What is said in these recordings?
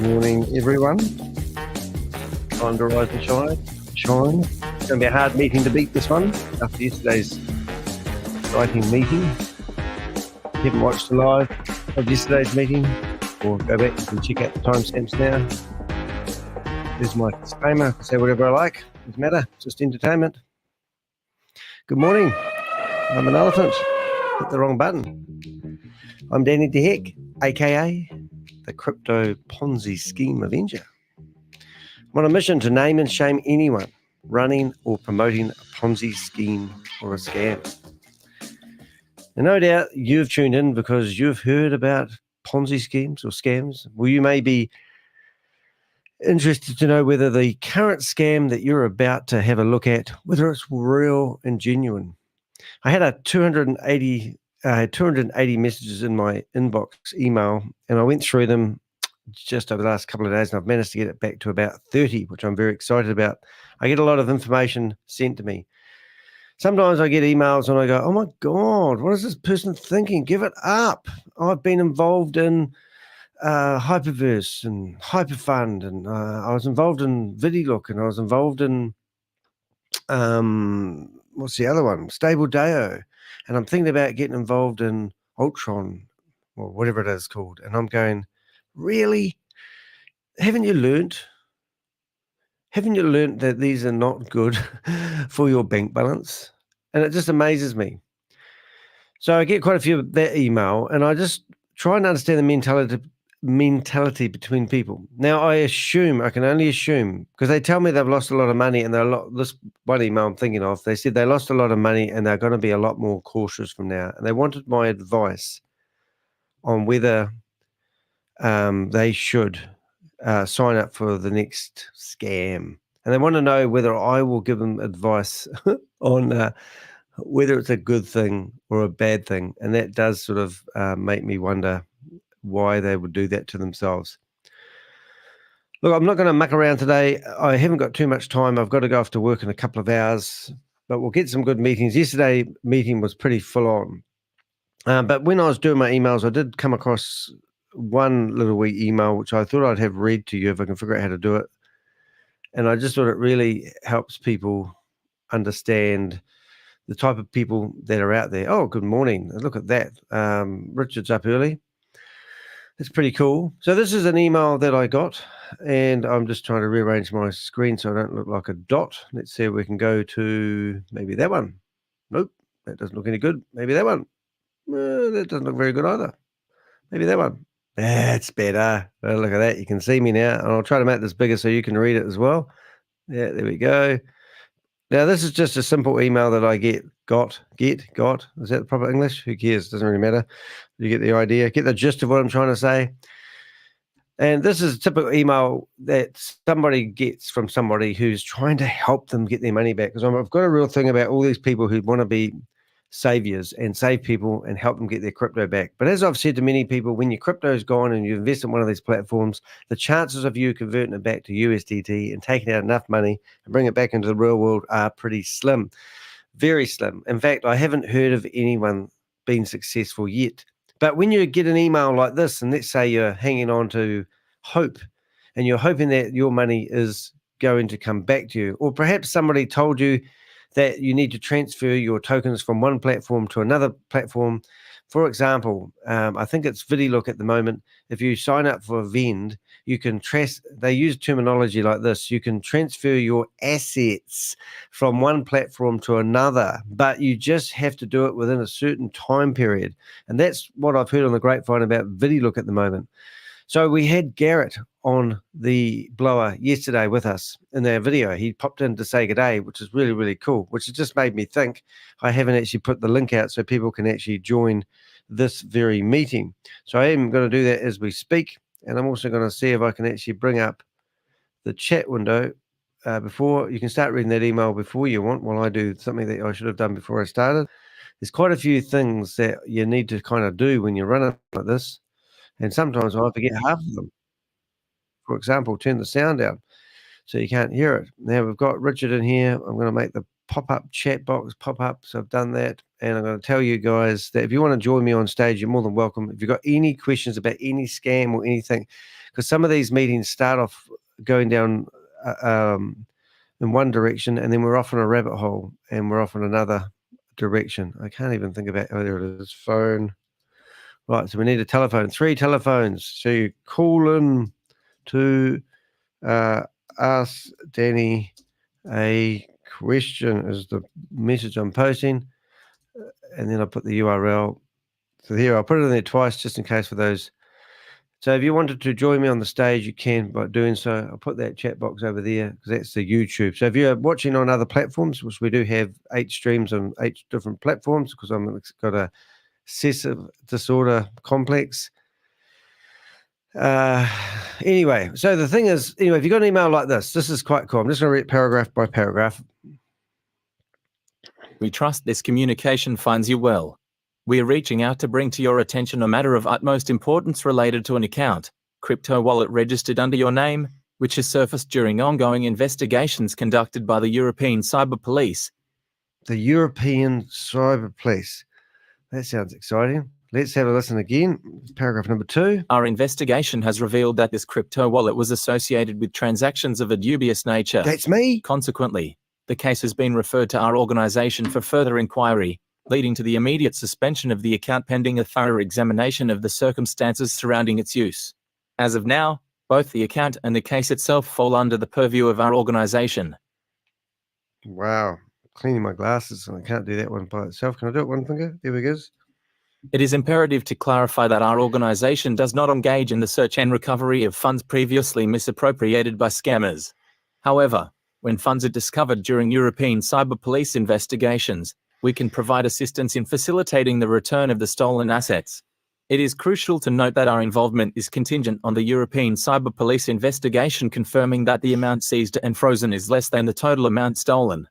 Morning, everyone. Time to rise and shine. It's going to be a hard meeting to beat, this one, after yesterday's exciting meeting. If you haven't watched the live of yesterday's meeting, or go back and check out the timestamps now. There's my disclaimer. I can say whatever I like. Doesn't matter. It's just entertainment. Good morning. I'm an elephant. Hit the wrong button. I'm Danny DeHeck, aka the Crypto Ponzi Scheme Avenger. I'm on a mission to name and shame anyone running or promoting a Ponzi scheme or a scam. And no doubt you've tuned in because you've heard about Ponzi schemes or scams. Well, you may be interested to know whether the current scam that you're about to have a look at, whether it's real and genuine. I had 280 messages in my inbox email, and I went through them just over the last couple of days, and I've managed to get it back to about 30, which I'm very excited about. I get a lot of information sent to me. Sometimes I get emails and I go, oh my God, what is this person thinking? Give it up. I've been involved in Hyperverse and HyperFund, and I was involved in VidiLook, and I was involved in, what's the other one? Stable Deo. And I'm thinking about getting involved in Ultron, or whatever it is called. And I'm going, really? Haven't you learnt that these are not good for your bank balance? And it just amazes me. So I get quite a few of that email, and I just try and understand the mentality between people. Now, I can only assume, because they tell me they've lost a lot of money, and this one email I'm thinking of, they said they lost a lot of money and they're going to be a lot more cautious from now. And they wanted my advice on whether they should sign up for the next scam. And they want to know whether I will give them advice on whether it's a good thing or a bad thing. And that does sort of make me wonder why they would do that to themselves. Look, I'm not going to muck around today. I haven't got too much time. I've got to go off to work in a couple of hours, but we'll get some good meetings. Yesterday's meeting was pretty full on. But when I was doing my emails, I did come across one little wee email, which I thought I'd have read to you if I can figure out how to do it. And I just thought it really helps people understand the type of people that are out there. Oh, good morning. Look at that. Richard's up early. It's pretty cool. So this is an email that I got, and I'm just trying to rearrange my screen so I don't look like a dot. Let's see if we can go to maybe that one. Nope, that doesn't look any good. Maybe that one. That doesn't look very good either. Maybe that one. That's better. Well, look at that. You can see me now, and I'll try to make this bigger so you can read it as well. Yeah, there we go. Now, this is just a simple email that I got. Is that the proper English? Who cares? Doesn't really matter. You get the idea. Get the gist of what I'm trying to say. And this is a typical email that somebody gets from somebody who's trying to help them get their money back. Because I've got a real thing about all these people who want to be saviors and save people and help them get their crypto back. But as I've said to many people, when your crypto's gone and you invest in one of these platforms, the chances of you converting it back to USDT and taking out enough money and bring it back into the real world are pretty slim, very slim. In fact, I haven't heard of anyone being successful yet. But when you get an email like this, and let's say you're hanging on to hope, and you're hoping that your money is going to come back to you, or perhaps somebody told you that you need to transfer your tokens from one platform to another platform. For example, I think it's VidiLook at the moment. If you sign up for V.E.N.D, you can they use terminology like this. You can transfer your assets from one platform to another, but you just have to do it within a certain time period. And that's what I've heard on the grapevine about VidiLook at the moment. So we had Garrett on the blower yesterday with us in our video. He popped in to say good day, which is really, really cool, which has just made me think I haven't actually put the link out so people can actually join this very meeting. So I am going to do that as we speak. And I'm also going to see if I can actually bring up the chat window before you can start reading that email before you want, while I do something that I should have done before I started. There's quite a few things that you need to kind of do when you're running like this. And sometimes I forget half of them. For example, turn the sound down so you can't hear it. Now we've got Richard in here. I'm going to make the pop-up chat box pop up. So I've done that. And I'm going to tell you guys that if you want to join me on stage, you're more than welcome. If you've got any questions about any scam or anything, because some of these meetings start off going down in one direction, and then we're off on a rabbit hole, and we're off in another direction. I can't even think about, oh, there it is, phone. Right, so we need a telephone, 3 telephones. So you call in to ask Danny a question is the message I'm posting, and then I'll put the URL. So here, I'll put it in there twice just in case for those. So if you wanted to join me on the stage, you can by doing so. I'll put that chat box over there because that's the YouTube. So if you're watching on other platforms, which we do have 8 streams on 8 different platforms because I've got a obsessive disorder complex. Anyway, so the thing is, anyway, if you got an email like this is quite cool. I'm just going to read paragraph by paragraph. We trust this communication finds you well. We are reaching out to bring to your attention a matter of utmost importance related to an account, crypto wallet registered under your name, which has surfaced during ongoing investigations conducted by the European Cyber Police. The European Cyber Police. That sounds exciting. Let's have a listen again. Paragraph number 2. Our investigation has revealed that this crypto wallet was associated with transactions of a dubious nature. That's me. Consequently, the case has been referred to our organization for further inquiry, leading to the immediate suspension of the account pending a thorough examination of the circumstances surrounding its use. As of now, both the account and the case itself fall under the purview of our organization. Wow. Cleaning my glasses, and I can't do that one by itself. Can I do it one finger? There we go. It is imperative to clarify that our organization does not engage in the search and recovery of funds previously misappropriated by scammers. However, when funds are discovered during European Cyber Police investigations, we can provide assistance in facilitating the return of the stolen assets. It is crucial to note that our involvement is contingent on the European Cyber Police investigation confirming that the amount seized and frozen is less than the total amount stolen.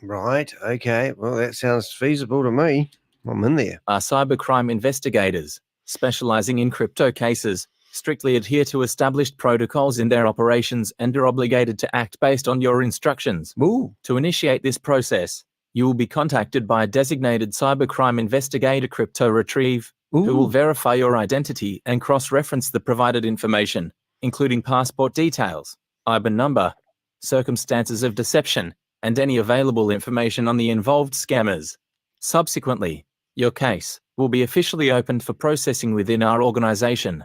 Right, okay. Well, that sounds feasible to me. I'm in there. Our cybercrime investigators, specializing in crypto cases, strictly adhere to established protocols in their operations and are obligated to act based on your instructions. Ooh. To initiate this process, you will be contacted by a designated cybercrime investigator, Crypto Retrieve, who will verify your identity and cross-reference the provided information, including passport details, IBAN number, circumstances of deception, and any available information on the involved scammers. Subsequently, your case will be officially opened for processing within our organization.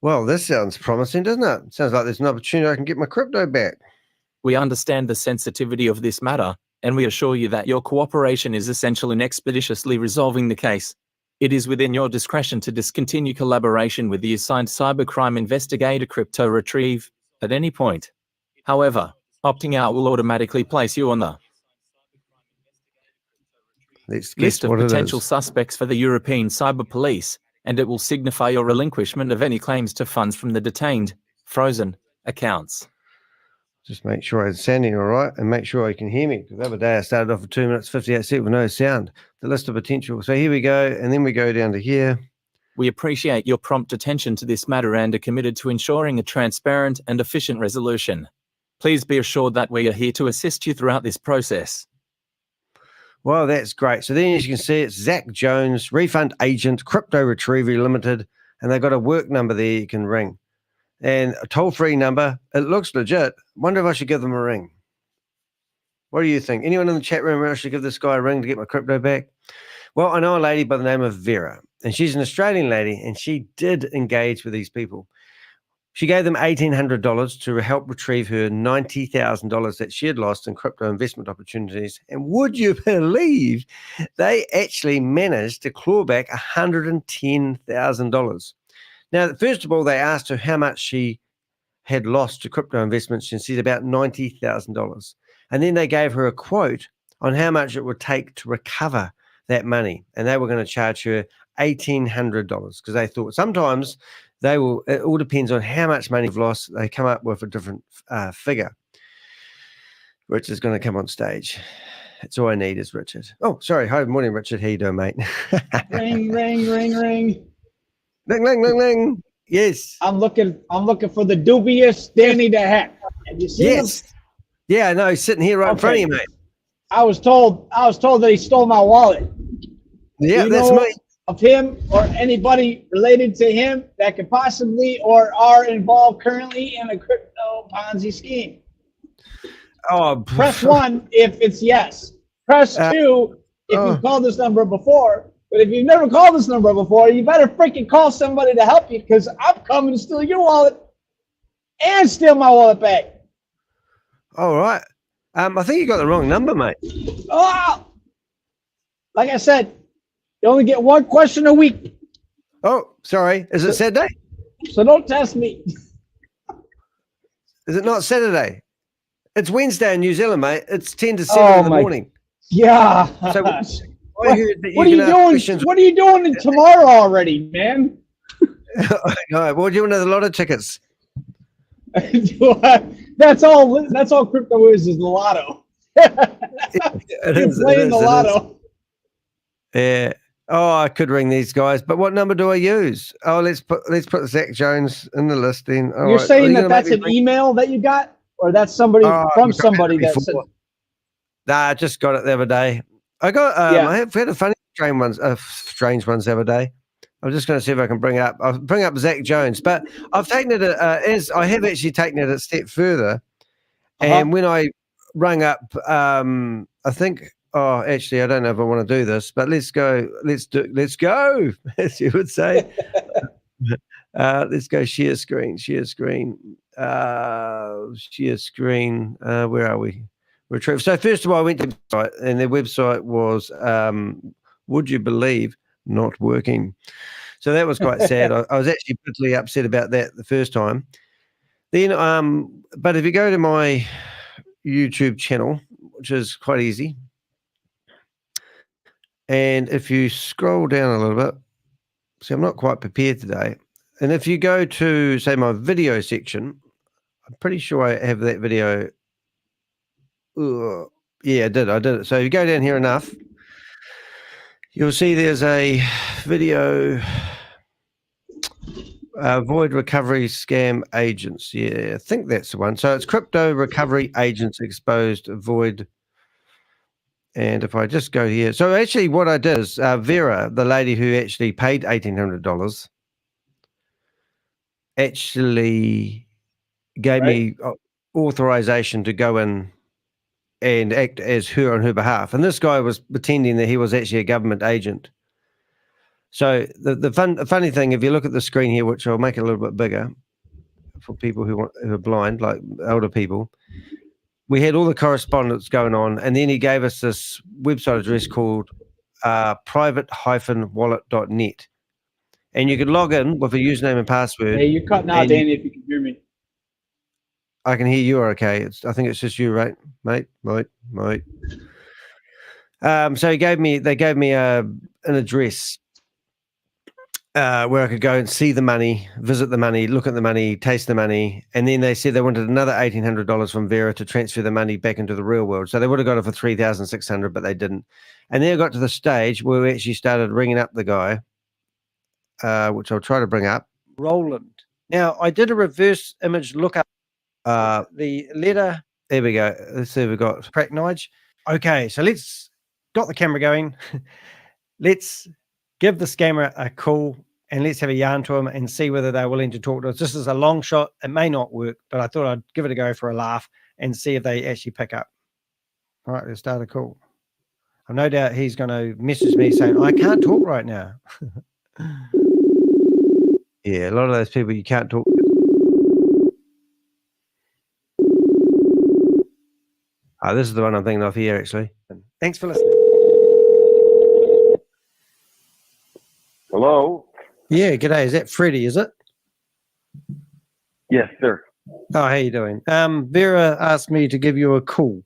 Well, this sounds promising, doesn't it? Sounds like there's an opportunity I can get my crypto back. We understand the sensitivity of this matter, and we assure you that your cooperation is essential in expeditiously resolving the case. It is within your discretion to discontinue collaboration with the assigned cybercrime investigator, Crypto Retrieve, at any point. However, opting out will automatically place you on the list of potential suspects for the European Cyber Police, and it will signify your relinquishment of any claims to funds from the detained, frozen accounts. Just make sure I'm sounding all right and make sure I can hear me. Because the other day I started off for 2 minutes, 58 seconds with no sound. The list of potential. So here we go. And then we go down to here. We appreciate your prompt attention to this matter and are committed to ensuring a transparent and efficient resolution. Please be assured that we are here to assist you throughout this process. Well, that's great. So then, as you can see, it's Zach Jones, refund agent, Crypto Retriever Limited, and they've got a work number there you can ring. And a toll-free number. It looks legit. Wonder if I should give them a ring. What do you think? Anyone in the chat room, I should give this guy a ring to get my crypto back? Well, I know a lady by the name of Vera, and she's an Australian lady, and she did engage with these people. She gave them $1,800 to help retrieve her $90,000 that she had lost in crypto investment opportunities. And would you believe they actually managed to claw back $110,000? Now, first of all, they asked her how much she had lost to crypto investments. She said about $90,000. And then they gave her a quote on how much it would take to recover that money. And they were going to charge her $1,800 because they thought sometimes they will, it all depends on how much money you've lost. They come up with a different figure. Richard's going to come on stage. That's all I need is Richard. Oh, sorry. Hi, morning, Richard. How you doing, mate? Ring, ring, ring, ring. Ling, ling, ling, ling. Yes. I'm looking for the dubious Danny the Hat. Have you seen him? Yeah, I know. He's sitting here right in front of you, mate. I was told that he stole my wallet. Yeah, Do you that's know me. of him or anybody related to him that could possibly or are involved currently in a crypto Ponzi scheme? Oh, Press 1 if it's yes. Press 2 if you've called this number before. But if you've never called this number before, you better freaking call somebody to help you, because I'm coming to steal your wallet and steal my wallet back. all right. I think you got the wrong number, mate. Oh! Like I said, you only get one question a week, Oh, sorry. Is it Saturday? so don't test me. Is it not Saturday? It's Wednesday in New Zealand, mate. It's 10 to 7 in the morning. Yeah. So I heard that What are can you ask doing? questions. What are you doing tomorrow already, man? No, well, do you want to know the lotto tickets? That's all crypto is the lotto. You're playing the lotto. Yeah. Oh, I could ring these guys, but what number do I use? Oh, let's put Zach Jones in the list then. All You're right. saying that that's an email that you got, or that's somebody from somebody that said? Nah, I just got it the other day. I got I have had a funny strange ones the other day. I'm just going to see if I can bring it up. I'll bring up Zach Jones, but I've taken it as I have actually taken it a step further. And when I rung up, I think. Oh, actually, I don't know if I want to do this, but let's go. Let's go, as you would say. Let's go share screen. Share screen. Where are we? Retrieve. So first of all, I went to the website, and their website was, would you believe, not working. So that was quite sad. I was actually bitterly upset about that the first time. Then, but if you go to my YouTube channel, which is quite easy, and if you scroll down a little bit, see, I'm not quite prepared today. And if you go to, say, my video section, I'm pretty sure I have that video. Yeah, I did it. So if you go down here enough, you'll see there's a video, Void Recovery Scam Agents. Yeah, I think that's the one. So it's Crypto Recovery Agents Exposed Void. And if I just go here, so actually what I did is Vera, the lady who actually paid $1,800, actually gave me authorization to go in and act as her on her behalf. And this guy was pretending that he was actually a government agent. So the funny thing, if you look at the screen here, which I'll make it a little bit bigger for people who are blind, like older people, we had all the correspondence going on, and then he gave us this website address called private-wallet.net. And you could log in with a username and password. Hey, you're cutting out, Danny, if you can hear me. I can hear you okay. I think it's just you, right, mate? So they gave me an address where I could go and see the money, visit the money, look at the money, taste the money. And then they said they wanted another $1,800 from Vera to transfer the money back into the real world. So they would have got it for $3,600, but they didn't. And then I got to the stage where we actually started ringing up the guy, which I'll try to bring up. Roland. Now, I did a reverse image lookup. The letter. There we go. Let's see if we've got Crack Nige. Okay, so let's got the camera going. Let's give the scammer a call and let's have a yarn to him and see whether they're willing to talk to us. This is a long shot. It may not work, but I thought I'd give it a go for a laugh and see if they actually pick up. All right, let's start a call. I've no doubt he's going to message me saying, I can't talk right now. Yeah, a lot of those people you can't talk to. This is the one I'm thinking of here, actually. Thanks for listening. Hello? Yeah, g'day. Is that Freddie, is it? Yes, sir. Oh, how you doing? Vera asked me to give you a call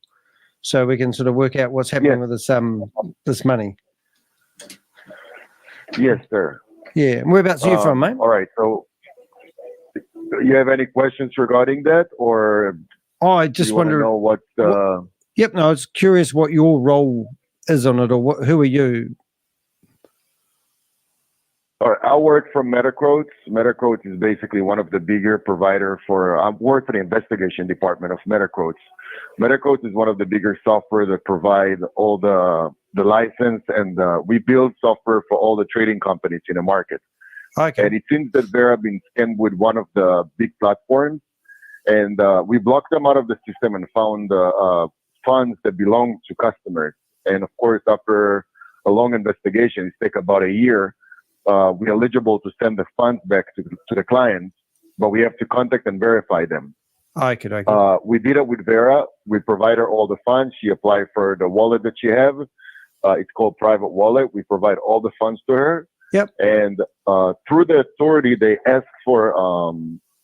so we can sort of work out what's happening with this money. Yes, sir. Yeah, and whereabouts are you from, mate? All right, so you have any questions regarding that, or I just wonder. Know what? Yep, no, I was curious what your role is on it, or who are you? All I work for MetaQuotes. MetaQuotes is basically one of the bigger provider for, I work for the investigation department of MetaQuotes. MetaQuotes is one of the bigger software that provide all the license, and we build software for all the trading companies in the market. Okay. And it seems that Vera been scammed with one of the big platforms, and we blocked them out of the system and found funds that belong to customers. And of course, after a long investigation, it takes about a year, we're eligible to send the funds back to the clients, but we have to contact and verify them. Okay. We did it with Vera. We provide her all the funds. She applied for the wallet that she have. It's called private wallet. We provide all the funds to her. Yep. And through the authority, they ask for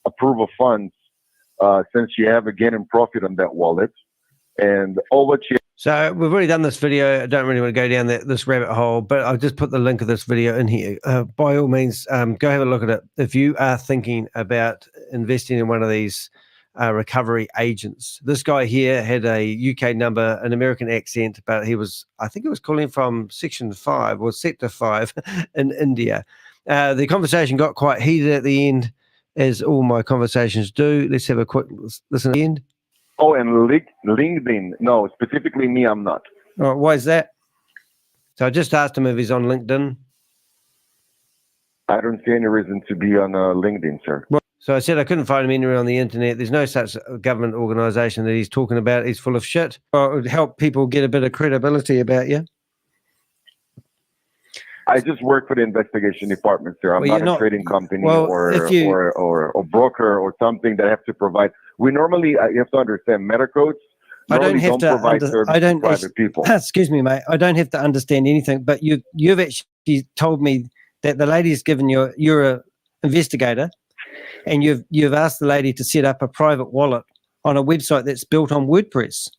approval funds since she have a gain in profit on that wallet. And all what she. So we've already done this video. I don't really want to go down this rabbit hole, but I'll just put the link of this video in here. By all means, go have a look at it. If you are thinking about investing in one of these recovery agents, this guy here had a UK number, an American accent, but I think he was calling from Section 5 or Sector 5 in India. The conversation got quite heated at the end, as all my conversations do. Let's have a quick listen at the end. Oh, and LinkedIn. No, specifically me, I'm not. Oh, why is that? So I just asked him if he's on LinkedIn. I don't see any reason to be on LinkedIn, sir. Well, so I said I couldn't find him anywhere on the internet. There's no such government organization that he's talking about. He's full of shit. Well, it would help people get a bit of credibility about you. I just work for the investigation department, sir. I'm not a trading company or broker or something that have to provide. We normally, you have to understand, MetaQuotes normally don't provide service to private people. Excuse me, mate. I don't have to understand anything, but you've actually told me that the lady's given you're an investigator, and you've asked the lady to set up a private wallet on a website that's built on WordPress.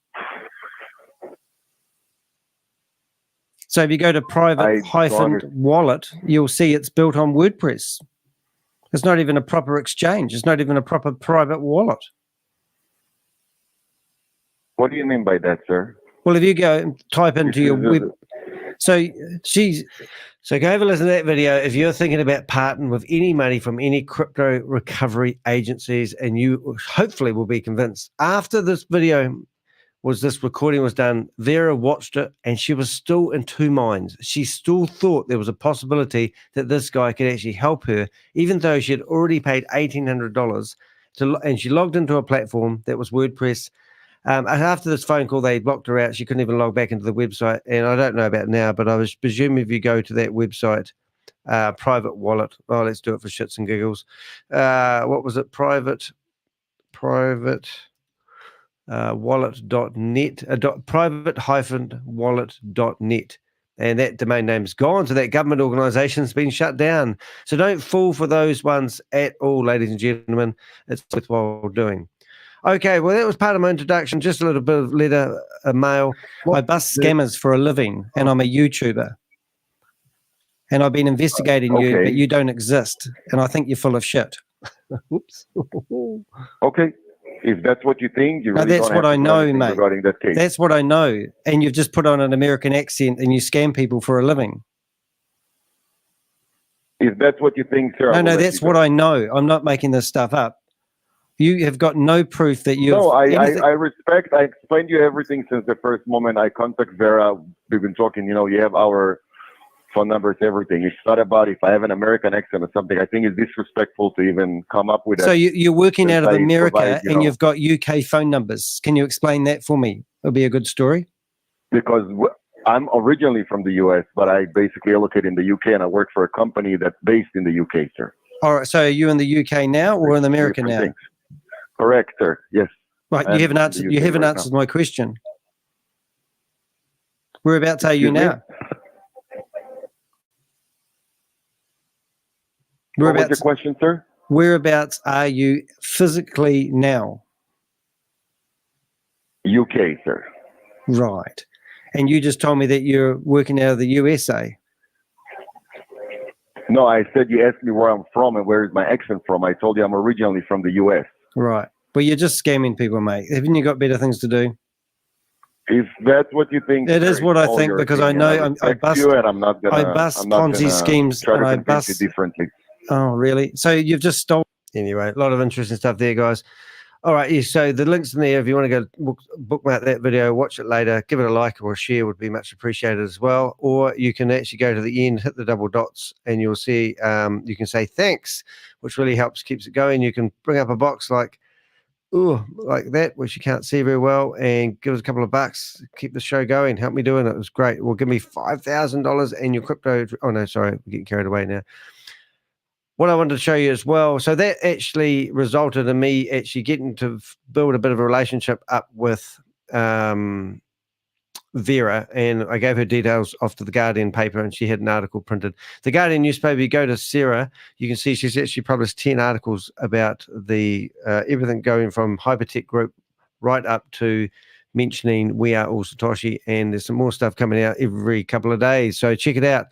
So if you go to private-wallet, you'll see it's built on WordPress. It's not even a proper exchange. It's not even a proper private wallet. What do you mean by that, sir? Well, if you go and type into your web, so go have a listen to that video. If you're thinking about parting with any money from any crypto recovery agencies, and you hopefully will be convinced after this recording was done, Vera watched it and she was still in two minds. She still thought there was a possibility that this guy could actually help her, even though she had already paid $1,800 and she logged into a platform that was WordPress. After this phone call, they blocked her out. She couldn't even log back into the website. And I don't know about now, but I was presuming if you go to that website, private wallet. Oh, let's do it for shits and giggles. What was it? Private wallet.net, private-wallet.net. And that domain name's gone. So that government organization's been shut down. So don't fall for those ones at all, ladies and gentlemen. It's worthwhile doing. Okay, well, that was part of my introduction. Just a little bit of mail. I bust scammers for a living, and I'm a YouTuber. And I've been investigating you, but you don't exist. And I think you're full of shit. Whoops. Okay. If that's what you think, you really that's what I know, mate. Regarding that case. That's what I know. And you've just put on an American accent and you scam people for a living. If that's what you think, sir. No, that's what I know. I'm not making this stuff up. You have got no proof that you. No, I respect. I explained you everything since the first moment I contact Vera. We've been talking. You have our phone numbers, everything. It's not about if I have an American accent or something. I think it's disrespectful to even come up with that. So you're working out of America and you've got UK phone numbers. Can you explain that for me? It'll be a good story. Because I'm originally from the US, but I basically allocate in the UK and I work for a company that's based in the UK, sir. All right. So are you in the UK now or in America now? Things. Correct, sir. Yes. Right. You haven't answered my question. Whereabouts are you now? What was your question, sir? Whereabouts are you physically now? UK, sir. Right. And you just told me that you're working out of the USA. No, I said you asked me where I'm from and where is my accent from. I told you I'm originally from the US. Right. Well, you're just scamming people, mate. Haven't you got better things to do? If that's what you think, It is sir, what it's I all think, your because I opinion. know I I respect bust you, and I'm not Ponzi gonna schemes, try and to I convince you bust. differently. Oh, really? So you've just stolen. Anyway, a lot of interesting stuff there, guys. All right, yeah, so the link's in there. If you want to go bookmark that video, watch it later, give it a like or a share would be much appreciated as well. Or you can actually go to the end, hit the double dots, and you'll see you can say thanks, which really helps, keeps it going. You can bring up a box like that, which you can't see very well, and give us a couple of bucks, keep the show going, help me doing it. It was great. Well, give me $5,000 and your crypto. Oh, no, sorry, we're getting carried away now. What I wanted to show you as well, so that actually resulted in me actually getting to build a bit of a relationship up with Vera, and I gave her details off to the Guardian paper, and she had an article printed. The Guardian newspaper, you go to Sarah, you can see she's actually published 10 articles about the everything going from Hypertech Group right up to mentioning we are all Satoshi, and there's some more stuff coming out every couple of days, so check it out.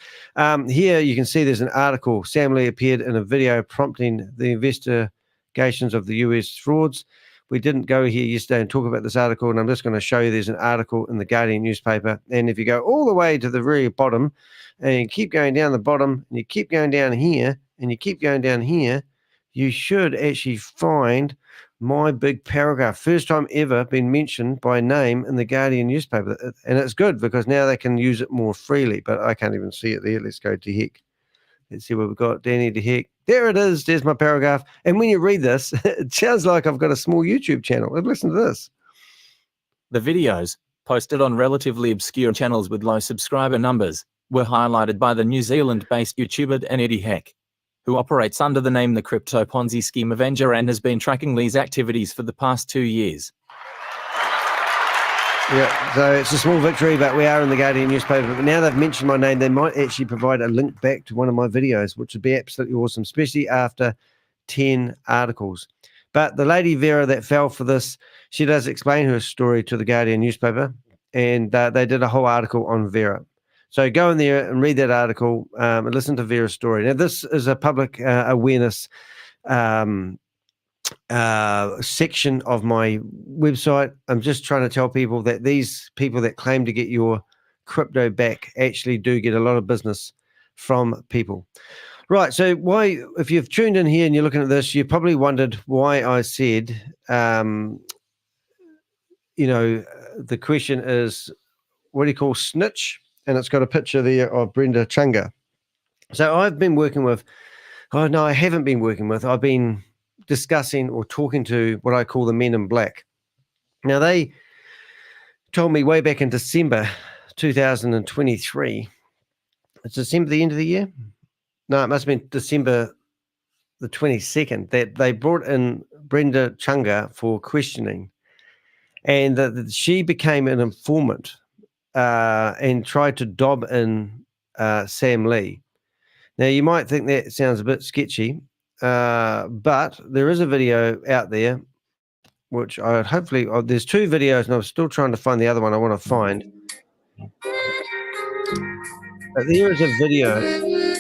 Here you can see there's an article. Sam Lee appeared in a video prompting the investigations of the US frauds. We didn't go here yesterday and talk about this article, and I'm just going to show you there's an article in the Guardian newspaper, and if you go all the way to the very bottom and you keep going down the bottom and you keep going down here and you keep going down here, you should actually find my big paragraph, first time ever been mentioned by name in the Guardian newspaper. And it's good because now they can use it more freely, but I can't even see it there. Let's go to heck. Let's see what we've got. Danny to heck. There it is. There's my paragraph. And when you read this, it sounds like I've got a small YouTube channel. Listen to this. The videos, posted on relatively obscure channels with low subscriber numbers, were highlighted by the New Zealand-based YouTuber Eddie Heck, who operates under the name the Crypto Ponzi Scheme Avenger and has been tracking Lee's activities for the past 2 years. Yeah, so it's a small victory, but we are in the Guardian newspaper. But now they've mentioned my name, they might actually provide a link back to one of my videos, which would be absolutely awesome, especially after 10 articles. But the lady Vera that fell for this, she does explain her story to the Guardian newspaper, and they did a whole article on Vera. So go in there and read that article and listen to Vera's story. Now, this is a public awareness section of my website. I'm just trying to tell people that these people that claim to get your crypto back actually do get a lot of business from people. Right, so why, if you've tuned in here and you're looking at this, you probably wondered why I said, the question is, what do you call snitch? And it's got a picture there of Brenda Chunga. So I've been working with, oh no, I haven't been working with, I've been discussing or talking to what I call the men in black. Now, they told me way back in December 2023, it's December the end of the year? No, it must have been December the 22nd, that they brought in Brenda Chunga for questioning, and that she became an informant and tried to dob in Sam Lee. Now, you might think that sounds a bit sketchy, but there is a video out there, which I would hopefully, there's 2 videos, and I'm still trying to find the other one I want to find. But there is a video.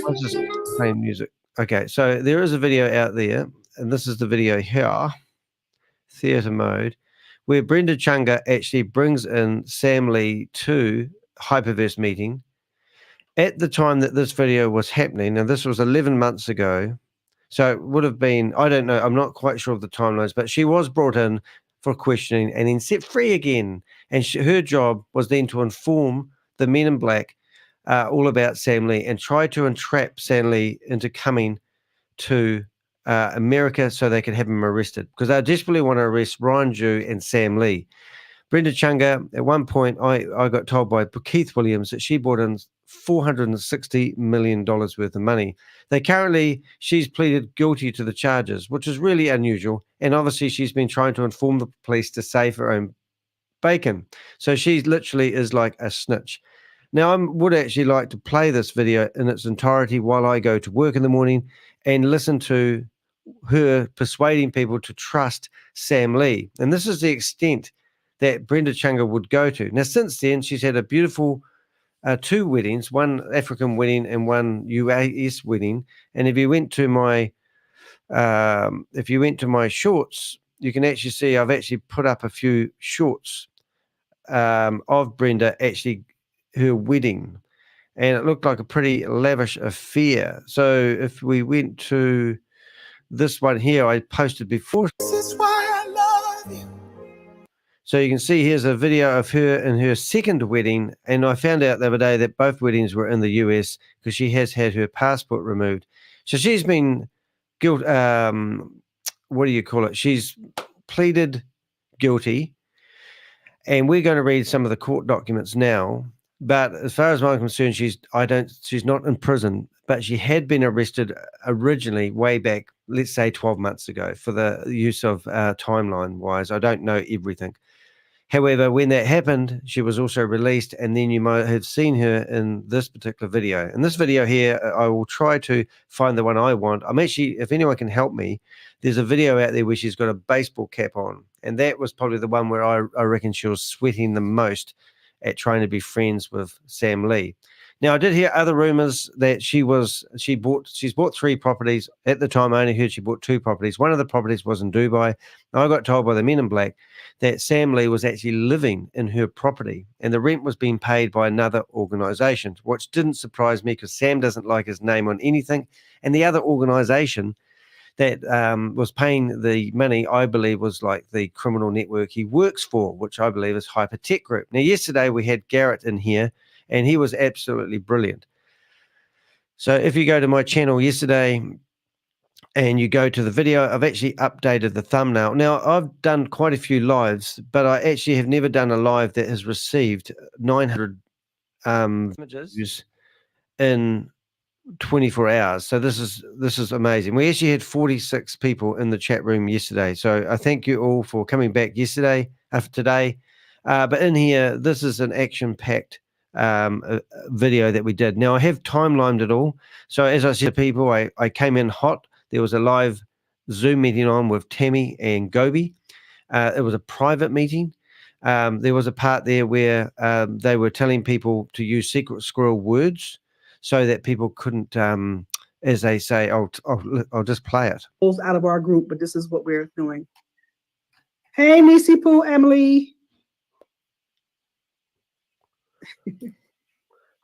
I'll just play music. Okay, so there is a video out there, and this is the video here, theatre mode, where Brenda Chunga actually brings in Sam Lee to Hyperverse meeting. At the time that this video was happening, and this was 11 months ago, so it would have been, I don't know, I'm not quite sure of the timelines, but she was brought in for questioning and then set free again. And her job was then to inform the men in black all about Sam Lee and try to entrap Sam Lee into coming to America so they could have him arrested, because they desperately want to arrest Ryan Jew and Sam Lee. Brenda Chunga, at one point, I got told by Keith Williams that she brought in $460 million worth of money. She's pleaded guilty to the charges, which is really unusual. And obviously she's been trying to inform the police to save her own bacon. So she literally is like a snitch. Now, I would actually like to play this video in its entirety while I go to work in the morning and listen to her persuading people to trust Sam Lee. And this is the extent that Brenda Chunga would go to. Now, since then, she's had a beautiful 2 weddings, one African wedding and one US wedding. And if you went to my shorts, you can actually see I've actually put up a few shorts of Brenda, actually her wedding. And it looked like a pretty lavish affair. So if we went to this one here, I posted before. This is why I love you. So you can see here's a video of her in her second wedding. And I found out the other day that both weddings were in the US because she has had her passport removed. So she's been what do you call it? She's pleaded guilty. And we're going to read some of the court documents now. But as far as I'm concerned, she's not in prison, but she had been arrested originally way back, let's say 12 months ago, for the use of timeline wise. I don't know everything. However, when that happened, she was also released, and then you might have seen her in this particular video. In this video here, I will try to find the one I want. I'm actually, if anyone can help me, there's a video out there where she's got a baseball cap on, and that was probably the one where I reckon she was sweating the most at trying to be friends with Sam Lee. Now, I did hear other rumors that she's bought 3 properties. At the time, I only heard she bought 2 properties. One of the properties was in Dubai. I got told by the men in black that Sam Lee was actually living in her property and the rent was being paid by another organization, which didn't surprise me because Sam doesn't like his name on anything. And the other organization that was paying the money, I believe, was like the criminal network he works for, which I believe is Hypertech Group. Now, yesterday we had Garrett in here, and he was absolutely brilliant. So if you go to my channel yesterday and you go to the video, I've actually updated the thumbnail. Now, I've done quite a few lives, but I actually have never done a live that has received 900 images in 24 hours. So this is amazing. We actually had 46 people in the chat room yesterday. So I thank you all for coming back yesterday, today. But in here, this is an action-packed video that we did. Now I have timelined it all. So as I said to people, I came in hot. There was a live Zoom meeting on with Tammy and Gobi. It was a private meeting. There was a part there where they were telling people to use secret squirrel words so that people couldn't, as they say, I'll just play it. Out of our group, but this is what we're doing. Hey, Nisi Poo, Emily.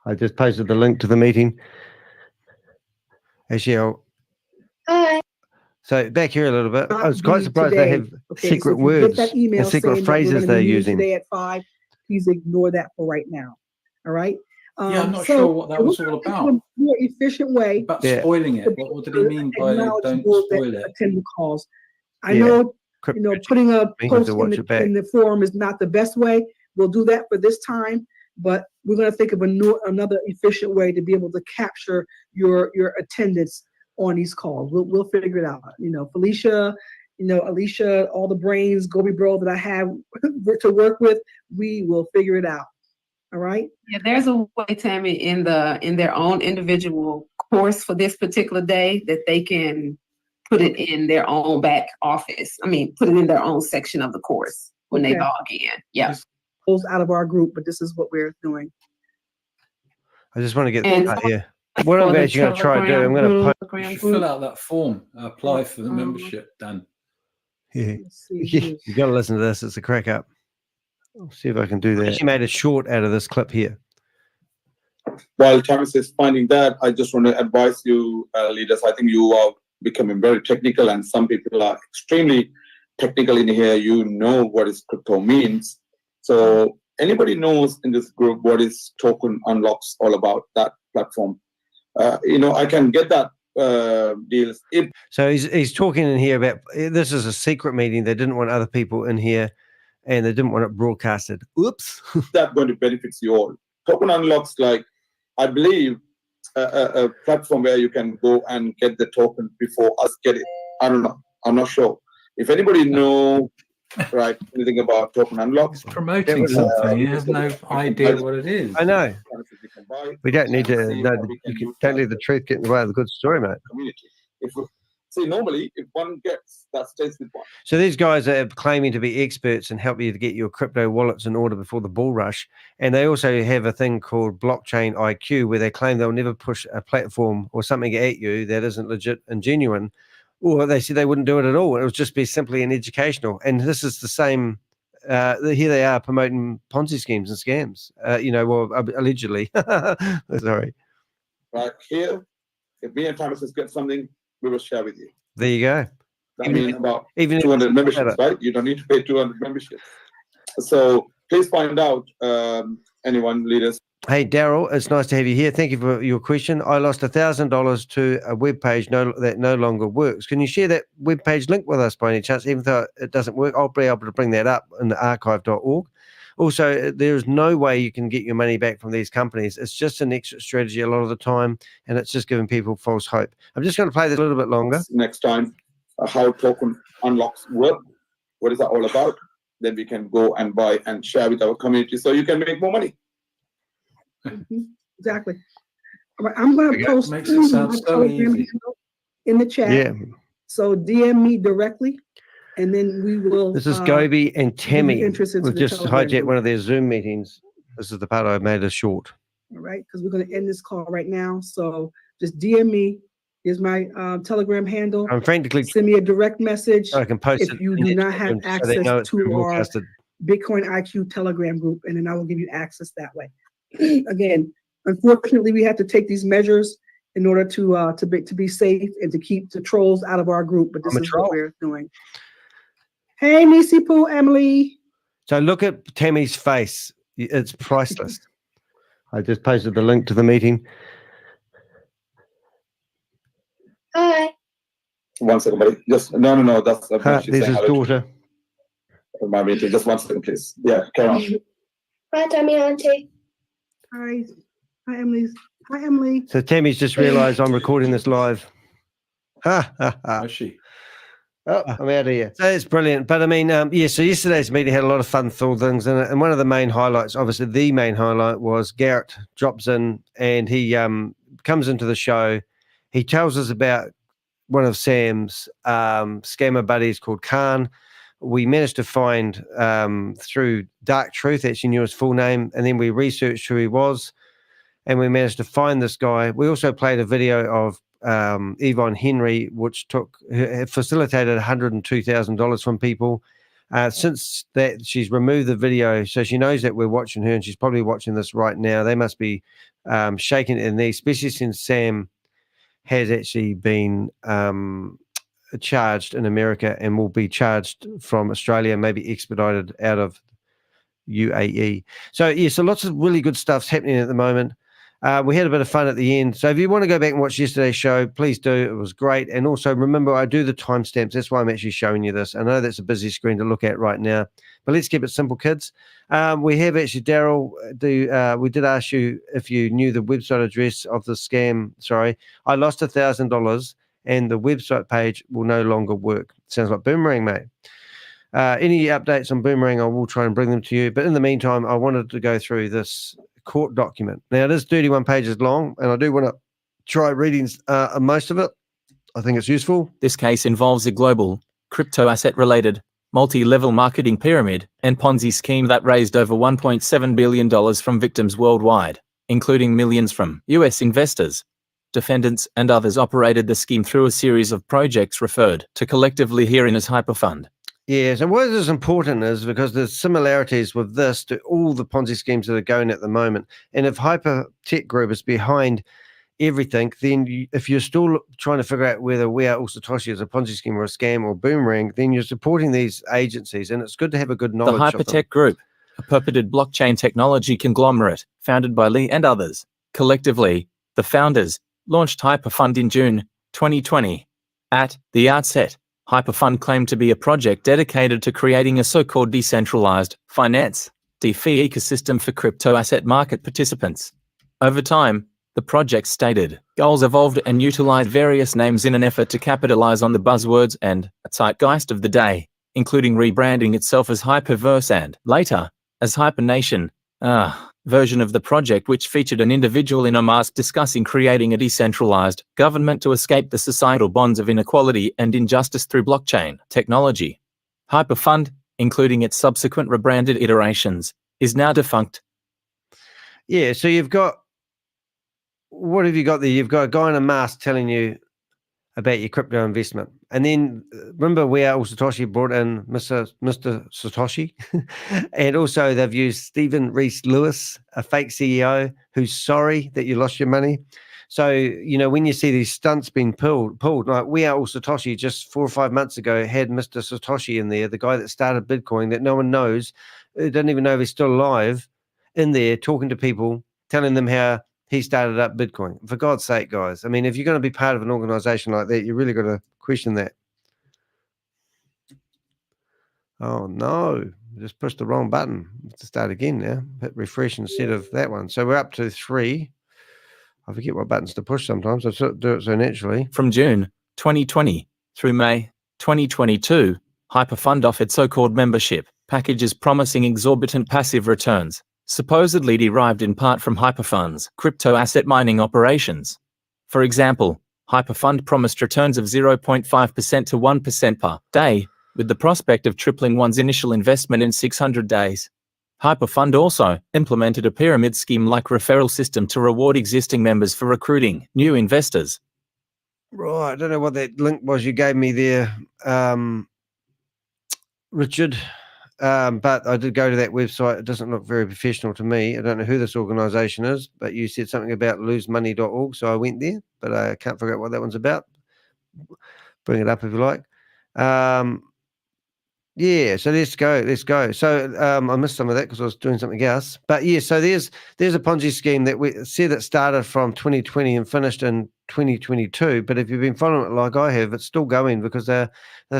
I just posted the link to the meeting. Actually, Hi. so back here a little bit. I was quite surprised they have secret words and secret phrases they're using. Today at 5, please ignore that for right now. All right. Yeah, I'm not sure what that was all about. A more efficient way. About spoiling it. What did he mean by don't spoil it? Attend the calls. I know, putting a post in the forum is not the best way. We'll do that for this time, but we're going to think of another efficient way to be able to capture your attendance on these calls. We'll figure it out. Felicia, Alicia, all the brains, Gobi Bro that I have to work with, we will figure it out. All right. Yeah, there's a way, Tammy, in their own individual course for this particular day that they can put it in their own back office. I mean, put it in their own section of the course when they log in. Yeah. Close out of our group, but this is what we're doing. I just want to get here. What I'm actually going to try to do, I'm going to fill out that form, apply for the membership, Dan. Yeah. You got to listen to this. It's a crack up. I'll see if I can do that. She made a short out of this clip here. While Thomas is finding that, I just want to advise you, leaders. I think you are becoming very technical, and some people are extremely technical in here. You know what is crypto means. So anybody knows in this group what is token unlocks all about, that platform? I can get that deals. So he's talking in here about this is a secret meeting. They didn't want other people in here, and they didn't want it broadcasted. Oops. That's going to benefit you all. Token unlocks, like, I believe, a platform where you can go and get the token before us get it. I don't know. I'm not sure. If anybody knows anything about token unlocks. It's promoting something. He has no idea what it is. I know. We don't need to know. Don't leave the truth get in the way of the good story, mate. See, normally, if one gets, that stays with one. So these guys are claiming to be experts and help you to get your crypto wallets in order before the bull rush. And they also have a thing called blockchain IQ, where they claim they'll never push a platform or something at you that isn't legit and genuine. Or they said they wouldn't do it at all. It would just be simply an educational. And this is the same here they are promoting Ponzi schemes and scams. Allegedly. Sorry. Right here, if me and Thomas get something, we will share with you. There you go. I mean, about even 200 memberships, right? You don't need to pay 200 memberships. So please find out, anyone, leaders. Hey, Daryl, it's nice to have you here. Thank you for your question. I lost $1,000 to a web page that no longer works. Can you share that web page link with us by any chance? Even though it doesn't work, I'll be able to bring that up in the archive.org. Also, there's no way you can get your money back from these companies. It's just an exit strategy a lot of the time, and it's just giving people false hope. I'm just going to play this a little bit longer. Next time, how token unlocks work. What is that all about? Then we can go and buy and share with our community so you can make more money. Exactly. All right, I'm going to post Makes it sound so easy. in the chat. Yeah. So DM me directly, and then we will. This is Gobi and Tammy. We've just hijacked group. one of their Zoom meetings. This is the part I made it short. All right, because we're going to end this call right now. So just DM me. Here's my Telegram handle. I'm frantically send me a direct message. I can post if you do not have access to our Bitcoin IQ Telegram group, and then I will give you access that way. Again, unfortunately, we have to take these measures in order to be safe and to keep the trolls out of our group. But this is what we're doing. Hey, Nisi Poo, Emily. So look at Tammy's face. It's priceless. I just posted the link to the meeting. Hi. 1 second, buddy. Just no. That's this is daughter. My meeting. Just 1 second, please. Yeah, carry on. Hi, Tammy, Auntie. Hi, Emily. Hi, Emily. So Tammy's just realised I'm recording this live. Ha ha ha. Is she? Oh, I'm out of here. So it's brilliant. But I mean, so yesterday's meeting had a lot of fun things in it. And one of the main highlights, obviously the main highlight, was Garrett drops in and he comes into the show. He tells us about one of Sam's scammer buddies called Khan. We managed to find through Dark Truth, actually knew his full name, and then we researched who he was, and we managed to find this guy. We also played a video of Yvonne Henry, which facilitated $102,000 from people. Since that, she's removed the video, so she knows that we're watching her, and she's probably watching this right now. They must be shaking in there, especially since Sam has actually been charged in America and will be charged from Australia, maybe expedited out of UAE. So lots of really good stuff's happening at the moment. We had a bit of fun at the end. So if you want to go back and watch yesterday's show, please do. It was great. And also remember, I do the timestamps. That's why I'm actually showing you this. I know that's a busy screen to look at right now, but let's keep it simple, kids. We have actually, Daryl, we did ask you if you knew the website address of the scam. Sorry, I lost $1,000 and the website page will no longer work. Sounds like Boomerang, mate. Any updates on Boomerang, I will try and bring them to you. But in the meantime, I wanted to go through this court document. Now, it is 31 pages long, and I do want to try reading most of it. I think it's useful. This case involves a global, crypto asset-related, multi-level marketing pyramid and Ponzi scheme that raised over $1.7 billion from victims worldwide, including millions from US investors. Defendants and others operated the scheme through a series of projects referred to collectively herein as HyperFund. Yes, and what is important is because there's similarities with this to all the Ponzi schemes that are going at the moment. And if Hyper Tech Group is behind everything, then if you're still trying to figure out whether we are all SATOSHI is a Ponzi scheme or a scam or Boomerang, then you're supporting these agencies, and it's good to have a good knowledge. The Hyper Tech Group, a purported blockchain technology conglomerate founded by Lee and others. Collectively, the founders launched HyperFund in June 2020. At the outset, HyperFund claimed to be a project dedicated to creating a so-called decentralized finance DeFi ecosystem for crypto asset market participants. Over time, the project's stated goals evolved and utilized various names in an effort to capitalize on the buzzwords and zeitgeist of the day, including rebranding itself as Hyperverse and, later, as HyperNation, version of the project which featured an individual in a mask discussing creating a decentralized government to escape the societal bonds of inequality and injustice through blockchain technology. HyperFund, including its subsequent rebranded iterations, is now defunct. Yeah, so you've got, what have you got there? You've got a guy in a mask telling you about your crypto investment. And then remember, we are Satoshi brought in Mr. Satoshi, and also they've used Stephen Reese Lewis, a fake CEO who's sorry that you lost your money. So, you know, when you see these stunts being pulled, like We Are All Satoshi just 4 or 5 months ago had Mr. Satoshi in there, the guy that started Bitcoin that no one knows, doesn't even know if he's still alive, in there talking to people, telling them how he started up Bitcoin. For God's sake, guys. I mean, if you're going to be part of an organization like that, you really got to question that. Oh, no. Just pushed the wrong button. Let's start again now. Hit refresh instead of that one. So we're up to 3. I forget what buttons to push sometimes. I do it so naturally. From June 2020 through May 2022, HyperFund offered so-called membership packages promising exorbitant passive returns, supposedly derived in part from HyperFund's crypto asset mining operations. For example, HyperFund promised returns of 0.5% to 1% per day, with the prospect of tripling one's initial investment in 600 days. HyperFund also implemented a pyramid scheme-like referral system to reward existing members for recruiting new investors. Right, I don't know what that link was you gave me there, Richard. But I did go to that website. It doesn't look very professional to me. I don't know who this organization is, but you said something about losemoney.org, so I went there, but I can't figure out what that one's about. Bring it up if you like. Yeah, so let's go. So I missed some of that because I was doing something else. But yeah, so there's a Ponzi scheme that we said it started from 2020 and finished in 2022. But if you've been following it like I have, it's still going because they're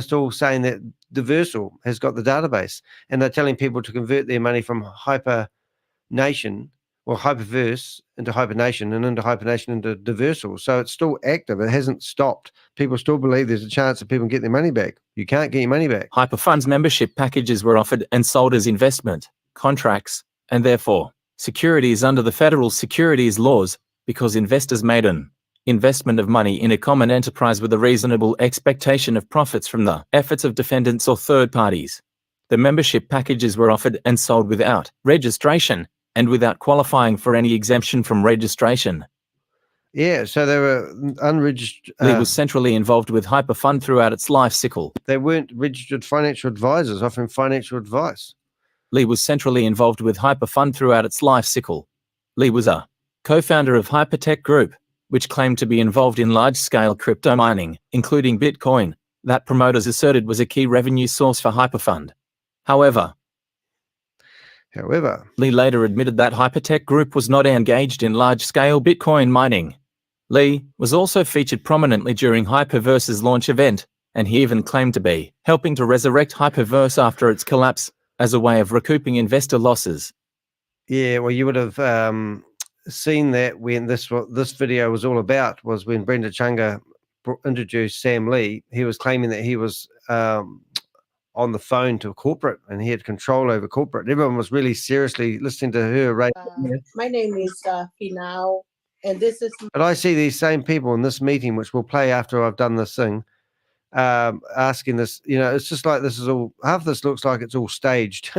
still saying that Diversal has got the database, and they're telling people to convert their money from HyperNation or Hyperverse into HyperNation and into HyperNation into Diversal. So it's still active. It hasn't stopped. People still believe there's a chance that people can get their money back. You can't get your money back. HyperFund's membership packages were offered and sold as investment contracts, and therefore securities under the federal securities laws, because investors made an investment of money in a common enterprise with a reasonable expectation of profits from the efforts of defendants or third parties. The membership packages were offered and sold without registration and without qualifying for any exemption from registration. Yeah, so they were unregistered. Lee was centrally involved with HyperFund throughout its life cycle. They weren't registered financial advisors offering financial advice. Lee was centrally involved with HyperFund throughout its life cycle. Lee was a co-founder of Hypertech Group, which claimed to be involved in large-scale crypto mining, including Bitcoin, that promoters asserted was a key revenue source for HyperFund. However, Lee later admitted that Hypertech Group was not engaged in large-scale Bitcoin mining. Lee was also featured prominently during Hyperverse's launch event, and he even claimed to be helping to resurrect Hyperverse after its collapse as a way of recouping investor losses. Yeah, well, you would have seen that when this video was all about was when Brenda Chunga introduced Sam Lee. He was claiming that he was on the phone to corporate and he had control over corporate. Everyone was really seriously listening to her. My name is Finau, and this is. But I see these same people in this meeting, which we'll play after I've done this thing, asking this. You know, it's just like this is all. Half this looks like it's all staged,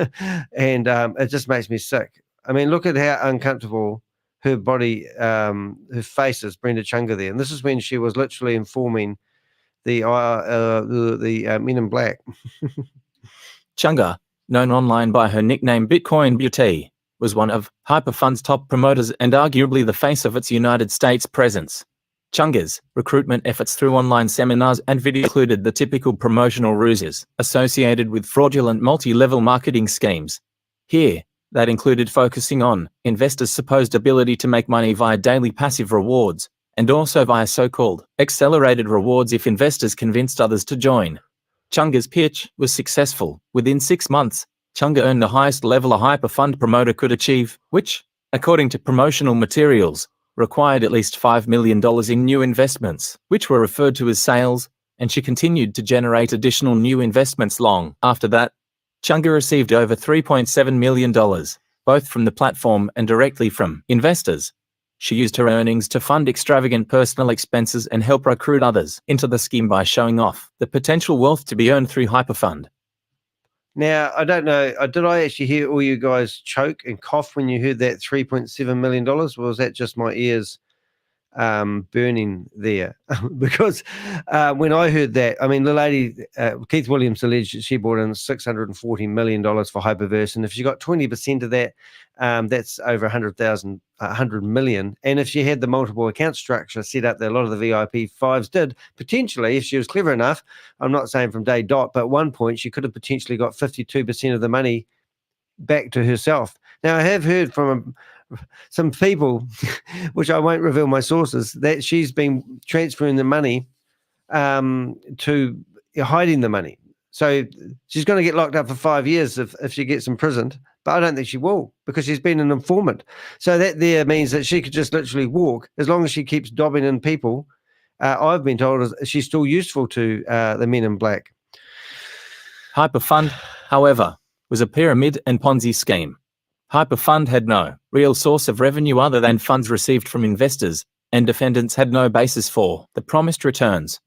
and it just makes me sick. I mean, look at how uncomfortable her body, her face is, Brenda Chunga there, and this is when she was literally informing the men in black. Chunga, known online by her nickname Bitcoin Beautee, was one of HyperFund's top promoters and arguably the face of its United States presence. Chunga's recruitment efforts through online seminars and videos included the typical promotional ruses associated with fraudulent multi-level marketing schemes. Here, that included focusing on investors' supposed ability to make money via daily passive rewards, and also via so-called accelerated rewards if investors convinced others to join. Chunga's pitch was successful. Within 6 months, Chunga earned the highest level a HyperFund promoter could achieve, which, according to promotional materials, required at least $5 million in new investments, which were referred to as sales, and she continued to generate additional new investments long after that. Chunga received over $3.7 million, both from the platform and directly from investors. She used her earnings to fund extravagant personal expenses and help recruit others into the scheme by showing off the potential wealth to be earned through HyperFund. Now, I don't know, did I actually hear all you guys choke and cough when you heard that $3.7 million? Or was that just my ears burning there because when I heard that, I mean, the lady, Keith Williams alleged that she brought in $640 million for Hyperverse. And if she got 20% of that, that's over 100 million. And if she had the multiple account structure set up that a lot of the VIP fives did, potentially, if she was clever enough, I'm not saying from day dot, but at one point she could have potentially got 52% of the money back to herself. Now, I have heard from some people, which I won't reveal my sources, that she's been transferring the money to hiding the money. So she's going to get locked up for 5 years if she gets imprisoned, but I don't think she will because she's been an informant. So that there means that she could just literally walk as long as she keeps dobbing in people. I've been told she's still useful to the men in black. HyperFund, however, was a pyramid and Ponzi scheme. HyperFund had no real source of revenue other than funds received from investors, and defendants had no basis for the promised returns.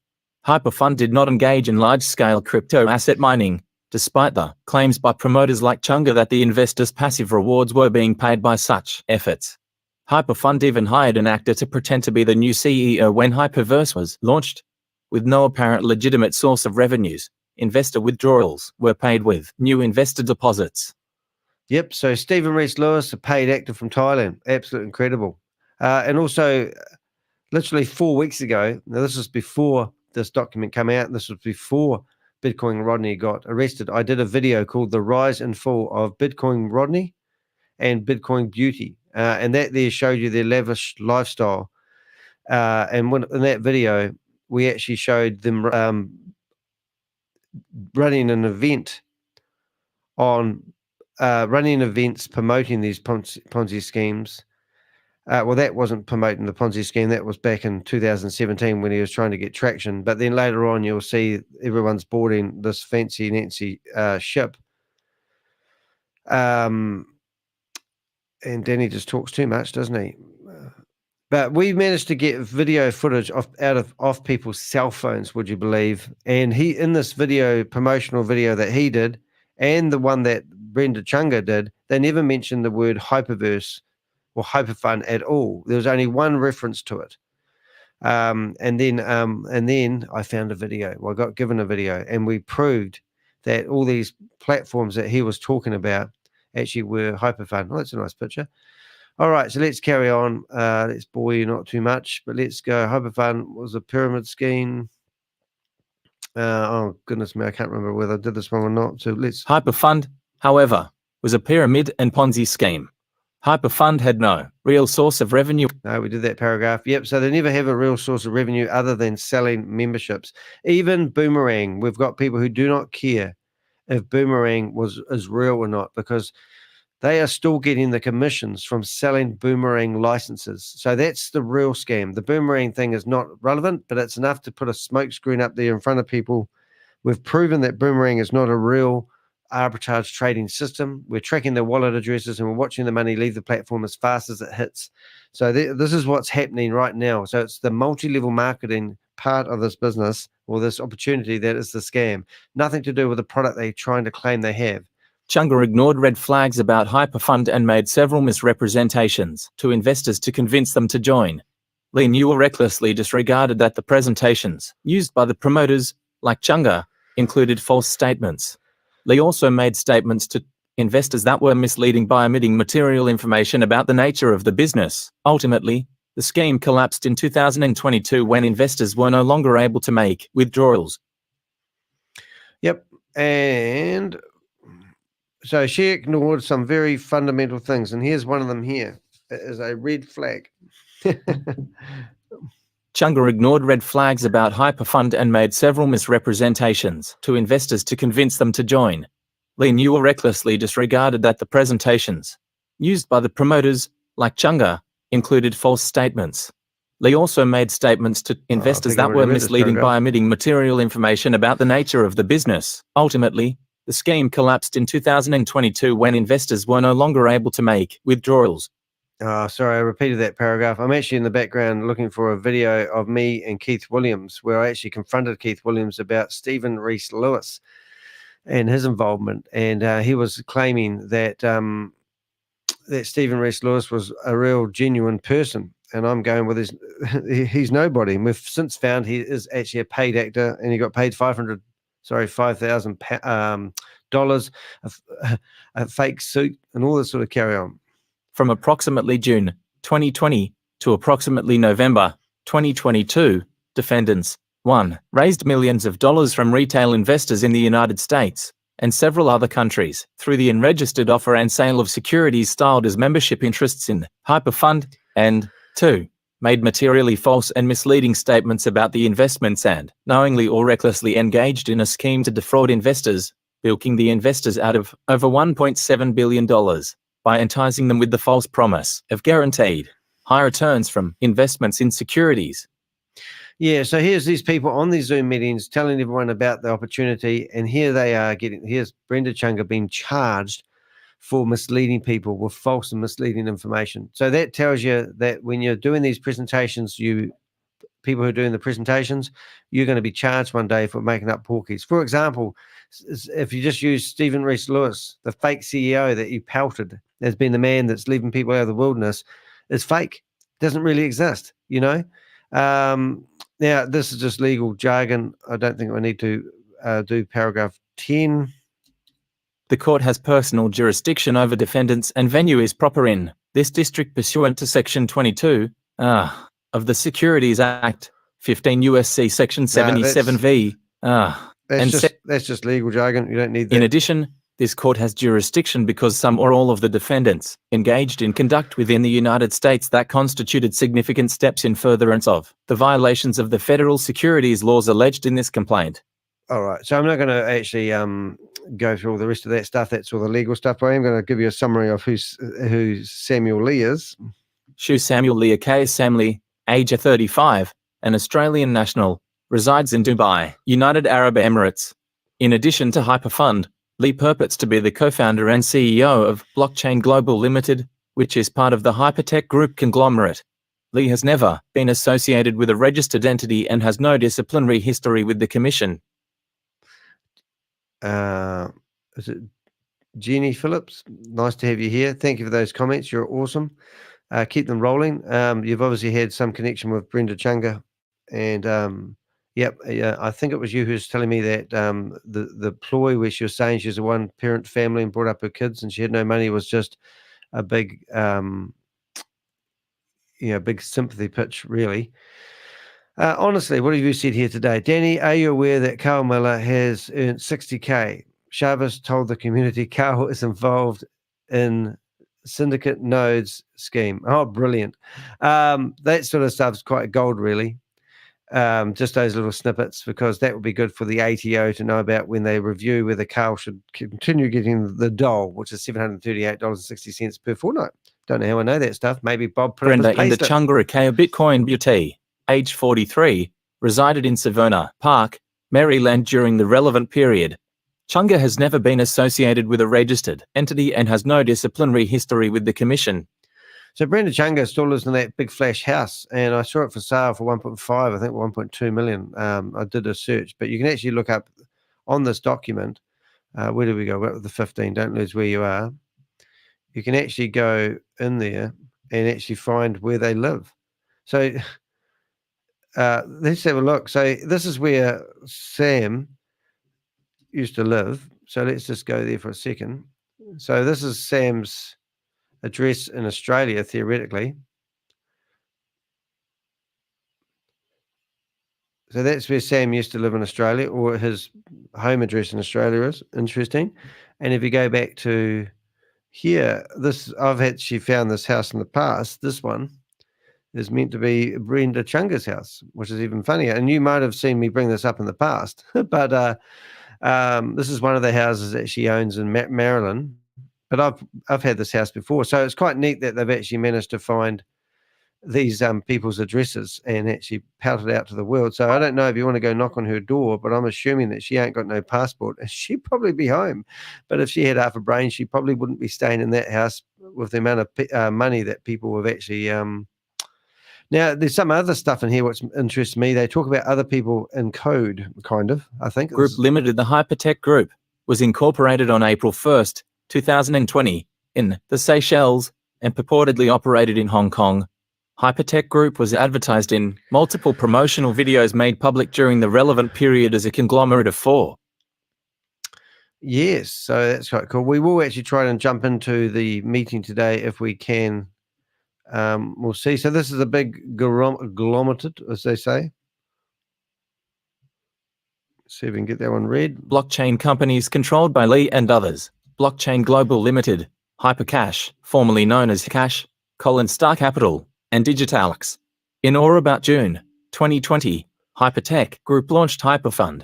HyperFund did not engage in large-scale crypto asset mining, despite the claims by promoters like Chunga that the investors' passive rewards were being paid by such efforts. HyperFund even hired an actor to pretend to be the new CEO when Hyperverse was launched. With no apparent legitimate source of revenues, investor withdrawals were paid with new investor deposits. Yep, so Stephen Reese Lewis, a paid actor from Thailand. Absolutely incredible. And also, literally 4 weeks ago, now this was before this document came out, and this was before Bitcoin Rodney got arrested, I did a video called The Rise and Fall of Bitcoin Rodney and Bitcoin Beautee. And that there showed you their lavish lifestyle. And in that video, we actually showed them running an event on running events promoting these Ponzi schemes. Well, that wasn't promoting the Ponzi scheme. That was back in 2017 when he was trying to get traction. But then later on, you'll see everyone's boarding this fancy Nancy ship. And Danny just talks too much, doesn't he? But we managed to get video footage off people's cell phones, would you believe? And he, in this video, promotional video that he did, and the one that Brenda Chunga did, they never mentioned the word Hyperverse or HyperFund at all. There was only one reference to it. And then I found a video. Well, I got given a video, and we proved that all these platforms that he was talking about actually were HyperFund. Oh, that's a nice picture. All right, so let's carry on. Let's bore you not too much, but let's go. HyperFund was a pyramid scheme. Oh, goodness me, I can't remember whether I did this one or not. So let's... HyperFund, however, was a pyramid and Ponzi scheme. HyperFund had no real source of revenue. No, we did that paragraph. Yep, so they never have a real source of revenue other than selling memberships. Even Boomerang, we've got people who do not care if Boomerang is real or not, because they are still getting the commissions from selling Boomerang licenses. So that's the real scam. The Boomerang thing is not relevant, but it's enough to put a smokescreen up there in front of people. We've proven that Boomerang is not a real arbitrage trading system. We're tracking their wallet addresses and we're watching the money leave the platform as fast as it hits. So this is what's happening right now. So it's the multi-level marketing part of this business, or this opportunity, that is the scam. Nothing to do with the product they're trying to claim they have. Chunga ignored red flags about HyperFund and made several misrepresentations to investors to convince them to join. Lee and Chunga recklessly disregarded that the presentations used by the promoters, like Chunga, included false statements. Lee also made statements to investors that were misleading by omitting material information about the nature of the business. Ultimately, the scheme collapsed in 2022 when investors were no longer able to make withdrawals. Yep, and so she ignored some very fundamental things, and here's one of them here. It is a red flag. Chunga ignored red flags about HyperFund and made several misrepresentations to investors to convince them to join. Lee and Chunga recklessly disregarded that the presentations used by the promoters, like Chunga, included false statements. Lee also made statements to investors that were misleading by omitting material information about the nature of the business. Ultimately, the scheme collapsed in 2022 when investors were no longer able to make withdrawals. Sorry, I repeated that paragraph. I'm actually in the background looking for a video of me and Keith Williams, where I actually confronted Keith Williams about Stephen Reese Lewis and his involvement. And he was claiming that that Stephen Reese Lewis was a real genuine person. and I'm going with he's nobody. And we've since found he is actually a paid actor, and he got paid $5,000 a fake suit and all this sort of carry on. From approximately June 2020 to approximately November 2022, defendants 1. Raised millions of dollars from retail investors in the United States and several other countries through the unregistered offer and sale of securities styled as membership interests in HyperFund, and 2. Made materially false and misleading statements about the investments and knowingly or recklessly engaged in a scheme to defraud investors, bilking the investors out of over $1.7 billion by enticing them with the false promise of guaranteed high returns from investments in securities. Yeah, so here's these people on these Zoom meetings telling everyone about the opportunity, and here they are here's Brenda Chunga being charged for misleading people with false and misleading information. So that tells you that when you're doing these presentations, people who are doing the presentations, you're going to be charged one day for making up porkies. For example, if you just use Stephen Reese Lewis, the fake CEO that you pelted as being the man that's leaving people out of the wilderness, is fake. Doesn't really exist, you know. Now, this is just legal jargon. I don't think I need to do paragraph 10. The court has personal jurisdiction over defendants and venue is proper in this district pursuant to Section 22 of the Securities Act, 15 U.S.C. Section 77V. That's just legal jargon. You don't need that. In addition, this court has jurisdiction because some or all of the defendants engaged in conduct within the United States that constituted significant steps in furtherance of the violations of the federal securities laws alleged in this complaint. All right. So I'm not going to actually go through all the rest of that stuff. That's all the legal stuff. But I am going to give you a summary of who Samuel Lee is. Xue Samuel Lee, aka Sam Lee, age 35, an Australian national, resides in Dubai, United Arab Emirates. In addition to HyperFund, Lee purports to be the co-founder and CEO of Blockchain Global Limited, which is part of the Hypertech Group conglomerate. Lee has never been associated with a registered entity and has no disciplinary history with the Commission. Is it Jeannie Phillips? Nice to have you here. Thank you for those comments. You're awesome. Keep them rolling. You've obviously had some connection with Brenda Chunga, and yep, I think it was you who was telling me that the ploy where she was saying she's a one-parent family and brought up her kids and she had no money was just a big, big sympathy pitch, really. Honestly, what have you said here today? Danny, are you aware that Carl Miller has earned 60K? Chives told the community Carl is involved in syndicate nodes scheme. Oh, brilliant. That sort of stuff's quite gold, really. Just those little snippets, because that would be good for the ATO to know about when they review whether Carl should continue getting the dole, which is $738.60 per fortnight. Don't know how I know that stuff. Maybe Bob put Brenda up his Chunga, aka Bitcoin Beautee, age 43, resided in Savannah Park, Maryland during the relevant period. Chunga has never been associated with a registered entity and has no disciplinary history with the Commission. So Brenda Chunga still lives in that big flash house, and I saw it for sale for 1.5, I think 1.2 million. I did a search, but you can actually look up on this document. Where do we go? We're up with the 15. Don't lose where you are. You can actually go in there and actually find where they live. So let's have a look. So this is where Sam used to live. So let's just go there for a second. So this is Sam's address in Australia, theoretically. So that's where Sam used to live in Australia, or his home address in Australia is. Interesting. And if you go back to here, I've actually found this house in the past. This one is meant to be Brenda Chunga's house, which is even funnier. And you might have seen me bring this up in the past, but this is one of the houses that she owns in Maryland. But I've had this house before, so it's quite neat that they've actually managed to find these people's addresses and actually pout it out to the world. So I don't know if you want to go knock on her door, but I'm assuming that she ain't got no passport, and she'd probably be home. But if she had half a brain, she probably wouldn't be staying in that house with the amount of money that people have actually. Now, there's some other stuff in here which interests me. They talk about other people in code, kind of, I think. Group Limited, the Hypertech Group, was incorporated on April 1st, 2020 in the Seychelles and purportedly operated in Hong Kong. Hypertech Group was advertised in multiple promotional videos made public during the relevant period as a conglomerate of 4. Yes, so that's quite cool. We will actually try and jump into the meeting today if we can. We'll see. So this is a big agglomerate, as they say. See if we can get that one read. Blockchain companies controlled by Lee and others. Blockchain Global Limited, Hypercash, formerly known as Cash, Star Capital, and Digitalx. In or about June 2020, Hypertech Group launched HyperFund.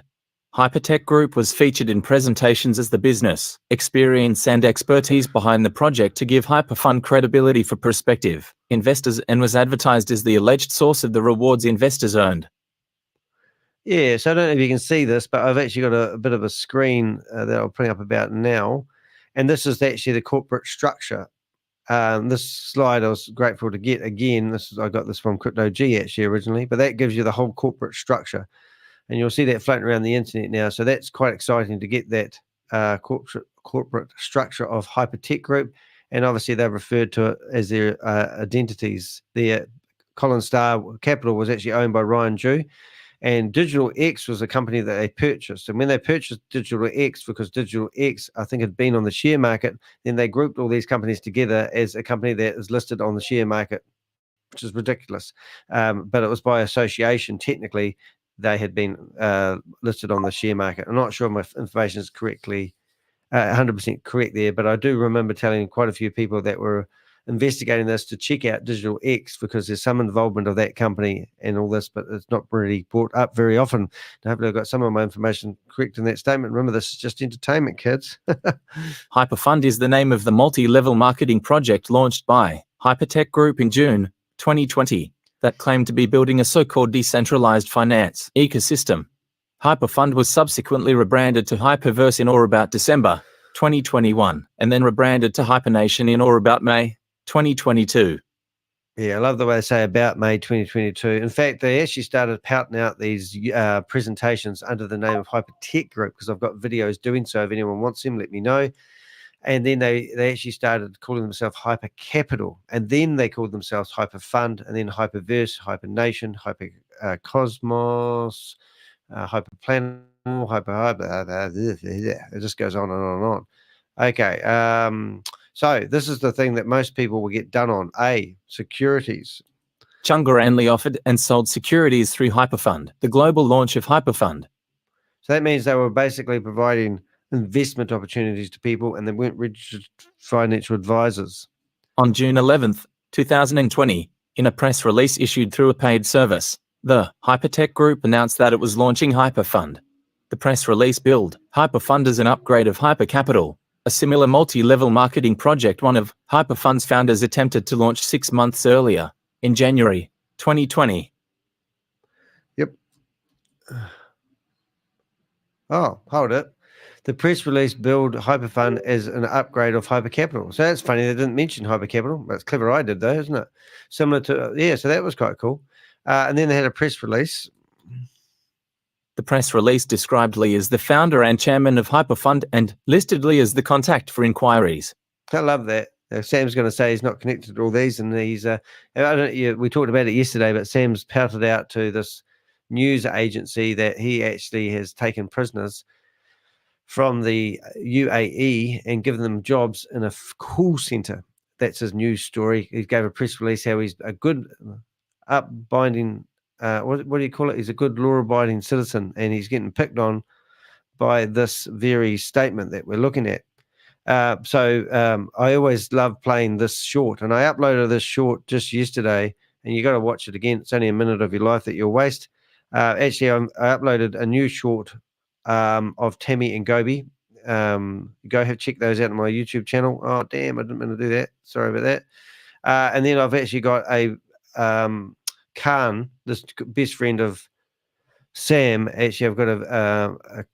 Hypertech Group was featured in presentations as the business, experience and expertise behind the project to give HyperFund credibility for prospective investors and was advertised as the alleged source of the rewards investors earned. Yeah, so I don't know if you can see this, but I've actually got a bit of a screen that I'll bring up about now. And this is actually the corporate structure. This slide I was grateful to get again. I got this from Crypto G actually originally, but that gives you the whole corporate structure. And you'll see that floating around the internet now. So that's quite exciting to get that corporate structure of Hypertech Group. And obviously they've referred to it as their identities. Their Star Capital was actually owned by Ryan Zhu. And Digital X was a company that they purchased. And when they purchased Digital X, because Digital X, I think, had been on the share market, then they grouped all these companies together as a company that is listed on the share market, which is ridiculous. But it was by association. Technically, they had been listed on the share market. I'm not sure my information is correctly 100% correct there, but I do remember telling quite a few people that were investigating this to check out Digital X because there's some involvement of that company and all this, but it's not really brought up very often. And hopefully I've got some of my information correct in that statement. Remember, this is just entertainment, kids. HyperFund is the name of the multi-level marketing project launched by Hypertech Group in June 2020 that claimed to be building a so-called decentralized finance ecosystem. HyperFund was subsequently rebranded to Hyperverse in or about December 2021 and then rebranded to HyperNation in or about May 2022. Yeah, I love the way they say about May 2022. In fact, they actually started pouting out these presentations under the name of Hypertech Group because I've got videos doing so. If anyone wants them, let me know. And then they actually started calling themselves Hyper Capital, and then they called themselves HyperFund, and then Hyperverse, HyperNation, Hyper Cosmos, Hyperplanet, it just goes on and on and on. Okay, so this is the thing that most people will get done on. A, securities. Chunga and Lee offered and sold securities through HyperFund, the global launch of HyperFund. So that means they were basically providing investment opportunities to people and they weren't registered financial advisors. On June 11th, 2020, in a press release issued through a paid service, the Hypertech Group announced that it was launching HyperFund. The press release billed HyperFund as an upgrade of HyperCapital, a similar multi-level marketing project one of HyperFund's founders attempted to launch 6 months earlier, in January 2020. Yep. Oh, hold it. The press release billed HyperFund as an upgrade of HyperCapital. So that's funny. They didn't mention HyperCapital. That's clever I did, though, isn't it? Similar to, yeah, so that was quite cool. And then they had a press release. The press release described Lee as the founder and chairman of HyperFund and listed Lee as the contact for inquiries. I love that. Sam's going to say he's not connected to all these, and he's. We talked about it yesterday, but Sam's pouted out to this news agency that he actually has taken prisoners from the UAE and given them jobs in a call center. That's his news story. He gave a press release how he's a good upbinding. What do you call it? He's a good law-abiding citizen, and he's getting picked on by this very statement that we're looking at. So I always love playing this short, and I uploaded this short just yesterday, and you got to watch it again. It's only a minute of your life that you'll waste. Actually, I uploaded a new short of Tammy and Gobi. Go check those out on my YouTube channel. Oh, damn, I didn't mean to do that. Sorry about that. And then I've actually got a Khan, this best friend of Sam. Actually, I've got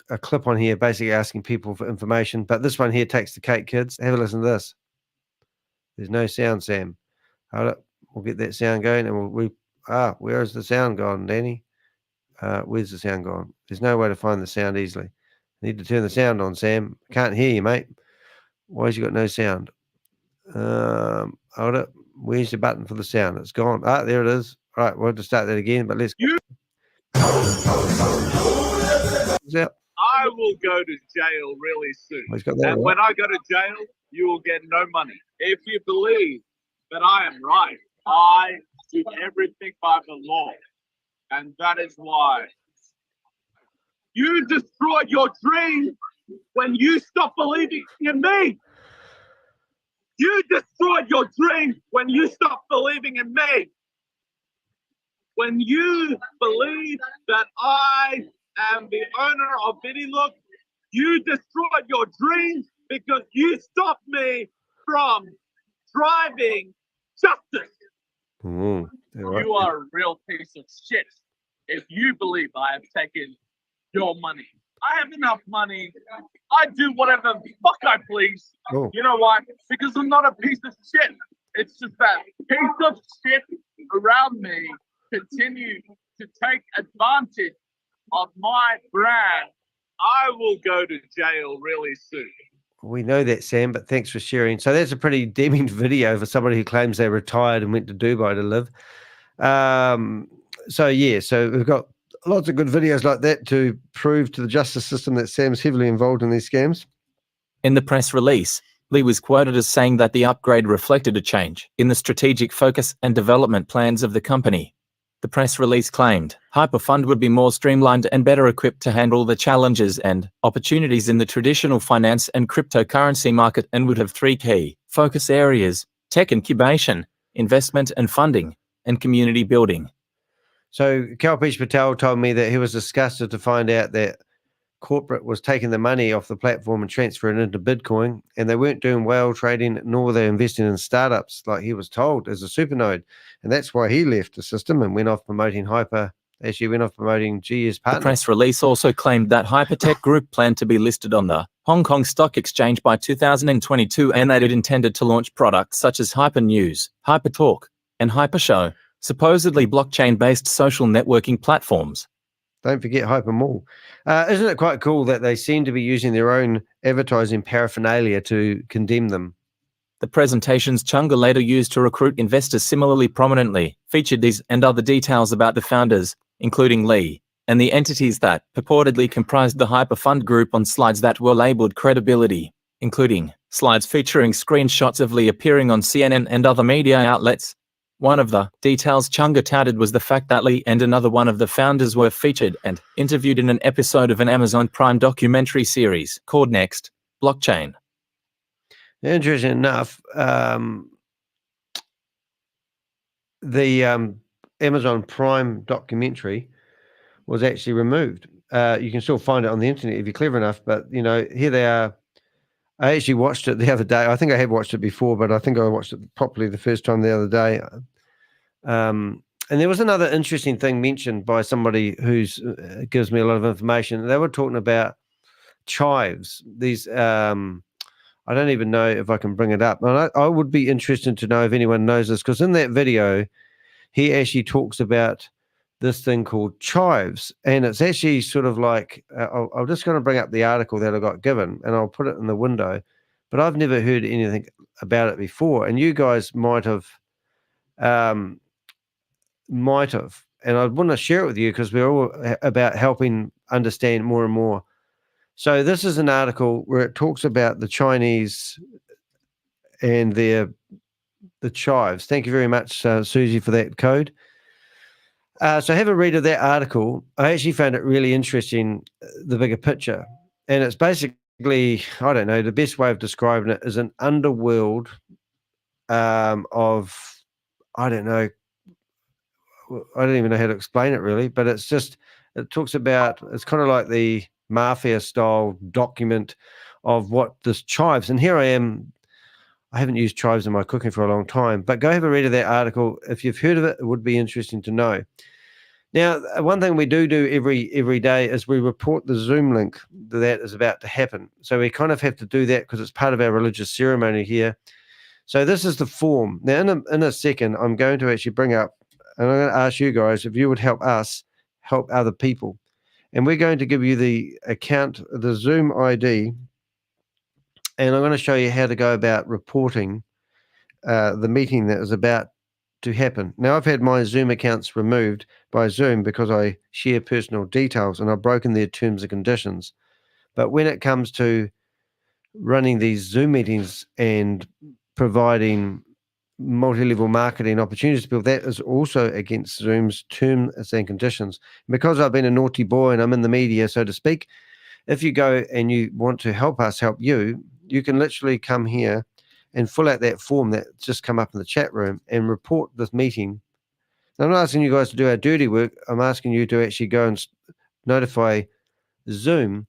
a clip on here basically asking people for information, but this one here takes the cake, kids. Have a listen to this. There's no sound, Sam. Hold up. We'll get that sound going, and where is the sound gone, Danny? Where's the sound gone? There's no way to find the sound easily. I need to turn the sound on, Sam. I can't hear you, mate. Why has you got no sound? Hold up. Where's the button for the sound? It's gone. Ah, there it is. All right, we'll have to start that again, but let's go. I will go to jail really soon. Got that and right. when I go to jail, you will get no money. If you believe that I am right, I do everything by the law. And that is why you destroyed your dream when you stopped believing in me. You destroyed your dream when you stopped believing in me. When you believe that I am the owner of Look, you destroyed your dream because you stopped me from driving justice. Right. You are a real piece of shit if you believe I have taken your money. I have enough money. I do whatever the fuck I please. Oh. You know why? Because I'm not a piece of shit. It's just that piece of shit around me continue to take advantage of my brand. I will go to jail really soon. We know that, Sam, but thanks for sharing. So that's a pretty damning video for somebody who claims they retired and went to Dubai to live. So we've got lots of good videos like that to prove to the justice system that Sam's heavily involved in these scams. In the press release, Lee was quoted as saying that the upgrade reflected a change in the strategic focus and development plans of the company. The press release claimed HyperFund would be more streamlined and better equipped to handle the challenges and opportunities in the traditional finance and cryptocurrency market and would have 3 key focus areas: tech incubation, investment and funding, and community building. So Kalpesh Patel told me that he was disgusted to find out that corporate was taking the money off the platform and transferring it into Bitcoin, and they weren't doing well trading, nor were they investing in startups like he was told as a supernode. And that's why he left the system and went off promoting GE's partner. The press release also claimed that Hypertech Group planned to be listed on the Hong Kong Stock Exchange by 2022 and that it intended to launch products such as Hyper News, Hyper Talk, and Hyper Show, supposedly blockchain-based social networking platforms. Don't forget Hyper Mall. Isn't it quite cool that they seem to be using their own advertising paraphernalia to condemn them? The presentations Chunga later used to recruit investors similarly prominently featured these and other details about the founders, including Lee, and the entities that purportedly comprised the HyperFund group on slides that were labeled credibility, including slides featuring screenshots of Lee appearing on CNN and other media outlets. One of the details Chunga touted was the fact that Lee and another one of the founders were featured and interviewed in an episode of an Amazon Prime documentary series called Next Blockchain. Interesting enough, the Amazon Prime documentary was actually removed. You can still find it on the internet if you're clever enough, but here they are. I actually watched it the other day. I think I had watched it before, but I think I watched it properly the first time the other day. And there was another interesting thing mentioned by somebody who's gives me a lot of information. They were talking about Chives. These I don't even know if I can bring it up. And I would be interested to know if anyone knows this, because in that video, he actually talks about this thing called Chives, and it's actually sort of like I'm just going to bring up the article that I got given, and I'll put it in the window. But I've never heard anything about it before, and you guys might have, and I want to share it with you because we're all about helping understand more and more. So this is an article where it talks about the Chinese and the Chives. Thank you very much, Susie, for that code. So have a read of that article. I actually found it really interesting, the bigger picture. And it's basically, I don't know, the best way of describing it is an underworld of, I don't know, I don't even know how to explain it really, but it's just, it talks about, it's kind of like the mafia style document of what this Chives, and here I am, I haven't used Chives in my cooking for a long time, but go have a read of that article. If you've heard of it, it would be interesting to know. Now, one thing we do every day is we report the Zoom link that is about to happen. So we kind of have to do that because it's part of our religious ceremony here. So this is the form. Now, in a second, I'm going to actually bring up, and I'm going to ask you guys if you would help us help other people. And we're going to give you the account, the Zoom ID, and I'm going to show you how to go about reporting the meeting that is about to happen. Now, I've had my Zoom accounts removed by Zoom because I share personal details and I've broken their terms and conditions. But when it comes to running these Zoom meetings and providing multi-level marketing opportunities to people, that is also against Zoom's terms and conditions. Because I've been a naughty boy and I'm in the media, so to speak, if you go and you want to help us help you, you can literally come here and fill out that form that's just come up in the chat room and report this meeting. Now, I'm not asking you guys to do our dirty work. I'm asking you to actually go and notify Zoom.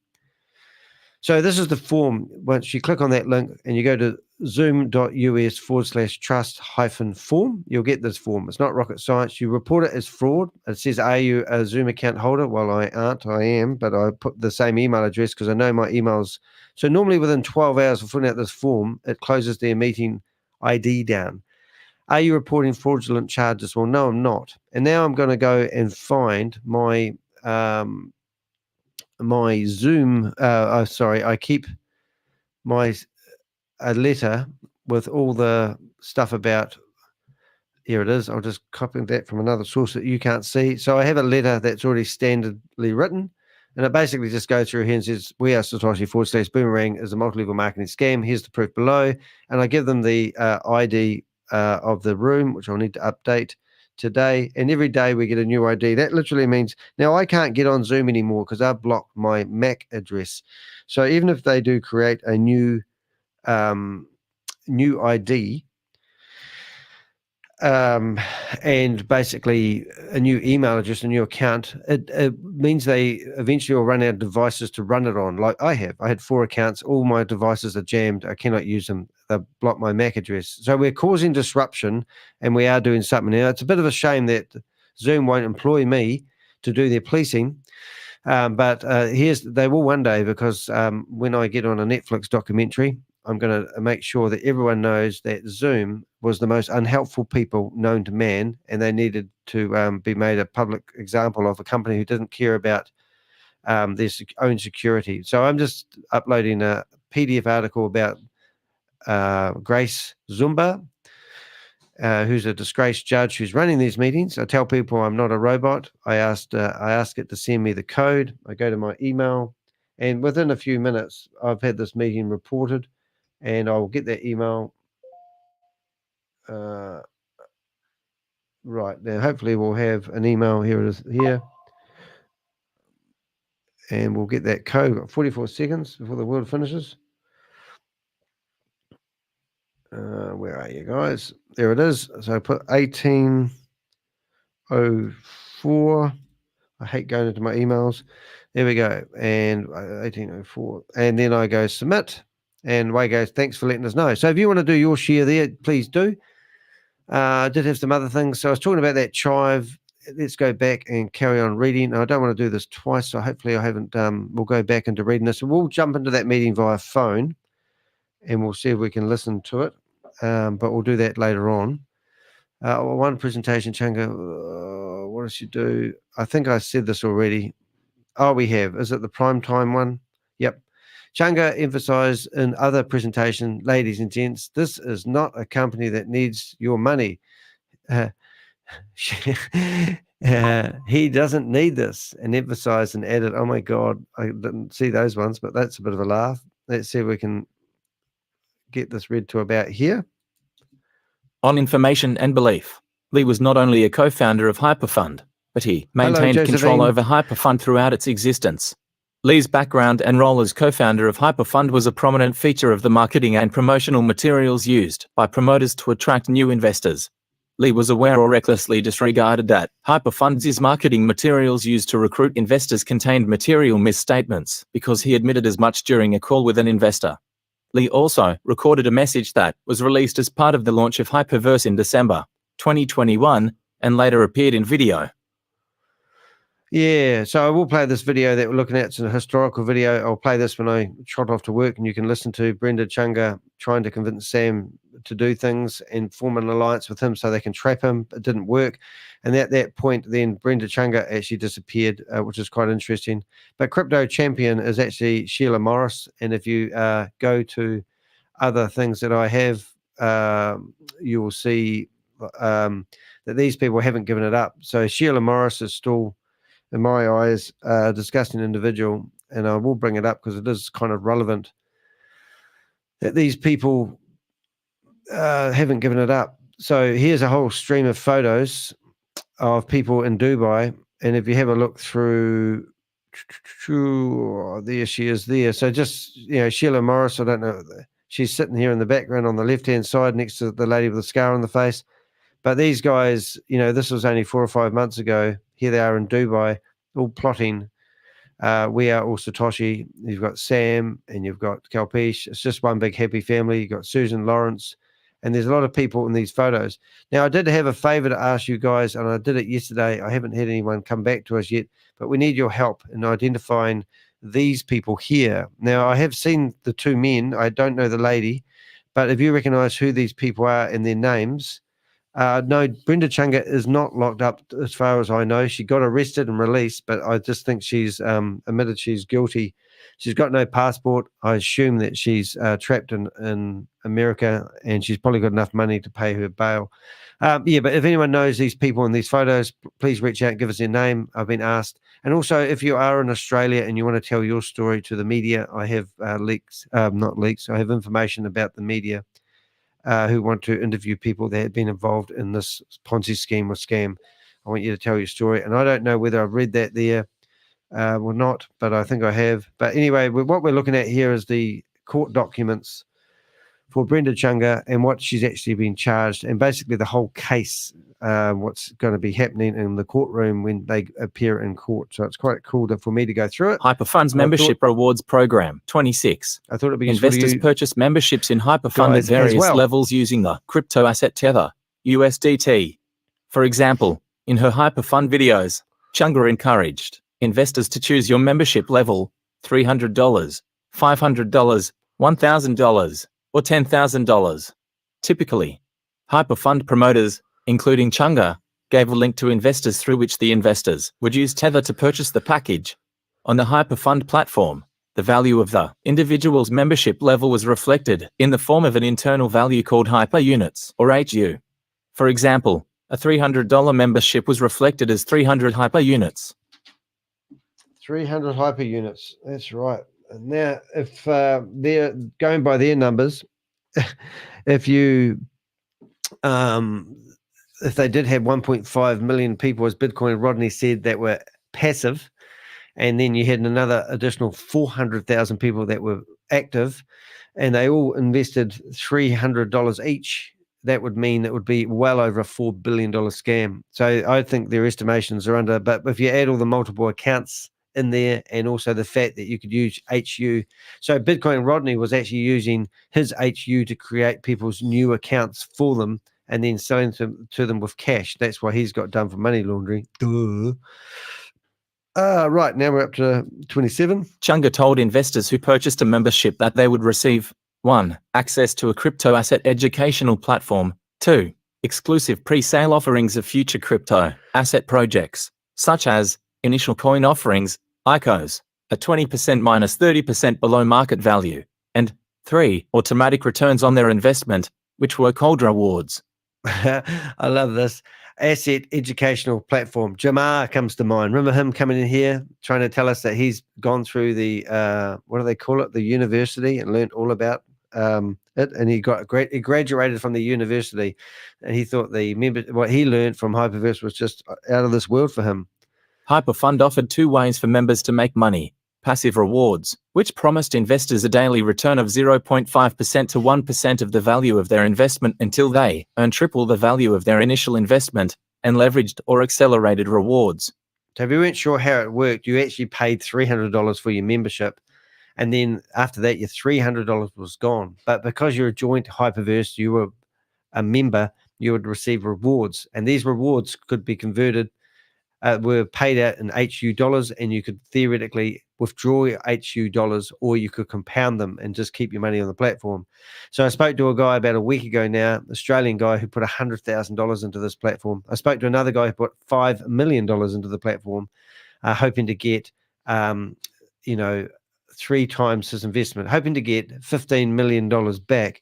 So this is the form. Once you click on that link and you go to zoom.us/trust-form, you'll get this form. It's not rocket science. You report it as fraud. It says, are you a Zoom account holder? Well, I aren't. I am, but I put the same email address because I know my emails. So normally within 12 hours of filling out this form, it closes their meeting ID down. Are you reporting fraudulent charges? Well, no, I'm not. And now I'm going to go and find my my Zoom. I keep my a letter with all the stuff about. Here it is. I'll just copy that from another source that you can't see. So I have a letter that's already standardly written, and it basically just goes through here and says, we are SATOSHI / Boomerang is a multi-level marketing scam. Here's the proof below. And I give them the ID of the room, which I'll need to update today. And every day we get a new ID. That literally means now I can't get on Zoom anymore because I've blocked my MAC address. So even if they do create a new ID, and basically a new email address, a new account, it means they eventually will run out of devices to run it on. Like I had 4 accounts, all my devices are jammed, I cannot use them, they block my MAC address. So we're causing disruption and we are doing something. Now it's a bit of a shame that Zoom won't employ me to do their policing, but they will one day, because when I get on a Netflix documentary, I'm going to make sure that everyone knows that Zoom was the most unhelpful people known to man, and they needed to be made a public example of a company who didn't care about their own security. So I'm just uploading a PDF article about Grace Zumba, who's a disgraced judge who's running these meetings. I tell people I'm not a robot. I ask it to send me the code. I go to my email, and within a few minutes, I've had this meeting reported. And I'll get that email. Right now, hopefully we'll have an email. Here it is here. And we'll get that code. We've got 44 seconds before the world finishes. Where are you guys? There it is. So I put 1804. I hate going into my emails. There we go. And 1804. And then I go submit. And Way goes, thanks for letting us know. So if you want to do your share there, please do. I did have some other things. So I was talking about that Chive. Let's go back and carry on reading. I don't want to do this twice, so hopefully I haven't. We'll go back into reading this. We'll jump into that meeting via phone, and we'll see if we can listen to it. But we'll do that later on. One presentation, Chunga. What does she do? I think I said this already. Oh, we have. Is it the prime time one? Yep. Chunga emphasized in other presentation, ladies and gents, this is not a company that needs your money. He doesn't need this, and emphasized and added, oh my God, I didn't see those ones, but that's a bit of a laugh. Let's see if we can get this read to about here. On information and belief, Lee was not only a co-founder of HyperFund, but he maintained control over HyperFund throughout its existence. Lee's background and role as co-founder of HyperFund was a prominent feature of the marketing and promotional materials used by promoters to attract new investors. Lee was aware or recklessly disregarded that HyperFund's marketing materials used to recruit investors contained material misstatements because he admitted as much during a call with an investor. Lee also recorded a message that was released as part of the launch of Hyperverse in December 2021 and later appeared in video. Yeah, so I will play this video that we're looking at. It's a historical video. I'll play this when I trot off to work, and you can listen to Brenda Chunga trying to convince Sam to do things and form an alliance with him so they can trap him. It didn't work. And at that point, then Brenda Chunga actually disappeared, which is quite interesting. But Crypto Champion is actually Sheila Morris. And if you go to other things that I have, you will see that these people haven't given it up. So Sheila Morris is still, in my eyes, a disgusting individual, and I will bring it up because it is kind of relevant that these people haven't given it up. So here's a whole stream of photos of people in Dubai, and if you have a look through, there she is there. So just, Sheila Morris, I don't know, she's sitting here in the background on the left-hand side next to the lady with the scar on the face. But these guys, this was only 4 or 5 months ago. Here they are in Dubai, all plotting. We are all Satoshi. You've got Sam and you've got Kalpesh. It's just one big happy family. You've got Susan Lawrence, and there's a lot of people in these photos. Now, I did have a favor to ask you guys, and I did it yesterday. I haven't had anyone come back to us yet, but we need your help in identifying these people here. Now, I have seen the two men. I don't know the lady, but if you recognize who these people are and their names. No, Brenda Chunga is not locked up as far as I know. She got arrested and released, but I just think she's admitted she's guilty. She's got no passport. I assume that she's trapped in America, and she's probably got enough money to pay her bail. But if anyone knows these people in these photos, please reach out and give us their name. I've been asked. And also, if you are in Australia and you want to tell your story to the media, I have not leaks. I have information about the media. Who want to interview people that have been involved in this Ponzi scheme or scam. I want you to tell your story. And I don't know whether I've read that there or not, but I think I have. But anyway, what we're looking at here is the court documents for Brenda Chunga and what she's actually been charged, and basically the whole case, what's going to be happening in the courtroom when they appear in court. So it's quite cool for me to go through it. HyperFund's membership rewards program 26. I thought it'd be investors purchase memberships in HyperFund at various levels using the crypto asset tether, USDT. For example, in her HyperFund videos, Chunga encouraged investors to choose your membership level, $300, $500, $1,000, or $10,000. Typically, HyperFund promoters, including Chunga, gave a link to investors through which the investors would use Tether to purchase the package. On the HyperFund platform, the value of the individual's membership level was reflected in the form of an internal value called Hyper Units, or HU. For example, a $300 membership was reflected as 300 Hyper Units. 300 Hyper Units, that's right. Now, if they're going by their numbers, if they did have 1.5 million people, as Bitcoin Rodney said, that were passive, and then you had another additional 400,000 people that were active, and they all invested $300 each, that would mean it would be well over a $4 billion scam. So I think their estimations are under, but if you add all the multiple accounts in there, and also the fact that you could use HU. So Bitcoin Rodney was actually using his HU to create people's new accounts for them and then selling to them with cash. That's why he's got done for money laundering. Duh. Right, now we're up to 27. Chunga told investors who purchased a membership that they would receive 1. Access to a crypto asset educational platform. 2. Exclusive pre-sale offerings of future crypto asset projects, such as initial coin offerings, ICOs, at 20% minus 30% below market value, and 3. Automatic returns on their investment, which were called rewards. I love this. Asset educational platform. Jamar comes to mind. Remember him coming in here trying to tell us that he's gone through the, what do they call it? The university, and learned all about it. And he graduated from the university, and he thought what he learned from Hyperverse was just out of this world for him. HyperFund offered 2 ways for members to make money: passive rewards, which promised investors a daily return of 0.5% to 1% of the value of their investment until they earn triple the value of their initial investment, and leveraged or accelerated rewards. So if you weren't sure how it worked, you actually paid $300 for your membership, and then after that, your $300 was gone. But because you're a joint Hyperverse, you were a member, you would receive rewards, and these rewards could be converted, were paid out in HU dollars, and you could theoretically withdraw your HU dollars, or you could compound them and just keep your money on the platform. So I spoke to a guy about a week ago now, Australian guy, who put $100,000 into this platform. I spoke to another guy who put $5 million into the platform, hoping to get, 3 times his investment, hoping to get $15 million back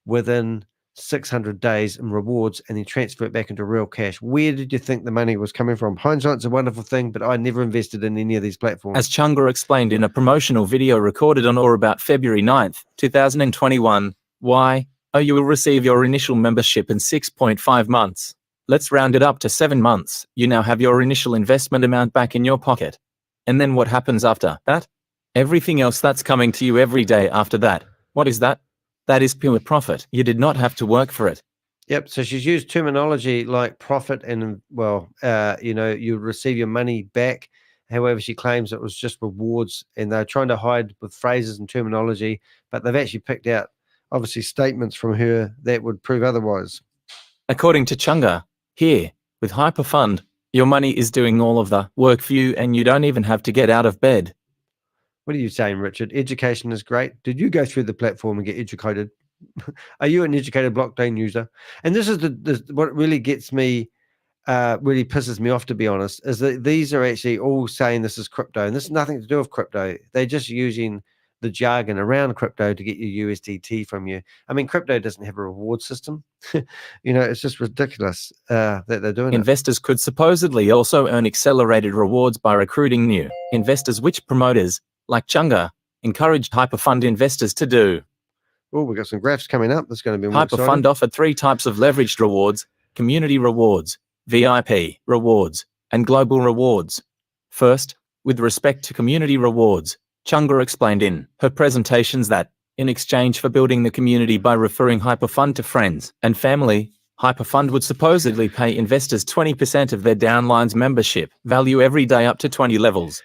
within 600 days in rewards and then transfer it back into real cash. Where did you think the money was coming from? Hindsight's a wonderful thing, but I never invested in any of these platforms. As Chunga explained in a promotional video recorded on or about February 9th, 2021, why? Oh, you will receive your initial membership in 6.5 months. Let's round it up to 7 months. You now have your initial investment amount back in your pocket. And then what happens after that? Everything else that's coming to you every day after that. What is that? That is pure profit. You did not have to work for it. Yep. So she's used terminology like profit and, well, you receive your money back. However, she claims it was just rewards, and they're trying to hide with phrases and terminology, but they've actually picked out, obviously, statements from her that would prove otherwise. According to Chunga, here, with HyperFund, your money is doing all of the work for you and you don't even have to get out of bed. What are you saying, Richard? Education is great. Did you go through the platform and get educated? Are you an educated blockchain user? And this is what really gets me, really pisses me off, to be honest, is that these are actually all saying this is crypto, and this has nothing to do with crypto. They're just using the jargon around crypto to get your USDT from you. I mean, crypto doesn't have a reward system. It's just ridiculous that they're doing Investors could supposedly also earn accelerated rewards by recruiting new investors, which promoters, like Chunga, encouraged HyperFund investors to do. Oh, we've got some graphs coming up. That's going to be more HyperFund exciting. offered 3 types of leveraged rewards: community rewards, VIP rewards, and global rewards. First, with respect to community rewards, Chunga explained in her presentations that, in exchange for building the community by referring HyperFund to friends and family, HyperFund would supposedly pay investors 20% of their downline's membership value every day up to 20 levels.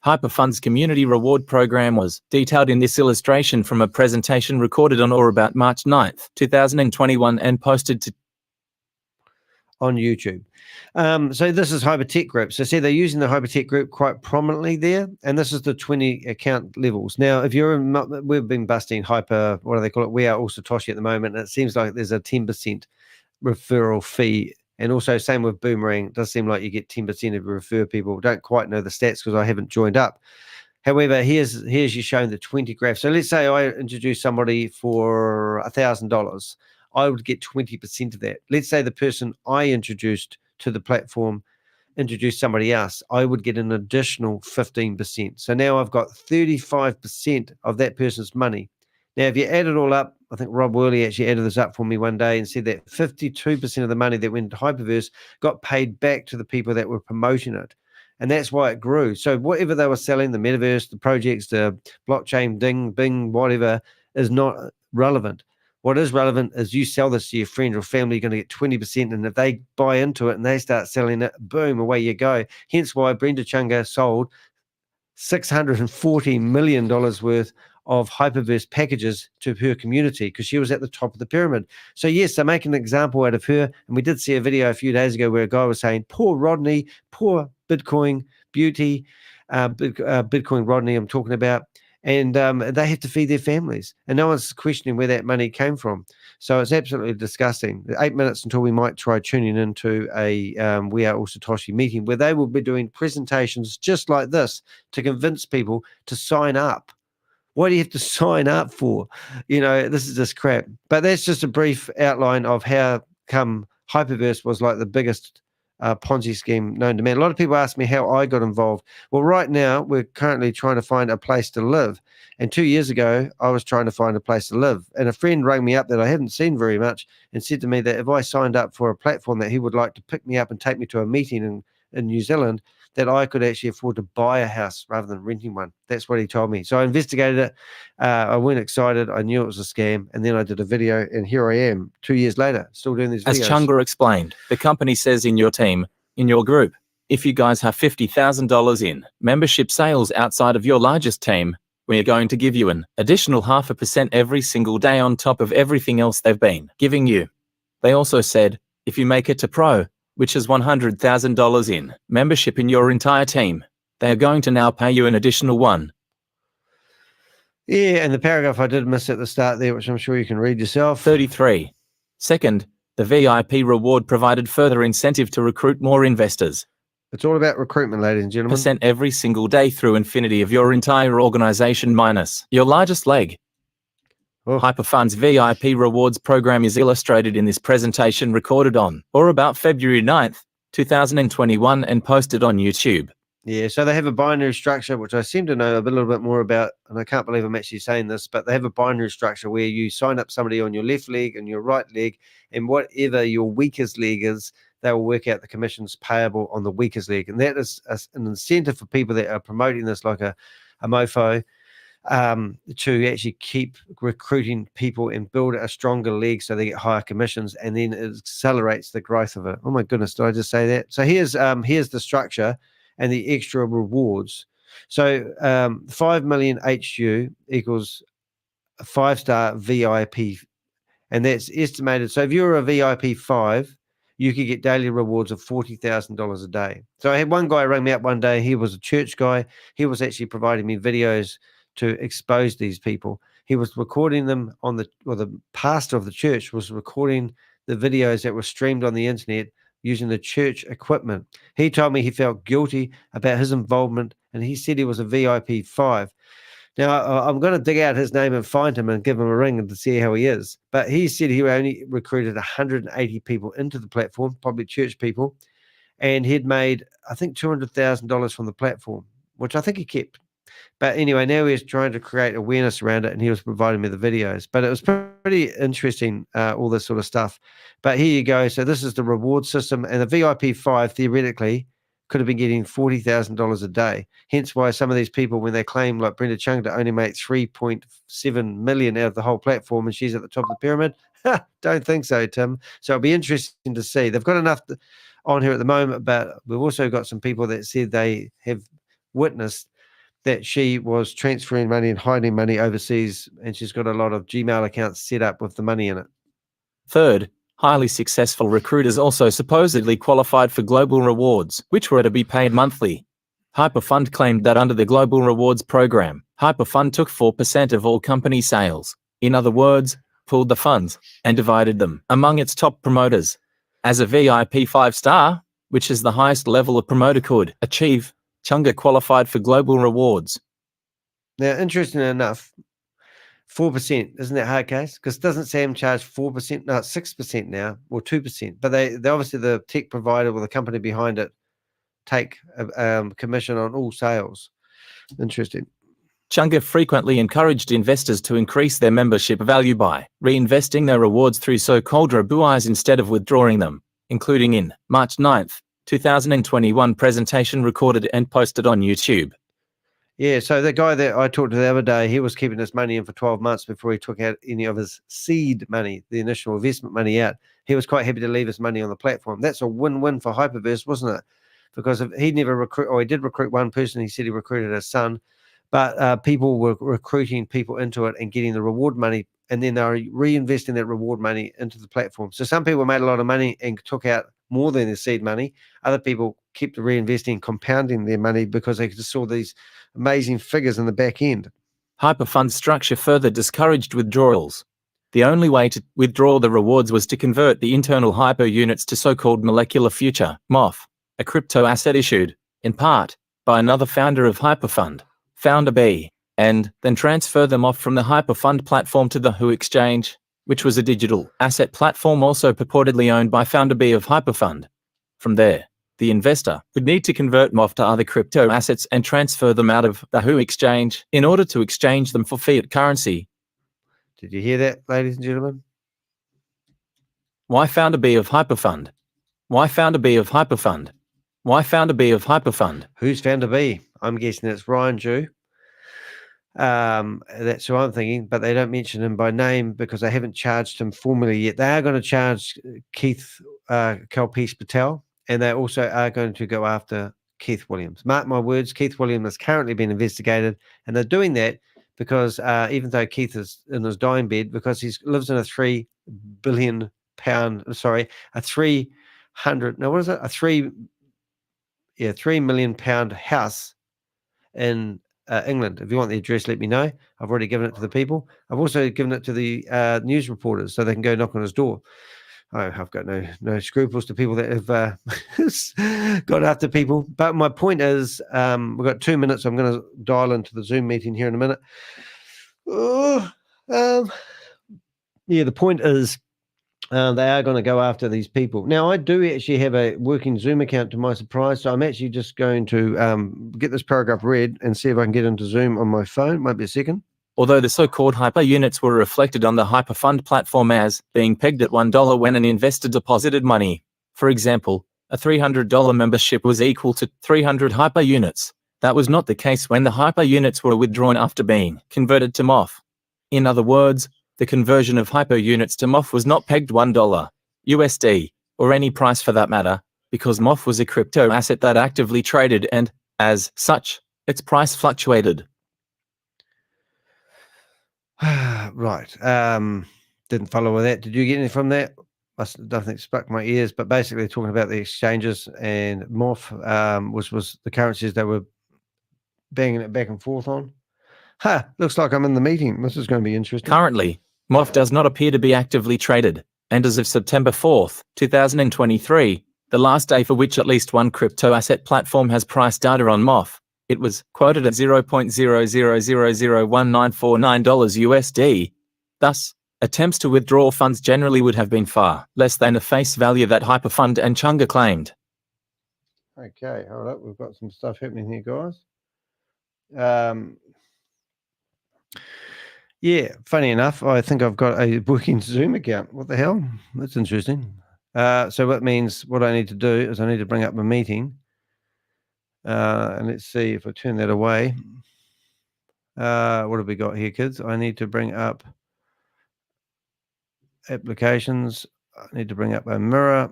HyperFund's community reward program was detailed in this illustration from a presentation recorded on or about March 9th, 2021 and posted to on YouTube. So this is Hypertech Group. So see, they're using the Hypertech Group quite prominently there, and this is the 20 account levels. Now, if you're in, we've been busting Hyper, what do they call it? We are all SATOSHI at the moment, and it seems like there's a 10% referral fee. And also same with Boomerang. It does seem like you get 10% if you refer people. Don't quite know the stats because I haven't joined up. However, here's you showing the 20 graphs. So let's say I introduce somebody for $1,000. I would get 20% of that. Let's say the person I introduced to the platform introduced somebody else. I would get an additional 15%. So now I've got 35% of that person's money. Now, if you add it all up, I think Rob Worley actually added this up for me one day and said that 52% of the money that went to Hyperverse got paid back to the people that were promoting it. And that's why it grew. So whatever they were selling, the metaverse, the projects, the blockchain, ding, bing, whatever, is not relevant. What is relevant is you sell this to your friend or family, you're going to get 20%. And if they buy into it and they start selling it, boom, away you go. Hence why Brenda Chunga sold $640 million worth of Hyperverse packages to her community because she was at the top of the pyramid. So yes, they make an example out of her. And we did see a video a few days ago where a guy was saying, poor Rodney, poor Bitcoin Beautee, Bitcoin Rodney I'm talking about. And they have to feed their families. And no one's questioning where that money came from. So it's absolutely disgusting. 8 minutes until we might try tuning into a We Are All SATOSHI meeting where they will be doing presentations just like this to convince people to sign up. What do you have to sign up for? This is just crap. But that's just a brief outline of how come Hyperverse was like the biggest Ponzi scheme known to man. A lot of people ask me how I got involved. Well, right now, we're currently trying to find a place to live. And 2 years ago, I was trying to find a place to live. And a friend rang me up that I hadn't seen very much and said to me that if I signed up for a platform that he would like to pick me up and take me to a meeting in New Zealand, that I could actually afford to buy a house rather than renting one. That's what he told me. So I investigated it. I went excited. I knew it was a scam. And then I did a video, and here I am 2 years later, still doing these videos. As Chunga explained, the company says in your team, in your group, if you guys have $50,000 in membership sales outside of your largest team, we're going to give you an additional 0.5% every single day on top of everything else they've been giving you. They also said, if you make it to pro, which is $100,000 in membership in your entire team, they are going to now pay you an additional one. Yeah, and the paragraph I did miss at the start there, which I'm sure you can read yourself. 33. Second, the VIP reward provided further incentive to recruit more investors. It's all about recruitment, ladies and gentlemen. % every single day through infinity of your entire organization minus your largest leg. HyperFund's VIP rewards program is illustrated in this presentation recorded on or about February 9th, 2021 and posted on YouTube. Yeah, so they have a binary structure, which I seem to know a little bit more about, and I can't believe I'm actually saying this, but they have a binary structure where you sign up somebody on your left leg and your right leg, and whatever your weakest leg is, they will work out the commissions payable on the weakest leg. And that is an incentive for people that are promoting this like a mofo, to actually keep recruiting people and build a stronger leg so they get higher commissions, and then it accelerates the growth of it. Oh my goodness, did I just say that? So here's the structure and the extra rewards. So 5 million HU equals a 5-star VIP, and that's estimated. So if you're a VIP 5, you could get daily rewards of $40,000 a day. So I had one guy ring me up one day. He was a church guy. He was actually providing me videos to expose these people. He was recording them on the pastor of the church was recording the videos that were streamed on the internet using the church equipment. He told me he felt guilty about his involvement, and he said he was a VIP 5. Now, I'm going to dig out his name and find him and give him a ring and to see how he is. But he said he only recruited 180 people into the platform, probably church people, and he'd made, I think, $200,000 from the platform, which I think he kept. But anyway, now he's trying to create awareness around it, and he was providing me the videos. But it was pretty interesting, all this sort of stuff. But here you go. So this is the reward system, and the VIP 5 theoretically could have been getting $40,000 a day. Hence why some of these people, when they claim, like Brenda Chunga, only make 3.7 million out of the whole platform, and she's at the top of the pyramid. Don't think so, Tim. So it'll be interesting to see. They've got enough on here at the moment, but we've also got some people that said they have witnessed that she was transferring money and hiding money overseas, and she's got a lot of Gmail accounts set up with the money in it. Third, highly successful recruiters also supposedly qualified for global rewards, which were to be paid monthly. HyperFund claimed that under the global rewards program, HyperFund took 4% of all company sales. In other words, pooled the funds and divided them among its top promoters. As a VIP 5-star, which is the highest level a promoter could achieve, Chunga qualified for global rewards. Now, interesting enough, 4%, isn't that hard case? Because doesn't Sam charge 4%? No, 6% now, or 2%. But they obviously, the tech provider or the company behind it take a commission on all sales. Interesting. Chunga frequently encouraged investors to increase their membership value by reinvesting their rewards through so-called rebuys instead of withdrawing them, including in March 9th, 2021 presentation recorded and posted on YouTube. Yeah, so the guy that I talked to the other day, he was keeping his money in for 12 months before he took out any of his seed money, the initial investment money out. He was quite happy to leave his money on the platform. That's a win-win for Hyperverse, wasn't it? Because if he never he did recruit one person. He said he recruited his son, but people were recruiting people into it and getting the reward money, and then they were reinvesting that reward money into the platform. So some people made a lot of money and took out more than their seed money. Other people kept reinvesting, compounding their money because they just saw these amazing figures in the back end. HyperFund structure further discouraged withdrawals. The only way to withdraw the rewards was to convert the internal Hyper units to so-called molecular future, MOF, a crypto asset issued, in part, by another founder of HyperFund, Founder B, and then transfer them off from the HyperFund platform to the Who exchange, which was a digital asset platform also purportedly owned by Founder B of HyperFund. From there, the investor would need to convert MOF to other crypto assets and transfer them out of the Who exchange in order to exchange them for fiat currency. Did you hear that, ladies and gentlemen? Why Founder B of HyperFund? Why Founder B of HyperFund? Why Founder B of HyperFund? Who's Founder B? I'm guessing it's Ryan Jew. That's who I'm thinking, but they don't mention him by name because they haven't charged him formally yet. They are going to charge Keith Kalpesh Patel, and they also are going to go after Keith Williams. Mark my words, Keith Williams has currently been investigated, and they're doing that because even though Keith is in his dying bed, because he lives in a £3 billion, a 300, no, what is it? £3 million house in England. If you want the address, let me know. I've already given it to the people. I've also given it to the news reporters so they can go knock on his door. I've got no scruples to people that have got after people. But my point is, we've got 2 minutes. I'm going to dial into the Zoom meeting here in a minute. Yeah, the point is they are going to go after these people. Now, I do actually have a working Zoom account to my surprise, so I'm actually just going to get this paragraph read and see if I can get into Zoom on my phone. Might be a second. Although the so-called hyper units were reflected on the HyperFund platform as being pegged at $1 when an investor deposited money. For example, a $300 membership was equal to 300 hyper units. That was not the case when the hyper units were withdrawn after being converted to MOF. In other words, the conversion of hyper units to MOF was not pegged $1 USD, or any price for that matter, because MOF was a crypto asset that actively traded and, as such, its price fluctuated. Right. Didn't follow with that. Did you get anything from that? Nothing stuck my ears, but basically talking about the exchanges and MOF, which was the currencies they were banging it back and forth on. Looks like I'm in the meeting. This is going to be interesting. Currently, MOF does not appear to be actively traded, and as of September 4th, 2023, the last day for which at least one crypto asset platform has price data on MOF, it was quoted at $0.00001949 USD. Thus, attempts to withdraw funds generally would have been far less than the face value that HyperFund and Chunga claimed. Okay, hold up. We've got some stuff happening here, guys. Yeah, funny enough, I think I've got a working Zoom account. What the hell? That's interesting. So that means what I need to do is I need to bring up my meeting. And let's see if I turn that away. What have we got here, kids? I need to bring up applications. I need to bring up a mirror.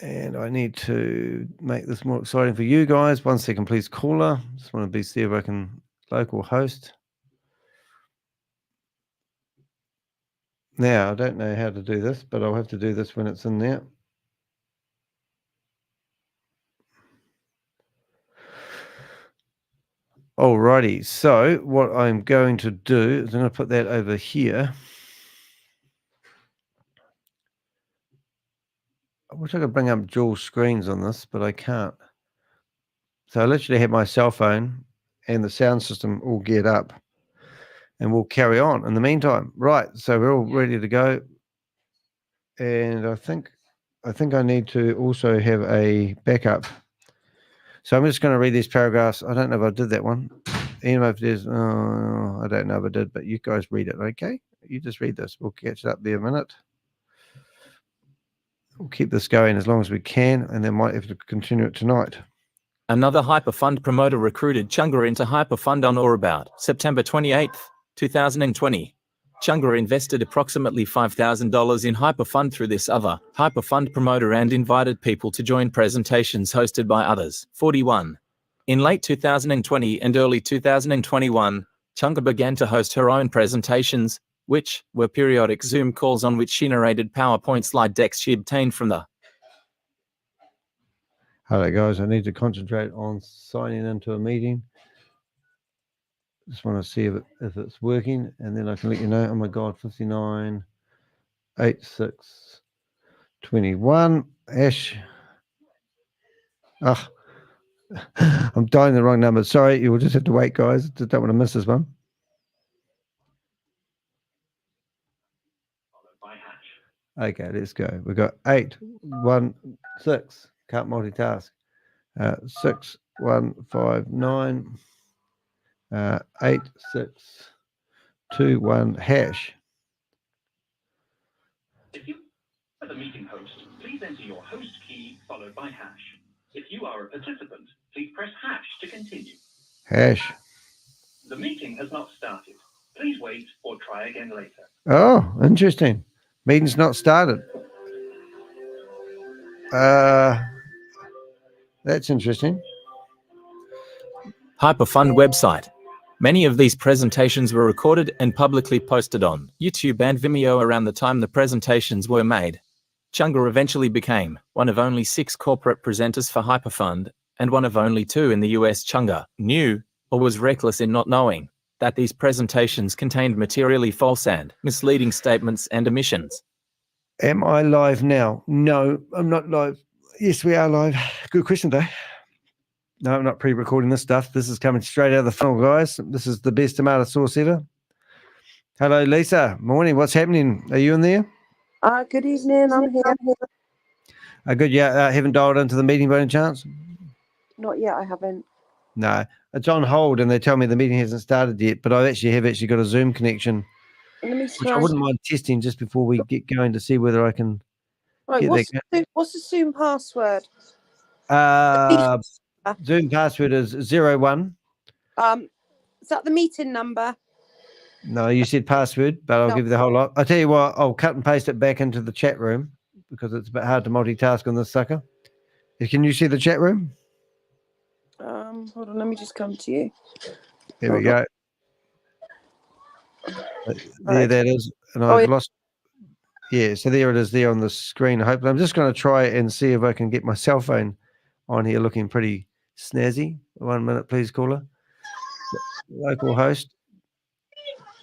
And I need to make this more exciting for you guys. 1 second, please, caller. Just want to see if I can local host. Now, I don't know how to do this, but I'll have to do this when it's in there. Alrighty, so what I'm going to do is I'm going to put that over here. I wish I could bring up dual screens on this, but I can't. So I literally have my cell phone and the sound system all geared up, and we'll carry on in the meantime. Right, so we're all ready to go. And I think I need to also have a backup. So I'm just going to read these paragraphs. I don't know if I did that one. Even if there's, I don't know if I did, but you guys read it, okay? You just read this. We'll catch it up there a minute. We'll keep this going as long as we can, and then might have to continue it tonight. Another HyperFund promoter recruited Chunga into HyperFund on or about September 28, 2020. Chunga invested approximately $5,000 in HyperFund through this other HyperFund promoter and invited people to join presentations hosted by others. 41. In late 2020 and early 2021, Chunga began to host her own presentations, which were periodic Zoom calls on which she narrated PowerPoint slide decks she obtained from the... Hello, guys. I need to concentrate on signing into a meeting. Just want to see if it's working, and then I can let you know. Oh my God, 59, 86, 21. Ash. Oh, I'm dialing the wrong number. Sorry, you will just have to wait, guys. Just don't want to miss this one. Okay, let's go. We've got 8, 1, 6. Can't multitask. 6, 1, 5, 9. 8, 6, 2, 1, hash. If you are the meeting host, please enter your host key followed by hash. If you are a participant, please press hash to continue. Hash. The meeting has not started. Please wait or try again later. Oh, interesting. Meeting's not started. That's interesting. HyperFund website. Many of these presentations were recorded and publicly posted on YouTube and Vimeo around the time the presentations were made. Chunga eventually became one of only 6 corporate presenters for HyperFund, and one of only 2 in the US. Chunga knew, or was reckless in not knowing, that these presentations contained materially false and misleading statements and omissions. Am I live now? No, I'm not live. Yes, we are live. Good question, though. No, I'm not pre-recording this stuff. This is coming straight out of the funnel, guys. This is the best tomato sauce ever. Hello, Lisa. Morning. What's happening? Are you in there? Good evening. I'm here. Good. Yeah. Haven't dialed into the meeting by any chance? Not yet. I haven't. No. It's on hold, and they tell me the meeting hasn't started yet. But I have actually got a Zoom connection, which I wouldn't mind testing just before we get going to see whether I can get that. What's the Zoom password? Zoom password is 01. Is that the meeting number? No, you said password, but I'll give you the whole lot. I'll tell you what, I'll cut and paste it back into the chat room because it's a bit hard to multitask on this sucker. Can you see the chat room? Hold on, let me just come to you. There we go. There that is. And I've lost. Yeah, so there it is there on the screen. I'm just going to try and see if I can get my cell phone on here looking pretty snazzy. 1 minute, please, caller. Local host.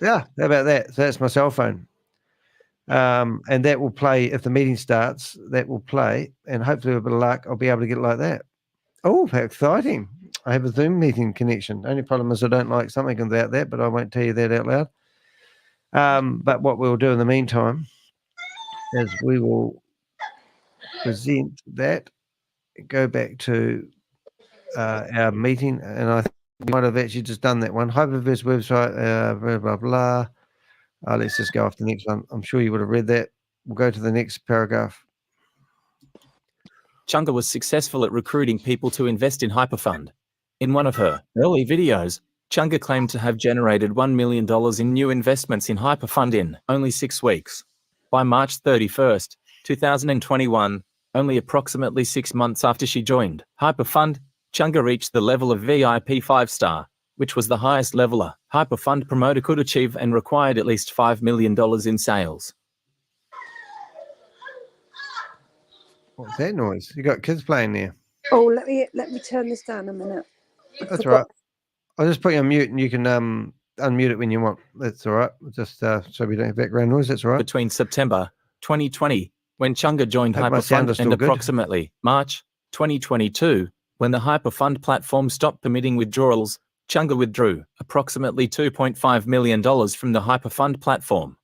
Yeah, how about that? So that's my cell phone. And that will play, if the meeting starts, that will play. And hopefully with a bit of luck, I'll be able to get it like that. Oh, how exciting. I have a Zoom meeting connection. The only problem is I don't like something about that, but I won't tell you that out loud. But what we'll do in the meantime is we will present that, go back to our meeting, and I think we might have actually just done that one. Hyperverse website, blah, blah, blah. Let's just go off the next one. I'm sure you would have read that. We'll go to the next paragraph. Chunga was successful at recruiting people to invest in HyperFund. In one of her early videos, Chunga claimed to have generated $1 million in new investments in HyperFund in only 6 weeks. By March 31st, 2021, only approximately 6 months after she joined HyperFund, Chunga reached the level of VIP 5-star, which was the highest level a HyperFund promoter could achieve and required at least $5 million in sales. What's that noise? You got kids playing there. Oh, let me turn this down a minute. That's all right. I'll just put you on mute and you can unmute it when you want. That's all right. Just so we don't have background noise. That's all right. Between September 2020, when Chunga joined HyperFund, and approximately March 2022, when the HyperFund platform stopped permitting withdrawals, Chunga withdrew approximately $2.5 million from the HyperFund platform.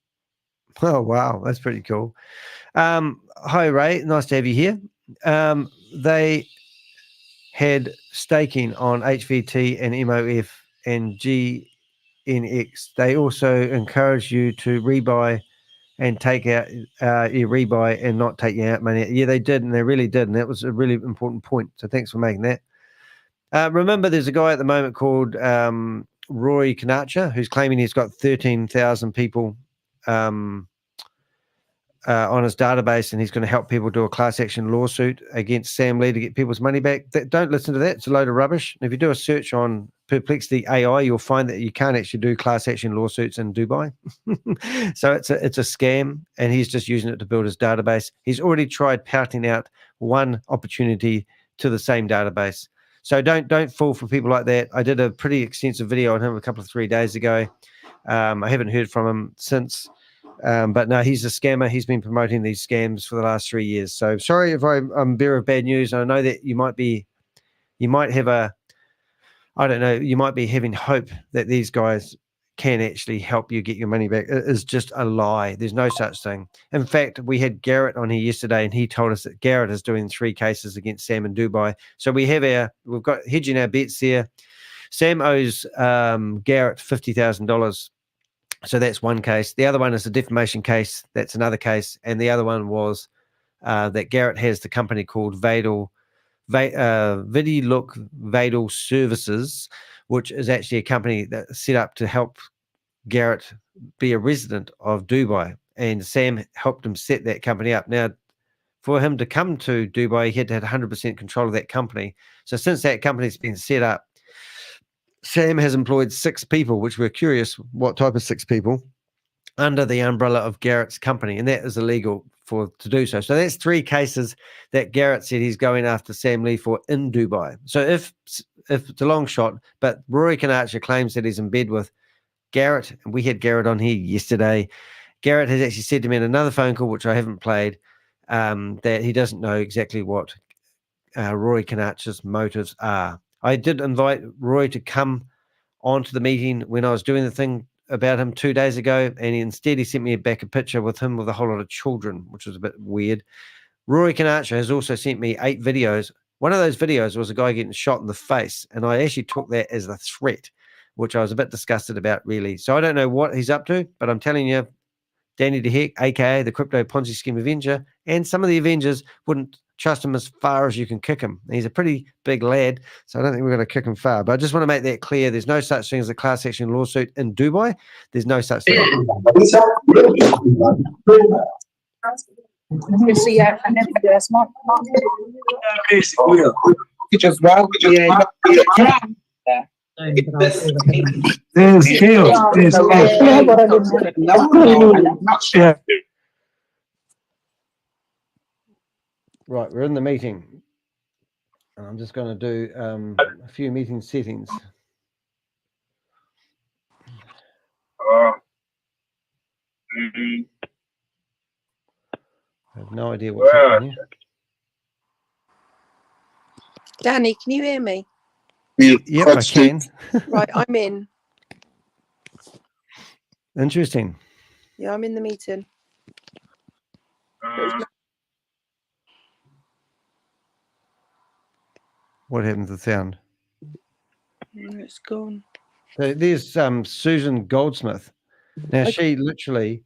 Oh, wow. That's pretty cool. Hi, Ray. Nice to have you here. They had staking on HVT and MOF and GNX. They also encourage you to rebuy and take out your rebuy and not take your out money. Yeah, they did, and they really did, and that was a really important point. So thanks for making that. Remember, there's a guy at the moment called Roy Kanacha who's claiming he's got 13,000 people on his database, and he's going to help people do a class action lawsuit against Sam Lee to get people's money back. Don't listen to that. It's a load of rubbish. And if you do a search on Perplexity AI, you'll find that you can't actually do class action lawsuits in Dubai. So it's a scam, and he's just using it to build his database. He's already tried pouting out one opportunity to the same database. So don't fall for people like that. I did a pretty extensive video on him a couple of 3 days ago. I haven't heard from him since. But no, he's a scammer. He's been promoting these scams for the last 3 years. So sorry if I'm bearer of bad news. I know that you might have you might be having hope that these guys can actually help you get your money back. It is just a lie. There's no such thing. In fact, we had Garrett on here yesterday, and he told us that Garrett is doing 3 cases against Sam in Dubai. So we've got hedging our bets there. Sam owes Garrett $50,000. So that's one case. The other one is a defamation case. That's another case. And the other one was that Garrett has the company called V.E.N.D Services, which is actually a company that's set up to help Garrett be a resident of Dubai. And Sam helped him set that company up. Now, for him to come to Dubai, he had to have 100% control of that company. So since that company's been set up, Sam has employed 6 people, which we're curious what type of 6 people, under the umbrella of Garrett's company, and that is illegal to do so. So that's 3 cases that Garrett said he's going after Sam Lee for in Dubai. So if it's a long shot, but Rory Kanacha claims that he's in bed with Garrett, and we had Garrett on here yesterday. Garrett has actually said to me in another phone call, which I haven't played, that he doesn't know exactly what Rory Kanacha's motives are. I did invite Roy to come onto the meeting when I was doing the thing about him 2 days ago, and instead he sent me back a picture with him with a whole lot of children, which was a bit weird. Rory Kanacha has also sent me 8 videos. One of those videos was a guy getting shot in the face, and I actually took that as a threat, which I was a bit disgusted about, really. So I don't know what he's up to, but I'm telling you, Danny DeHeck, aka the Crypto Ponzi Scheme Avenger, and some of the Avengers wouldn't trust him as far as you can kick him. He's a pretty big lad, so I don't think we're going to kick him far. But I just want to make that clear. There's no such thing as a class action lawsuit in Dubai. There's no such thing. Right, we're in the meeting. And I'm just going to do a few meeting settings. I have no idea what's happening here. Danny, can you hear me? Yep, I can. Right, I'm in. Interesting. Yeah, I'm in the meeting. What happened to the sound? It's gone. So there's Susan Goldsmith. Now, she literally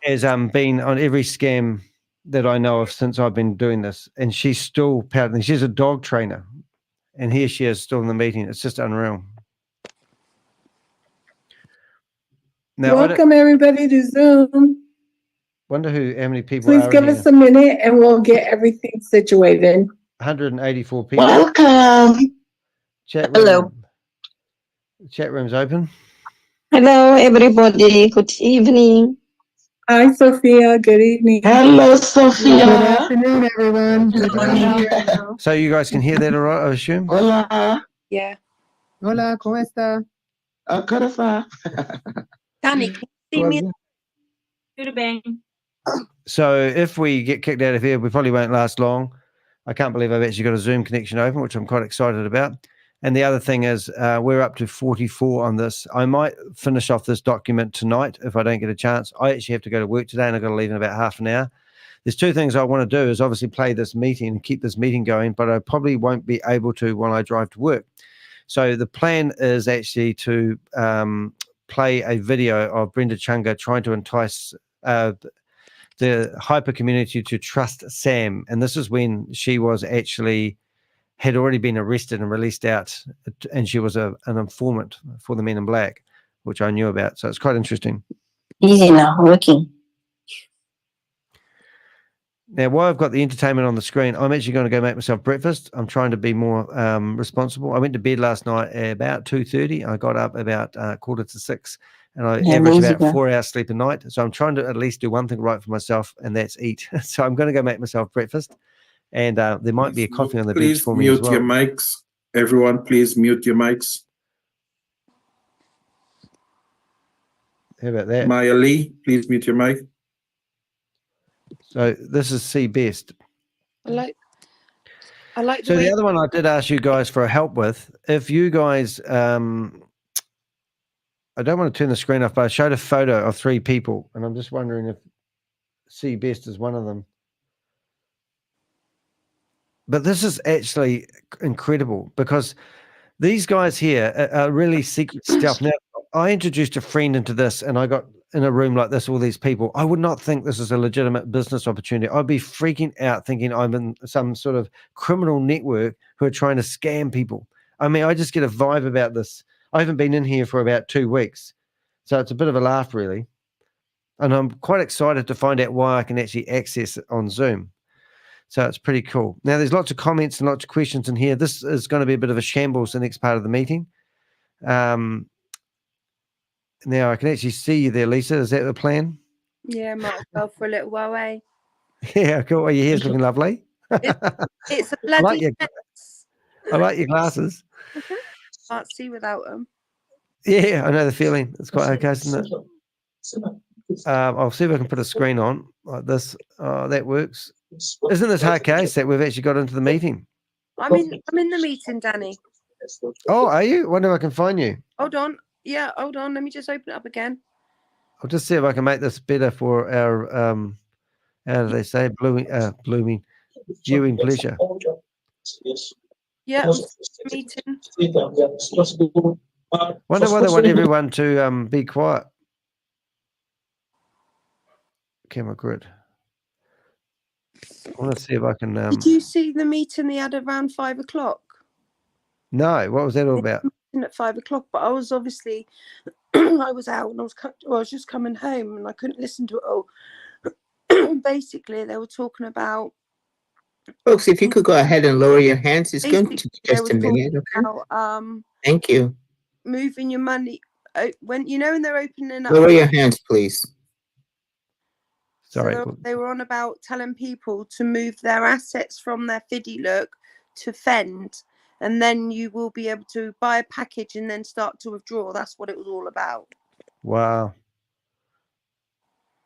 has been on every scam that I know of since I've been doing this, and she's still pouting. She's a dog trainer, and here she is still in the meeting. It's just unreal. Now, welcome everybody to Zoom. Wonder how many people Please are give in us here. a minute and we'll get everything situated. 184 people. Welcome. Chat room. Hello. Chat room's open. Hello, everybody. Good evening. Hi, Sophia. Good evening. Hello, Sophia. Good afternoon, everyone. Good morning. So you guys can hear that all right, I assume? Hola. Yeah. Hola, ¿cómo está? Danny, can you see me? Tudo bem. So if we get kicked out of here, we probably won't last long. I can't believe I've actually got a Zoom connection open, which I'm quite excited about. And the other thing is we're up to 44 on this. I might finish off this document tonight if I don't get a chance. I actually have to go to work today, and I've got to leave in about half an hour. There's 2 things I want to do is obviously play this meeting and keep this meeting going, but I probably won't be able to while I drive to work. So the plan is actually to play a video of Brenda Chunga trying to entice the hyper community to trust Sam. And this is when she was actually had already been arrested and released out, and she was an informant for the Men in Black, which I knew about. So it's quite interesting. Easy now, working. Now, while I've got the entertainment on the screen, I'm actually going to go make myself breakfast. I'm trying to be more responsible. I went to bed last night at about 2:30. I got up about 5:45, and I average about 4 hours sleep a night. So I'm trying to at least do one thing right for myself, and that's eat. So I'm going to go make myself breakfast. And there might be a coffee on the bench for me as well. Please mute your mics. Everyone, please mute your mics. How about that? Maya Lee, please mute your mic. So this is C Best. I like the So way the other one I did ask you guys for help with, if you guys, I don't want to turn the screen off, but I showed a photo of 3 people, and I'm just wondering if C Best is one of them. But this is actually incredible because these guys here are really secret stuff. Now, I introduced a friend into this, and I got in a room like this, all these people. I would not think this is a legitimate business opportunity. I'd be freaking out thinking I'm in some sort of criminal network who are trying to scam people. I mean, I just get a vibe about this. I haven't been in here for about 2 weeks. So it's a bit of a laugh, really. And I'm quite excited to find out why I can actually access it on Zoom. So it's pretty cool. Now, there's lots of comments and lots of questions in here. This is going to be a bit of a shambles the next part of the meeting. Now, I can actually see you there, Lisa. Is that the plan? Yeah, might as well for a little while, eh? Yeah, cool. Well, your hair's looking lovely. It's a bloody mess. I like your glasses. Can't see without them. Yeah, I know the feeling. It's quite okay, isn't it? I'll see if I can put a screen on like this. Oh, that works. Isn't this hard case that we've actually got into the meeting? I'm in the meeting, Danny. Oh, are you? Wonder if I can find you. Hold on. Yeah, hold on. Let me just open it up again. I'll just see if I can make this better for our how do they say blooming viewing pleasure. Yeah, meeting. Wonder why they want everyone to be quiet. Camera grid. I want to see if I can. Did you see the meeting they had around 5 o'clock? No, what was that all about? At 5 o'clock, but I was obviously I was out and I was just coming home and I couldn't listen to it all. Basically, they were talking about. Folks, if you could go ahead and lower your hands, it's going to be just a minute. Okay? About, Thank you. Moving your money when they're opening up. Lower your hands, please. Sorry. So they were on about telling people to move their assets from their FIDI look to V.E.N.D, and then you will be able to buy a package and then start to withdraw. That's what it was all about. Wow.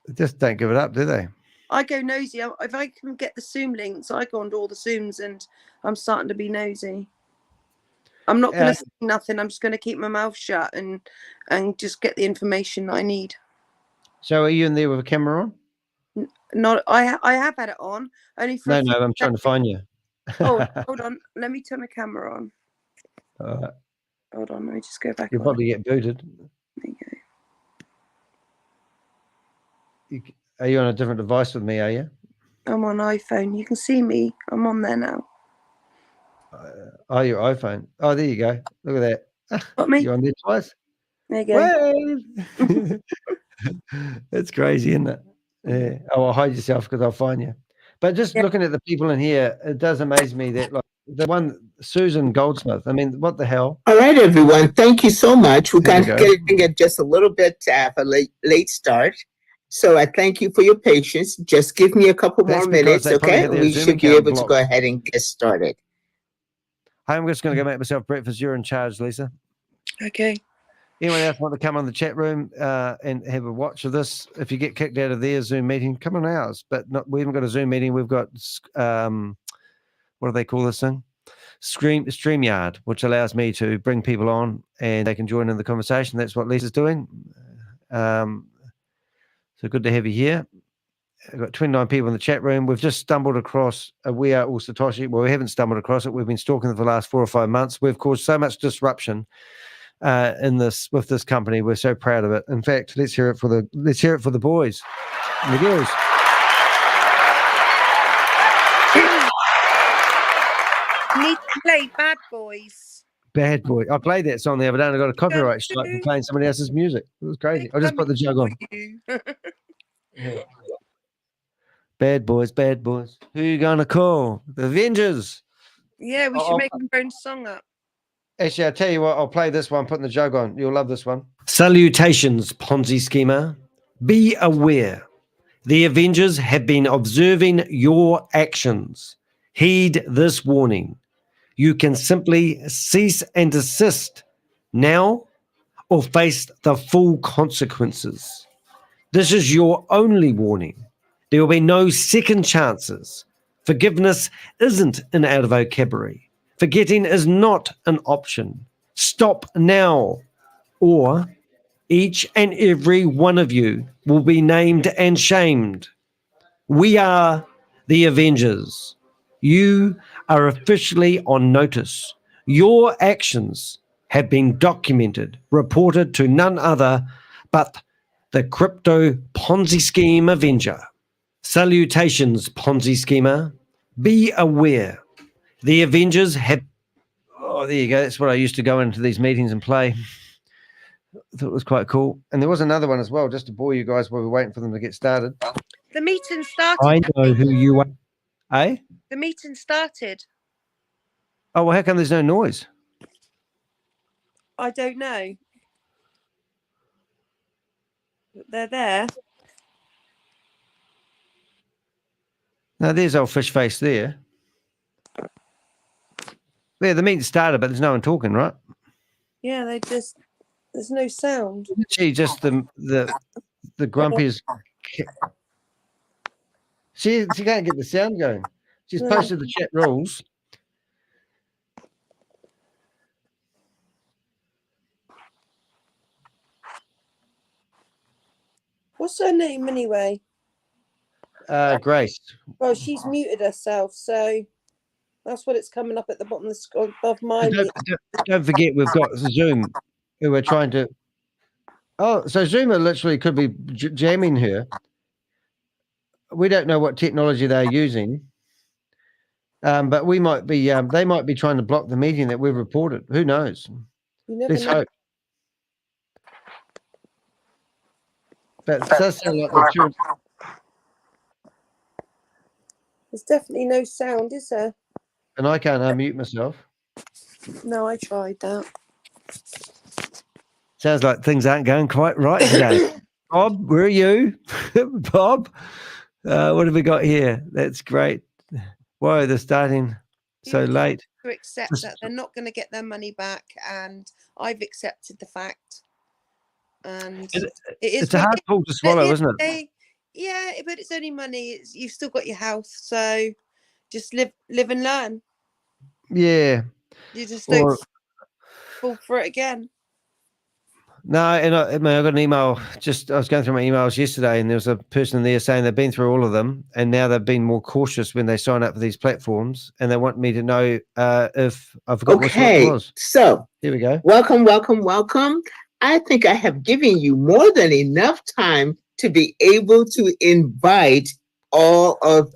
They just don't give it up, do they? I go nosy. If I can get the Zoom links, I go onto all the Zooms and I'm starting to be nosy. I'm not going to say nothing. I'm just going to keep my mouth shut and just get the information I need. So are you in there with a camera on? Not. I have had it on. Only for No, I'm trying to find you. Oh, hold on. Let me turn the camera on. All right. Hold on. Let me just go back. You'll probably get booted. There you go. Are you on a different device with me, are you? I'm on iPhone. You can see me. I'm on there now. Oh, your iPhone. Oh, there you go. Look at that. Got me? You're on there twice? There you go. It's crazy, isn't it? Yeah. Oh, well, hide yourself because I'll find you. But just looking at the people in here, it does amaze me that, like, the one, Susan Goldsmith, I mean, what the hell? All right, everyone. Thank you so much. We're going to get just a little bit of a late start. So I thank you for your patience. Just give me a couple more minutes, okay? We should be able to go ahead and get started. I'm just going to go make myself breakfast. You're in charge, Lisa. Okay. Anyone else want to come on the chat room and have a watch of this? If you get kicked out of their Zoom meeting, come on ours. But we haven't got a Zoom meeting. We've got, what do they call this thing? StreamYard, which allows me to bring people on and they can join in the conversation. That's what Lisa's doing. So good to have you here. I've got 29 people in the chat room. We've just stumbled across We Are All Satoshi. Well, we haven't stumbled across it. We've been stalking it for the last 4 or 5 months. We've caused so much disruption with this company. We're so proud of it. In fact, let's hear it for the boys and the girls. Need to play Bad Boys. Bad Boy. I played that song the other day and I got a copyright strike for playing somebody else's music. It was crazy. I just put the jug on. Yeah. Bad boys. Who you gonna call? The Avengers. Yeah, we should make our own song up. Actually, I'll tell you what, I'll play this one, putting the jug on. You'll love this one. Salutations, Ponzi schemer. Be aware. The Avengers have been observing your actions. Heed this warning. You can simply cease and desist now or face the full consequences. This is your only warning. There will be no second chances. Forgiveness isn't in our vocabulary. Forgetting is not an option. Stop now, or each and every one of you will be named and shamed. We are the Avengers. You are officially on notice. Your actions have been documented, reported to none other but the Crypto Ponzi Scheme Avenger. Salutations, Ponzi schemer. Be aware. The Avengers have... Oh, there you go. That's what I used to go into these meetings and play. I thought it was quite cool. And there was another one as well, just to bore you guys while we're waiting for them to get started. The meeting started. I know who you are. Eh? The meeting started. Oh, well, how come there's no noise? I don't know. They're there. No, there's old fish face there. Yeah, the meeting started, but there's no one talking, right? Yeah, there's no sound. Gee, just the grumpiest. She can't get the sound going. She's posted the chat rules. What's her name anyway? Grace. Well, she's muted herself, so that's what it's coming up at the bottom of the screen above my. Don't forget, we've got Zoom, who we're trying to. Oh, so Zoom literally could be jamming her. We don't know what technology they're using, but we might be. They might be trying to block the meeting that we've reported. Who knows? You never Let's know. hope. But it does sound like they're too. There's definitely no sound, is there? And I can't unmute myself. No, I tried that. Sounds like things aren't going quite right today. Bob, where are you? Bob, what have we got here? That's great. Whoa, they're starting so late. To accept that they're not going to get their money back, and I've accepted the fact. And it's a hard pill to swallow, isn't it? Yeah, but it's only money. You've still got your health, so just live and learn. Yeah. You just don't fall for it again. No, and I got an email. I was going through my emails yesterday, and there was a person in there saying they've been through all of them, and now they've been more cautious when they sign up for these platforms, and they want me to know if I forgot which one it was. So here we go. Welcome. I think I have given you more than enough time to be able to invite all of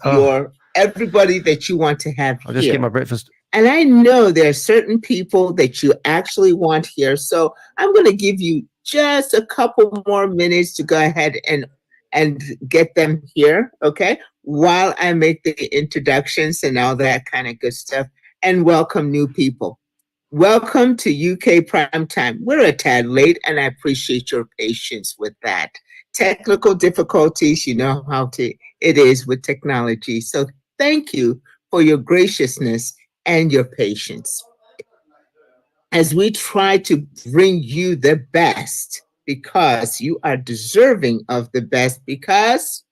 everybody that you want to have I'll just get my breakfast. And I know there are certain people that you actually want here. So I'm going to give you just a couple more minutes to go ahead and get them here, okay? While I make the introductions and all that kind of good stuff, and welcome new people. Welcome to UK Prime Time. We're a tad late, and I appreciate your patience with that. Technical difficulties, you know how it is with technology. So thank you for your graciousness and your patience as we try to bring you the best, because you are deserving of the best, because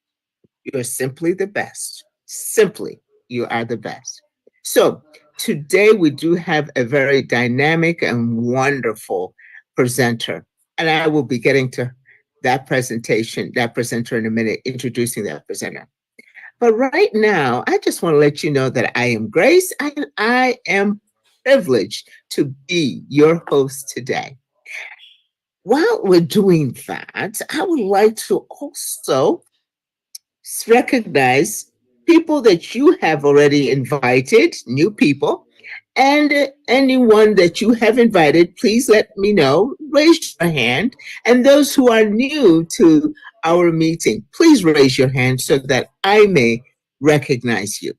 you're simply the best. Simply, you are the best. So today we do have a very dynamic and wonderful presenter, and I will be getting to that presenter in a minute, introducing that presenter. But right now, I just want to let you know that I am Grace, and I am privileged to be your host today. While we're doing that, I would like to also recognize people that you have already invited, new people, and anyone that you have invited, please let me know, raise your hand. And those who are new to our meeting, please raise your hand so that I may recognize you.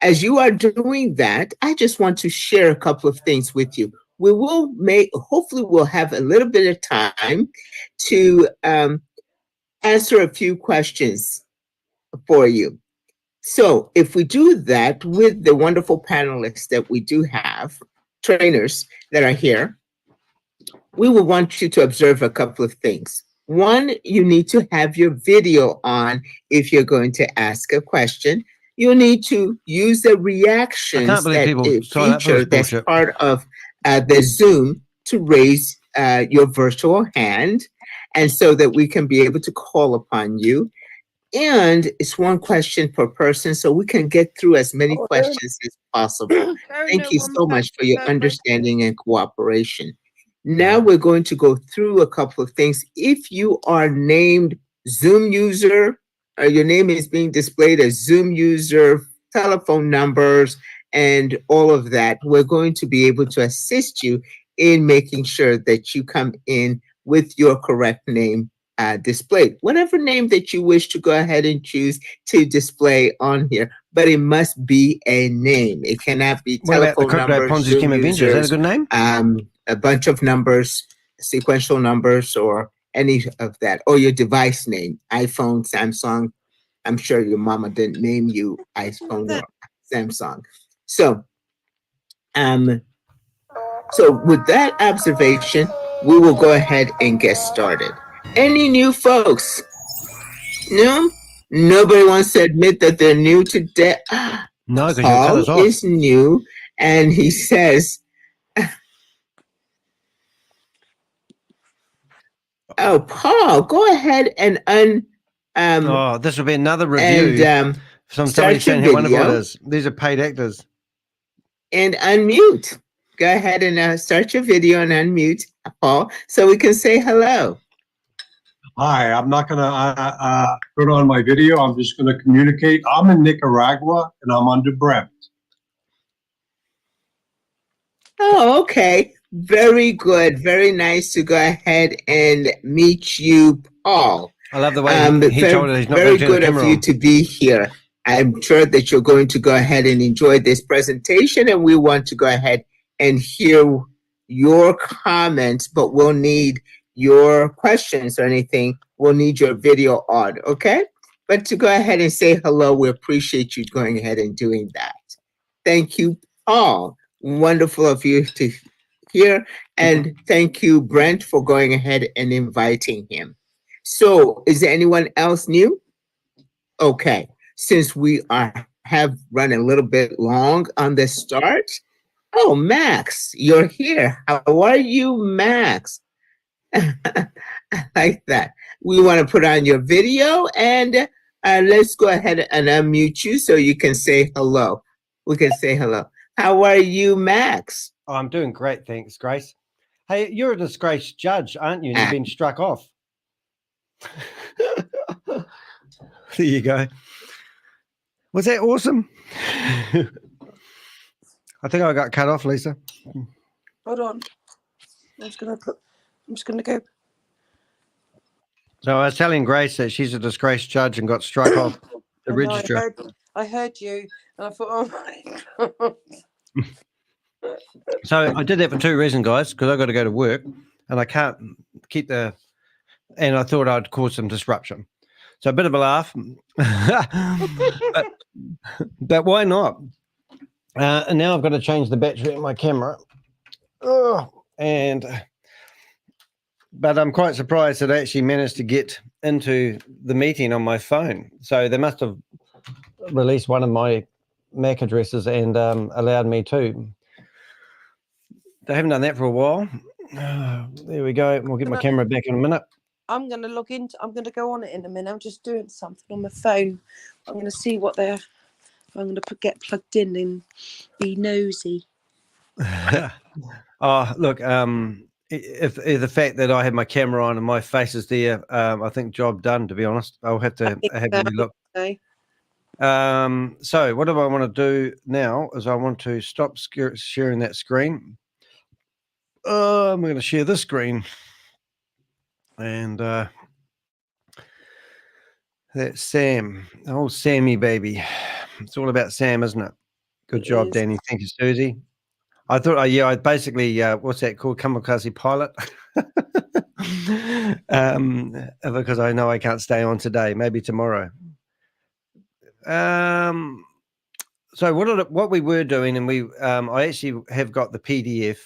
As you are doing that, I just want to share a couple of things with you. We will hopefully we'll have a little bit of time to answer a few questions for you. So if we do that with the wonderful panelists that we do have, trainers that are here, we will want you to observe a couple of things. One, you need to have your video on if you're going to ask a question. You need to use the reactions feature that's part of the Zoom to raise your virtual hand, and so that we can be able to call upon you. And it's one question per person, so we can get through as many questions as possible. Thank you so much for your understanding and cooperation. Now we're going to go through a couple of things. If you are named Zoom user, or your name is being displayed as Zoom user, telephone numbers, and all of that, we're going to be able to assist you in making sure that you come in with your correct name displayed. Whatever name that you wish to go ahead and choose to display on here, but it must be a name. It cannot be telephone numbers, Ponzi Scheme Avenger. Is that a good name? A bunch of numbers, sequential numbers, or any of that, or your device name, iPhone, Samsung. I'm sure your mama didn't name you iPhone or Samsung. So with that observation, we will go ahead and get started. Any new folks? No? Nobody wants to admit that they're new today. No, because Paul is new, and he says, Oh, Paul, go ahead and oh, this will be another review. and somebody saying how wonderful it is. These are paid actors. And unmute. Go ahead and start your video and unmute, Paul, so we can say hello. Hi, I'm not going to put on my video. I'm just going to communicate. I'm in Nicaragua and I'm under Brent. Oh, okay. Very good. Very nice to go ahead and meet you, Paul. I love the way he told us he's not very going to turn the good of camera you on. to be here. I'm sure that you're going to go ahead and enjoy this presentation, and we want to go ahead and hear your comments, but we'll need your questions or anything. We'll need your video on, okay? But to go ahead and say hello, we appreciate you going ahead and doing that. Thank you, Paul. Wonderful of you to hear. And thank you, Brent, for going ahead and inviting him. So is there anyone else new? Okay, since we have run a little bit long on the start. Oh, Max, you're here. How are you, Max? I like that. We want to put on your video and let's go ahead and unmute you so you can say hello. We can say hello. How are you, Max? Oh, I'm doing great, thanks, Grace. Hey, you're a disgraced judge, aren't you? And you've been struck off. There you go. Was that awesome? I think I got cut off, Lisa. Hold on. I'm just gonna go. So I was telling Grace that she's a disgraced judge and got struck off the registrar. I heard you, and I thought, oh my God. So I did that for two reasons, guys, because I got to go to work and I can't keep and I thought I'd cause some disruption. So a bit of a laugh, but why not? And now I've got to change the battery in my camera. But I'm quite surprised that I actually managed to get into the meeting on my phone. So they must have released one of my MAC addresses and allowed me to. They haven't done that for a while. There we go. We'll get my camera back in a minute. I'm going to go on it in a minute. I'm just doing something on my phone. I'm going to see what they're. I'm going to get plugged in and be nosy. Oh, look, if the fact that I have my camera on and my face is there, I think job done, to be honest. I'll have to have a look. Okay. So what do I want to do now is I want to stop sharing that screen. I'm going to share this screen. And that's Sam. Oh, Sammy, baby. It's all about Sam, isn't it? Good job, Danny. Thank you, Susie. I thought, I basically, what's that called? Kamikaze pilot. Because I know I can't stay on today, maybe tomorrow. So what we were doing, and I actually have got the PDF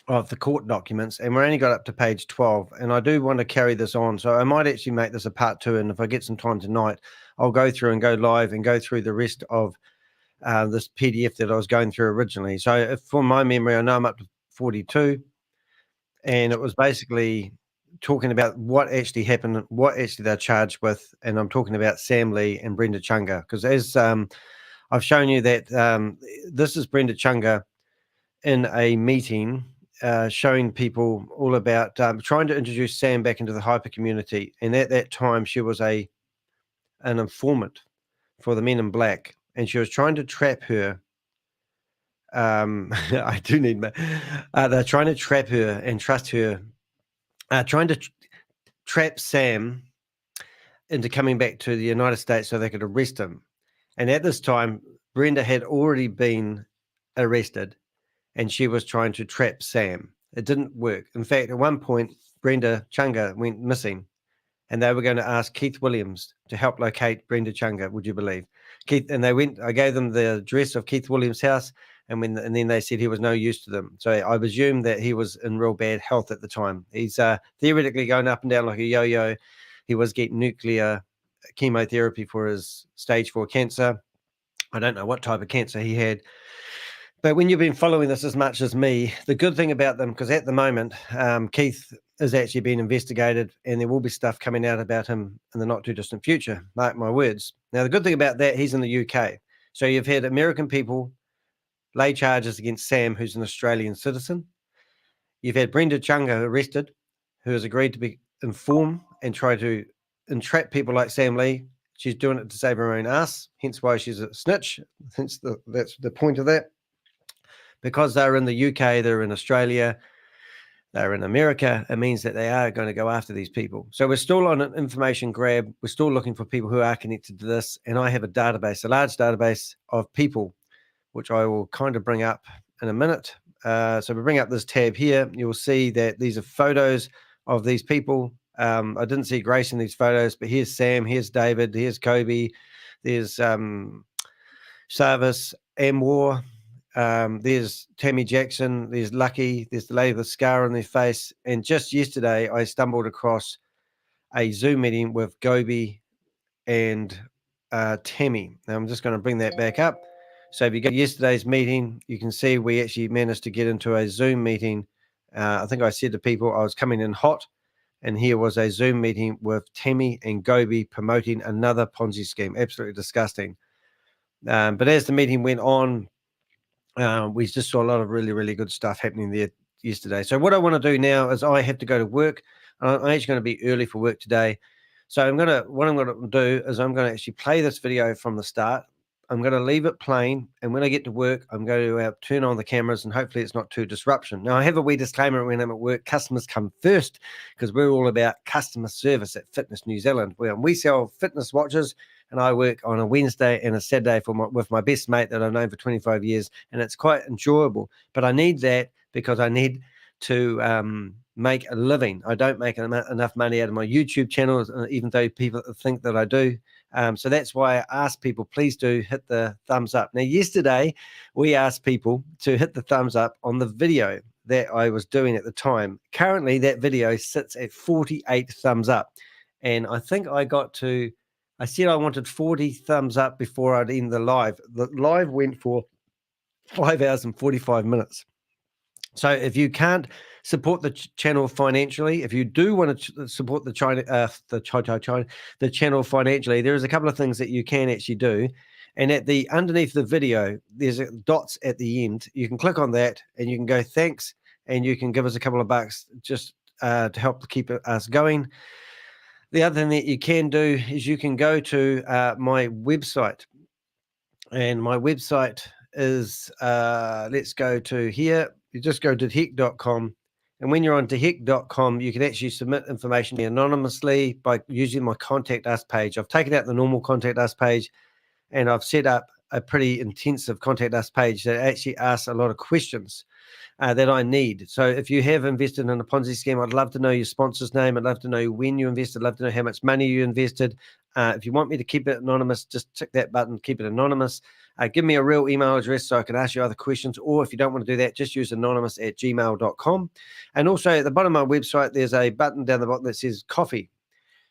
of the court documents, and we're only got up to page 12, and I do want to carry this on, so I might actually make this a part 2, and if I get some time tonight, I'll go through and go live and go through the rest of this PDF that I was going through originally. So if, from my memory, I know I'm up to 42, and it was basically talking about what actually happened, what actually they're charged with, and I'm talking about Sam Lee and Brenda Chunga, because as I've shown you that this is Brenda Chunga in a meeting showing people all about trying to introduce Sam back into the hyper community. And at that time, she was an informant for the Men in Black, and she was trying to trap her. I do need they're trying to trap her and trust her, trying to trap Sam into coming back to the United States so they could arrest him. And at this time, Brenda had already been arrested, and she was trying to trap Sam. It didn't work. In fact, at one point, Brenda Chunga went missing, and they were going to ask Keith Williams to help locate Brenda Chunga, would you believe? Keith, and they went, I gave them the address of Keith Williams' house, and then they said he was no use to them. So I presume that he was in real bad health at the time. He's theoretically going up and down like a yo-yo. He was getting nuclear chemotherapy for his stage 4 cancer. I don't know what type of cancer he had. But when you've been following this as much as me, the good thing about them, because at the moment, Keith is actually being investigated and there will be stuff coming out about him in the not too distant future, mark my words. Now, the good thing about that, he's in the UK. So you've had American people lay charges against Sam, who's an Australian citizen. You've had Brenda Chunga arrested, who has agreed to be informed and try to entrap people like Sam Lee. She's doing it to save her own ass, hence why she's a snitch. Hence that's the point of that. Because they're in the UK, they're in Australia, they're in America, it means that they are going to go after these people. So we're still on an information grab. We're still looking for people who are connected to this. And I have a database, a large database of people, which I will kind of bring up in a minute. So we bring up this tab here. You'll see that these are photos of these people. I didn't see Grace in these photos, but here's Sam, here's David, here's Kobe, there's Sarvis, Amwar, there's Tammy Jackson, there's Lucky, there's the lady with the scar on their face. And just yesterday, I stumbled across a Zoom meeting with Gobi and Tammy. Now, I'm just going to bring that back up. So if you go to yesterday's meeting, you can see we actually managed to get into a Zoom meeting. I think I said to people I was coming in hot, and here was a Zoom meeting with Tammy and Gobi promoting another Ponzi scheme. Absolutely disgusting. But as the meeting went on, we just saw a lot of really, really good stuff happening there yesterday. So what I want to do now is I have to go to work. I'm actually going to be early for work today. So what I'm going to do is I'm going to actually play this video from the start. I'm going to leave it playing, and when I get to work, I'm going to turn on the cameras, and hopefully it's not too disruption. Now, I have a wee disclaimer when I'm at work. Customers come first, because we're all about customer service at Fitness New Zealand. We sell fitness watches, and I work on a Wednesday and a Saturday with my best mate that I've known for 25 years, and it's quite enjoyable. But I need that because I need to make a living. I don't make enough money out of my YouTube channel, even though people think that I do. So that's why I asked people, please do hit the thumbs up. Now, yesterday, we asked people to hit the thumbs up on the video that I was doing at the time. Currently, that video sits at 48 thumbs up. And I think I said I wanted 40 thumbs up before I'd end the live. The live went for 5 hours and 45 minutes. So if you can't support the channel financially, if you do want to support the channel financially, there is a couple of things that you can actually do. And underneath the video, there's dots at the end. You can click on that and you can go thanks, and you can give us a couple of bucks just to help keep us going. The other thing that you can do is you can go to my website, and my website is let's go to here. You just go to tehek.com, and when you're on tehek.com, you can actually submit information anonymously by using my Contact Us page. I've taken out the normal Contact Us page, and I've set up a pretty intensive Contact Us page that actually asks a lot of questions that I need. So if you have invested in a Ponzi scheme, I'd love to know your sponsor's name. I'd love to know when you invested. I'd love to know how much money you invested. If you want me to keep it anonymous, just tick that button, keep it anonymous. Give me a real email address so I can ask you other questions. Or if you don't want to do that, just use anonymous@gmail.com. And also at the bottom of my website, there's a button down the bottom that says coffee.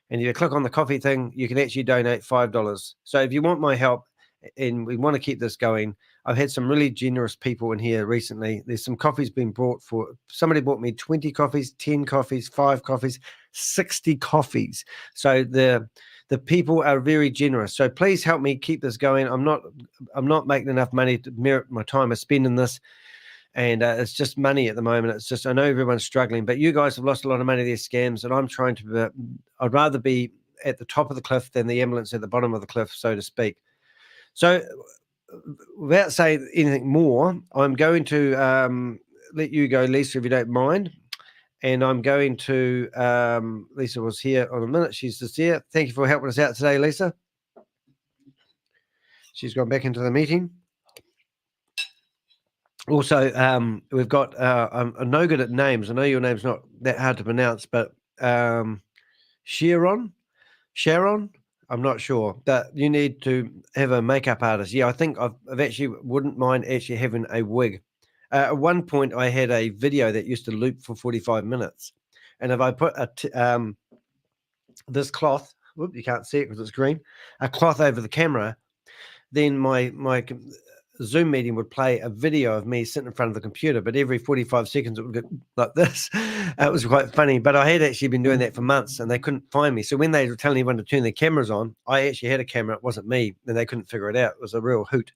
And if you click on the coffee thing, you can actually donate $5. So if you want my help and we want to keep this going, I've had some really generous people in here recently. There's some coffees being brought for, somebody bought me 20 coffees, 10 coffees, 5 coffees, 60 coffees. So the people are very generous. So please help me keep this going. I'm not making enough money to merit my time of spending this. And it's just money at the moment. It's just, I know everyone's struggling, but you guys have lost a lot of money to these scams, and I'm trying to, I'd rather be at the top of the cliff than the ambulance at the bottom of the cliff, so to speak. So without saying anything more, I'm going to let you go, Lisa, if you don't mind. And I'm going to, Lisa was here on a minute. She's just here. Thank you for helping us out today, Lisa. She's gone back into the meeting. Also, we've got, I'm no good at names. I know your name's not that hard to pronounce, but Sharon, I'm not sure, but you need to have a makeup artist. Yeah, I think I've actually wouldn't mind actually having a wig. At one point, I had a video that used to loop for 45 minutes. And if I put this cloth, whoop, you can't see it because it's green, a cloth over the camera, then my Zoom meeting would play a video of me sitting in front of the computer, but every 45 seconds it would go like this. It was quite funny, but I had actually been doing that for months and they couldn't find me. So when they were telling everyone to turn their cameras on, I actually had a camera. It wasn't me, and they couldn't figure it out. It was a real hoot.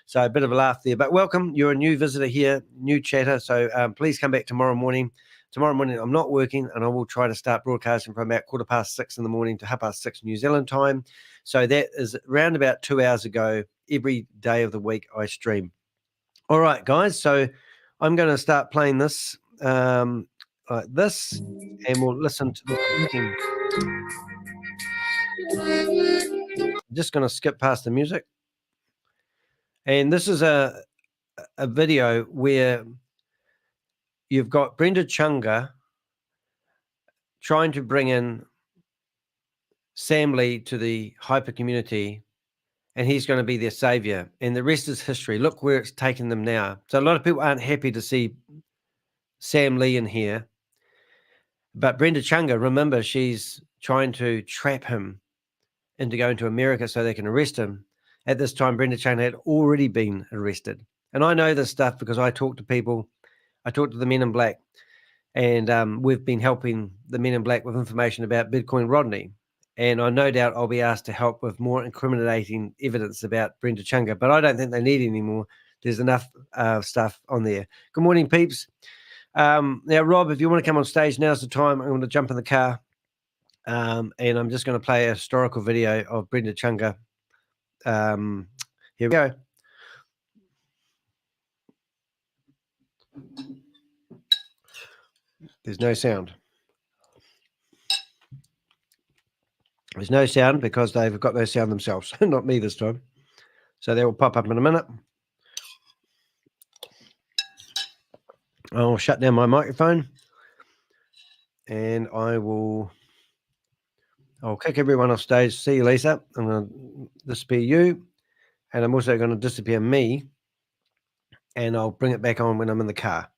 So a bit of a laugh there, but welcome. You're a new visitor here, new chatter. So please come back tomorrow morning. Tomorrow morning, I'm not working, and I will try to start broadcasting from about 6:15 in the morning to 6:30 New Zealand time. So that is around about 2 hours ago. Every day of the week, I stream. All right, guys. So I'm going to start playing this like this, and we'll listen to the meeting. I'm just going to skip past the music. And this is a video where you've got Brenda Chunga trying to bring in Sam Lee to the hyper community, and he's going to be their savior. And the rest is history. Look where it's taken them now. So a lot of people aren't happy to see Sam Lee in here. But Brenda Chunga, remember, she's trying to trap him into going to America so they can arrest him. At this time, Brenda Chunga had already been arrested. And I know this stuff because I talk to people. I talk to the men in black. And we've been helping the men in black with information about Bitcoin Rodney. And I no doubt I'll be asked to help with more incriminating evidence about Brenda Chunga, but I don't think they need any more. There's enough stuff on there. Good morning, peeps. Now, Rob, if you want to come on stage, now's the time. I'm going to jump in the car, and I'm just going to play a historical video of Brenda Chunga. Here we go. There's no sound. There's no sound because they've got no sound themselves. Not me this time. So they will pop up in a minute. I'll shut down my microphone. And I'll kick everyone off stage. See you, Lisa. I'm going to disappear you. And I'm also going to disappear me. And I'll bring it back on when I'm in the car.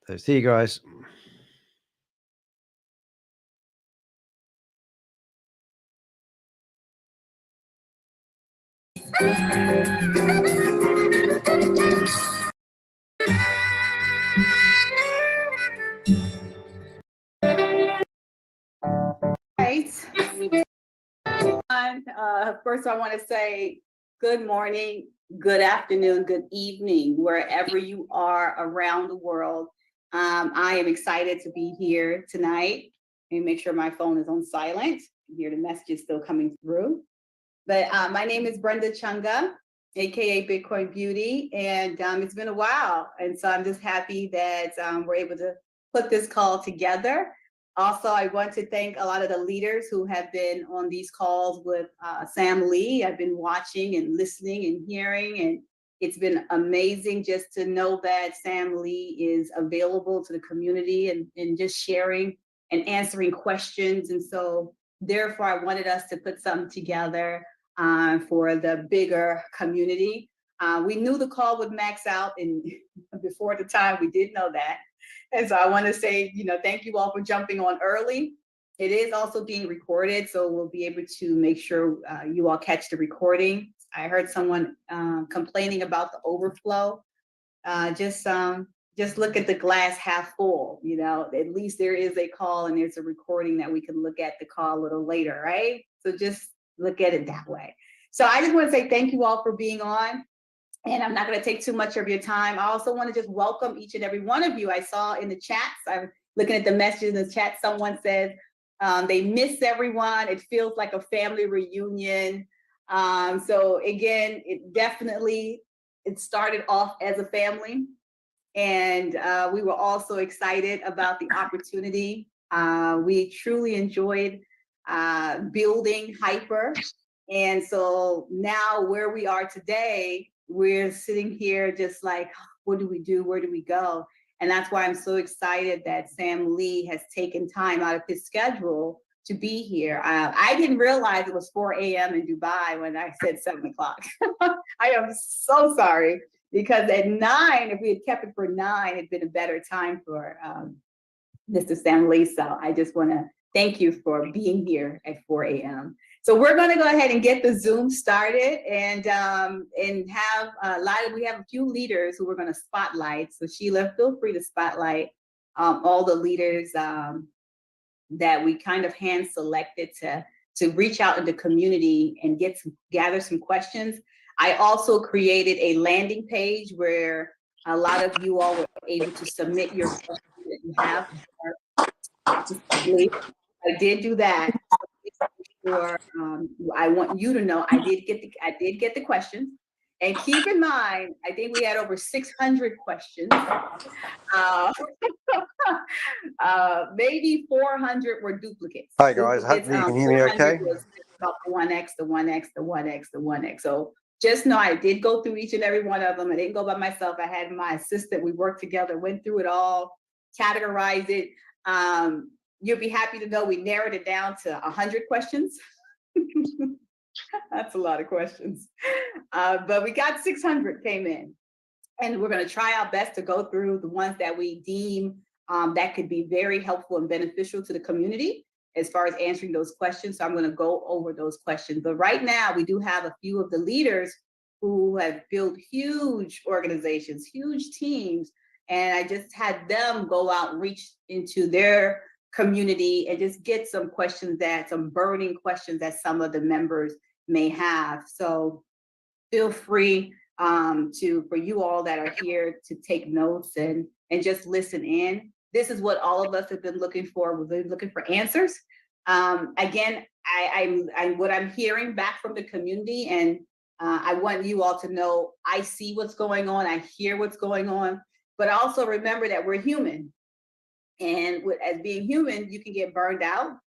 So see you guys. Right. First, I want to say good morning, good afternoon, good evening, wherever you are around the world. I am excited to be here tonight. Let me make sure my phone is on silent. You hear the messages still coming through. But my name is Brenda Chunga, aka Bitcoin Beautee, and it's been a while. And so I'm just happy that we're able to put this call together. Also, I want to thank a lot of the leaders who have been on these calls with Sam Lee. I've been watching and listening and hearing, and it's been amazing just to know that Sam Lee is available to the community and just sharing and answering questions. And so therefore, I wanted us to put something together for the bigger community. We knew the call would max out, and before the time, we did know that. And so I want to say, thank you all for jumping on early. It is also being recorded, so we'll be able to make sure you all catch the recording. I heard someone complaining about the overflow. Just look at the glass half full. At least there is a call and there's a recording that we can look at the call a little later, right? So just look at it that way. So I just want to say thank you all for being on. And I'm not going to take too much of your time. I also want to just welcome each and every one of you. I saw in the chats, I'm looking at the messages in the chat, someone said they miss everyone. It feels like a family reunion. So again, it started off as a family. And we were also excited about the opportunity. We truly enjoyed building Hyper. And so now where we are today, we're sitting here just like, what do we do? Where do we go? And that's why I'm so excited that Sam Lee has taken time out of his schedule to be here. I didn't realize it was 4 a.m. in Dubai when I said 7 o'clock. I am so sorry, because at 9, if we had kept it for 9, it'd been a better time for Mr. Sam Lee. So I just want to thank you for being here at 4 a.m. So we're going to go ahead and get the Zoom started and have we have a few leaders who we're going to spotlight. So Sheila, feel free to spotlight all the leaders that we kind of hand selected to reach out in the community and gather some questions. I also created a landing page where a lot of you all were able to submit your questions that you have. I did do that. I want you to know I did get the questions. And keep in mind, I think we had over 600 questions. Maybe 400 were duplicates. Hi guys, hopefully you can hear me okay. About the 1x, the 1x, the 1x, the 1x. So just know I did go through each and every one of them. I didn't go by myself. I had my assistant. We worked together, went through it all, categorized it. You'll be happy to know we narrowed it down to 100 questions. That's a lot of questions. But we got 600 came in. And we're going to try our best to go through the ones that we deem that could be very helpful and beneficial to the community as far as answering those questions. So I'm going to go over those questions. But right now, we do have a few of the leaders who have built huge organizations, huge teams. And I just had them go out and reach into their community and just get some questions some burning questions that some of the members may have. So feel free for you all that are here to take notes and just listen in. This is what all of us have been looking for. We've been looking for answers. Again, what I'm hearing back from the community, and I want you all to know I see what's going on, I hear what's going on, but also remember that we're human. And as being human, you can get burned out.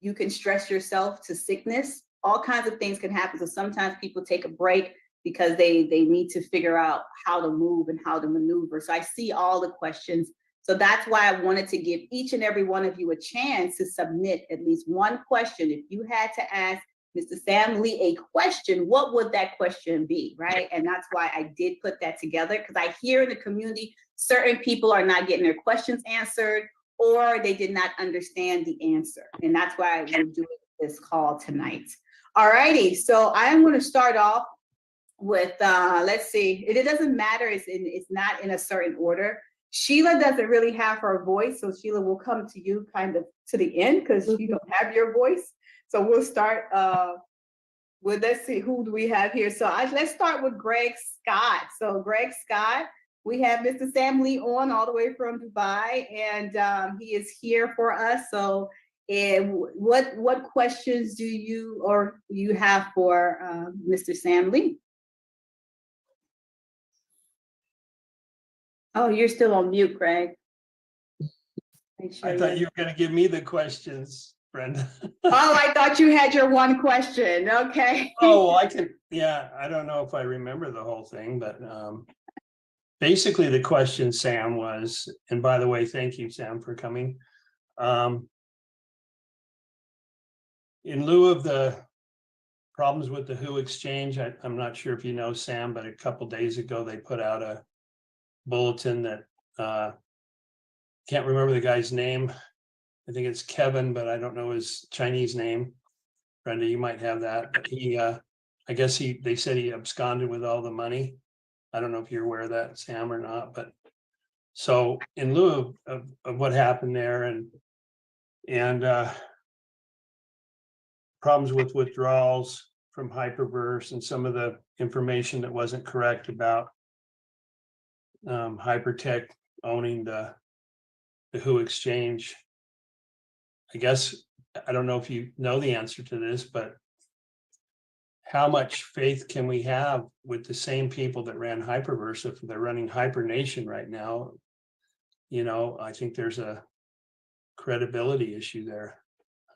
You can stress yourself to sickness. All kinds of things can happen. So sometimes people take a break because they need to figure out how to move and how to maneuver. So I see all the questions. So that's why I wanted to give each and every one of you a chance to submit at least one question. If you had to ask Mr. Sam Lee a question, what would that question be, right? And that's why I did put that together, because I hear in the community, certain people are not getting their questions answered, or they did not understand the answer. And that's why we're doing this call tonight. All righty, so I am going to start off with, let's see, it doesn't matter, it's not in a certain order. Sheila doesn't really have her voice, so Sheila will come to you kind of to the end because you don't have your voice. So we'll start with, let's see, who do we have here? So let's start with Greg Scott. So Greg Scott, we have Mr. Sam Lee on all the way from Dubai, and he is here for us. So what questions do you have for Mr. Sam Lee? Oh, you're still on mute, Craig. I thought you were going to give me the questions, Brenda. Oh, I thought you had your one question. Okay. Oh, I can. Yeah, I don't know if I remember the whole thing, but basically the question, Sam, was, and by the way, thank you, Sam, for coming. In lieu of the problems with the WHO exchange, I'm not sure if you know, Sam, but a couple days ago they put out a bulletin that can't remember the guy's name. I think it's Kevin, but I don't know his Chinese name. Brenda, you might have that. But he, I guess they said he absconded with all the money. I don't know if you're aware of that, Sam, or not. But so in lieu of what happened there and problems with withdrawals from Hyperverse and some of the information that wasn't correct about Hypertech owning the WHO exchange. I guess, I don't know if you know the answer to this, but how much faith can we have with the same people that ran Hyperverse if they're running HyperNation right now? You know, I think there's a credibility issue there.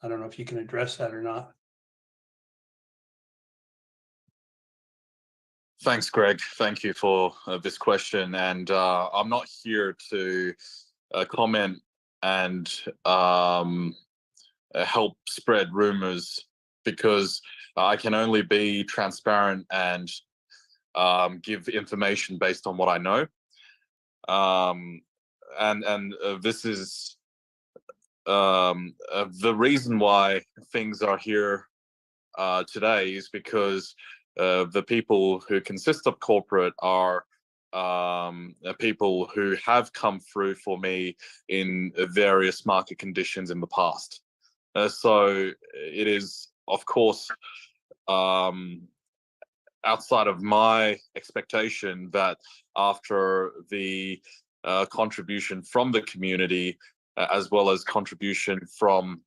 I don't know if you can address that or not. Thanks, Greg. Thank you for this question. And I'm not here to comment and help spread rumors, because I can only be transparent and give information based on what I know. And this is the reason why things are here today is because the people who consist of corporate are people who have come through for me in various market conditions in the past. So it is, of course, outside of my expectation that after the contribution from the community, as well as contribution from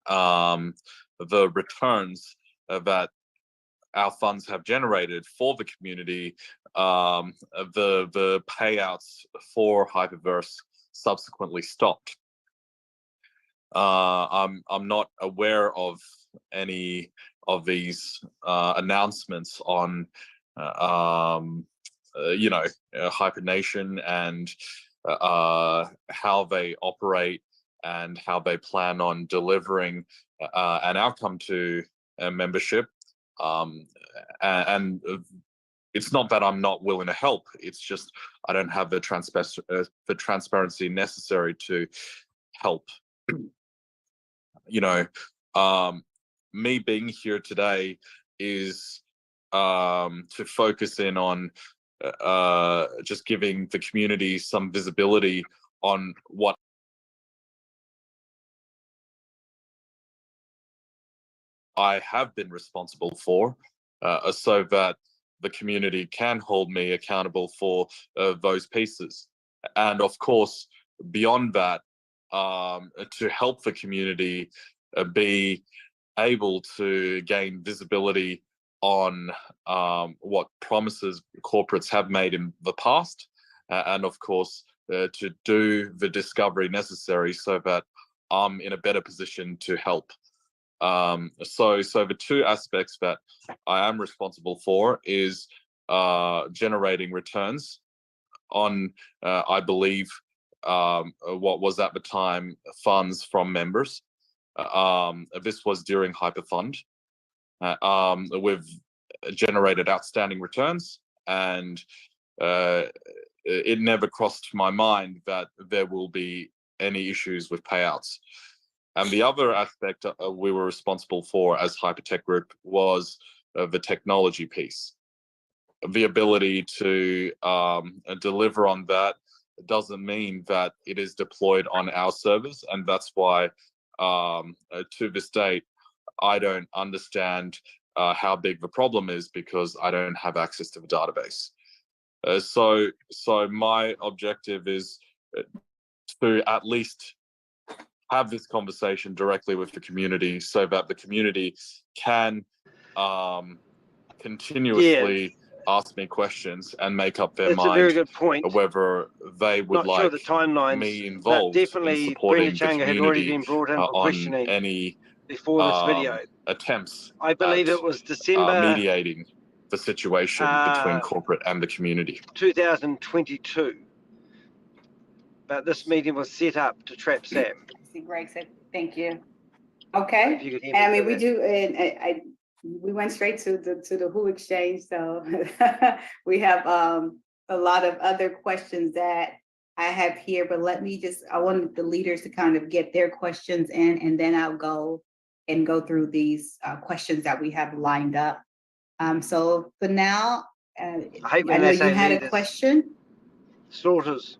the returns that our funds have generated for the community, the payouts for Hyperverse subsequently stopped. I'm not aware of any of these announcements on, Hypernation and how they operate and how they plan on delivering an outcome to membership. And it's not that I'm not willing to help. It's just I don't have the transparency necessary to help. Me being here today is to focus in on just giving the community some visibility on what I have been responsible for, so that the community can hold me accountable for those pieces. And of course, beyond that, to help the community be able to gain visibility on what promises corporates have made in the past, and of course, to do the discovery necessary so that I'm in a better position to help. So the two aspects that I am responsible for is generating returns on, I believe, what was at the time funds from members. This was during HyperFund. We've generated outstanding returns, and it never crossed my mind that there will be any issues with payouts. And the other aspect we were responsible for as Hypertech Group was the technology piece. The ability to deliver on that doesn't mean that it is deployed on our servers, and that's why to this date I don't understand how big the problem is, because I don't have access to the database. So my objective is to at least have this conversation directly with the community so that the community can continuously ask me questions and make up their mind. That's a very good point. Whether they would Not sure like the timelines, me involved but definitely in supporting Brenda Chunga the had already community been brought in for on questioning any before this video. attempts I believe it was December mediating the situation between corporate and the community. 2022. But this meeting was set up to trap Sam. See, Greg said, thank you. Okay. If you could hear And I me mean, we through do, and we went straight to the WHO exchange. So we have a lot of other questions that I have here, but I want the leaders to kind of get their questions in, and then I'll go through these questions that we have lined up. So for now, I know you had a question. Slaughters.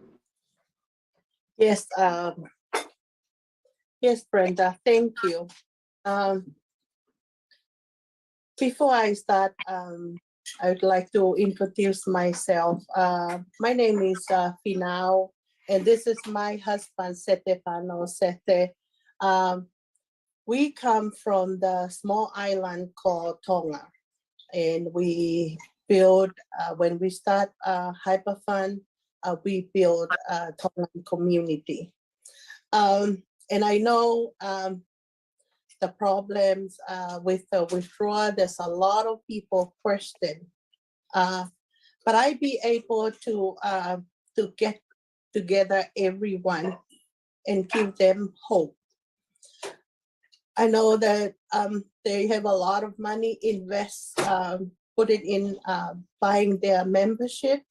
Yes, yes, Brenda, thank you. Before I start, I would like to introduce myself. My name is V.E.N.D, and this is my husband, Stefano Sete. We come from the small island called Tonga, and we build, when we start HyperFund, we build a Tongan community. And I know the problems with the withdrawal, there's a lot of people question, but I be able to get together everyone and give them hope. I know that they have a lot of money invest, put it in buying their membership.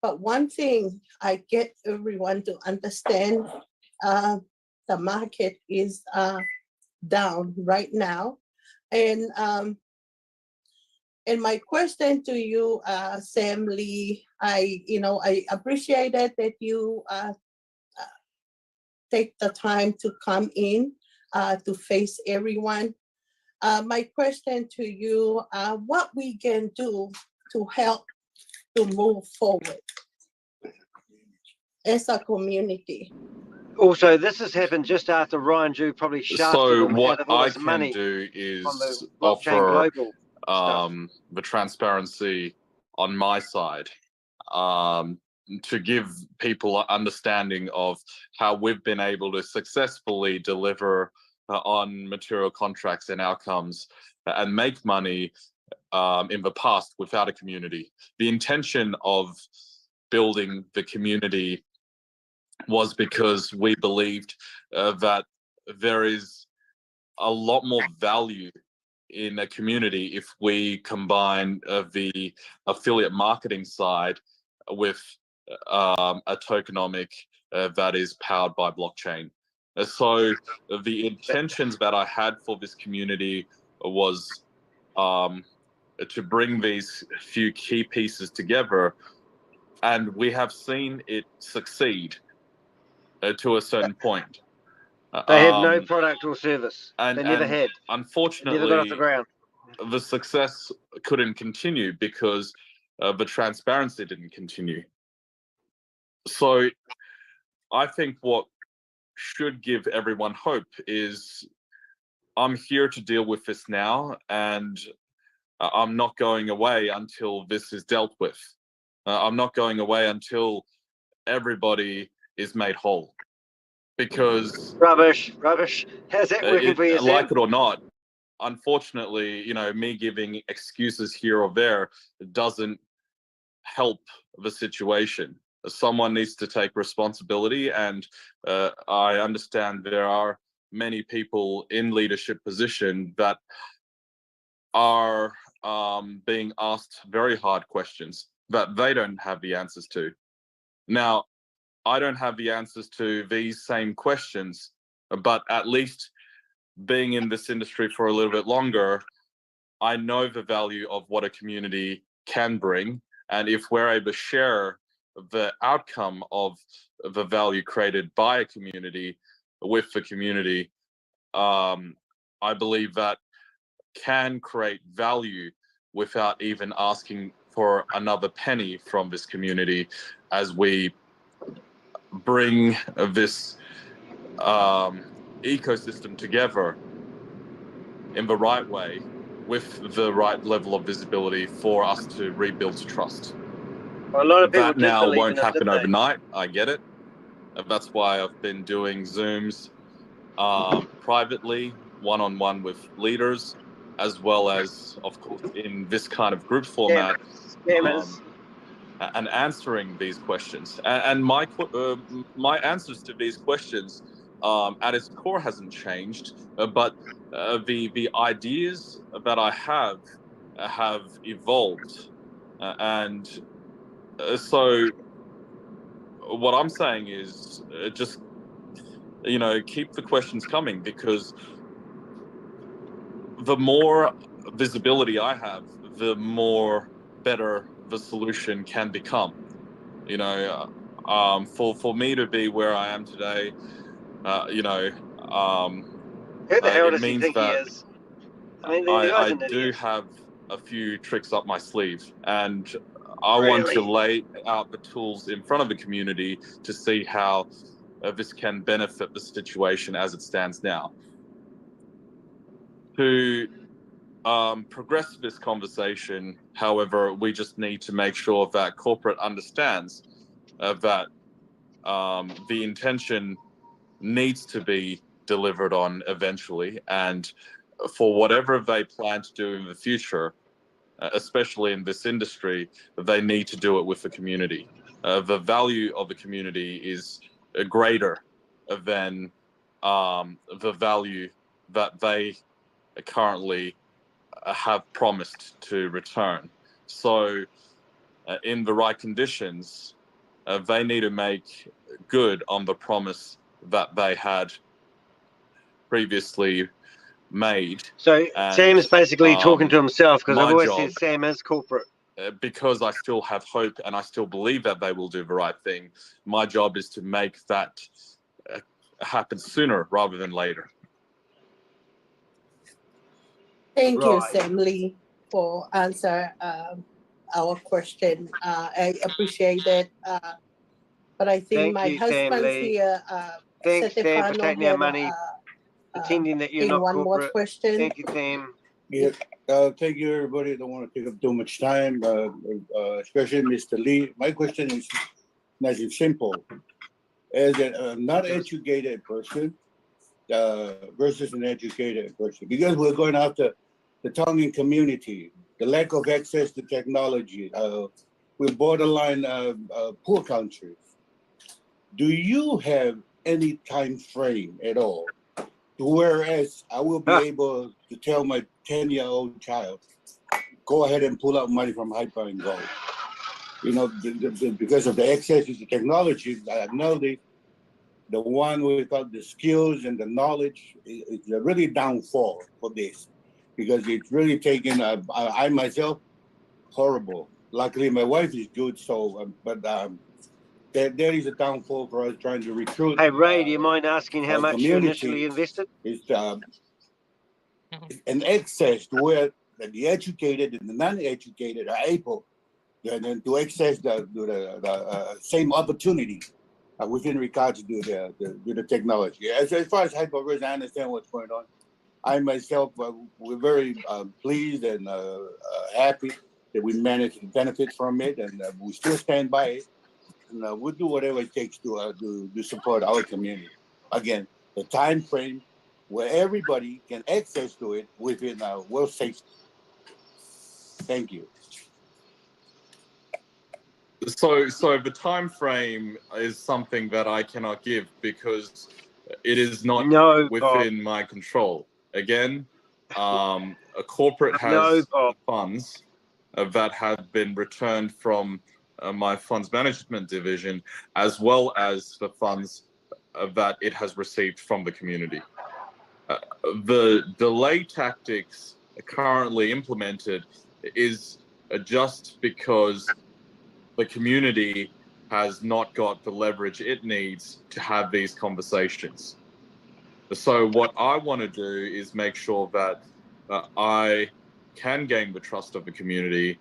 But one thing I get everyone to understand, the market is down right now. And my question to you, Sam Lee, I appreciated that you take the time to come in to face everyone. My question to you, what we can do to help to move forward as a community? Also, this has happened just after Ryan Jew probably shafted So him out what of all I his can money do on the is blockchain offer global stuff. the transparency on my side, to give people an understanding of how we've been able to successfully deliver on material contracts and outcomes and make money in the past without a community. The intention of building the community was because we believed that there is a lot more value in a community if we combine the affiliate marketing side with a tokenomic that is powered by blockchain. So the intentions that I had for this community was to bring these few key pieces together, and we have seen it succeed to a certain point. They have no product or service. And They never had. Unfortunately, Never got off the ground. The success couldn't continue because the transparency didn't continue. So I think what should give everyone hope is I'm here to deal with this now, and I'm not going away until this is dealt with. I'm not going away until everybody is made whole. Because rubbish. How's that working for you, Sam? Like it or not, unfortunately, me giving excuses here or there doesn't help the situation. Someone needs to take responsibility, and I understand there are many people in leadership position that are being asked very hard questions that they don't have the answers to. Now, I don't have the answers to these same questions, but at least being in this industry for a little bit longer, I know the value of what a community can bring. And if we're able to share the outcome of the value created by a community with the community, I believe that can create value without even asking for another penny from this community as we bring this ecosystem together in the right way with the right level of visibility for us to rebuild trust. Well, a lot of people that now believe won't in it, happen didn't they? overnight. I get it. That's why I've been doing Zooms privately, one-on-one with leaders, as well as, of course, in this kind of group format, and answering these questions. And my answers to these questions, at its core, hasn't changed, but the ideas that I have evolved, and so what I'm saying is just keep the questions coming, because the more visibility I have, the more better the solution can become. For me to be where I am today, Who the hell it does he means think he that is? I mean, the guy's I an do idiot. have a few tricks up my sleeve, and I want to lay out the tools in front of the community to see how this can benefit the situation as it stands now. To progress this conversation, however, we just need to make sure that corporate understands that the intention needs to be delivered on eventually, and for whatever they plan to do in the future, especially in this industry, they need to do it with the community. The value of the community is greater than the value that they currently have promised to return. So in the right conditions, they need to make good on the promise that they had previously made. So And, Sam's basically talking to himself, because I've my always job, said Sam is corporate. because I still have hope and I still believe that they will do the right thing, my job is to make that happen sooner rather than later. Thank you, Sam Lee, for answer our question. I appreciate it. But I think my husband's here. Thanks, Sam, for Stefano taking our had, money, pretending that you're not one more corporate. question. Thank you, Sam. Yeah, thank you, everybody. I don't want to take up too much time, especially Mr. Lee. My question is nice and simple. As a not educated person versus an educated person, because we're going after the Tongan community, the lack of access to technology, we're borderline poor countries. Do you have any time frame at all? Whereas I will be able to tell my 10-year-old child, go ahead and pull out money from Hyper and go. You know, because of the access to technology, I know the one without the skills and the knowledge is a really downfall for this, because it's really taken, I myself, horrible. Luckily, my wife is good, so, there is a downfall for us trying to recruit. Hey, Ray, do you mind asking how much you initially invested? It's an access to where the educated and the non-educated are able to access the same opportunity within regards to the technology. As far as Hyperverse, I understand what's going on. I myself, we're very pleased and happy that we managed to benefit from it, and we still stand by it. And we'll do whatever it takes to support our community. Again, the time frame where everybody can access to it within world safety. Thank you. So the time frame is something that I cannot give because it is not within my control. Again, a corporate has funds that have been returned from my funds management division, as well as the funds that it has received from the community. The delay tactics currently implemented is just because the community has not got the leverage it needs to have these conversations. So what I want to do is make sure that I can gain the trust of the community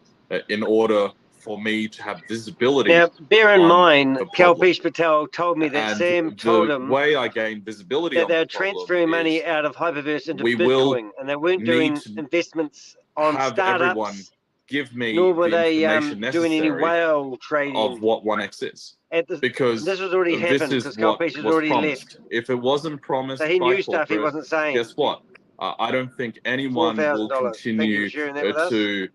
in order for me to have visibility. Now, bear in mind, Kalpesh Patel told me that Sam told him the way I gain visibility that they're transferring money out of Hyperverse into Bitcoin, and they weren't doing investments on startups. Give me nor were the they information doing any necessary whale trading of what 1x is. Because this was already happened, because Kalpesh had already left. If it wasn't promised, so he by knew stuff he wasn't saying. Guess what? I don't think anyone will continue to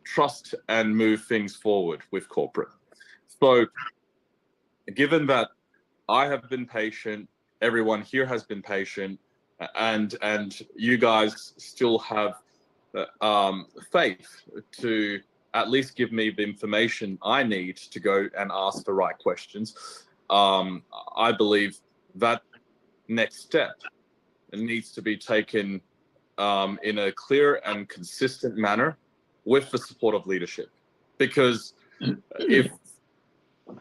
trust and move things forward with corporate. So, given that I have been patient, everyone here has been patient, and you guys still have faith to at least give me the information I need to go and ask the right questions. I believe that next step needs to be taken in a clear and consistent manner with the support of leadership. Because if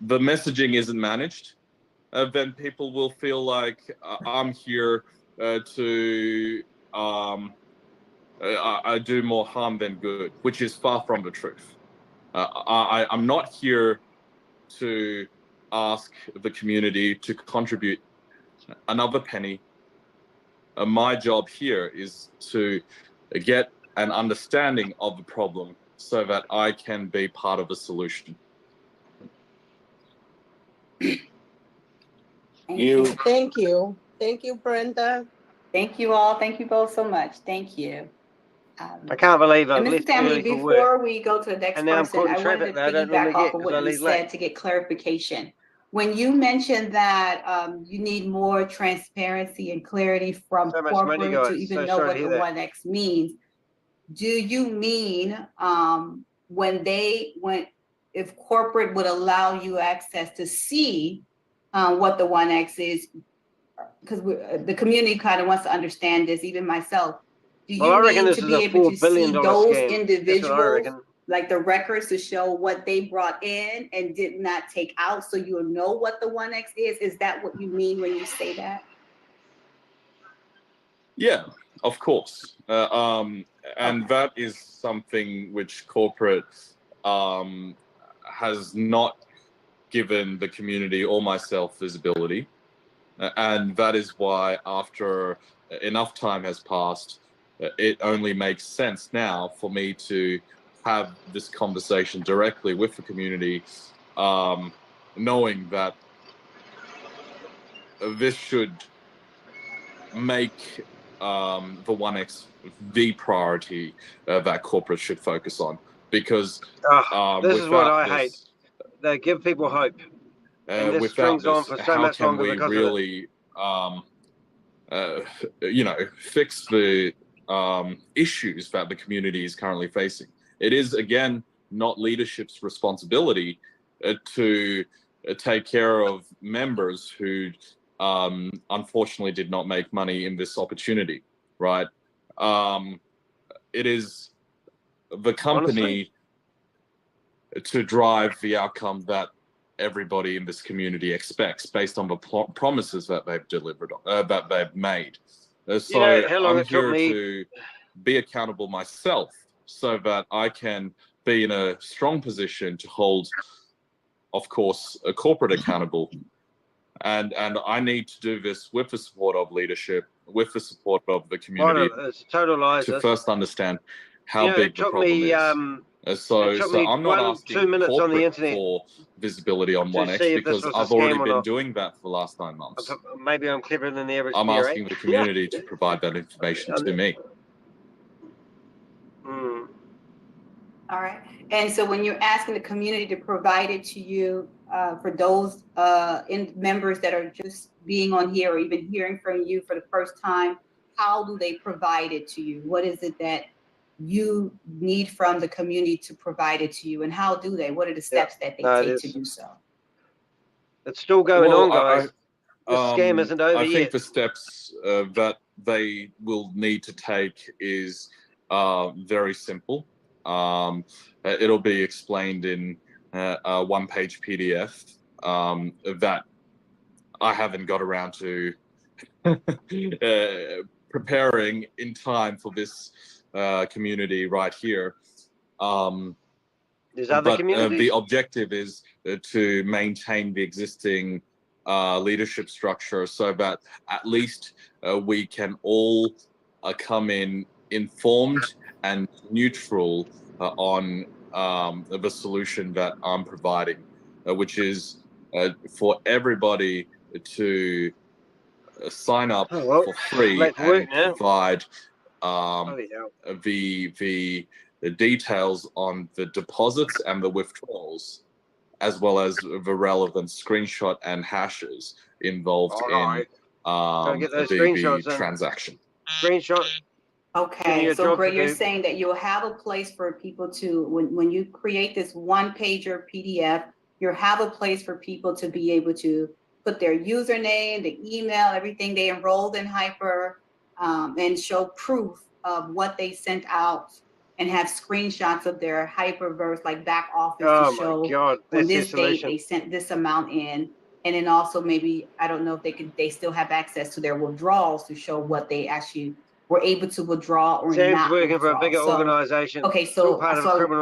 the messaging isn't managed, then people will feel like I'm here to I do more harm than good, which is far from the truth. I'm not here to ask the community to contribute another penny. My job here is to get an understanding of the problem so that I can be part of the solution. Thank you. Thank you, Brenda. Thank you all. Thank you both so much. Thank you. I can't believe I've Mr. left Stanley, early for before work. we go to the next And now I'm person, caught in I wanted to traffic that I don't piggyback normally off get of 'cause I what you leave said late. to get clarification. When you mentioned that you need more transparency and clarity from So much money, corporate guys. to even So know sorry what to the hear that. 1x means, do you mean when if corporate would allow you access to see what the 1X is, because the community kind of wants to understand this, even myself. Do you Well, I reckon need this to is be a able to $4 billion see those scam. That's what I individuals, reckon. like the records to show what they brought in and did not take out, so you'll know what the 1X is? Is that what you mean when you say that? Yeah, of course. And that is something which corporate has not given the community or myself visibility. And that is why after enough time has passed, it only makes sense now for me to have this conversation directly with the community, knowing that this should make the 1X the priority that corporate should focus on. Because this is what without I hate. They give people hope. And this without strings on this, for so how much can longer we because really, fix the issues that the community is currently facing? It is, again, not leadership's responsibility to take care of members who unfortunately did not make money in this opportunity, right? It is the company to drive the outcome that everybody in this community expects based on the promises that they've delivered, that they've made. So I'm here to be accountable myself so that I can be in a strong position to hold, of course, a corporate accountable. And I need to do this with the support of leadership, with the support of the community, it's total lies, to first understand how You know, big the problem is. So I'm not asking 2 minutes on the corporate internet for visibility on to 1X see if this because was a I've already scam or been not. doing that for the last 9 months. Maybe I'm cleverer than the average I'm peer, asking the community to provide that information to me. All right. And so when you're asking the community to provide it to you, for those members that are just being on here or even hearing from you for the first time, how do they provide it to you? What is it that you need from the community to provide it to you? And how do they? What are the steps that they take to do so? It's still going on, guys. The scam isn't over I yet. think the steps that they will need to take is very simple. It'll be explained in a one-page PDF that I haven't got around to preparing in time for this community right here. There's other communities? The objective is to maintain the existing leadership structure so that at least we can all come in informed and neutral on the solution that I'm providing, which is for everybody to sign up for free and provide the details on the deposits and the withdrawals, as well as the relevant screenshot and hashes involved in the transaction. Screenshot. Okay, so Greg, you're saying that you'll have a place for people to, when you create this one-pager PDF, you'll have a place for people to be able to put their username, the email, everything they enrolled in Hyper, and show proof of what they sent out, and have screenshots of their Hyperverse, like back office, to show on this date they sent this amount in. And then also maybe, I don't know if they still have access to their withdrawals to show what they actually were able to withdraw or Sam's not working withdraw. for a bigger organization. Okay, so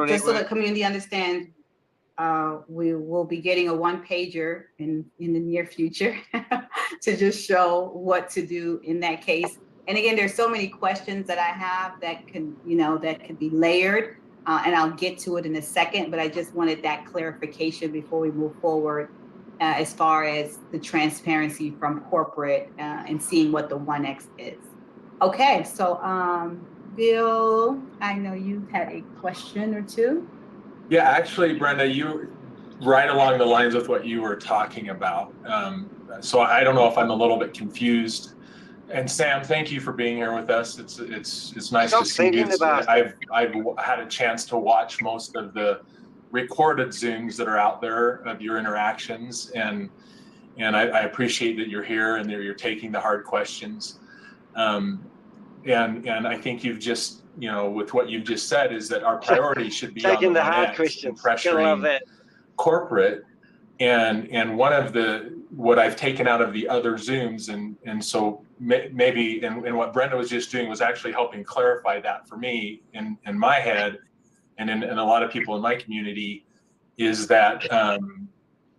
just so the community understands, we will be getting a one-pager in the near future to just show what to do in that case. And again, there's so many questions that I have that can, that could be layered, and I'll get to it in a second, but I just wanted that clarification before we move forward as far as the transparency from corporate and seeing what the 1X is. Okay, so Bill, I know you had a question or two. Yeah, actually, Brenda, you right along the lines with what you were talking about. So I don't know if I'm a little bit confused. And Sam, thank you for being here with us. It's nice to see you. I've had a chance to watch most of the recorded Zooms that are out there of your interactions, and I appreciate that you're here and that you're taking the hard questions. And I think you've just, you know, with what you've just said, is that our priority should be taking on the 1X hard and questions. Gonna love pressuring that. corporate. And one of what I've taken out of the other Zooms, and so maybe, and what Brenda was just doing was actually helping clarify that for me in my head, and in a lot of people in my community, is that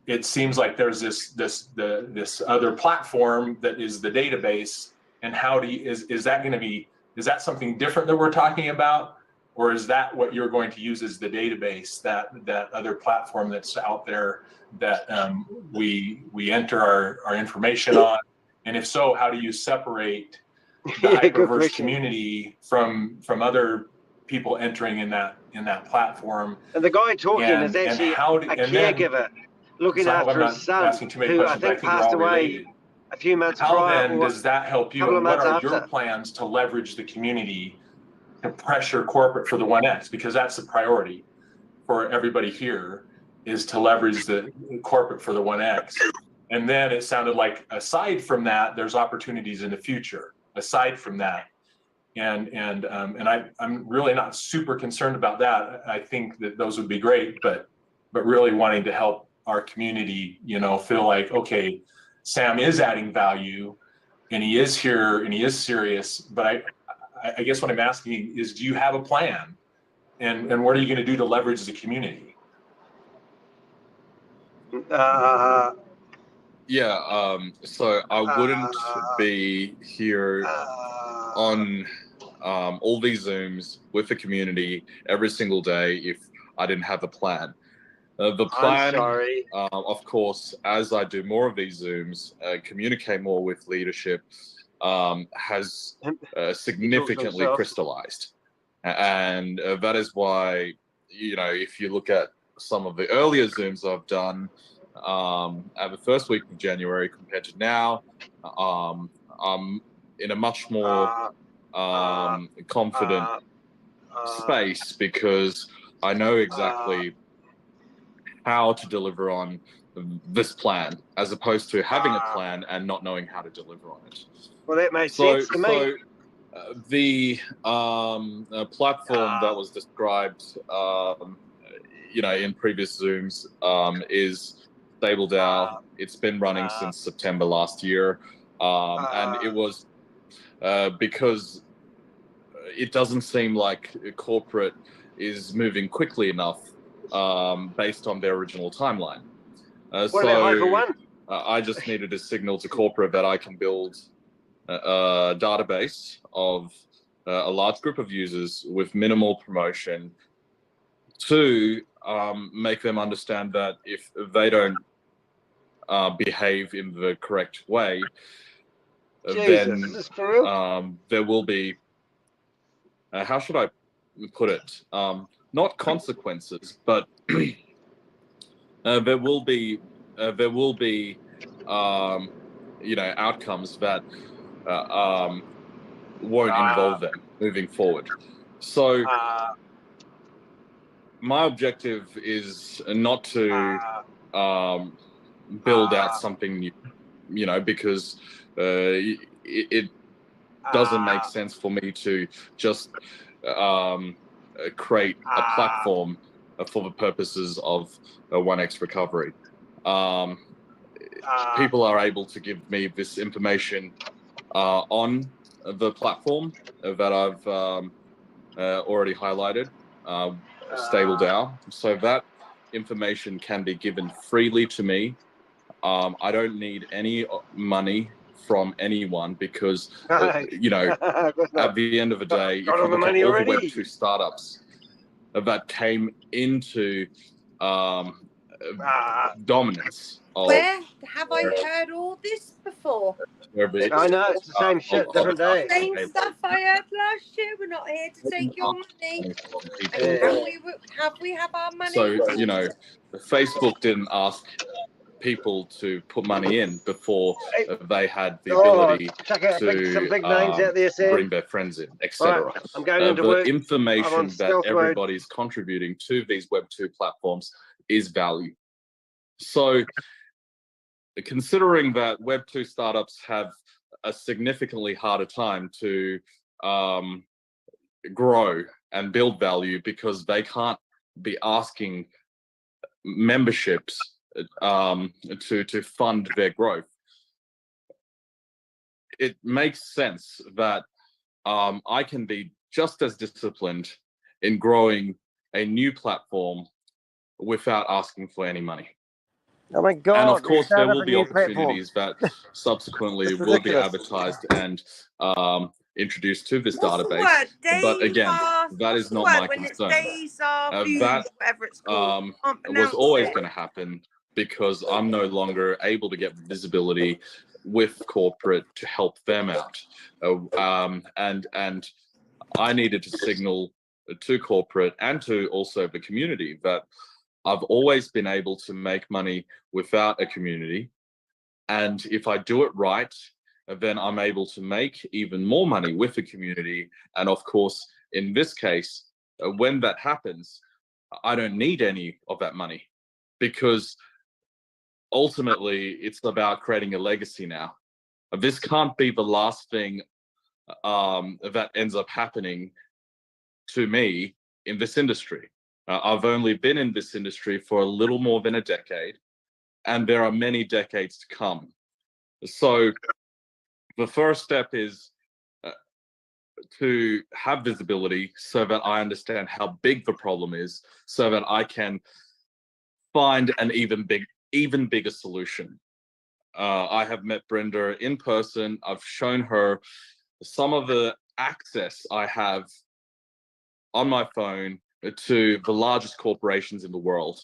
it seems like there's this other platform that is the database, and how do you, is that going to be, is that something different that we're talking about, or is that what you're going to use as the database, that other platform that's out there that we enter our information on? And if so, how do you separate the Hyperverse community from other people entering in that platform? And the guy talking is actually a caregiver looking after his son, who I think passed away a few months prior. How then does that help you? And what are your plans to leverage the community to pressure corporate for the 1X? Because that's the priority for everybody here, is to leverage the corporate for the 1X. And then it sounded like, aside from that, there's opportunities in the future, aside from that. And I'm really not super concerned about that. I think that those would be great, but really wanting to help our community, you know, feel like, okay, Sam is adding value, and he is here, and he is serious. But I guess what I'm asking is, do you have a plan? And what are you going to do to leverage the community? Yeah, so I wouldn't be here on all these Zooms with the community every single day if I didn't have a plan. The plan, of course, as I do more of these Zooms, communicate more with leadership, has significantly crystallized. And that is why, you know, if you look at some of the earlier Zooms I've done at the first week of January compared to now, I'm in a much more confident space, because I know exactly how to deliver on this plan, as opposed to having a plan and not knowing how to deliver on it. Well, that makes sense to me. The platform that was described, you know, in previous Zooms, is StableDAO. It's been running since September last year, and it was because it doesn't seem like corporate is moving quickly enough based on their original timeline. So I just needed a signal to corporate that I can build a database of a large group of users with minimal promotion to make them understand that if they don't behave in the correct way, then there will be, how should I put it? Not consequences, but there will be, you know, outcomes that won't involve them moving forward. So my objective is not to build out something new, you know, because it doesn't make sense for me to just create a platform for the purposes of a 1X recovery. People are able to give me this information on the platform that I've already highlighted, StableDAO, so that information can be given freely to me. I don't need any money from anyone, because you know, at the end of the day, if you look at all the Web2 startups that came into dominance of, where have I heard all this before? I know, it's the same shit, different day. Same stuff I heard last year. We're not here to take your money. Have we have our money? So, you know, Facebook didn't ask people to put money in before they had the ability to bring their friends in, etc. Right, I'm going into the work. information that everybody's contributing to these Web2 platforms is value. So considering that Web2 startups have a significantly harder time to grow and build value because they can't be asking memberships to fund their growth, it makes sense that I can be just as disciplined in growing a new platform without asking for any money. Oh my God! And of course, there will be platform. opportunities that subsequently will be advertised and introduced to this database. But again, that is not my concern. That was always going to happen because I'm no longer able to get visibility with corporate to help them out. And I needed to signal to corporate and to also the community that I've always been able to make money without a community. And if I do it right, then I'm able to make even more money with a community. And of course, in this case, when that happens, I don't need any of that money because ultimately it's about creating a legacy now. This can't be the last thing that ends up happening to me in this industry. I've only been in this industry for a little more than a decade, and there are many decades to come. So the first step is to have visibility so that I understand how big the problem is, so that I can find an even bigger solution. I have met Brenda in person. I've shown her some of the access I have on my phone to the largest corporations in the world.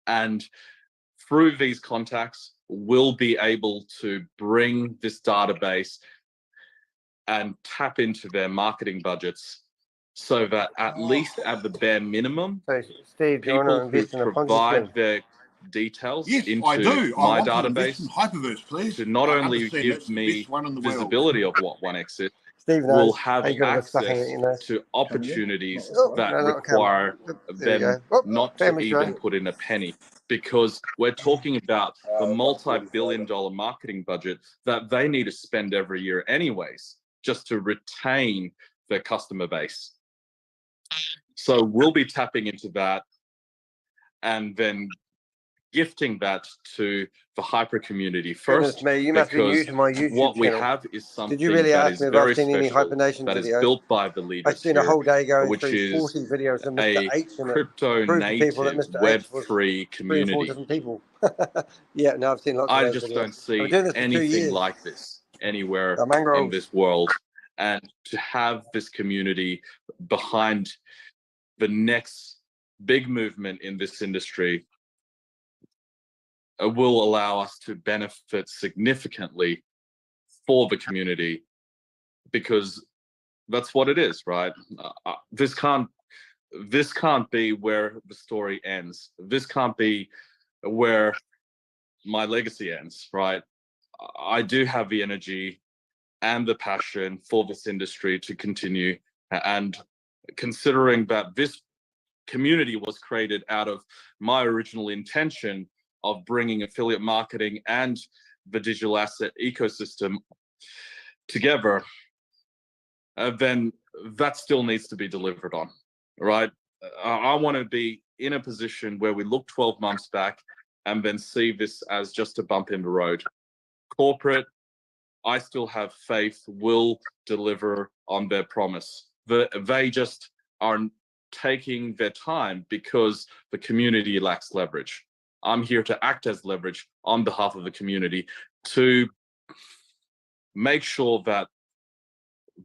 And through these contacts, we'll be able to bring this database and tap into their marketing budgets so that at least at the bare minimum, Steve, people who provide their details into my database Hyperverse, please. to not only give me visibility of what 1x is, Steve will knows. have Hey, you got access to opportunities that no, require there you them go. not to family even show. put in a penny, because we're talking about the multi-billion-dollar marketing budget that they need to spend every year anyways, just to retain their customer base. So we'll be tapping into that and then gifting that to the hyper community first, Me, you must be new to my YouTube what we channel. have is something Did you really that ask is me if very I've seen any special, Hypernation that is videos? built by the I leaders spent a here, whole day going which through is 40 videos of Mr. a H and prove to people that crypto-native, Mr. H was web-free 3 or 4 community. different people. Yeah, no, I've seen lots of I those just videos. don't I've see been doing this for 2 anything years. like this anywhere The mangroves. in this world. And to have this community behind the next big movement in this industry will allow us to benefit significantly for the community, because that's what it is, right? This can't be where the story ends. This can't be where my legacy ends, right? I do have the energy and the passion for this industry to continue, and considering that this community was created out of my original intention of bringing affiliate marketing and the digital asset ecosystem together, then that still needs to be delivered on, right? I want to be in a position where we look 12 months back and then see this as just a bump in the road. Corporate, I still have faith, will deliver on their promise. They just are taking their time because the community lacks leverage. I'm here to act as leverage on behalf of the community to make sure that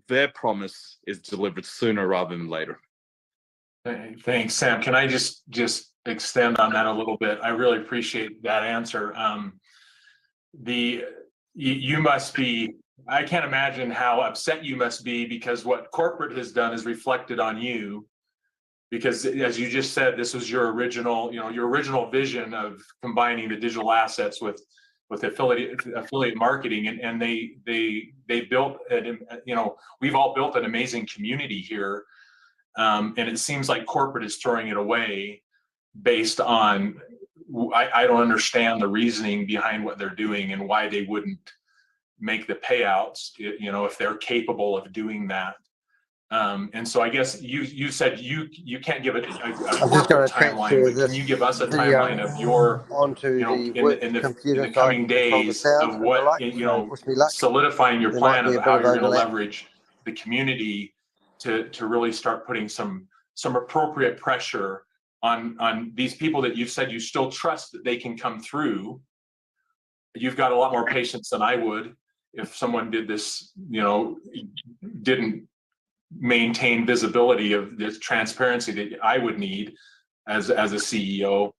their promise is delivered sooner rather than later. Thanks, Sam. Can I just extend on that a little bit? I really appreciate that answer. You must be, I can't imagine how upset you must be, because what corporate has done is reflected on you. because as you just said, this was your original, your original vision of combining the digital assets with affiliate marketing, and they built we've all built an amazing community here, and it seems like corporate is throwing it away based on I don't understand the reasoning behind what they're doing and why they wouldn't make the payouts, if they're capable of doing that. And so I guess you said you can't give it a corporate timeline, but can you give us a timeline of your onto in the coming days of what solidifying your plan of how you're going to leverage the community to really start putting some appropriate pressure on these people that you've said you still trust that they can come through. You've got a lot more patience than I would if someone did this, didn't maintain visibility of this transparency that I would need as a CEO.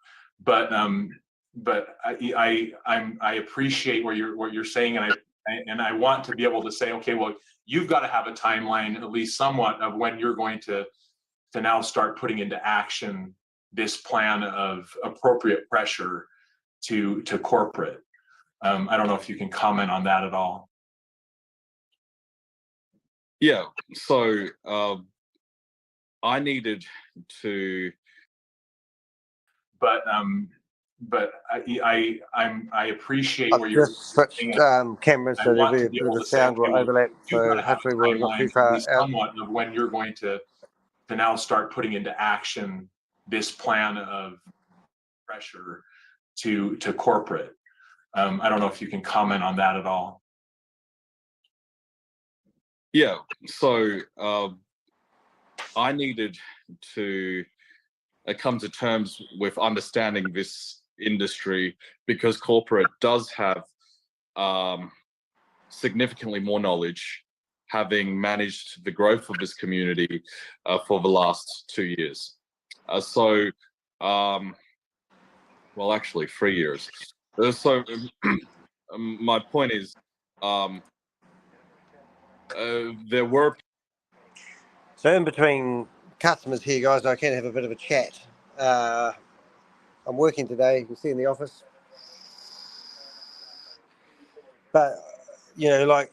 But I appreciate what you're saying, and I want to be able to say, okay, well, you've got to have a timeline, at least somewhat, of when you're going to now start putting into action this plan of appropriate pressure to corporate. I don't know if you can comment on that at all. Yeah, so I needed to, but I appreciate where I've you're just switched cameras, so there'll be a bit of a sound will overlap. So hopefully we're not too far out. Somewhat of when you're going to now start putting into action this plan of pressure to corporate. I don't know if you can comment on that at all. Yeah, so I needed to come to terms with understanding this industry because corporate does have significantly more knowledge, having managed the growth of this community for the last 2 years. Well, actually 3 years. So my point is, there were. So in between customers here, guys, I can have a bit of a chat. I'm working today, you can see in the office. But, like,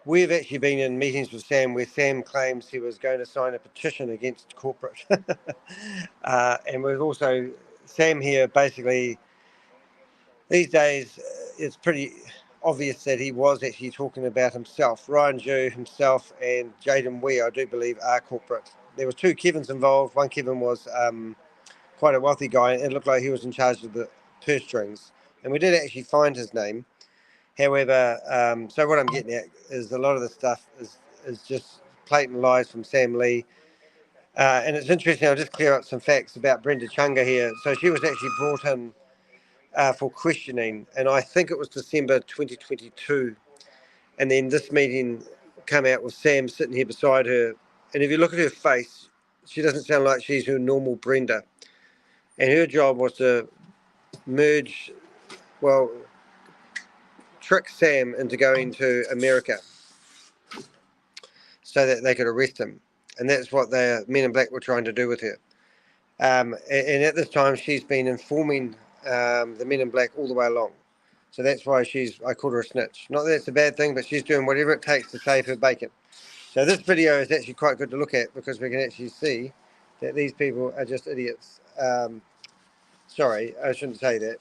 we've actually been in meetings with Sam where Sam claims he was going to sign a petition against corporate. And we've also, Sam here basically, these days, it's pretty obvious that he was actually talking about himself. Ryan Zhu himself and Jaden Wee, I do believe, are corporate. There were two Kevins involved. One Kevin was quite a wealthy guy, and it looked like he was in charge of the purse strings. And we did actually find his name. However, so what I'm getting at is a lot of the stuff is just blatant lies from Sam Lee. And it's interesting, I'll just clear up some facts about Brenda Chunga here. So she was actually brought in for questioning, and I think it was December 2022. And then this meeting came out with Sam sitting here beside her. And if you look at her face, she doesn't sound like she's her normal Brenda. And her job was to trick Sam into going to America so that they could arrest him. And that's what the Men in Black were trying to do with her. And at this time, she's been informing the Men in Black all the way along. So that's why I called her a snitch. Not that it's a bad thing, but she's doing whatever it takes to save her bacon. So this video is actually quite good to look at because we can actually see that these people are just idiots. Sorry, I shouldn't say that.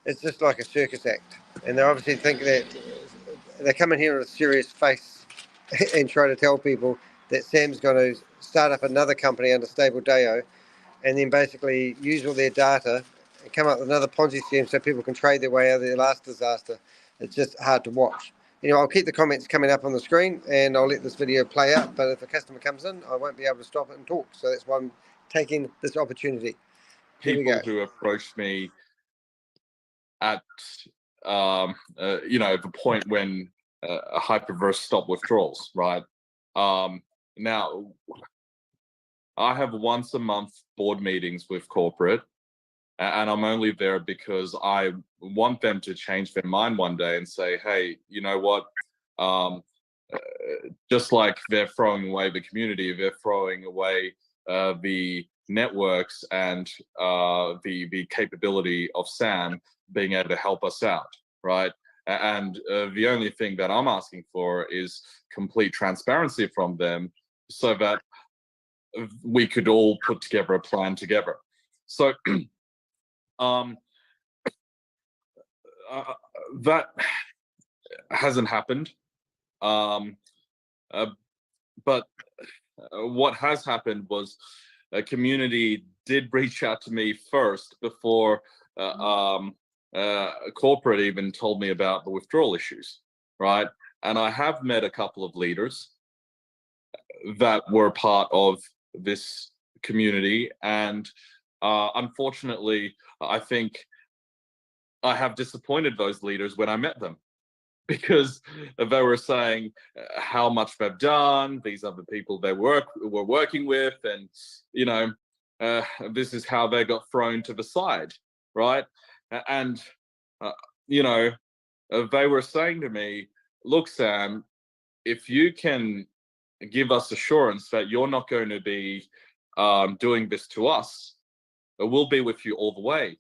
It's just like a circus act. And they obviously think that they come in here with a serious face and try to tell people that Sam's going to start up another company under Stable Deo and then basically use all their data and come up with another Ponzi scheme so people can trade their way out of their last disaster. It's just hard to watch. Anyway, I'll keep the comments coming up on the screen and I'll let this video play out. But if a customer comes in, I won't be able to stop it and talk. So that's why I'm taking this opportunity. People who approached me at the point when a Hyperverse stopped withdrawals, right? Now I have once a month board meetings with corporate, and I'm only there because I want them to change their mind one day and say, hey, you know what, just like they're throwing away the community, they're throwing away the networks and the capability of Sam being able to help us out, right? And the only thing that I'm asking for is complete transparency from them so that we could all put together a plan together. So that hasn't happened. But what has happened was a community did reach out to me first before corporate even told me about the withdrawal issues, right? And I have met a couple of leaders that were part of this community, and unfortunately, I think I have disappointed those leaders when I met them, because they were saying how much they've done, these are the people they were working with, and you know, this is how they got thrown to the side, right? And you know, they were saying to me, look, Sam, if you can give us assurance that you're not going to be doing this to us, we'll be with you all the way.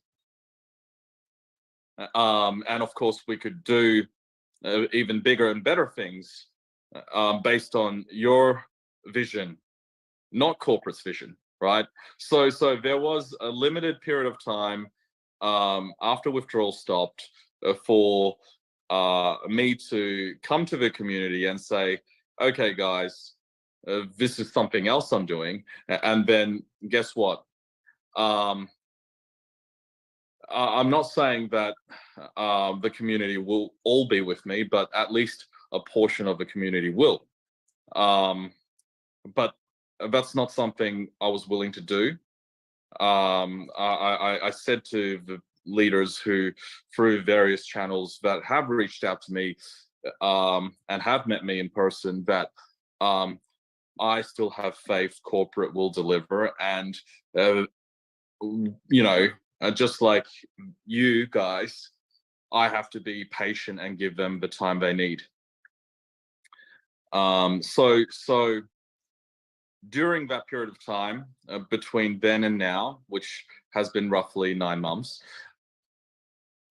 And of course, we could do even bigger and better things based on your vision, not corporate's vision, right? So there was a limited period of time after withdrawal stopped for me to come to the community and say, okay, guys, this is something else I'm doing. And then guess what? I'm not saying that the community will all be with me, but at least a portion of the community will. But that's not something I was willing to do. I said to the leaders who, through various channels that have reached out to me and have met me in person, that I still have faith corporate will deliver. And, you know, just like you guys, I have to be patient and give them the time they need. So during that period of time, between then and now, which has been roughly 9 months,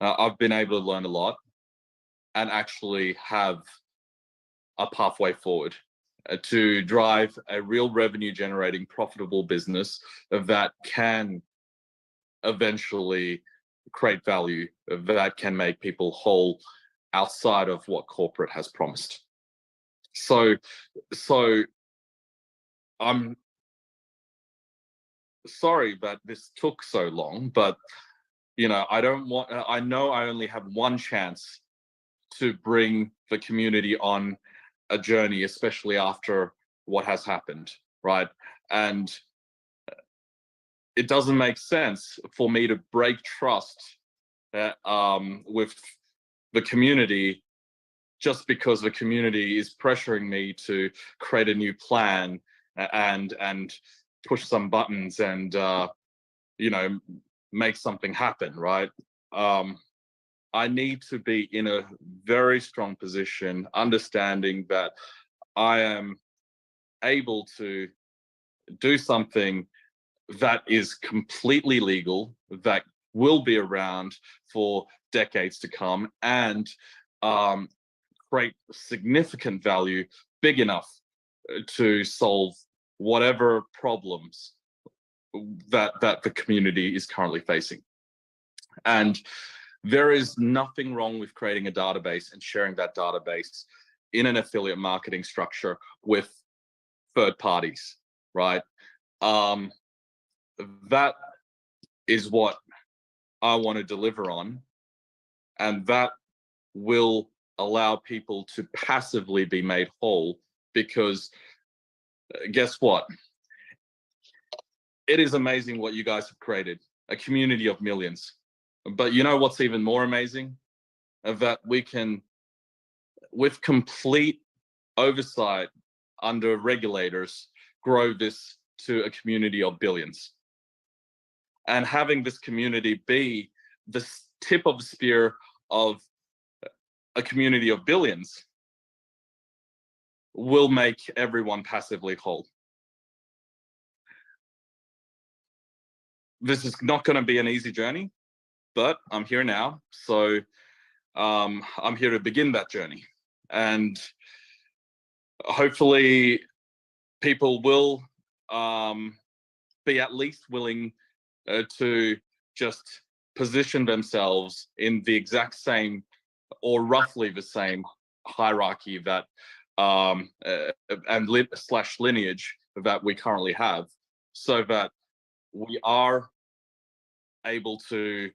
I've been able to learn a lot and actually have a pathway forward to drive a real revenue generating profitable business that can eventually create value, that can make people whole outside of what corporate has promised. So I'm sorry that this took so long, but you know, I know I only have one chance to bring the community on a journey, especially after what has happened, right? And it doesn't make sense for me to break trust with the community just because the community is pressuring me to create a new plan and push some buttons and you know, make something happen, right? I need to be in a very strong position, understanding that I am able to do something that is completely legal, that will be around for decades to come, and create significant value big enough to solve whatever problems that the community is currently facing. And there is nothing wrong with creating a database and sharing that database in an affiliate marketing structure with third parties, right? That is what I want to deliver on, and that will allow people to passively be made whole, because guess what? It is amazing what you guys have created, a community of millions. But you know what's even more amazing? That we can, with complete oversight under regulators, grow this to a community of billions. And having this community be the tip of the spear of a community of billions will make everyone passively whole. This is not going to be an easy journey, but I'm here now. So I'm here to begin that journey. And hopefully people will be at least willing to just position themselves in the exact same or roughly the same hierarchy that slash lineage that we currently have, so that we are able to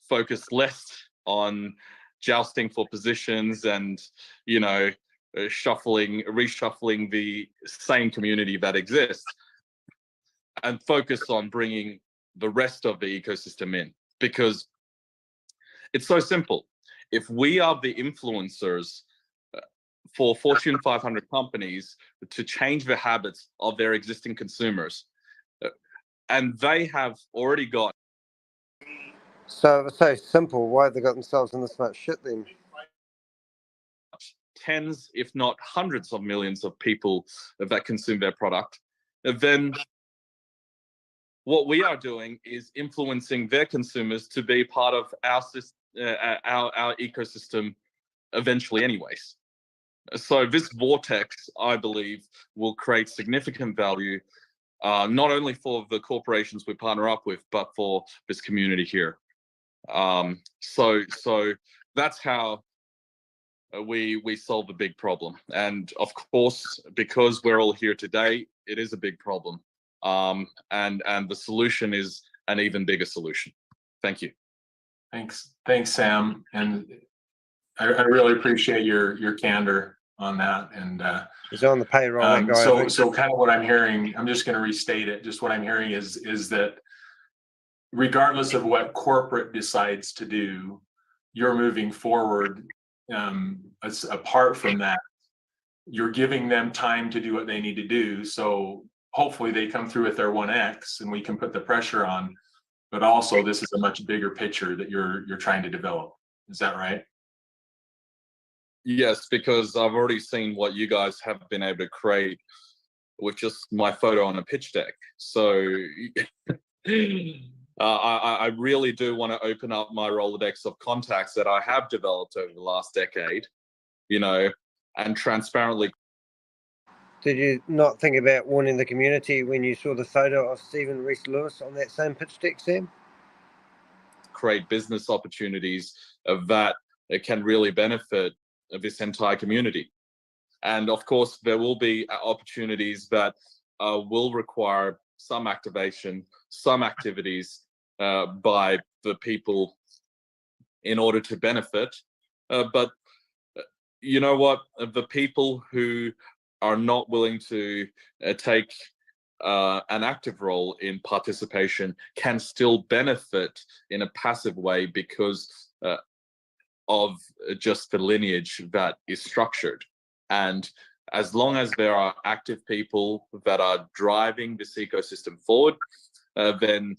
focus less on jousting for positions and, you know, reshuffling the same community that exists, and focus on bringing the rest of the ecosystem in. Because it's so simple. If we are the influencers for Fortune 500 companies to change the habits of their existing consumers, and they have already got... So it was so simple, why have they got themselves in this much shit then? Tens, if not hundreds of millions of people that consume their product, then what we are doing is influencing their consumers to be part of our ecosystem eventually anyways. So this vortex, I believe, will create significant value, not only for the corporations we partner up with, but for this community here. So that's how we solve the big problem. And of course, because we're all here today, it is a big problem. And the solution is an even bigger solution. Thank you. Thanks, Sam. And I really appreciate your candor on that. And he's on the payroll. That guy, so kind of what I'm hearing, I'm just going to restate it. Just what I'm hearing is that regardless of what corporate decides to do, you're moving forward. Apart from that, you're giving them time to do what they need to do. So hopefully they come through with their 1X and we can put the pressure on. But also, this is a much bigger picture that you're trying to develop. Is that right? Yes, because I've already seen what you guys have been able to create with just my photo on a pitch deck. So I really do want to open up my Rolodex of contacts that I have developed over the last decade, you know, and transparently. Did you not think about warning the community when you saw the photo of Stephen Reese Lewis on that same pitch deck, Sam? Create business opportunities that can really benefit this entire community. And of course, there will be opportunities that will require some activation, some activities by the people in order to benefit. But you know what? The people who are not willing to take an active role in participation can still benefit in a passive way because of just the lineage that is structured. And as long as there are active people that are driving this ecosystem forward, then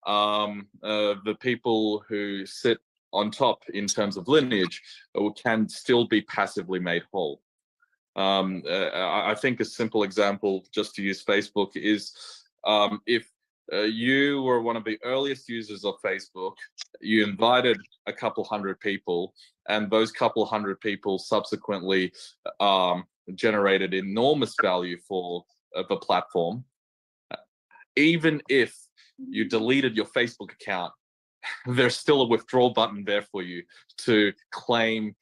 the people who sit on top in terms of lineage can still be passively made whole. I think a simple example, just to use Facebook, is if you were one of the earliest users of Facebook, you invited a couple hundred people, and those couple hundred people subsequently generated enormous value for the platform. Even if you deleted your Facebook account, there's still a withdrawal button there for you to claim,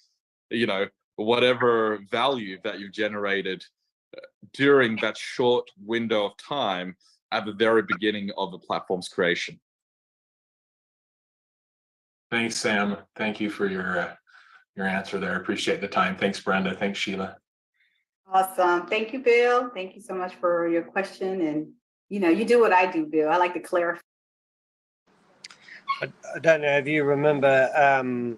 you know, whatever value that you generated during that short window of time at the very beginning of the platform's creation. Thanks, Sam. Thank you for your answer there. I appreciate the time. Thanks, Brenda. Thanks, Sheila. Awesome. Thank you, Bill. Thank you so much for your question. And, you know, you do what I do, Bill. I like to clarify. I don't know if you remember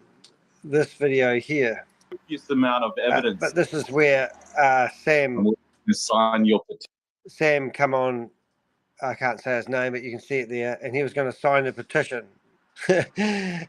this video here. Use amount of evidence. But this is where Sam come on. I can't say his name, but you can see it there. And he was going to sign a petition,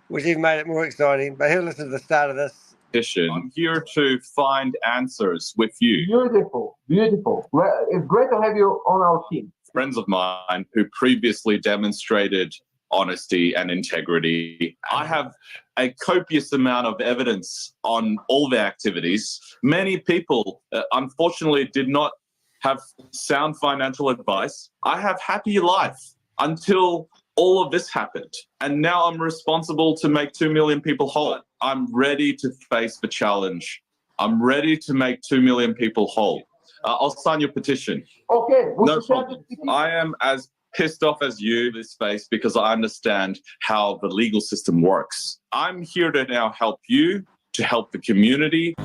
which even made it more exciting. But he'll listen to the start of this I'm here to find answers with you. Beautiful, beautiful. Well, it's great to have you on our team. Friends of mine who previously demonstrated honesty and integrity. I have a copious amount of evidence on all their activities. Many people, unfortunately, did not have sound financial advice. I have happy life until all of this happened. And now I'm responsible to make 2 million people whole. I'm ready to face the challenge. I'm ready to make 2 million people whole. I'll sign your petition. Okay. No problem. I am as pissed off as you in this space because I understand how the legal system works. I'm here to now help you, to help the community.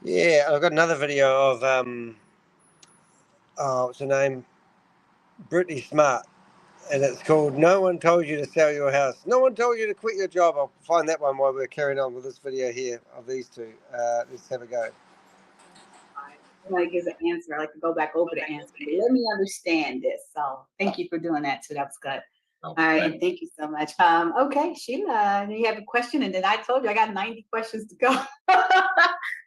Yeah, I've got another video of what's her name? Brittany Smart, and it's called "No One Told You to Sell Your House." No one told you to quit your job. I'll find that one while we're carrying on with this video here of these two. Let's have a go. Somebody gives an answer, I like to go back over the answer. Let me understand this. So thank you for doing that too. That was good. All right, and thank you so much. Okay, Sheila, you have a question, and then I told you I got 90 questions to go.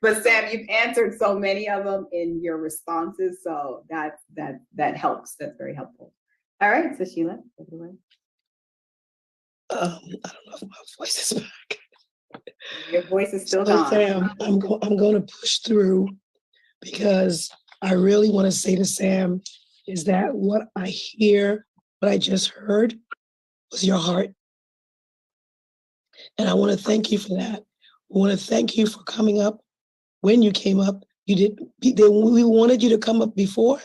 But Sam, you've answered so many of them in your responses, so that helps. That's very helpful. All right, so Sheila, take it away. I don't know if my voice is back. Your voice is still so gone. Sam, I'm going to push through because I really want to say to Sam is that what I hear, what I just heard was your heart. And I want to thank you for that. I want to thank you for coming up. When you came up, we wanted you to come up before,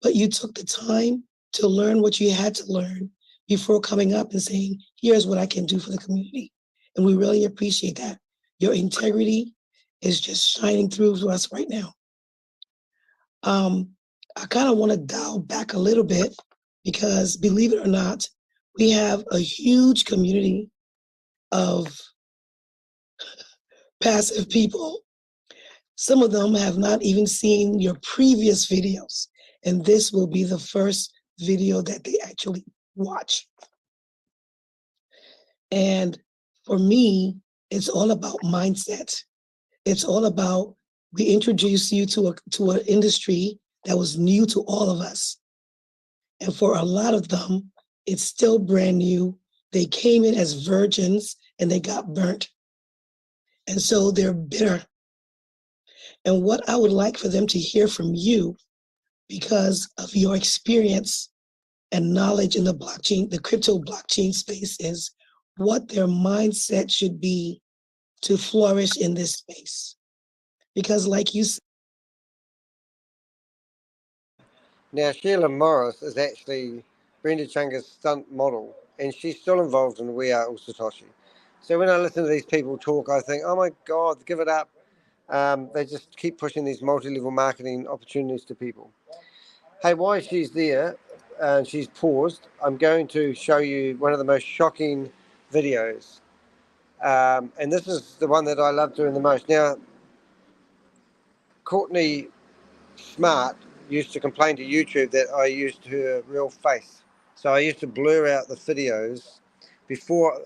but you took the time to learn what you had to learn before coming up and saying, here's what I can do for the community. And we really appreciate that. Your integrity is just shining through to us right now. I kind of want to dial back a little bit because believe it or not, we have a huge community of passive people. Some of them have not even seen your previous videos, and this will be the first video that they actually watch. And for me, it's all about mindset. It's all about, we introduced you to an industry that was new to all of us. And for a lot of them, it's still brand new. They came in as virgins and they got burnt. And so they're bitter. And what I would like for them to hear from you, because of your experience and knowledge in the blockchain, the crypto blockchain space, is what their mindset should be to flourish in this space. Because like you said, Now, Sheila Morris is actually Brenda Chunga's stunt model, and she's still involved in We Are All SATOSHI. So when I listen to these people talk, I think, oh my God, give it up. They just keep pushing these multi-level marketing opportunities to people. Hey, while she's there and she's paused, I'm going to show you one of the most shocking videos. And this is the one that I love doing the most. Now, Courtney Smart used to complain to YouTube that I used her real face. So I used to blur out the videos before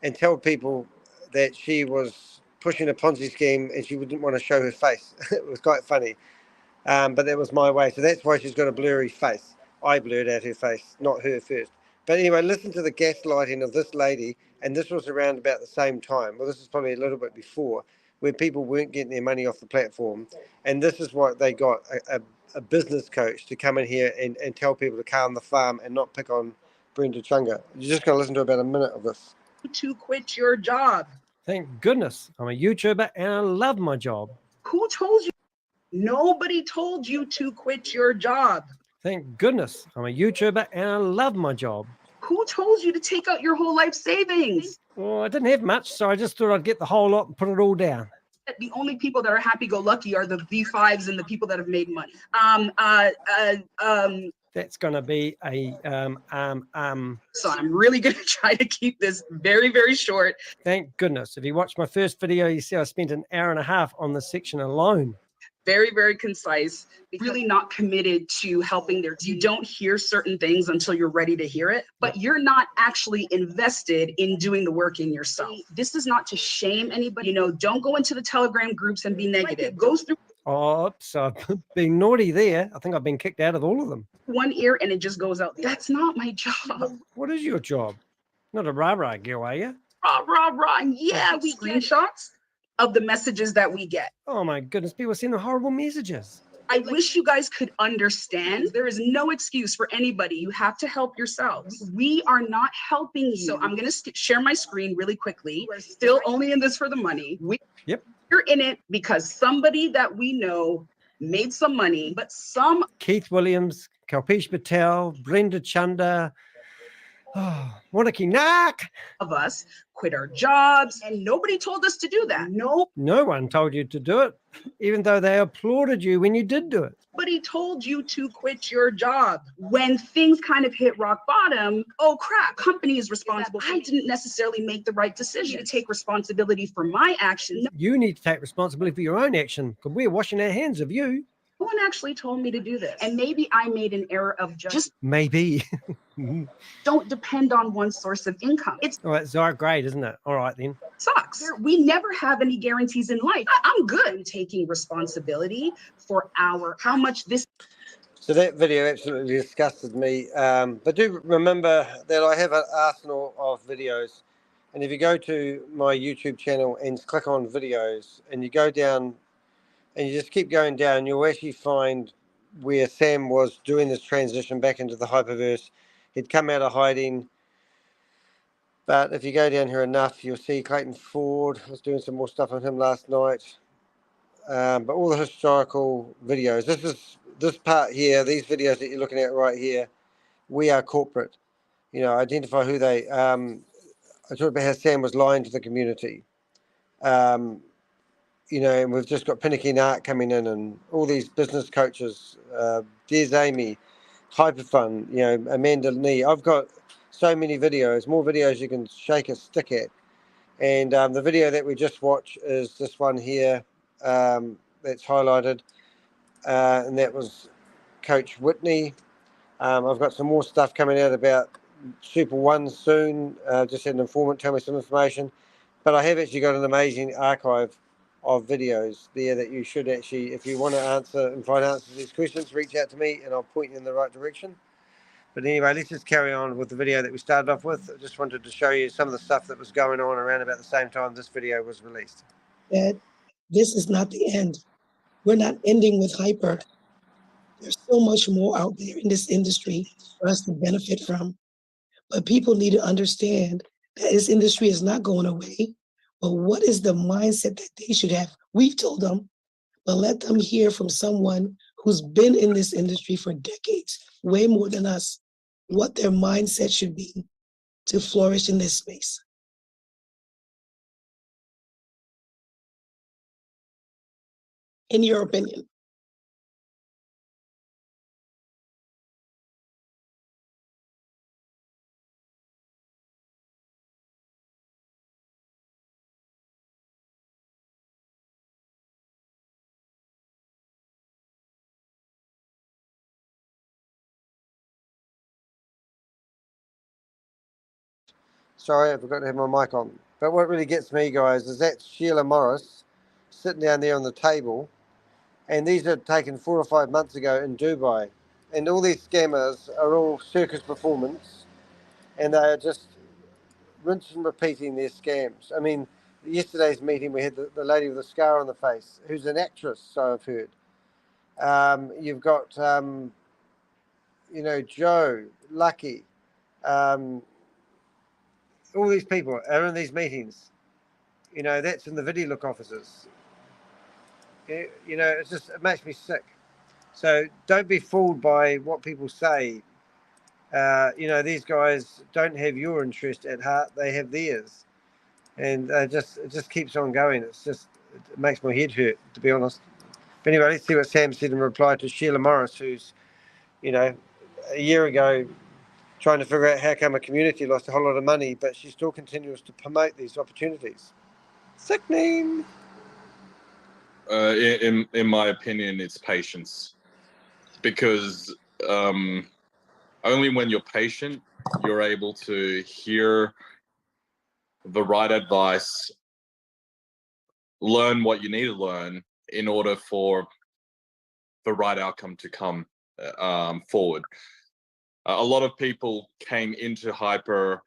and tell people that she was pushing a Ponzi scheme and she wouldn't want to show her face. It was quite funny. But that was my way. So that's why she's got a blurry face. I blurred out her face, not her first. But anyway, listen to the gaslighting of this lady. And this was around about the same time. Well, this is probably a little bit before, where people weren't getting their money off the platform. And this is what they got, a business coach to come in here and tell people to calm the farm and not pick on Brenda Chunga. You're just going to listen to about a minute of this. To quit your job. Thank goodness I'm a YouTuber and I love my job. Who told you? Nobody told you to quit your job. Thank goodness I'm a YouTuber and I love my job. Who told you to take out your whole life savings? Well, I didn't have much, so I just thought I'd get the whole lot and put it all down. The only people that are happy-go-lucky are the V5s and the people that have made money. That's going to be a So I'm really going to try to keep this very, very short. Thank goodness. If you watch my first video, you see I spent an hour and a half on this section alone. very, very concise, really not committed to helping their team. You don't hear certain things until you're ready to hear it, but you're not actually invested in doing the work in yourself. This is not to shame anybody. You know, don't go into the Telegram groups and be negative. It goes through Oops, I've been naughty there. I think I've been kicked out of all of them. one ear and it just goes out. That's not my job. What is your job? Not a rah-rah girl, are you? Rah, rah, rah. Yeah, we screenshots of the messages that we get. Oh my goodness, people sending horrible messages. I wish you guys could understand there is no excuse for anybody. You have to help yourselves. We are not helping you. So I'm going to share my screen really quickly. We're still only in this for the money. We're in it because somebody that we know made some money, but some Keith Williams, Kalpesh Patel, Brenda Chunga, Rudecki of us quit our jobs, and nobody told us to do that. No one told you to do it, even though they applauded you when you did do it. Nobody told you to quit your job. When things kind of hit rock bottom, oh crap, company is responsible. I didn't necessarily make the right decision to take responsibility for my actions. You need to take responsibility for your own action, because we're washing our hands of you. No one actually told me to do this. And maybe I made an error of just Maybe. don't depend on one source of income. It's all right, so great, isn't it? All right then. Sucks. We never have any guarantees in life. I'm good in taking responsibility for how much this. So that video absolutely disgusted me. But do remember that I have an arsenal of videos. And if you go to my YouTube channel and click on videos and you go down and you just keep going down, you'll actually find where Sam was doing this transition back into the Hyperverse. He'd come out of hiding. But if you go down here enough, you'll see Clayton Ford. I was doing some more stuff on him last night. But all the historical videos. This part here, these videos that you're looking at right here, we are corporate. You know, identify who they. I talked about how Sam was lying to the community. You know, and we've just got Pinnacle Art coming in, and all these business coaches. There's Amy, HyperFund. You know, Amanda Lee. I've got so many videos, more videos you can shake a stick at. And the video that we just watched is this one here that's highlighted, and that was Coach Whitney. I've got some more stuff coming out about Super One soon. Just had an informant tell me some information, but I have actually got an amazing archive of videos there that you should actually, if you want to answer and find answers to these questions, reach out to me and I'll point you in the right direction. But anyway, let's just carry on with the video that we started off with. I just wanted to show you some of the stuff that was going on around about the same time this video was released. That this is not the end. We're not ending with Hyper. There's so much more out there in this industry for us to benefit from. But people need to understand that this industry is not going away. But what is the mindset that they should have? We've told them, but let them hear from someone who's been in this industry for decades, way more than us, what their mindset should be to flourish in this space. In your opinion. Sorry, I forgot to have my mic on. But what really gets me, guys, is that Sheila Morris sitting down there on the table. And these are taken 4 or 5 months ago in Dubai. And all these scammers are all circus performance. And they are just rinse and repeating their scams. I mean, yesterday's meeting, we had the lady with the scar on the face, who's an actress, so I've heard. You've got, you know, Joe, Lucky. All these people are in these meetings. You know, that's in the video look offices. You know, it's just, it makes me sick. So don't be fooled by what people say. You know, these guys don't have your interest at heart; they have theirs, and it just keeps on going. It makes my head hurt, to be honest. But anyway, let's see what Sam said in reply to Sheila Morris, who's, you know, a year ago trying to figure out how come a community lost a whole lot of money, but she still continues to promote these opportunities. Sickening. In my opinion, it's patience, because only when you're patient, you're able to hear the right advice, learn what you need to learn in order for the right outcome to come forward. A lot of people came into Hyper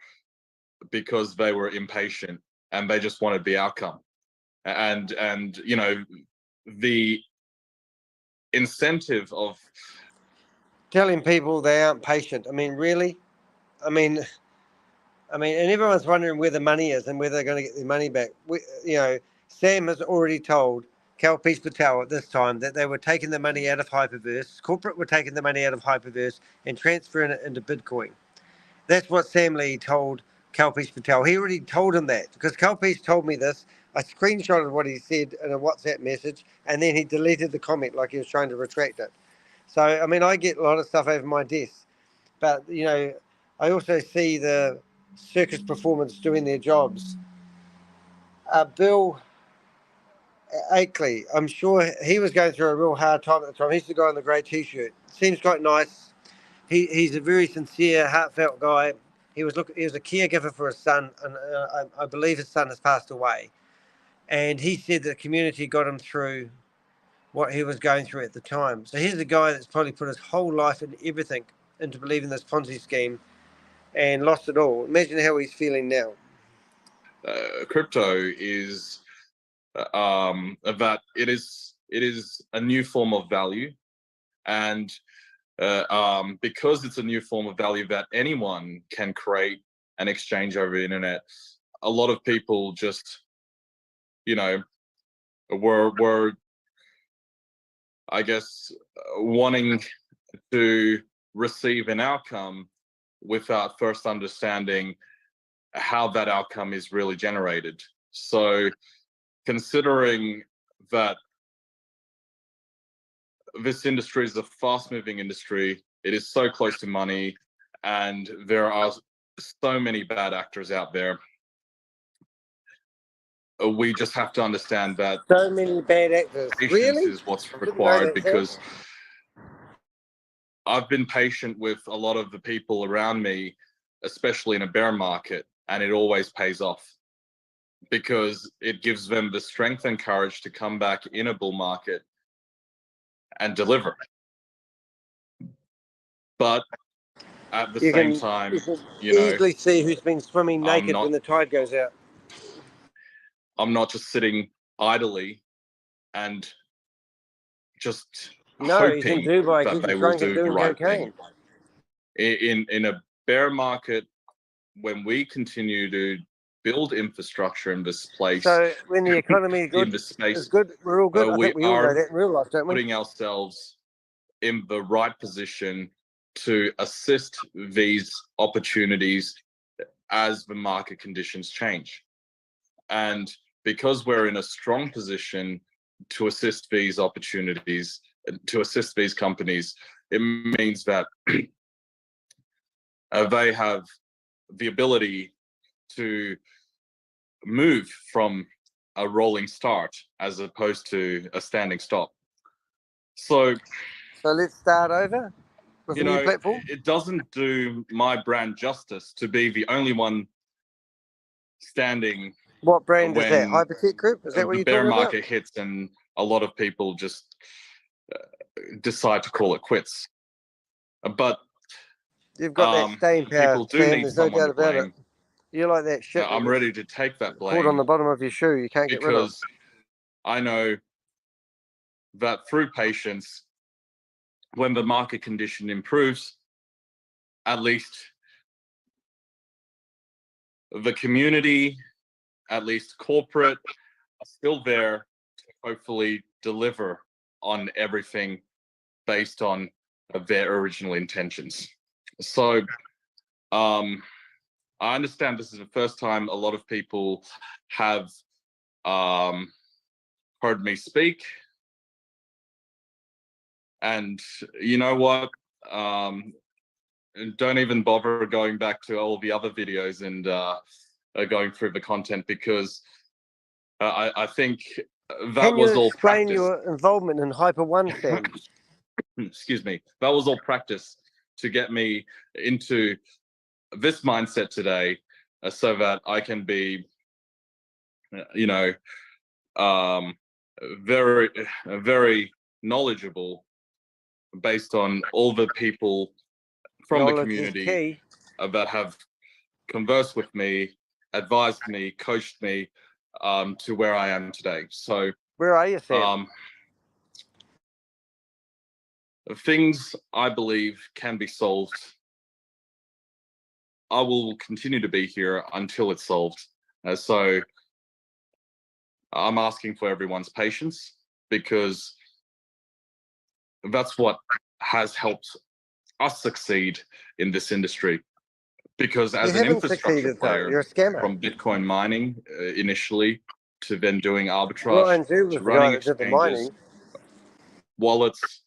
because they were impatient and they just wanted the outcome. And you know, the incentive of telling people they aren't patient. I mean, really? I mean, and everyone's wondering where the money is and whether they're going to get their money back. You know, Sam has already told Kalpesh Patel at this time that they were taking the money out of Hyperverse. Corporate were taking the money out of Hyperverse and transferring it into Bitcoin. That's what Sam Lee told Kalpesh Patel. He already told him that, because Kalpesh told me this. I screenshotted what he said in a WhatsApp message, and then he deleted the comment like he was trying to retract it. So, I mean, I get a lot of stuff over my desk, but, you know, I also see the circus performance doing their jobs. Bill Akeley, I'm sure he was going through a real hard time at the time. He's the guy in the grey T-shirt. Seems quite nice. He's a very sincere, heartfelt guy. He was a caregiver for his son, and I believe his son has passed away. And he said that the community got him through what he was going through at the time. So here's a guy that's probably put his whole life and everything into believing this Ponzi scheme and lost it all. Imagine how he's feeling now. Crypto is that it is a new form of value, and because it's a new form of value that anyone can create and exchange over the internet, a lot of people just, you know, were I guess wanting to receive an outcome without first understanding how that outcome is really generated. So considering that this industry is a fast-moving industry, it is so close to money, and there are so many bad actors out there, we just have to understand that so many bad actors. Patience Really? is what's required, because I've been patient with a lot of the people around me, especially in a bear market, and it always pays off, because it gives them the strength and courage to come back in a bull market and deliver. But at the same time, you know, easily see who's been swimming naked when the tide goes out. I'm not just sitting idly and just No, he's in hoping Dubai that because they he's will drunk and do the doing right cocaine. thing. In a bear market, when we continue to build infrastructure in this place, So when the economy in this space, is good, we're all good. I think we all know that in real life, don't we? putting ourselves in the right position to assist these opportunities as the market conditions change. And because we're in a strong position to assist these opportunities, to assist these companies, it means that they have the ability to move from a rolling start as opposed to a standing stop. So let's start over with you a new know, platform. it doesn't do my brand justice to be the only one standing. What brand is that? when Hypertech Group? Is that what the you're bear talking market about? hits and a lot of people just decide to call it quits. But You've got that staying power, people do Sam. need There's no someone doubt to about it. blame. You like that shit. I'm ready to take that Caught on the blame bottom of your shoe. You can't get rid of. because I know that through patience, when the market condition improves, at least the community, at least corporate, are still there to hopefully deliver on everything based on their original intentions. So I understand this is the first time a lot of people have heard me speak. And you know what? Don't even bother going back to all the other videos and going through the content, because I think Can you was all explain practice. your involvement in Hyper1, Sam? Excuse me. That was all practice to get me into this mindset today, so that I can be, you know, very knowledgeable based on all the people from the community that have conversed with me, advised me, coached me to where I am today. So where are you, Sam? Things I believe can be solved. I will continue to be here until it's solved. So I'm asking for everyone's patience, because that's what has helped us succeed in this industry. Because as an infrastructure player, you're a scammer. From Bitcoin mining initially, to then doing arbitrage, to running exchanges, wallets,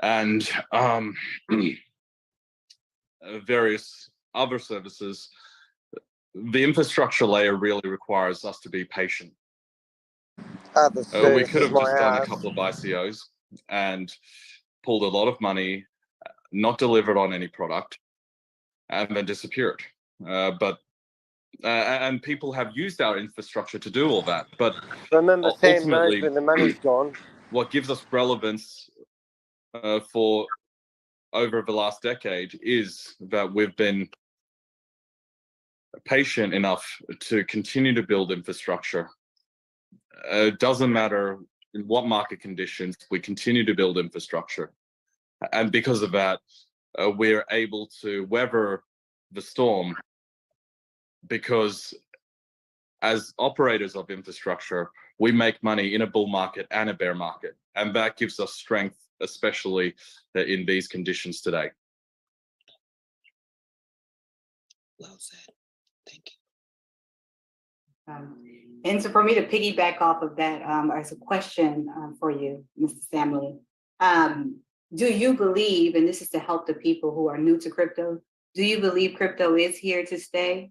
and various other services, the infrastructure layer really requires us to be patient. We could have just done a couple of ICOs and pulled a lot of money, not delivered on any product, and then disappeared. And people have used our infrastructure to do all that. But remember, Sam knows ultimately, when the money's gone. What gives us relevance for over the last decade is that we've been patient enough to continue to build infrastructure. It doesn't matter in what market conditions, we continue to build infrastructure. And because of that, we're able to weather the storm, because as operators of infrastructure, we make money in a bull market and a bear market. And that gives us strength, especially in these conditions today. Well said. Thank you. And so for me to piggyback off of that, as a question for you, Mr. Sam Lee, do you believe, and this is to help the people who are new to crypto, do you believe crypto is here to stay?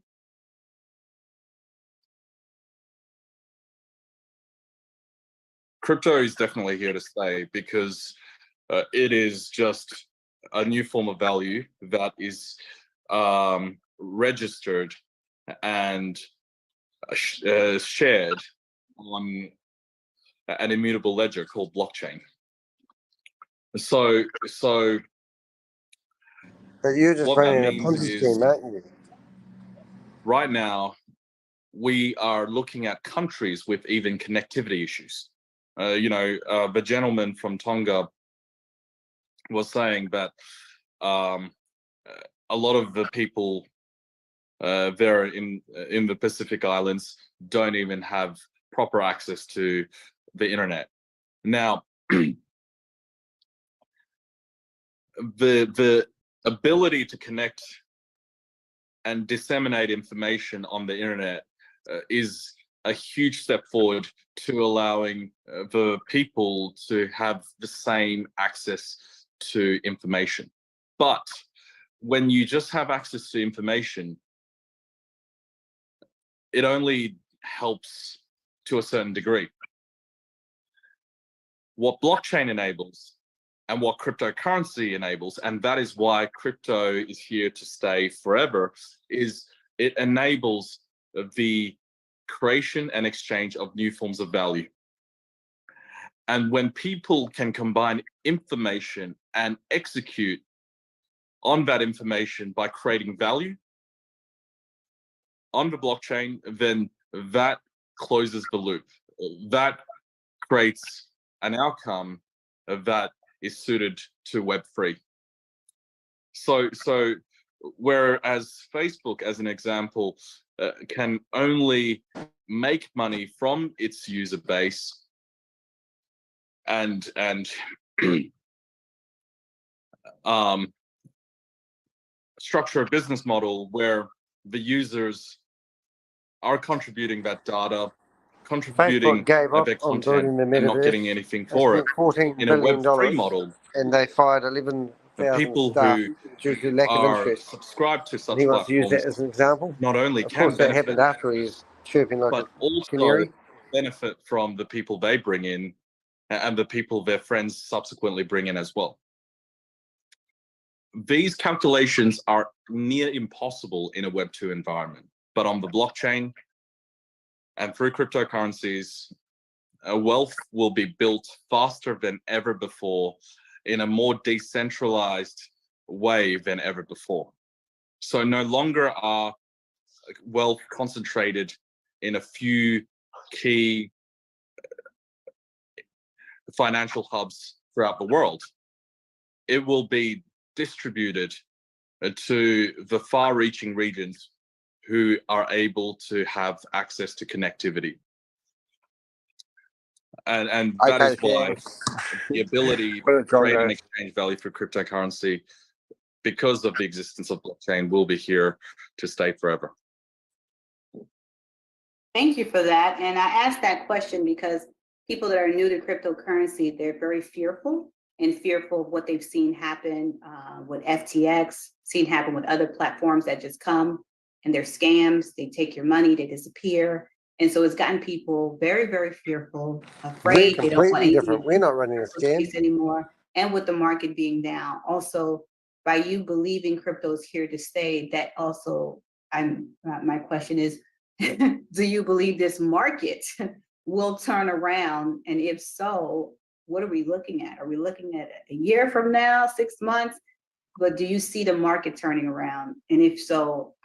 Crypto is definitely here to stay, because it is just a new form of value that is registered and shared on an immutable ledger called blockchain. So but you're just running a Ponzi scheme, aren't you? Right now, we are looking at countries with even connectivity issues. The gentleman from Tonga was saying that a lot of the people there in the Pacific Islands don't even have proper access to the internet. Now, the ability to connect and disseminate information on the internet is a huge step forward to allowing the people to have the same access to information. But when you just have access to information, it only helps to a certain degree. What blockchain enables and what cryptocurrency enables, and that is why crypto is here to stay forever, is it enables the creation and exchange of new forms of value. And when people can combine information and execute on that information by creating value on the blockchain, then that closes the loop. That creates an outcome that is suited to Web3. So whereas Facebook, as an example, can only make money from its user base and structure a business model where the users are contributing that data, contributing their content, and not getting anything for it. In a Web3 model, and they fired 11,000 people staff who due to lack of are interest. subscribed to such He wants to use platforms that as an example. not only Of can course, that benefit, happened after he's chirping like but a also canary. benefit from the people they bring in and the people their friends subsequently bring in as well. These calculations are near impossible in a Web 2 environment, but on the blockchain and through cryptocurrencies, wealth will be built faster than ever before in a more decentralized way than ever before. So no longer are wealth concentrated in a few key financial hubs throughout the world. It will be distributed to the far-reaching regions who are able to have access to connectivity. And that is why the ability to trade and exchange value through cryptocurrency, because of the existence of blockchain, will be here to stay forever. Thank you for that. And I asked that question because people that are new to cryptocurrency, they're very fearful of what they've seen happen with FTX, seen happen with other platforms that just come and they're scams. They take your money, they disappear. And so it's gotten people very, very fearful, afraid. They don't want anything. We're not running a scam anymore. And with the market being down, also by you believing crypto is here to stay, that also, my question is, do you believe this market will turn around? And if so, what are we looking at? Are we looking at a year from now, 6 months? But do you see the market turning around? And if so,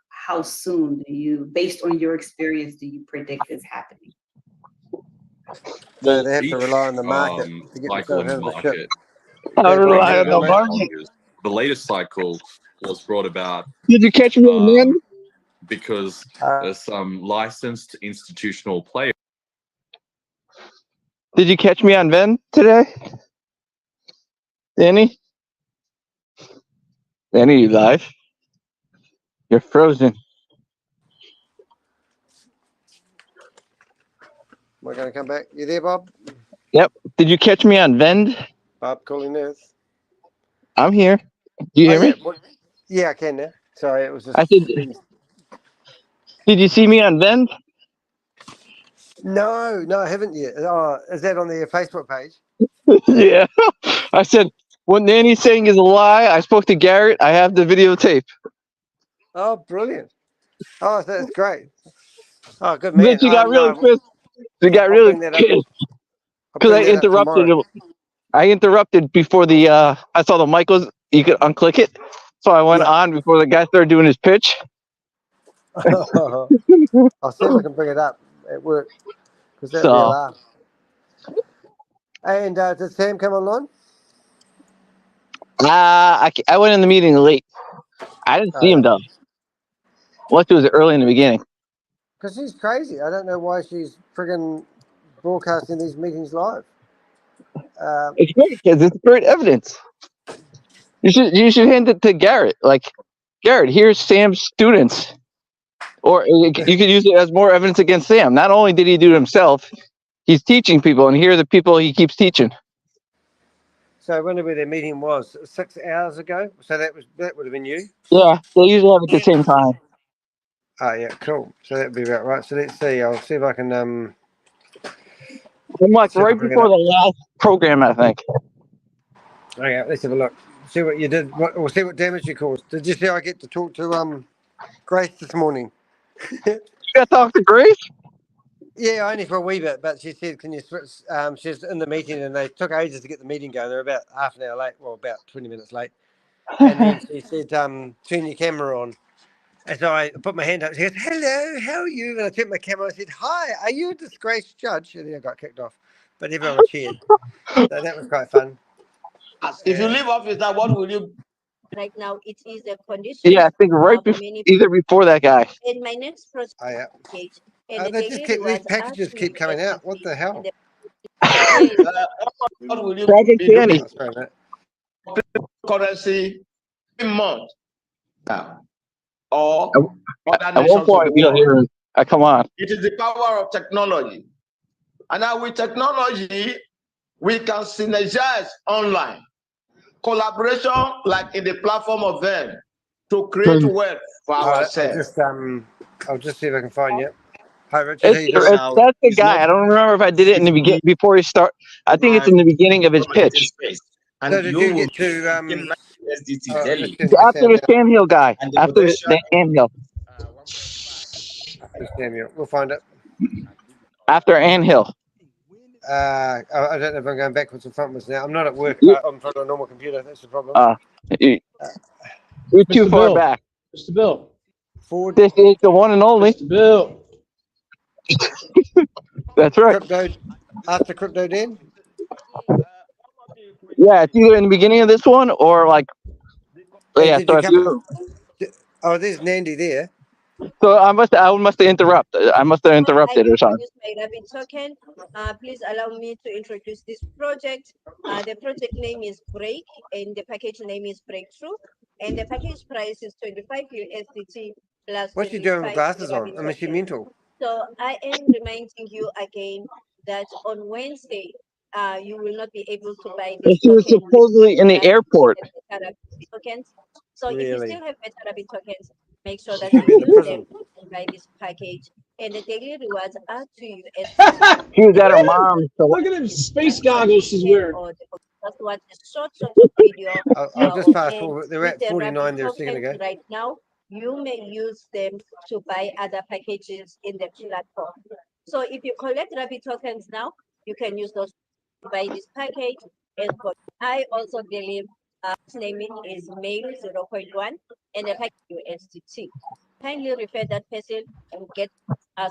how soon do you, based on your experience, do you predict this happening? So they have to rely on the market to get cycle themselves in out the of the ship. market. The latest cycle was brought about. Did you catch me on that? Because some licensed institutional players. Did you catch me on V.E.N.D today? Danny? Danny, you live? You're frozen. We're going to come back. You there, Bob? Yep. Did you catch me on V.E.N.D? Bob calling Earth. I'm here. Do you hear me? Yeah, I can now. Sorry, it was just. I said, did you see me on V.E.N.D? No, I haven't yet. Oh, is that on the Facebook page? Yeah. I said, what Nanny's saying is a lie. I spoke to Garrett. I have the videotape. Oh, brilliant. Oh, that's great. Oh, good man. Then she got really pissed. She got really pissed. Because I interrupted. I interrupted before the, I saw the mic was, you could unclick it. So I went on before the guy started doing his pitch. I'll see if I can bring it up at work. Because that'd be a laugh. And did Sam come online? I went in the meeting late. I didn't see him though. Unless it was early in the beginning. Because she's crazy. I don't know why she's friggin' broadcasting these meetings live. It's great because it's great evidence. You should hand it to Garrett. Like, Garrett, here's Sam's students. Or you could use it as more evidence against Sam. Not only did he do it himself, he's teaching people, and here are the people he keeps teaching. So whenever their meeting was 6 hours ago, so that would have been you. Yeah, they usually have it at the same time. Oh yeah, cool. So that'd be about right. So let's see. I'll see if I can. I'm like right before the last program, I think. Okay, let's have a look. See what you did. We'll see what damage you caused. Did you see I get to talk to Grace this morning? You got to talk to Grace? Yeah, only for a wee bit, but she said, can you switch? She's in the meeting and they took ages to get the meeting going. They're about half an hour late, well, about 20 minutes late. And then she said, turn your camera on. And so I put my hand up. She goes, hello, how are you? And I turned my camera. I said, hi, are you a disgraced judge? And then I got kicked off. But everyone cheered. So that was quite fun. If you leave office now, what will you? Right now, it is a condition. Yeah, I think right either before that guy. In my next project, These packages keep coming out. What the hell? What will you Project be doing? Currency in month now, or at one point you'll hear him. Come on. It is the power of technology, and now with technology, we can synergize online collaboration, like in the platform of V.E.N.D, to create wealth for ourselves. I'll just see if I can find you. Hi, Richard. How you doing? That's the guy. I don't remember if I did it in the beginning before he start. I think it's in the beginning of his pitch. So did you get to It's after the Sam Hill guy. After the Sam Hill. We'll find it. After Ann Hill. I don't know if I'm going backwards and frontwards now. I'm not at work. I'm in front of a normal computer. That's the problem. You're too far back. Mr. Bill. Forward. This is the one and only. Mr. Bill. That's right. Crypto. After Crypto Dan? Yeah, it's either in the beginning of this one or like. Yeah, so oh, there's Nandy there. So I must have interrupted. I must have interrupted or something. My Rabbit token. Please allow me to introduce this project. The project name is Break, and the package name is Breakthrough, and the package price is 25 USDT plus. What's she doing with glasses on? I mean, she mental. So I am reminding you again that on Wednesday, you will not be able to buy this. She was supposedly in the airport. Tokens. So if you still have Beta Rabbit tokens, make sure that Should you be in the use prison. them to buy this package. And the daily rewards are to you. She was at her mom's. Look at them space goggles she's wearing. Just watch a short video. I'll just fast forward. They're at 49 there a second ago. Right now, you may use them to buy other packages in the platform. So if you collect Rabbit tokens now, you can use those to buy this package. And I also believe his name is Mail 0.1 and the package USDT. Kindly refer that person and get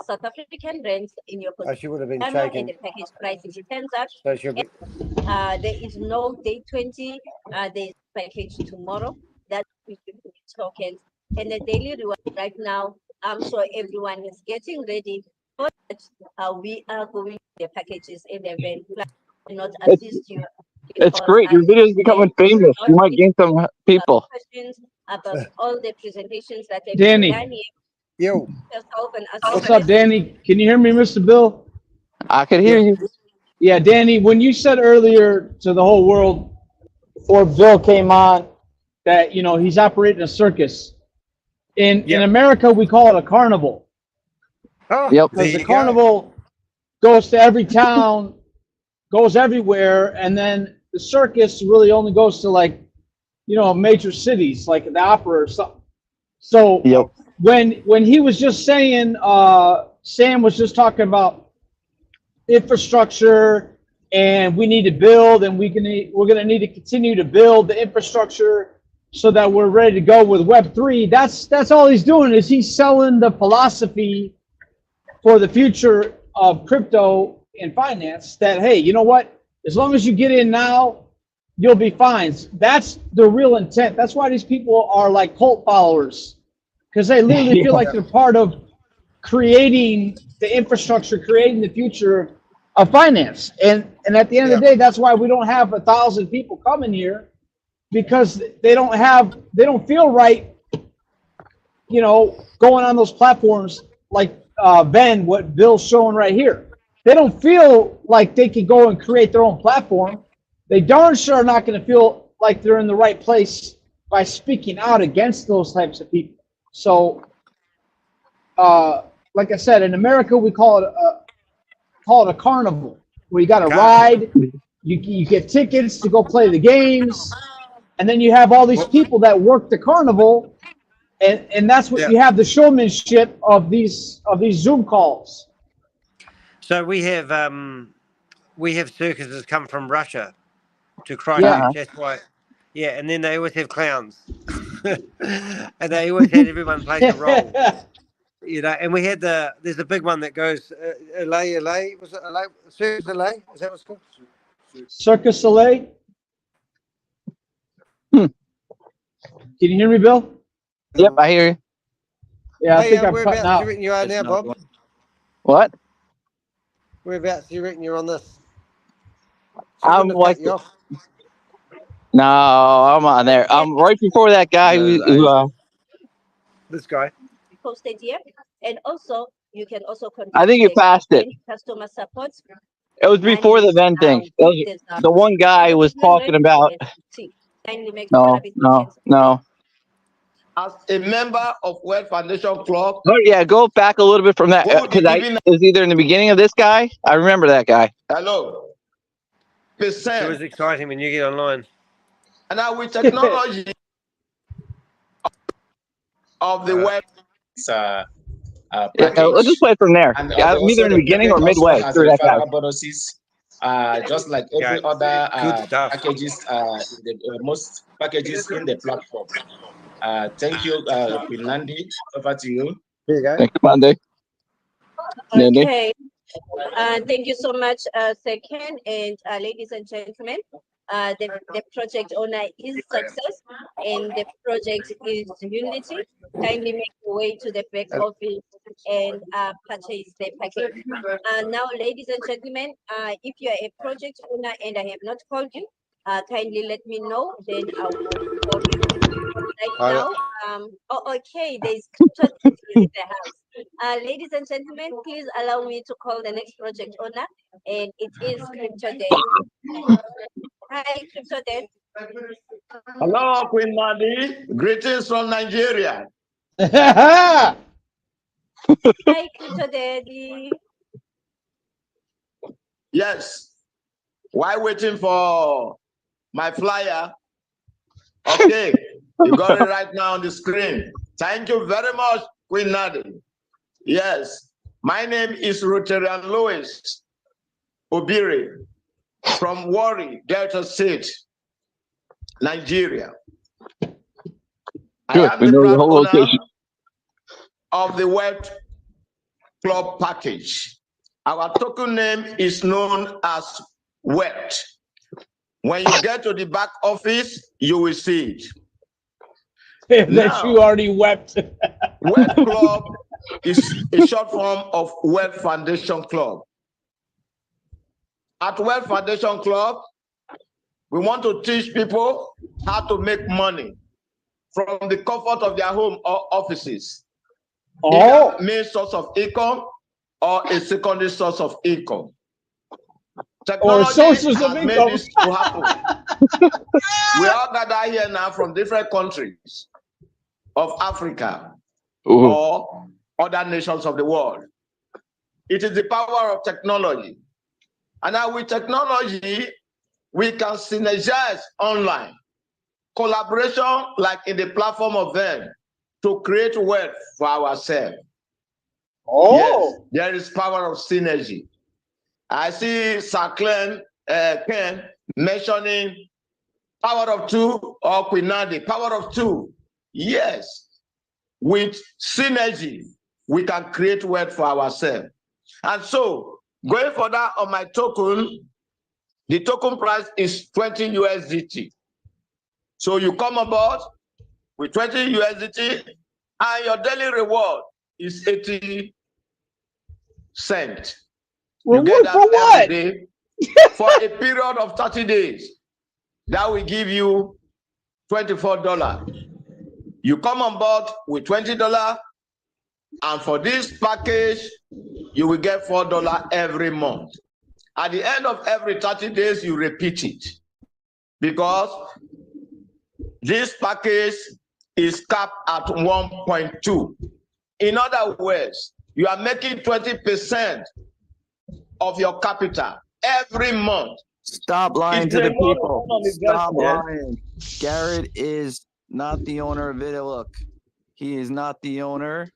South African rents in your position. She would have been And shaking. the package price is 10 up. So she'll be. There is no day 20. There is package tomorrow. That is tokens. And the daily reward right now, I'm sure everyone is getting ready for that. We are going the packages in the event. Not assist you. It's great. Your video is becoming famous. You might gain some people. Questions about all the presentations that have Danny. been done here. Yo. What's up, Danny? Can you hear me, Mr. Bill? I can hear you. Yeah, Danny, when you said earlier to the whole world before Bill came on that, you know, he's operating a circus. In America, we call it a carnival. Oh, yep. Because the carnival goes to every town, goes everywhere, and then the circus really only goes to, like, you know, major cities, like the opera or something. So when he was just saying, Sam was just talking about infrastructure, and we need to build, and we're going to need to continue to build the infrastructure so that we're ready to go with Web3. That's all he's doing, is he's selling the philosophy for the future of crypto and finance, that, hey, you know what? As long as you get in now, you'll be fine. That's the real intent. That's why these people are like cult followers, because they literally feel like they're part of creating the infrastructure, creating the future of finance. And at the end of the day, that's why we don't have 1,000 people coming here, because they don't feel right, you know, going on those platforms like V.E.N.D, what Bill's showing right here. They don't feel like they can go and create their own platform. They darn sure are not going to feel like they're in the right place by speaking out against those types of people. So, like I said, in America, we call it a carnival, where you got to ride, you get tickets to go play the games, and then you have all these people that work the carnival, and that's what you have, the showmanship of these Zoom calls. So we have circuses come from Russia to Christchurch. That's why. Yeah, and then they always have clowns, and they always had everyone playing a role. You know, and we had there's a big one that goes LA, was it LA? Circus LA? Is that what it's called? Circus LA. Can you hear me, Bill? Yep, I hear you. Yeah, I think I'm whereabouts cutting out. you reckon you are now, Bob? What? Whereabouts you reckon you're on this? I'm like, no, I'm on there. I'm right before that guy who this guy. Posted here, and also you can also contact. I think you passed it. Customer support. It was before the V.E.N.D thing. It was, the one guy was talking about. No. as a member of World Foundation Club. Oh yeah, go back a little bit from that because it was either in the beginning of this guy. I remember that guy. Hello. It was exciting when you get online. And now with technology of the web. Let's just play it from there. And Yeah, also either in the the beginning or payment also midway has through that guy. referral bonuses, just like every other packages in the most packages in the platform. Thank you, V.E.N.D. Over to you. Here you go. Thank you, Monday. Okay. Thank you so much, Second. And ladies and gentlemen, the project owner is Success and the project is Unity. Kindly make your way to the back office and purchase the package. Now, ladies and gentlemen, if you are a project owner and I have not called you, kindly let me know, then I will call you. Right now, okay, there's Crypto in the house. Ladies and gentlemen, please allow me to call the next project owner, and it is Crypto Day. Hi, Crypto Day. Hello, Queen Madi. Greetings from Nigeria. Hi, Crypto Daddy. Yes. While waiting for my flyer, okay, you got it right now on the screen. Thank you very much, Queen Nadi. Yes, my name is Rotarian Louis Obiri from Warri, Delta State, Nigeria. Good. I am the proud owner of the Wealth Club package. Our token name is known as Wealth. When you get to the back office, you will see it. That you already wept. Wealth Club is a short form of Wealth Foundation Club. At Wealth Foundation Club, we want to teach people how to make money from the comfort of their home or offices. Either main source of income or a secondary source of income. Technology sources of has made income. this to happen. We all gather here now from different countries of Africa or other nations of the world. It is the power of technology. And now with technology, we can synergize online. Collaboration like in the platform of V.E.N.D to create wealth for ourselves. Yes, there is power of synergy. I see Ken mentioning power of two or Queen Nadi, power of two. Yes, with synergy, we can create wealth for ourselves. And so, going further on my token, the token price is 20 USDT. So you come aboard with 20 USDT and your daily reward is 80 cents. You get that for what? every day for a period of 30 days. That will give you $24. You come on board with $20, and for this package, you will get $4 every month. At the end of every 30 days, you repeat it. Because this package is capped at 1.2. In other words, you are making 20% of your capital every month. Stop lying It's to a the people. one-on-one Stop investment. lying. Garrett is not the owner of it. Look, he is not the owner.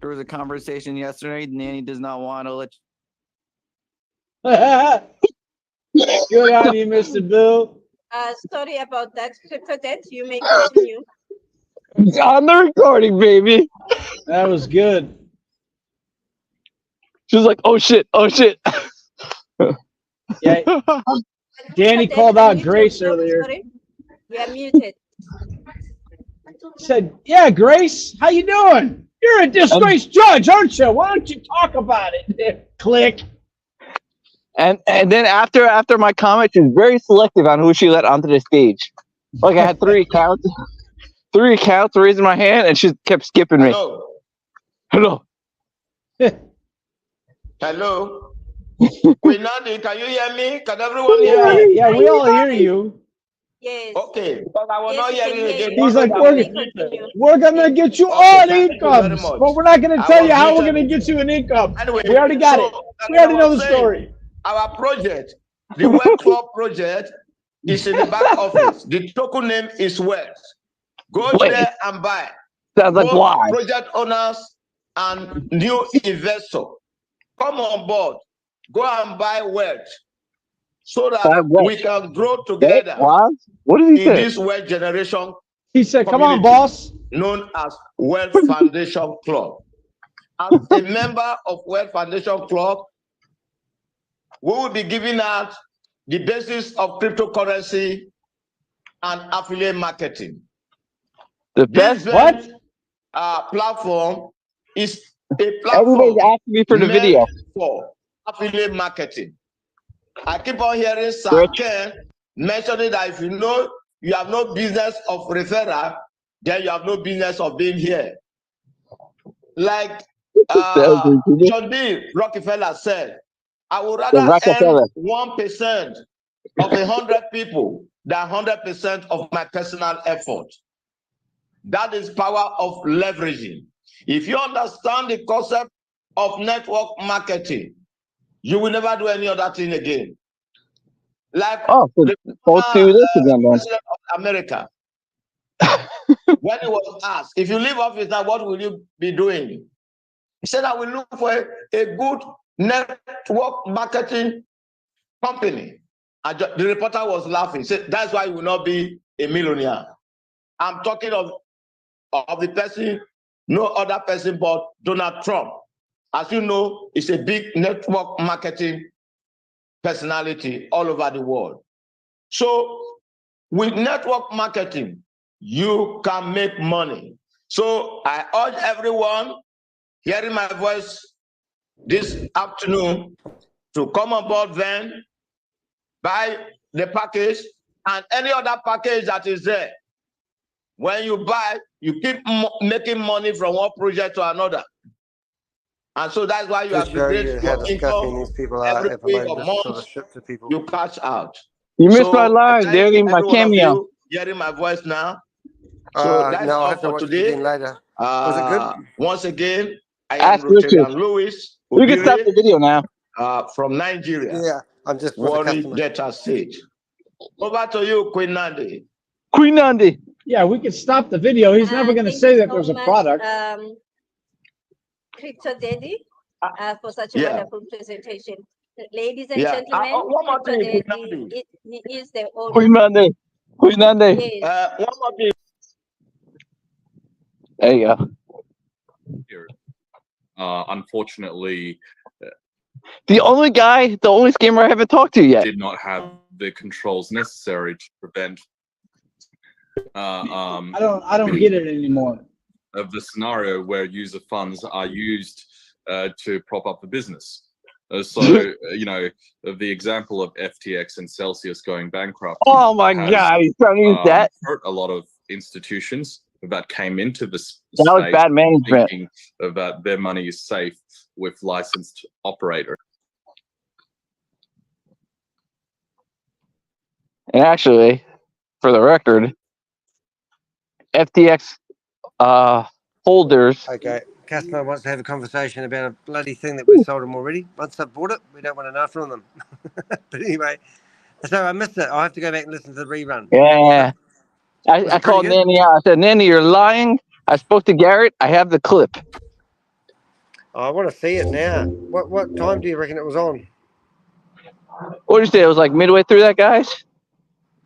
There was a conversation yesterday. Nanny does not want to let Good on you, Mr. Bill. Sorry about that, Crypto Debt. You may continue. It's on the recording, baby. That was good. She was like, oh shit, oh shit. Yeah. Danny called out Grace earlier. Sorry. You are muted. Said, yeah, Grace, how you doing? You're a disgraced judge, aren't you? Why don't you talk about it? Click. And then after my comment, she's very selective on who she let onto the stage. Like I had three accounts raising my hand, and she kept skipping me. Hello. Hello. Queen Nadi, can you hear me? Can everyone hear me? Yeah, we all hear you. Yes. Okay, because I was Yes, not we can hearing hear again. you. He's like, Continue. we're gonna get you Okay, all thank you very incomes, much. but we're not gonna I tell was you how we're muted gonna get before. you an income. Anyway, We already got it. We like already I know the was saying, story. our project, the Web Club project, is in the back office. The token name is Web. Go Wait. there and buy. Sounds like Both why? project owners and new investor, come on board. Go and buy Web so Buy that what? we can grow What? together What did he in say? this Web generation He said, come on, community boss. known as Wealth Foundation Club. As a member of Wealth Foundation Club, we will be giving out the basis of cryptocurrency and affiliate marketing. The best? This platform is a Everybody's platform asking me for the meant video. for affiliate marketing. I keep on hearing Rich. Sir Ken mentioning that if you know you have no business of referral, then you have no business of being here. Like John D. Rockefeller said, I would rather earn 1% of 100 people than 100% of my personal effort. That is power of leveraging. If you understand the concept of network marketing, you will never do any other thing again. Like the President of America, when he was asked, if you leave office now, what will you be doing? He said, I will look for a good network marketing company. And the reporter was laughing. He said, that's why you will not be a millionaire. I'm talking of the person, no other person but Donald Trump. As you know, he's a big network marketing personality all over the world. So with network marketing, you can make money. So I urge everyone hearing my voice this afternoon to come on board then, buy the package and any other package that is there. When you buy, you keep making money from one project to another. And so that's why you To have show created you how your disgusting income these people are every at week promoting or this sort of month, shit to people. you cash out. You missed my So I line, thank dude. My every one of cameo. you hearing my voice now. So that's No, I'll all have to for watch it today. again later. Was it good? Once again, I am Ask Richard. Rotarian Louis You can stop the video now. from Nigeria. Yeah, I'm just with a Warri customer. Delta State. Over to you, Queen Nandi. Queen Nandi. Yeah, we could stop the video. He's never going to Thank say you that so there's a much, product. Crypto Daddy, for such a Yeah. wonderful presentation. Ladies and Yeah. gentlemen, One more Crypto thing, Queen Daddy, Nandi. he is the owner. Queen Nandi. Queen Nandi. Yes. One more thing. There you go. Unfortunately, The only scammer I haven't talked to yet. did not have the controls necessary to prevent I don't get it anymore. of the scenario where user funds are used to prop up the business. You know, the example of FTX and Celsius going bankrupt. Oh my God, he's trying to use that. Hurt a lot of institutions that came into this That was space bad management. thinking that their money is safe with licensed operator. And actually, for the record, FTX holders. Okay, customer wants to have a conversation about a bloody thing that we've sold them already. Once they've bought it, we don't want to know from them. But anyway, so I missed it. I'll have to go back and listen to the rerun. Yeah. I called Nanny out. I said, Nanny, you're lying. I spoke to Garrett. I have the clip. I want to see it now. What time do you reckon it was on? What did you say? It was like midway through that, guys?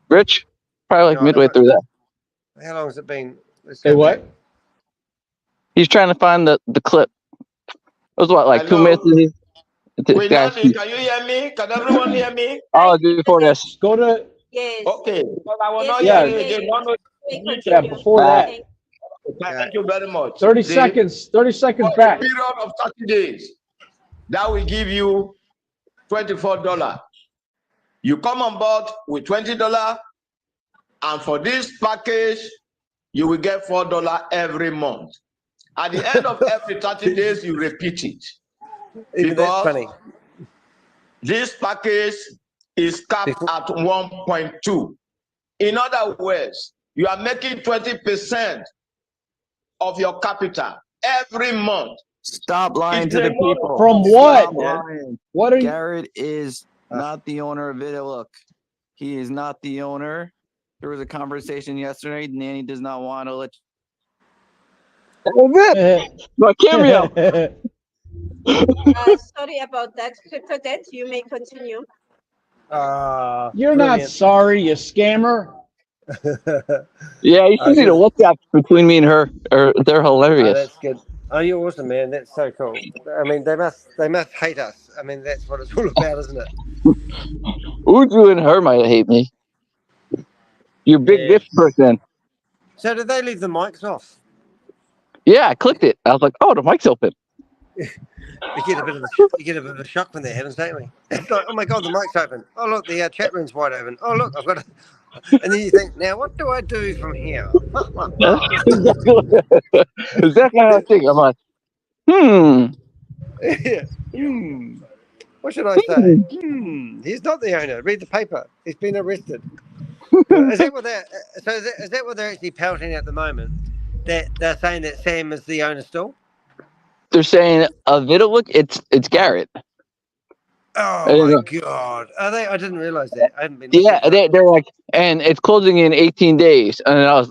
Rich? Probably like midway through that. How long has it been? Say what? He's trying to find the clip. It was what, like 2 minutes? Queen Nandi, can you hear me? Can everyone hear me? Oh, before this. Go to. Yes. Okay. Because I will not Yeah. hear you again. Yeah, before that. Thank you very much. 30 seconds. 30 seconds back. For a period of 30 days, that will give you $24. You come on board with $20, and for this package, you will get $4 every month. At the end of every 30 days, you repeat it. Even that's funny. This package is capped at 1.2. In other words, you are making 20% of your capital every month. Stop lying to the people. From Stop what? lying. What are you? Garrett is not the owner of Video. Look, he is not the owner. There was a conversation yesterday. Nanny does not want to let. That was it. My cameo. Sorry about that. Crypto Debt, you may continue. You're not sorry, you scammer. Yeah, you should see the WhatsApp between me and her. They're hilarious. Oh, that's good. Oh, you're awesome, man. That's so cool. I mean, they must hate us. I mean, that's what it's all about, isn't it? Uju and her might hate me. You're big Yeah. this person. So did they leave the mics off? Yeah, I clicked it. I was like, oh, the mic's open. You get a bit of a shock when that happens, don't we? It's like, oh my god, the mic's open. Oh look, the chat room's wide open. Oh look, I've got. And then you think, now what do I do from here? Exactly how I think. I'm like, Yeah. What should I say? He's not the owner. Read the paper. He's been arrested. Is that what they're? So is that what they're actually pouting at the moment? That they're saying that Sam is the owner still? They're saying a video. Look, it's Garrett. Oh my god! Are they? I didn't realize that. I hadn't been. Yeah, they're like, and it's closing in 18 days. And I was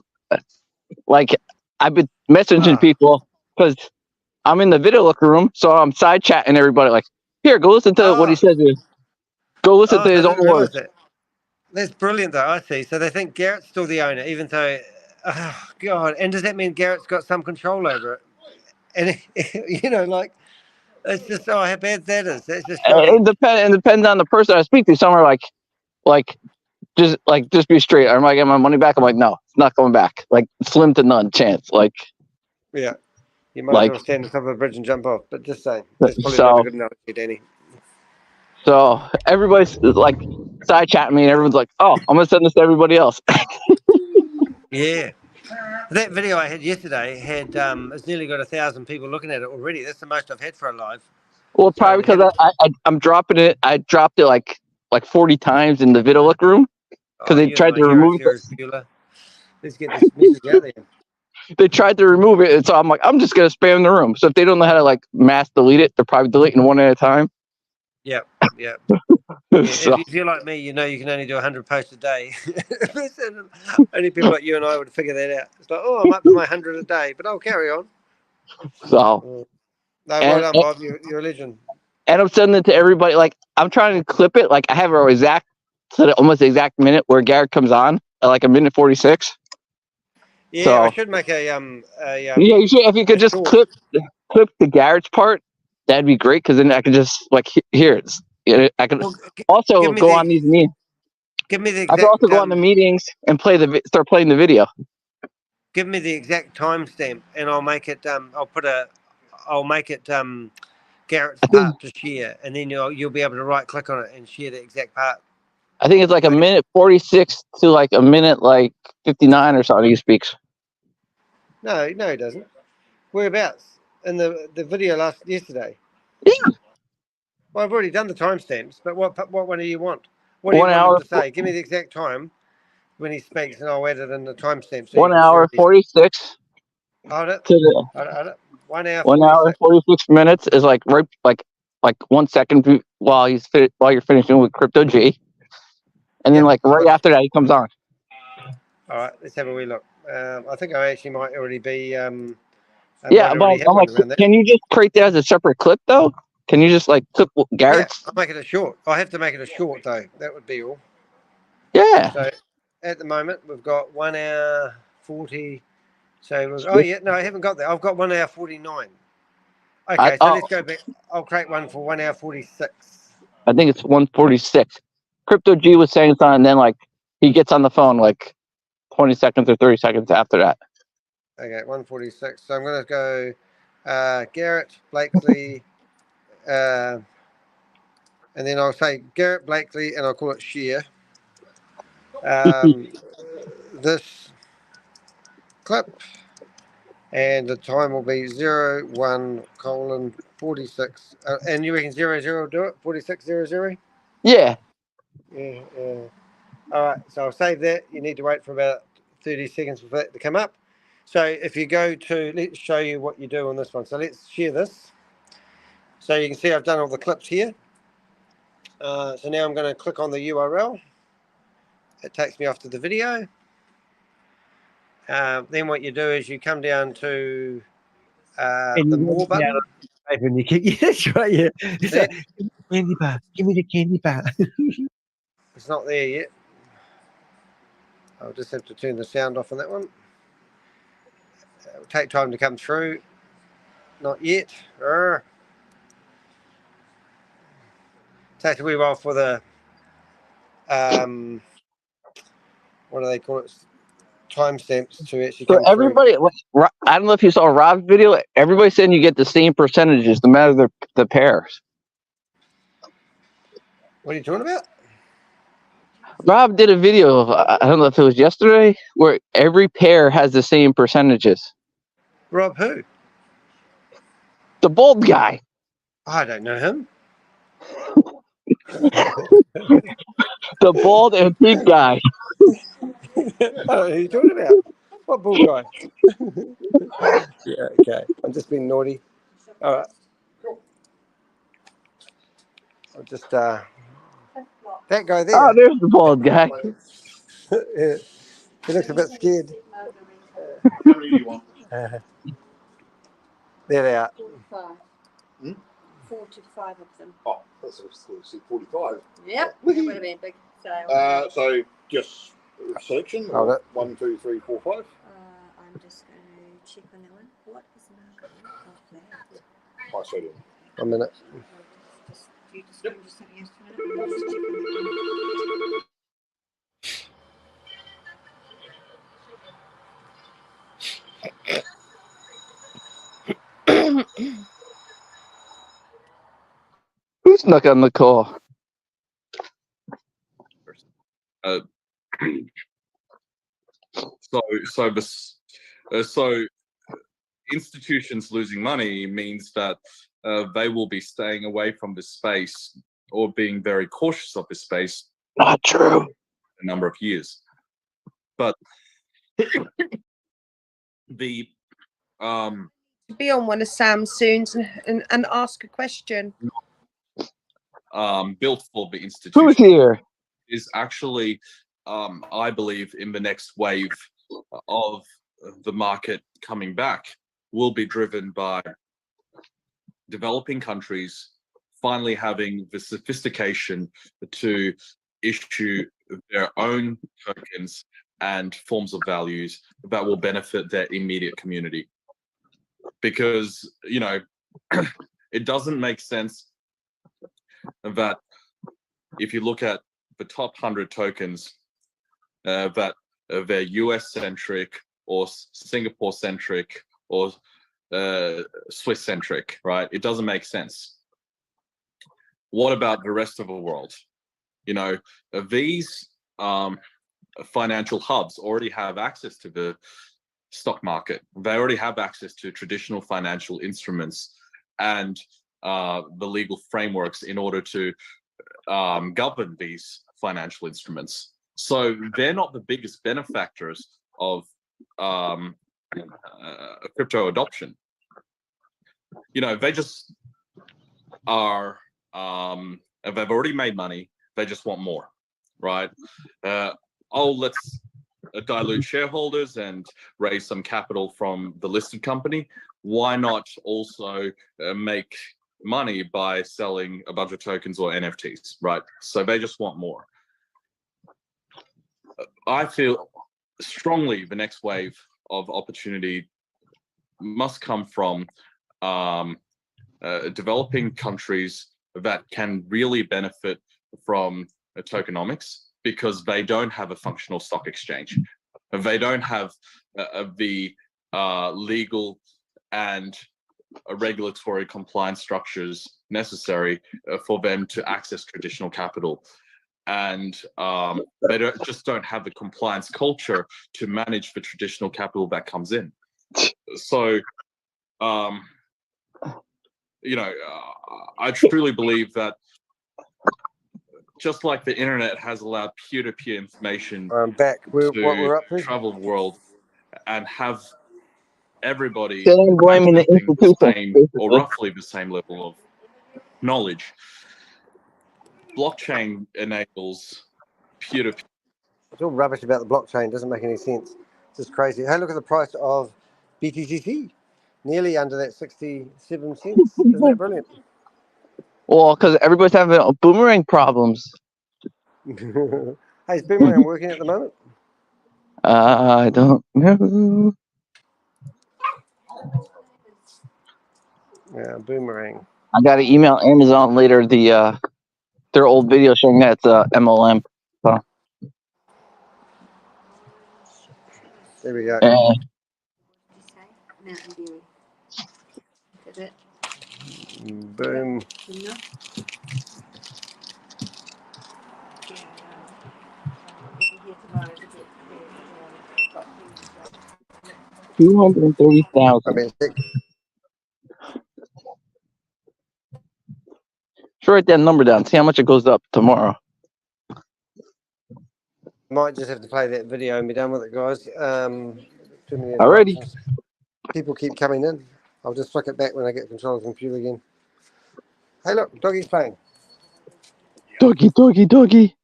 like, I've been messaging people because I'm in the video look room, so I'm side chatting everybody. Like, here, go listen to what he says here. Go listen to his own words. That. That's brilliant, though. I see. So they think Garrett's still the owner, even though, oh god! And does that mean Garrett's got some control over it? And you know, like, it's just how bad that is. That's just shocking. It depends on the person I speak to. Some are like, just be straight. Am I getting my money back? I'm like, no, it's not coming back. Like, slim to none chance. Like, yeah, you might as well stand on top of a bridge and jump off. But just saying, that's probably not a good analogy, Danny. So everybody's like side chatting me, and everyone's like, "Oh, I'm gonna send this to everybody else." Yeah, that video I had yesterday had it's nearly got 1,000 people looking at it already. That's the most I've had for a live. Well, probably because I'm dropping it. I dropped it like 40 times in the video look room because they tried to remove it. Let's get this message out there. They tried to remove it, and so I'm like, I'm just gonna spam the room. So if they don't know how to like mass delete it, they're probably deleting one at a time. Yeah. So. If you're like me, you know you can only do 100 posts a day. Only people like you and I would figure that out. It's like, oh, I'm up to my 100 a day, but I'll carry on. So. No, well done, Bob. You're a legend. And I'm sending it to everybody. Like, I'm trying to clip it. Like, I have it almost the exact minute where Garrett comes on at like a minute 46. Yeah, so, I should make yeah, you should. If you could just clip the Garrett's part, that'd be great. Because then I could just like hear it. I could also go on these meetings. Give me the exact. I could also go on the meetings and start playing the video. Give me the exact timestamp, and I'll make it. I'll make it Garrett's part to share, and then you'll be able to right click on it and share the exact part. I think it's like a minute 46 to like a minute like 59 or something. He speaks. No, he doesn't. Whereabouts in the video yesterday? Yeah. Well, I've already done the timestamps, but what one do you want? What do you 1 want hour him to say? Give me the exact time when he speaks, and I'll add it in the timestamp. 1 hour 46. Hold it. Hold it. 1 hour. 1 hour 46 minutes is like right like 1 second while you're finishing with Crypto G, and then like right after that he comes on. All right, let's have a wee look. I think I actually might already be. Yeah, but I'm like, can you just create that as a separate clip though? Can you just like clip Garrett's? Yeah, I'll make it a short. I have to make it a short though. That would be all. Yeah. So at the moment we've got 1 hour 40. So I haven't got that. I've got 1 hour 49. Okay, so let's go back. I'll create one for 1 hour 46. I think it's 146. Crypto G was saying something, and then like he gets on the phone like 20 seconds or 30 seconds after that. Okay, 146. So I'm going to go Garrett Blakely, and then I'll say Garrett Blakely, and I'll call it share. This clip, and the time will be 01:46. And you reckon 00 will do it? 46:00? Yeah. Yeah. All right, so I'll save that. You need to wait for about 30 seconds for that to come up. So if you go to, let's show you what you do on this one. So let's share this. So you can see I've done all the clips here. So now I'm going to click on the URL. It takes me off to the video. Then what you do is you come down to the more button. And you kick, yeah, that's right, yeah. It's like, candy bar, give me the candy bar. It's not there yet. I'll just have to turn the sound off on that one. It'll take time to come through. Not yet. Takes a wee while for the what do they call it? Timestamps to actually So come through. everybody, I don't know if you saw Rob's video. Everybody's saying you get the same percentages no matter the pairs. What are you talking about? Rob did a video, I don't know if it was yesterday, where every pair has the same percentages. Rob who? The bald guy. I don't know him. The bald and pink guy. Oh, who are you talking about? What bald guy? Yeah, okay. I'm just being naughty. All right. I'll just that guy there. Oh, there's the bald guy. Yeah. He looks a bit scared. There they are. 45 of them. Oh, that's 45. Yep, it would have been a big sale. So just selection. Hold it. 1, 2, 3, 4, 5. I'm just going to check on that one. What is the market? High sodium. 1 minute. You just have yes to it. I'll just check on that. Who snuck on the call? So institutions losing money means that they will be staying away from this space or being very cautious of this space. Not true. A number of years, but the Be on one of Sam's soons and ask a question. built for the institution. Who's here? Is actually, I believe, in the next wave of the market coming back, will be driven by developing countries finally having the sophistication to issue their own tokens and forms of values that will benefit their immediate community. Because, you know, it doesn't make sense that if you look at the top 100 tokens, that they're US-centric or Singapore-centric or Swiss-centric, right? It doesn't make sense. What about the rest of the world? You know, these financial hubs already have access to the stock market. They already have access to traditional financial instruments and the legal frameworks in order to govern these financial instruments. So they're not the biggest benefactors of crypto adoption. You know, they just are, they've already made money, they just want more, right? Let's dilute shareholders and raise some capital from the listed company. Why not also make money by selling a bunch of tokens or NFTs, right? So they just want more. I feel strongly the next wave of opportunity must come from developing countries that can really benefit from tokenomics, because they don't have a functional stock exchange. They don't have the legal and regulatory compliance structures necessary for them to access traditional capital. And they just don't have the compliance culture to manage the traditional capital that comes in. So, you know, I truly believe that just like the internet has allowed peer-to-peer information I'm back. What to we're up to? travel the world and have everybody Still blaming the accessing the institution, same or basically. roughly the same level of knowledge. Blockchain enables peer-to-peer. It's all rubbish about the blockchain. Doesn't make any sense. It's just crazy. Hey, look at the price of BTCC. Nearly under that 67 cents. Isn't that brilliant? Well, because everybody's having boomerang problems. Hey, is Boomerang working at the moment? I don't know. Yeah, Boomerang. I got to email Amazon later their old video showing that it's MLM. So. There we go. Boom. $230,000. Should write that number down. See how much it goes up tomorrow. Might just have to play that video and be done with it, guys. Too many Alrighty. interruptions. People keep coming in. I'll just flick it back when I get control of the computer again. Hey, look, Doggy's playing. Doggy, doggy, doggy.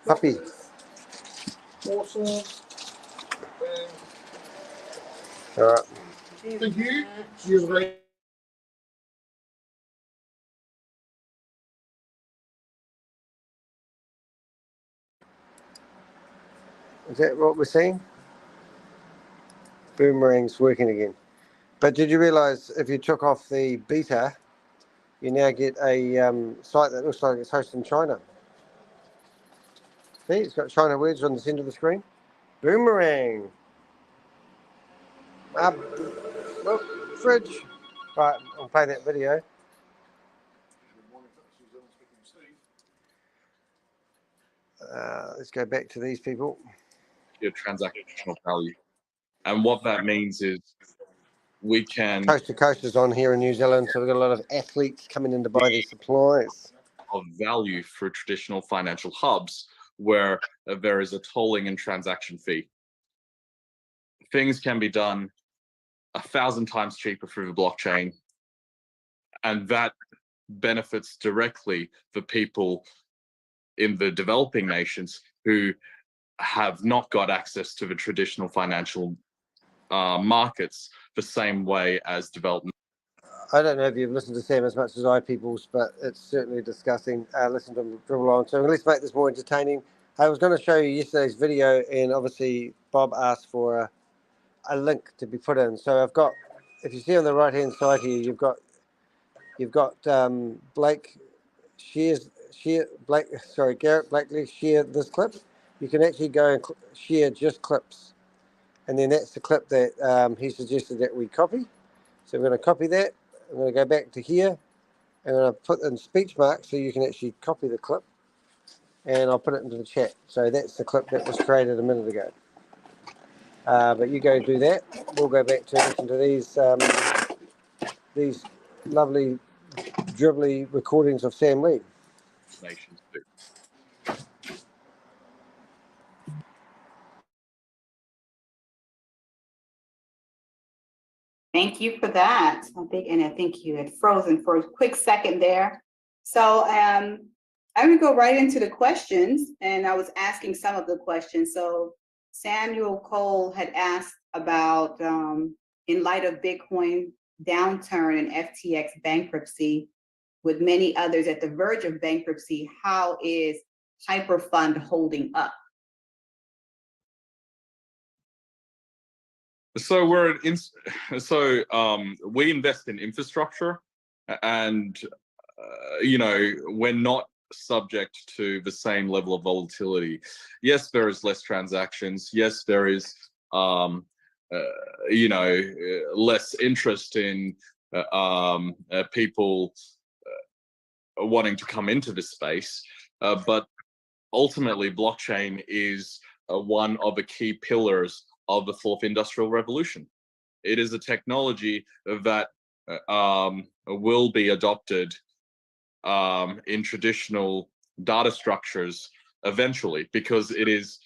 Puppy. Awesome. All right. Thank you. Cheers, mate. Is that what we're seeing? Boomerang's working again. But did you realize if you took off the beta, you now get a site that looks like it's hosted in China? See, it's got China words on the center of the screen. Boomerang. Look, fridge. Right, I'll play that video. Let's go back to these people. Your transactional value. And what that means is we can... Coast to Coast is on here in New Zealand, so we've got a lot of athletes coming in to buy these supplies. Of value for traditional financial hubs where there is a tolling and transaction fee. Things can be done 1,000 times cheaper through the blockchain, and that benefits directly the people in the developing nations who have not got access to the traditional financial markets the same way as development. I don't know if you've listened to Sam as much as I, peoples, but it's certainly disgusting. Listen to him dribble on. So let's make this more entertaining. I was going to show you yesterday's video, and obviously Bob asked for a link to be put in. So I've got, if you see on the right hand side here, you've got Blake Garrett Blakely share this clip. You can actually go and share just clips, and then that's the clip that he suggested that we copy. So we're going to copy that. I'm going to go back to here, and I'm going to put in speech marks so you can actually copy the clip, and I'll put it into the chat. So that's the clip that was created a minute ago. But you go do that. We'll go back to listen to these lovely dribbly recordings of Sam Lee. Nations do. Thank you for that. I think you had frozen for a quick second there. So I'm going to go right into the questions, and I was asking some of the questions. So Samuel Cole had asked about, in light of Bitcoin downturn and FTX bankruptcy, with many others at the verge of bankruptcy, how is HyperFund holding up? So we invest in infrastructure, and we're not subject to the same level of volatility. Yes, there is less transactions. Yes, there is less interest in people wanting to come into this space, but ultimately blockchain is one of the key pillars of the fourth industrial revolution. it is a technology that will be adopted in traditional data structures eventually, because it is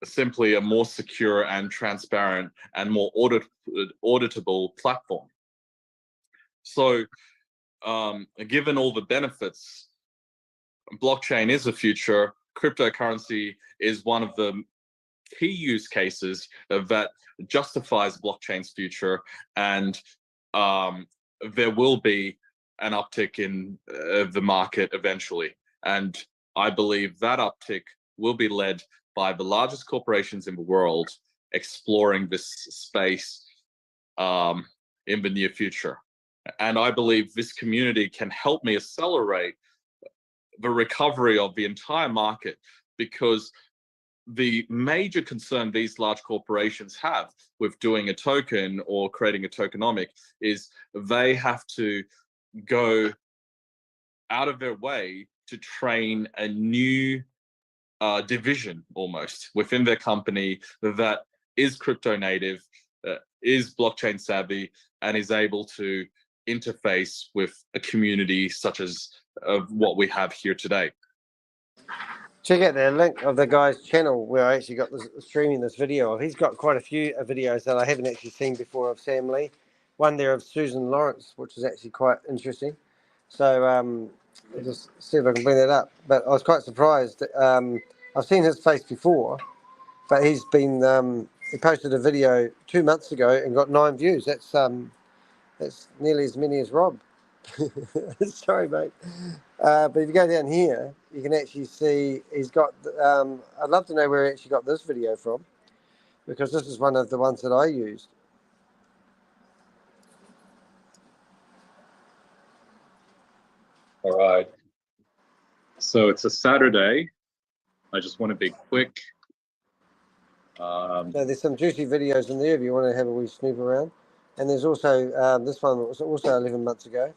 simply a more secure and transparent and more auditable platform. So given all the benefits, blockchain is the future. Cryptocurrency is one of the key use cases that justifies blockchain's future, and there will be an uptick in the market eventually. And I believe that uptick will be led by the largest corporations in the world exploring this space in the near future. And I believe this community can help me accelerate the recovery of the entire market, because the major concern these large corporations have with doing a token or creating a tokenomic is they have to go out of their way to train a new division almost within their company that is crypto native, is blockchain savvy, and is able to interface with a community such as what we have here today. Check out the link of the guy's channel where I actually got this, streaming this video of. He's got quite a few videos that I haven't actually seen before of Sam Lee. One there of Susan Lawrence, which is actually quite interesting. So I'll just see if I can bring that up. But I was quite surprised. I've seen his face before, but he's been he posted a video 2 months ago and got 9 views. That's nearly as many as Rob. Sorry, mate. But if you go down here, you can actually see he's got. I'd love to know where he actually got this video from, because this is one of the ones that I used. All right. So it's a Saturday. I just want to be quick. So there's some juicy videos in there if you want to have a wee snoop around. And there's also this one that was also 11 months ago.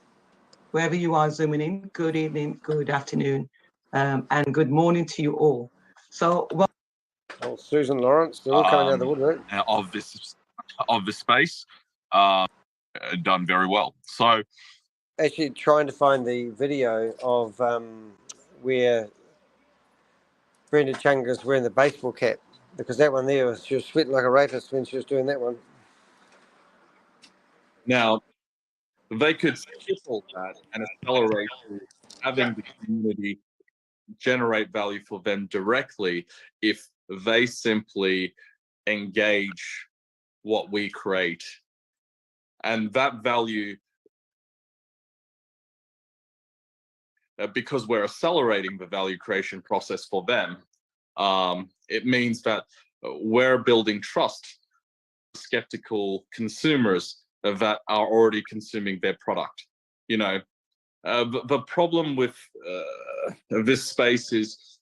Wherever you are zooming in, good evening, good afternoon, and good morning to you all. So, well, oh, Susan Lawrence, they're all coming out of the woodwork. Of this space, done very well. So, actually trying to find the video of where Brenda Chunga is wearing the baseball cap, because that one there, she was sweating like a rapist when she was doing that one. Now, they could triple that and accelerate having the community generate value for them directly if they simply engage what we create. And that value, because we're accelerating the value creation process for them, it means that we're building trust, skeptical consumers that are already consuming their product. You know, the problem with this space is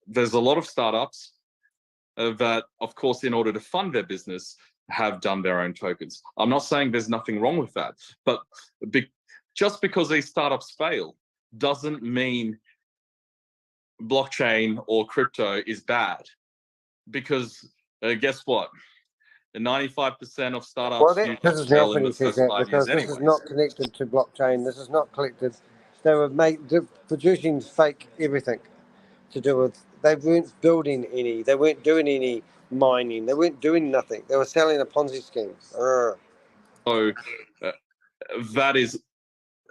there's a lot of startups that, of course, in order to fund their business, have done their own tokens. I'm not saying there's nothing wrong with that, but just because these startups fail doesn't mean blockchain or crypto is bad. Because guess what? 95% of startups. Well, that pisses me off when he says that, because this is not connected to blockchain. This is not connected. They were producing fake everything to do with. They weren't building any. They weren't doing any mining. They weren't doing nothing. They were selling a Ponzi scheme. So that is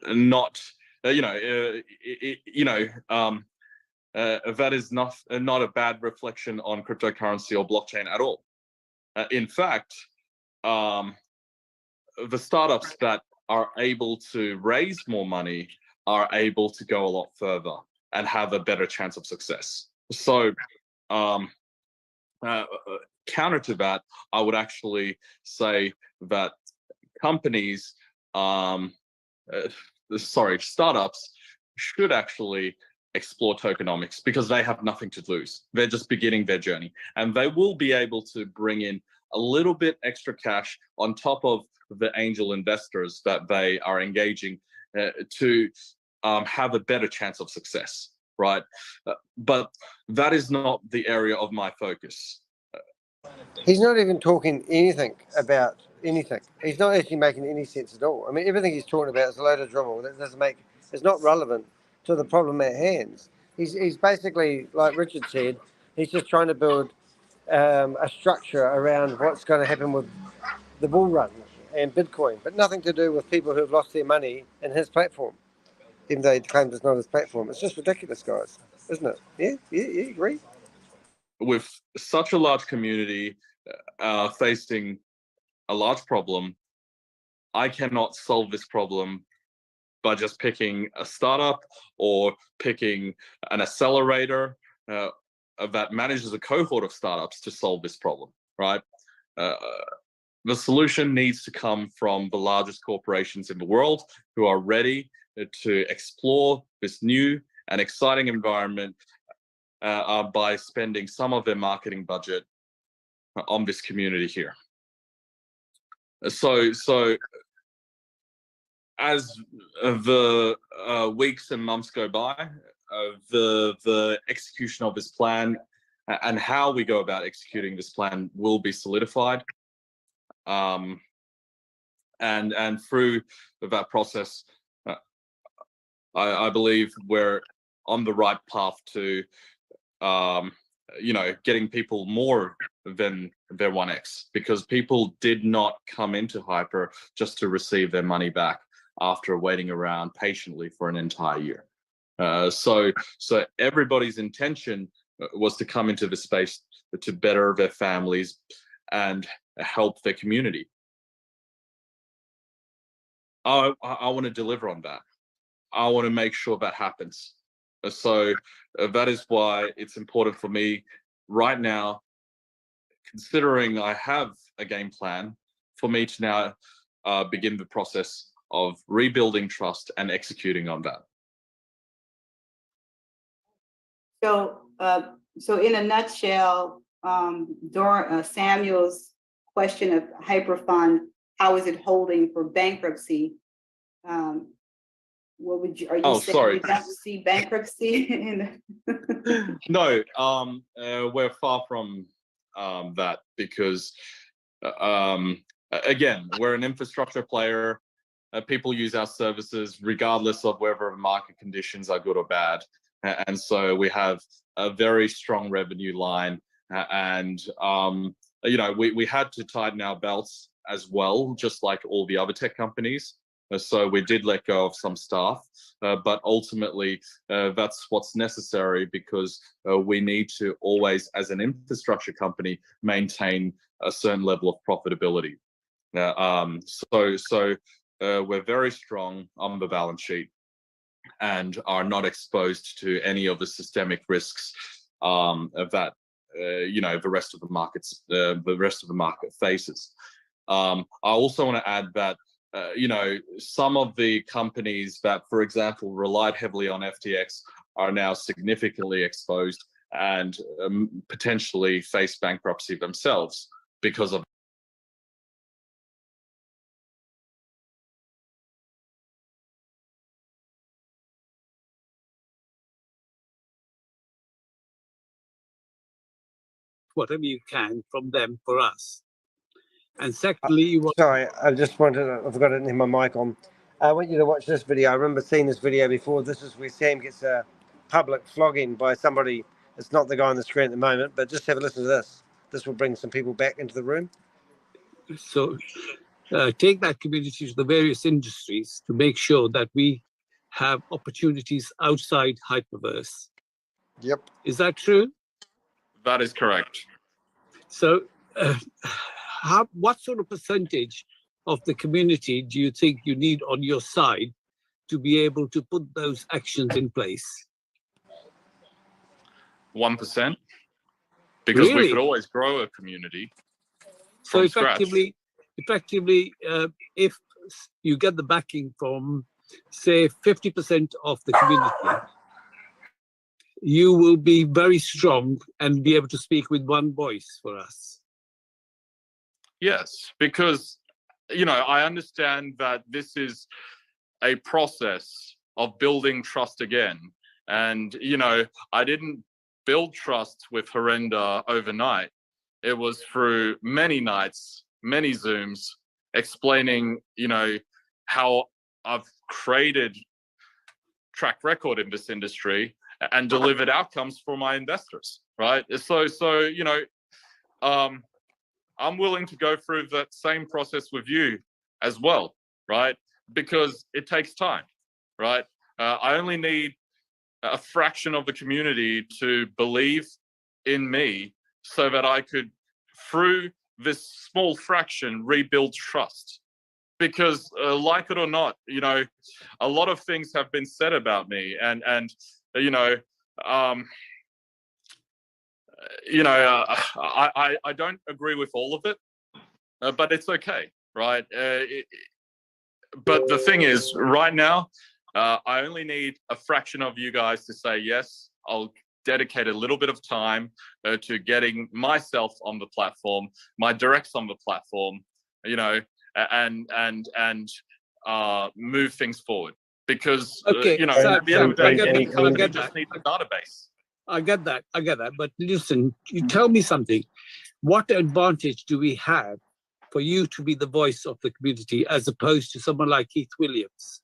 not, that is not a bad reflection on cryptocurrency or blockchain at all. In fact, the startups that are able to raise more money are able to go a lot further and have a better chance of success. So, counter to that, I would actually say that companies, startups should actually explore tokenomics, because they have nothing to lose. They're just beginning their journey, and they will be able to bring in a little bit extra cash on top of the angel investors that they are engaging to have a better chance of success, right? But that is not the area of my focus. He's not even talking anything about anything. He's not actually making any sense at all. I mean, everything he's talking about is a load of drivel that doesn't make. It's not relevant to the problem at hand. He's basically, like Richard said, he's just trying to build a structure around what's going to happen with the bull run and Bitcoin, but nothing to do with people who have lost their money in his platform, even though he claims it's not his platform. It's just ridiculous, guys, isn't it? Yeah, you agree? With such a large community facing a large problem, I cannot solve this problem by just picking a startup or picking an accelerator that manages a cohort of startups to solve this problem, right? The solution needs to come from the largest corporations in the world who are ready to explore this new and exciting environment by spending some of their marketing budget on this community here. So as the weeks and months go by, the execution of this plan and how we go about executing this plan will be solidified. And through that process, I believe we're on the right path to, getting people more than their 1x, because people did not come into Hyper just to receive their money back after waiting around patiently for an entire year. So everybody's intention was to come into the space to better their families and help their community. I want to deliver on that. I want to make sure that happens. So that is why it's important for me right now, considering I have a game plan, for me to now begin the process of rebuilding trust and executing on that. So in a nutshell, during Samuel's question of HyperFund, how is it holding for bankruptcy? What would you? Are you saying sorry. you don't see bankruptcy? No, we're far from that, because again, we're an infrastructure player. People use our services regardless of whether market conditions are good or bad, and so we have a very strong revenue line. And we had to tighten our belts as well, just like all the other tech companies. So we did let go of some staff, but ultimately that's what's necessary, because we need to always, as an infrastructure company, maintain a certain level of profitability. So we're very strong on the balance sheet and are not exposed to any of the systemic risks that the rest of the markets, the rest of the market faces. I also want to add that some of the companies that, for example, relied heavily on FTX are now significantly exposed and potentially face bankruptcy themselves because of whatever you can from them for us. And secondly, sorry, I just wanted I forgot to have my mic on. I want you to watch this video. I remember seeing this video before. This is where Sam gets a public flogging by somebody. It's not the guy on the screen at the moment, but just have a listen to this. This will bring some people back into the room. So take that community to the various industries to make sure that we have opportunities outside Hyperverse. Yep. Is that true? That is correct. So what sort of percentage of the community do you think you need on your side to be able to put those actions in place? 1%, because Really? we could always grow a community. So scratch. effectively, if you get the backing from, say, 50% of the community, you will be very strong and be able to speak with one voice for us. Yes, because I understand that this is a process of building trust again. And I didn't build trust with V.E.N.D overnight. It was through many nights, many Zooms, explaining, you know, how I've created track record in this industry and delivered outcomes for my investors, right? So you know, I'm willing to go through that same process with you as well, right? Because it takes time, right? I only need a fraction of the community to believe in me so that I could, through this small fraction, rebuild trust. Because like it or not, you know, a lot of things have been said about me, and you know, I don't agree with all of it, but it's okay, right? But the thing is, right now, I only need a fraction of you guys to say yes. I'll dedicate a little bit of time to getting myself on the platform, my directs on the platform, you know, and move things forward. Because okay, you know, Sam, at the end of the day, we just need the database. I get that. But listen, you tell me something. What advantage do we have for you to be the voice of the community as opposed to someone like Keith Williams?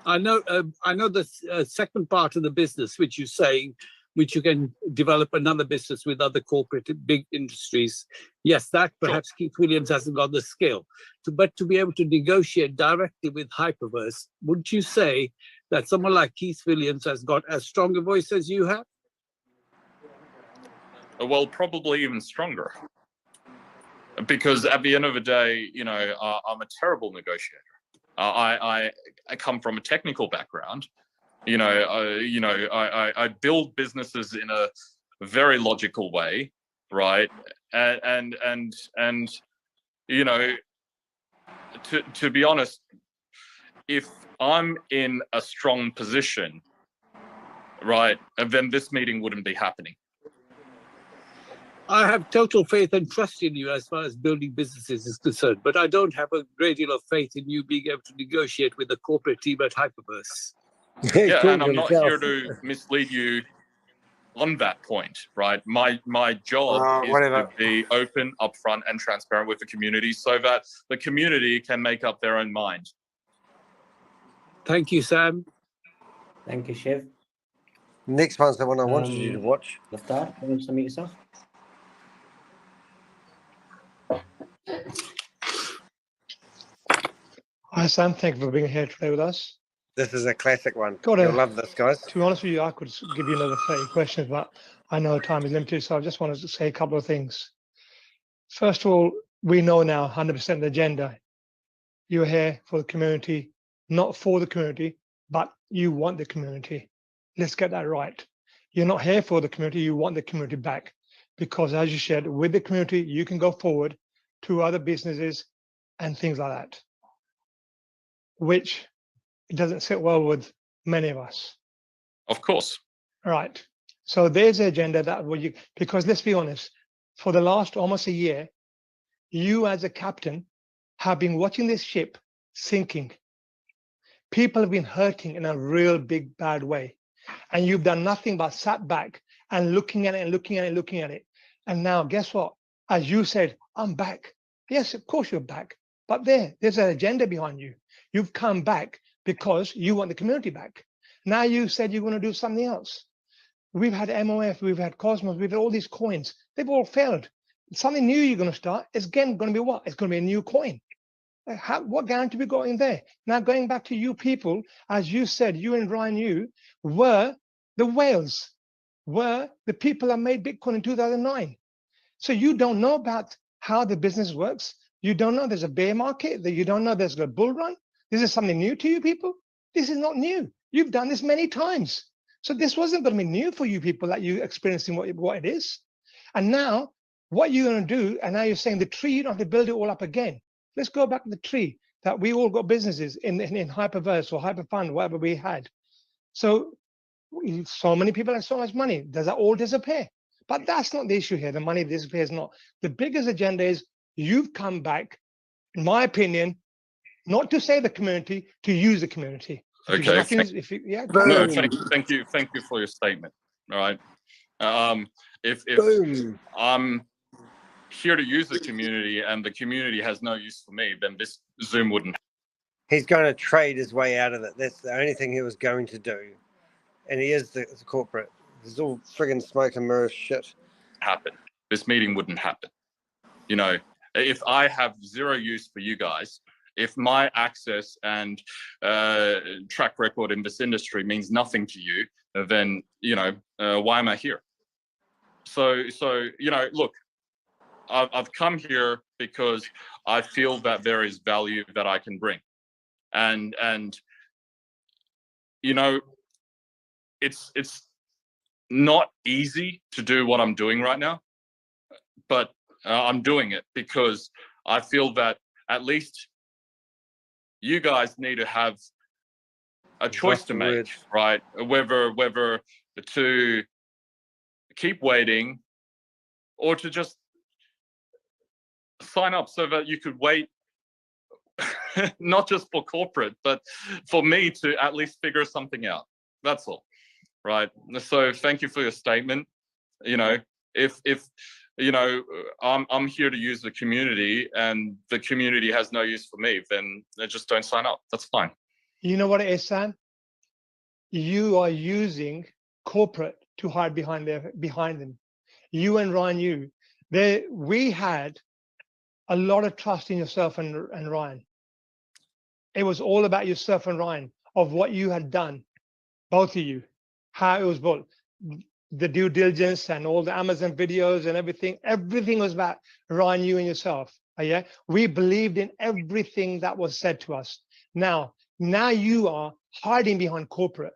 I know the second part of the business, which you're saying, which you can develop another business with other corporate big industries. Yes, that perhaps Keith Williams hasn't got the skill. But to be able to negotiate directly with Hyperverse, wouldn't you say that someone like Keith Williams has got as strong a voice as you have? Well, probably even stronger. Because at the end of the day, you know, I'm a terrible negotiator. I come from a technical background. You know, I build businesses in a very logical way, right? And you know, to be honest, if I'm in a strong position, right, then this meeting wouldn't be happening. I have total faith and trust in you as far as building businesses is concerned, but I don't have a great deal of faith in you being able to negotiate with the corporate team at Hyperverse. Yeah, and I'm not here to mislead you on that point, right? My job is to be open, upfront, and transparent with the community so that the community can make up their own mind. Thank you, Sam. Thank you, Shiv. Next one's the one I wanted you to watch. Laftar, you want to submit yourself? Hi, Sam. Thank you for being here today with us. This is a classic one. You'll love this, guys. To be honest with you, I could give you another 30 questions, but I know time is limited, so I just wanted to say a couple of things. First of all, we know now 100% the agenda. You're here for the community, not for the community, but you want the community. Let's get that right. You're not here for the community, you want the community back. Because as you shared, with the community, you can go forward to other businesses and things like that, which doesn't sit well with many of us. Of course. Right. So there's an agenda that because let's be honest, for the last almost a year, you as a captain have been watching this ship sinking. People have been hurting in a real big, bad way. And you've done nothing but sat back and looking at it and looking at it, looking at it. And now guess what? As you said, I'm back. Yes, of course you're back. But there's an agenda behind you. You've come back because you want the community back. Now you said you're going to do something else. We've had MOF, we've had Cosmos, we've had all these coins. They've all failed. Something new you're going to start is again going to be what? It's going to be a new coin. What guarantee we got in there? Now going back to you people, as you said, you and Ryan, you were the whales, were the people that made Bitcoin in 2009. So you don't know about how the business works. You don't know there's a bear market, that you don't know there's a bull run. This is something new to you people. This is not new. You've done this many times. So this wasn't going to be new for you people that you're experiencing what it is. And now what you're going to do, and now you're saying the tree, you don't have to build it all up again. Let's go back to the tree that we all got businesses in Hyperverse or HyperFund, whatever we had. So many people have so much money. Does that all disappear? But that's not the issue here. The money disappears not. The biggest agenda is you've come back, in my opinion, not to save the community, to use the community. Okay. Thank you for your statement. All right. If I'm here to use the community and the community has no use for me, then this Zoom wouldn't He's going to trade his way out of it. That's the only thing he was going to do. And he is the corporate. It's all friggin' smoke and mirrors shit. happen. This meeting wouldn't happen. You know, if I have zero use for you guys, if my access and track record in this industry means nothing to you, then, you know, why am I here? So you know, look, I've come here because I feel that there is value that I can bring. And you know, it's not easy to do what I'm doing right now, but I'm doing it because I feel that at least you guys need to have a choice to make, right? Whether to keep waiting or to just sign up so that you could wait, not just for corporate, but for me to at least figure something out. That's all, right? So thank you for your statement. You know, if you know, I'm here to use the community and the community has no use for me, then they just don't sign up. That's fine. You know what it is, Sam? You are using corporate to hide behind them. You and Ryan, we had a lot of trust in yourself and Ryan. It was all about yourself and Ryan, of what you had done, both of you, how it was built, the due diligence and all the Amazon videos and everything. Everything was about Ryan, you and yourself. Yeah, we believed in everything that was said to us. Now you are hiding behind corporate.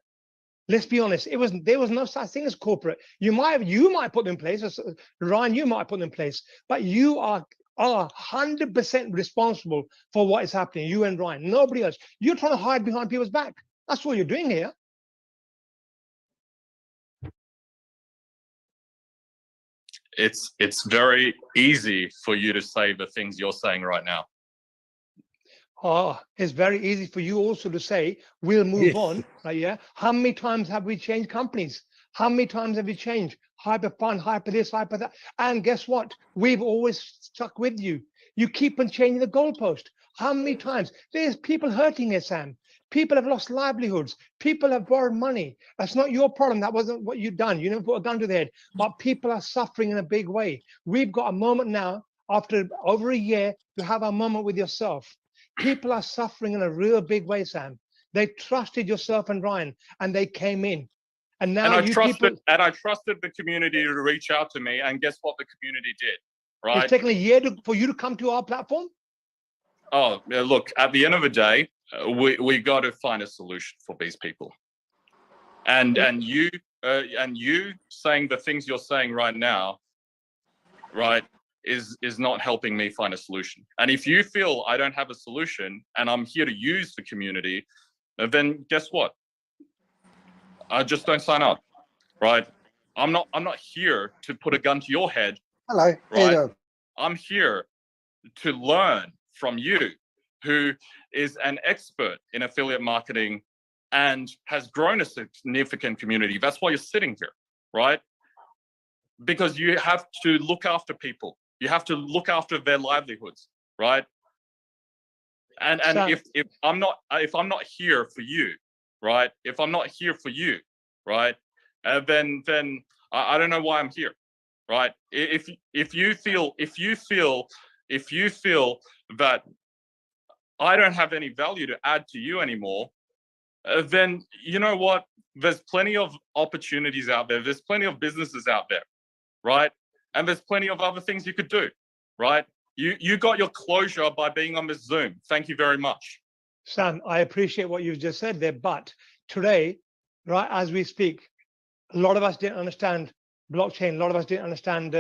Let's be honest. There was no such thing as corporate. You might put them in place, Ryan. You might put them in place, but you are 100% responsible for what is happening. You and Ryan, nobody else. You're trying to hide behind people's back. That's what you're doing here. It's very easy for you to say the things you're saying right now. It's very easy for you also to say, we'll move on, right? Yeah. How many times have we changed companies? How many times have we changed? HyperFund, hyper this, hyper that. And guess what? We've always stuck with you. You keep on changing the goalpost. How many times? There's people hurting here, Sam. People have lost livelihoods. People have borrowed money. That's not your problem. That wasn't what you've done. You never put a gun to their head. But people are suffering in a big way. We've got a moment now, after over a year, to have a moment with yourself. People are suffering in a real big way, Sam. They trusted yourself and Ryan, and they came in. And now I trusted the community to reach out to me, and guess what the community did, right? It's taken a year for you to come to our platform? Oh, look, at the end of the day, we got to find a solution for these people. And you saying the things you're saying right now, right, is not helping me find a solution. And if you feel I don't have a solution and I'm here to use the community, then guess what? I just don't sign up, right? I'm not here to put a gun to your head. Hello. Right? I'm here to learn from you, who is an expert in affiliate marketing and has grown a significant community. That's why you're sitting here, right? Because you have to look after people. You have to look after their livelihoods, right? And if I'm not here for you, right? If I'm not here for you, right? Then I don't know why I'm here, right? If you feel that I don't have any value to add to you anymore, then you know what? There's plenty of opportunities out there. There's plenty of businesses out there, right? And there's plenty of other things you could do, right? You got your closure by being on this Zoom. Thank you very much. Sam, I appreciate what you've just said there, but today, right, as we speak, a lot of us didn't understand blockchain. A lot of us didn't understand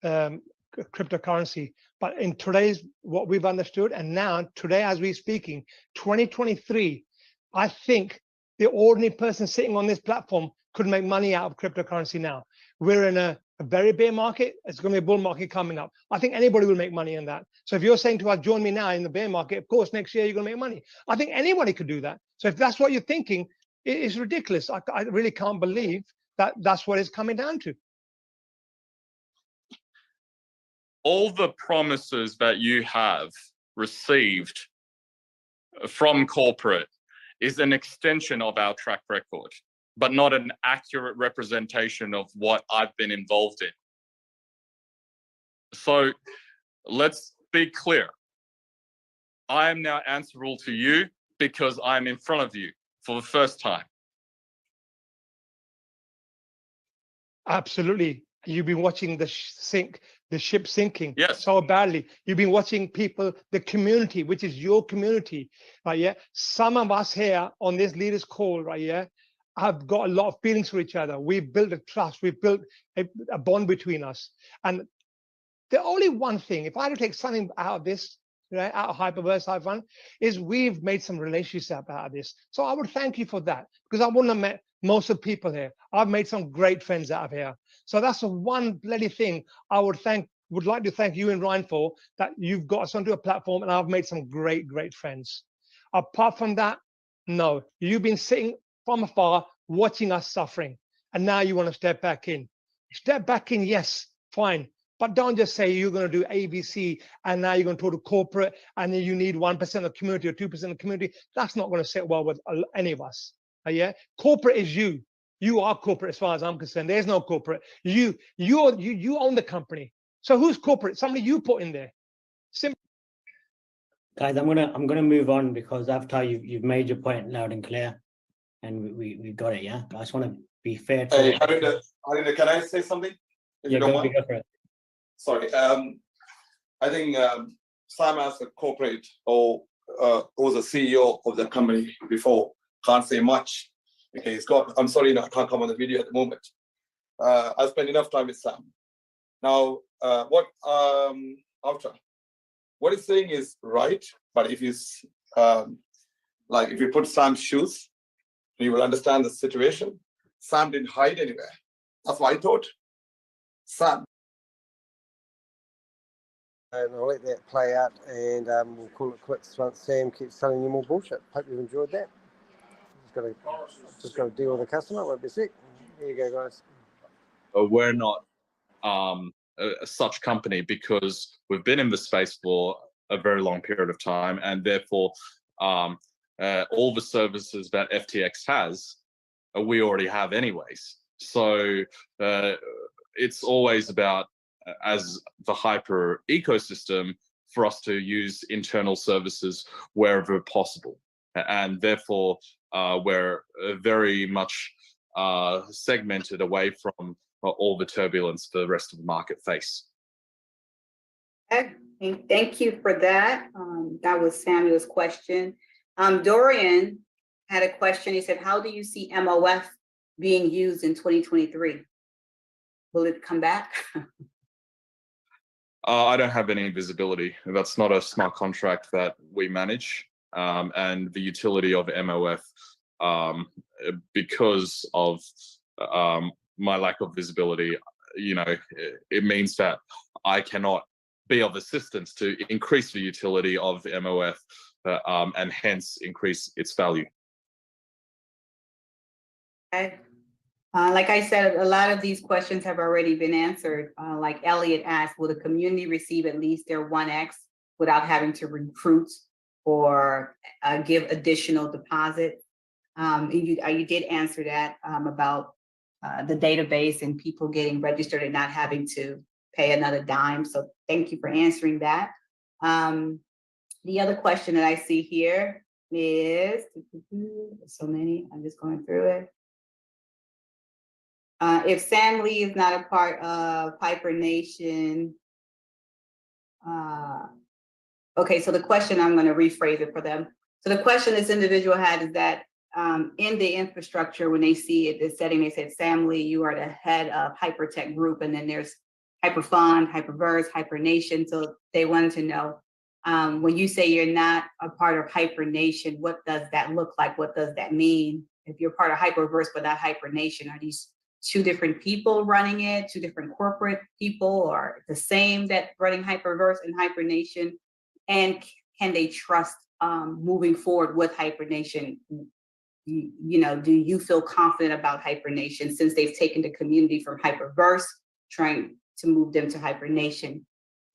cryptocurrency. But in today's, what we've understood, and now today, as we're speaking, 2023, I think the ordinary person sitting on this platform could make money out of cryptocurrency now. We're in a very bear market. It's going to be a bull market coming up. I think anybody will make money in that. So if you're saying to us, join me now in the bear market, of course, next year you're going to make money. I think anybody could do that. So if that's what you're thinking, it's ridiculous. I really can't believe that that's what it's coming down to. all the promises that you have received from corporate is an extension of our track record, but not an accurate representation of what I've been involved in. So let's be clear. I am now answerable to you because I'm in front of you for the first time. Absolutely. You've been watching the ship sinking yes. so badly. You've been watching people, the community, which is your community, right? Yeah. Some of us here on this leaders call, right? Yeah, have got a lot of feelings for each other. We've built a trust. We've built a bond between us. And the only one thing, if I had to take something out of this, right, out of Hyperverse, HyperFund, is we've made some relationships out of this. So I would thank you for that, because I wouldn't have met most of the people here. I've made some great friends out of here. So that's the one bloody thing I would like to thank you and Ryan for, that you've got us onto a platform and I've made some great friends. Apart from that, no, you've been sitting from afar watching us suffering, and now you want to step back in. Step back in, yes, fine. But don't just say you're going to do ABC and now you're going to talk to corporate and then you need 1% of the community or 2% of the community. That's not going to sit well with any of us. Yeah, corporate is you. You are corporate as far as I'm concerned. There's no corporate. You own the company. So who's corporate? Somebody you put in there. Simple. Guys, I'm gonna move on, because after you've made your point loud and clear, and we got it. Yeah, I just want to be fair to. Hey, Harinda, can I say something? If you don't mind? Go for it. Sorry. I think Sam as a corporate or was a CEO of the company before, can't say much. Okay, I'm sorry, I can't come on the video at the moment. I spent enough time with Sam. Now, what he's saying is right, but if he's if you put Sam's shoes, you will understand the situation. Sam didn't hide anywhere. That's what I thought. Sam. And I'll let that play out, and we'll call it quits once Sam keeps telling you more bullshit. Hope you've enjoyed that. Just got to deal with the customer. Won't be sick. Here you go, guys. We're not such company, because we've been in the space for a very long period of time, and therefore all the services that FTX has, we already have anyways. So it's always about, as the hyper ecosystem, for us to use internal services wherever possible. And therefore, we're very much segmented away from all the turbulence the rest of the market face. Okay. Thank you for that. That was Samuel's question. Dorian had a question. He said, how do you see MOF being used in 2023? Will it come back? I don't have any visibility. That's not a smart contract that we manage. And the utility of MOF, because of my lack of visibility, it means that I cannot be of assistance to increase the utility of MOF and hence increase its value. Okay. Like I said, a lot of these questions have already been answered. Like Elliot asked, will the community receive at least their 1x without having to recruit or give additional deposit? You did answer that about the database and people getting registered and not having to pay another dime. So thank you for answering that. The other question that I see here is, so many, I'm just going through it. If Sam Lee is not a part of Hyper Nation, okay, so the question, I'm going to rephrase it for them. So the question this individual had is that in the infrastructure, when they see it, the setting, they said, Sam Lee, you are the head of Hypertech Group, and then there's HyperFund, Hyperverse, Hyper Nation. So they wanted to know, when you say you're not a part of Hyper Nation, what does that look like? What does that mean? If you're part of Hyperverse but not Hyper Nation, are these two different people running it, two different corporate people, or the same that running Hyperverse and Hyper Nation? And can they trust moving forward with Hyper Nation? Do you feel confident about Hyper Nation since they've taken the community from Hyperverse, trying to move them to Hyper Nation?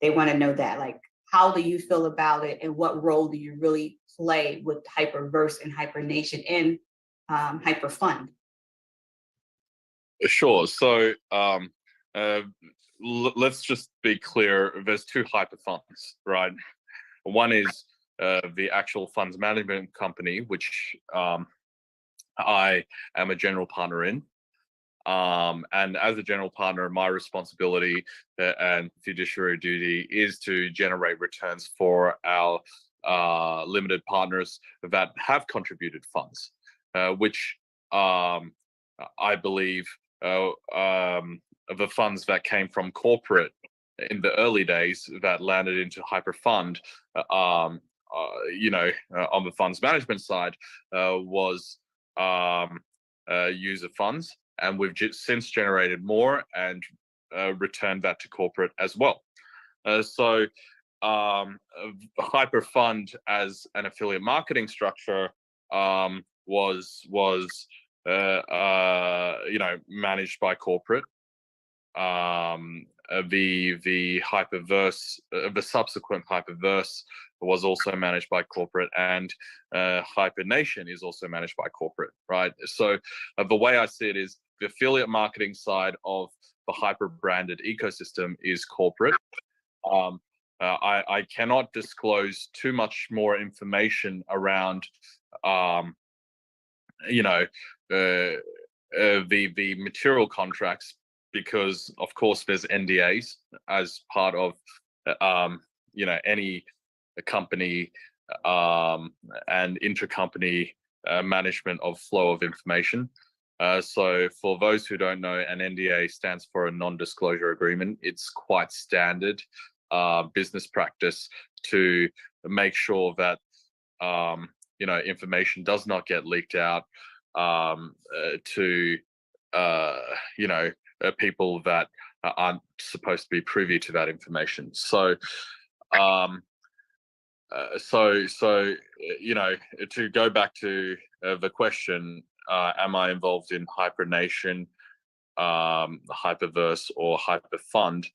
they want to know that, like, how do you feel about it, and what role do you really play with Hyperverse and HyperNation and HyperFund? Sure. So let's just be clear. There's two hyperfunds, right? One is the actual funds management company, which I am a general partner in. And as a general partner, my responsibility and fiduciary duty is to generate returns for our limited partners that have contributed funds, which I believe the funds that came from corporate in the early days that landed into HyperFund, you know, on the funds management side, was user funds. And we've since generated more and returned that to corporate as well. So HyperFund as an affiliate marketing structure was you know, managed by corporate. The Hyperverse, the subsequent Hyperverse was also managed by corporate, and HyperNation is also managed by corporate, right? So the way I see it is the affiliate marketing side of the hyper branded ecosystem is corporate. I cannot disclose too much more information around, you know, the material contracts, because of course there's NDAs as part of, you know, any company and intercompany management of flow of information. So for those who don't know, an NDA stands for a non-disclosure agreement. It's quite standard business practice to make sure that, you know, information does not get leaked out to, you know, people that aren't supposed to be privy to that information. So, so you know, to go back to the question, am I involved in HyperNation, Hyperverse, or HyperFund?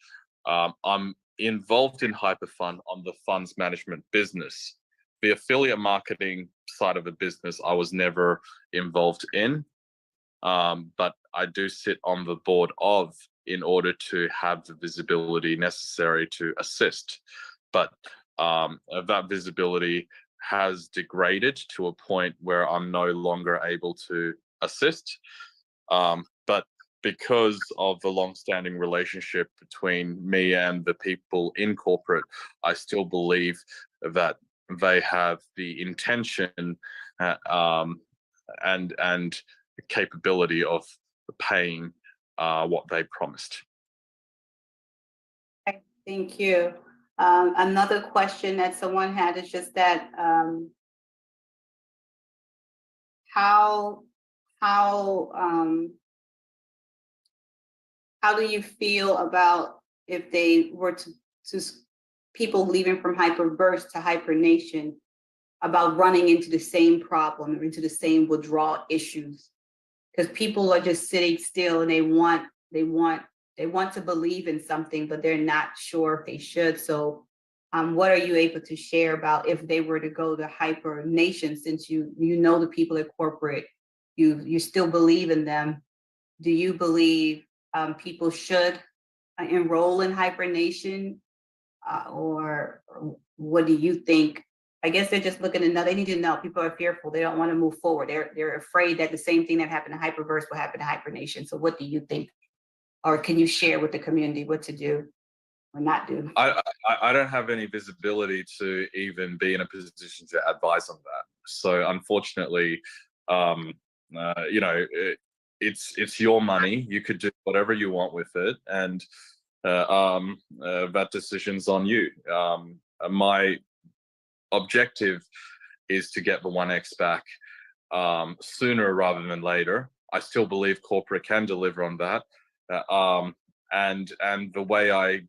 I'm involved in HyperFund on the funds management business. The affiliate marketing side of the business, I was never involved in, but I do sit on the board of, in order to have the visibility necessary to assist. But that visibility has degraded to a point where I'm no longer able to assist. But because of the long-standing relationship between me and the people in corporate, I still believe that they have the intention and capability of paying what they promised. Thank you. Another question that someone had is just that how do you feel about if they were to people leaving from Hyperverse to HyperNation, about running into the same problem or into the same withdrawal issues? Because people are just sitting still and they want to believe in something, but they're not sure if they should. So what are you able to share about if they were to go to HyperNation, since you know the people at corporate, you still believe in them? Do you believe people should enroll in HyperNation, or what do you think? I guess they're just looking to know. They need to know. People are fearful. They don't want to move forward. They're afraid that the same thing that happened to Hyperverse will happen to HyperNation. So what do you think? Or can you share with the community what to do or not do? I don't have any visibility to even be in a position to advise on that. So unfortunately, you know, it's your money. You could do whatever you want with it, and that decision's on you. My objective is to get the 1x back sooner rather than later. I still believe corporate can deliver on that. And the way I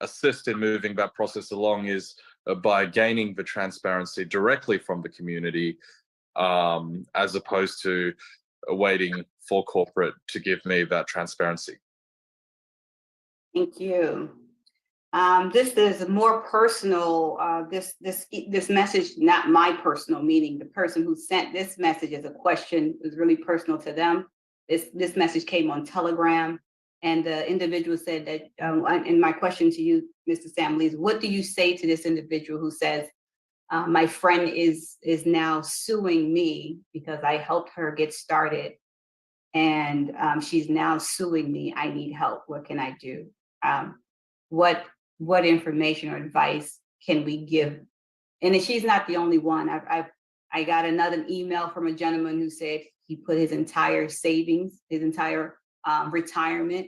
assist in moving that process along is by gaining the transparency directly from the community, as opposed to waiting for corporate to give me that transparency. Thank you. This is more personal. This message, not my personal, meaning the person who sent this message as a question is really personal to them. This message came on Telegram, and the individual said that, and my question to you, Mr. Sam Lee, is what do you say to this individual who says, my friend is now suing me because I helped her get started, and she's now suing me. I need help. What can I do? What information or advice can we give? And she's not the only one. I got another email from a gentleman who said he put his entire savings, his entire retirement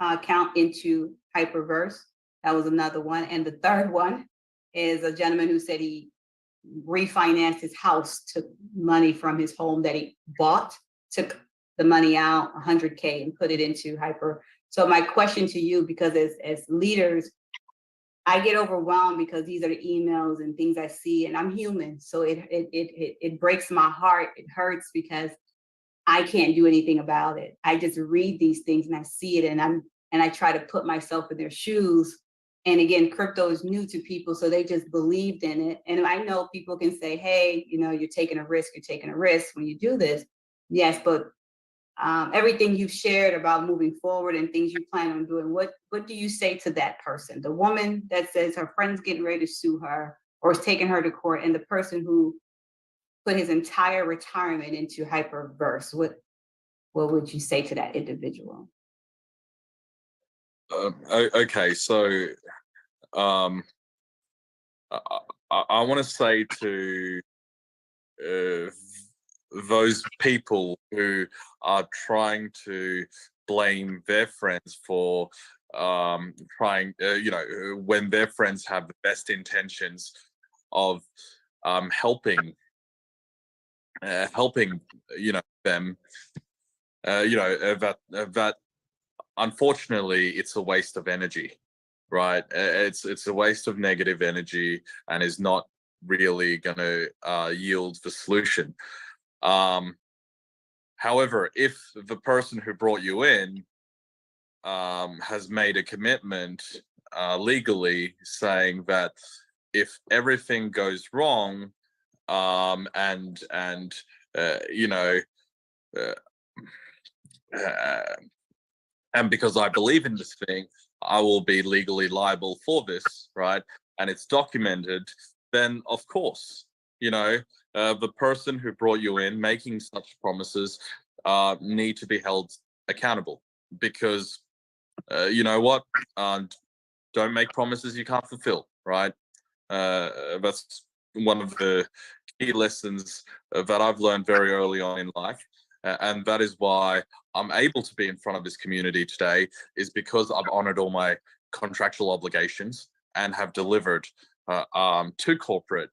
account into Hyperverse. That was another one. And the third one is a gentleman who said he refinanced his house, took money from his home that he bought, took the money out, 100K, and put it into Hyper. So my question to you, because as leaders, I get overwhelmed because these are the emails and things I see, and I'm human. So it breaks my heart. It hurts because I can't do anything about it. I just read these things and I see it, and I try to put myself in their shoes. And again, crypto is new to people, so they just believed in it. And I know people can say, hey, you're taking a risk, when you do this. Yes, but everything you've shared about moving forward and things you plan on doing, what do you say to that person? The woman that says her friend's getting ready to sue her or is taking her to court, and the person who put his entire retirement into Hyperverse, what would you say to that individual? Okay, so I want to say to those people who are trying to blame their friends for when their friends have the best intentions of helping them, that unfortunately it's a waste of energy, right? It's a waste of negative energy and is not really going to yield the solution. However, if the person who brought you in has made a commitment legally saying that if everything goes wrong, and because I believe in this thing, I will be legally liable for this, right? And it's documented, then of course, the person who brought you in making such promises need to be held accountable, because you know what? Don't make promises you can't fulfill, right? That's one of the key lessons that I've learned very early on in life. And that is why I'm able to be in front of this community today, is because I've honored all my contractual obligations and have delivered to corporate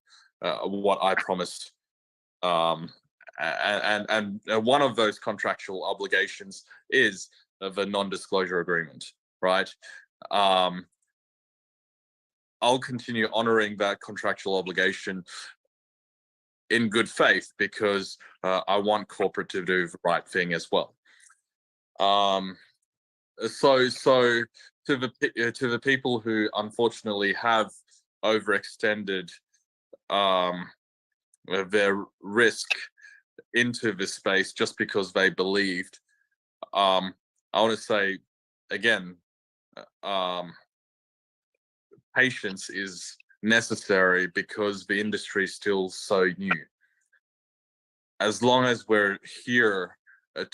what I promised. And one of those contractual obligations is the non-disclosure agreement, right? I'll continue honoring that contractual obligation in good faith, because I want corporate to do the right thing as well. So to the people who unfortunately have overextended their risk into this space just because they believed, I want to say again, patience is necessary because the industry is still so new. As long as we're here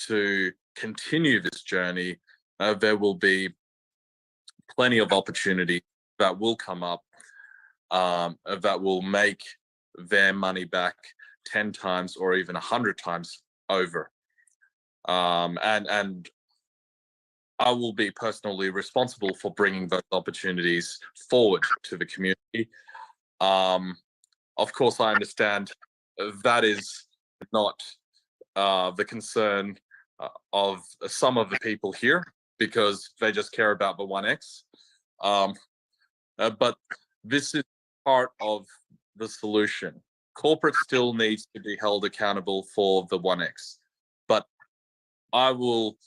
to continue this journey, there will be plenty of opportunity that will come up that will make their money back 10 times or even 100 times over. And I will be personally responsible for bringing those opportunities forward to the community. Of course, I understand that is not the concern of some of the people here, because they just care about the 1x. But this is part of the solution. Corporate still needs to be held accountable for the 1x, but I will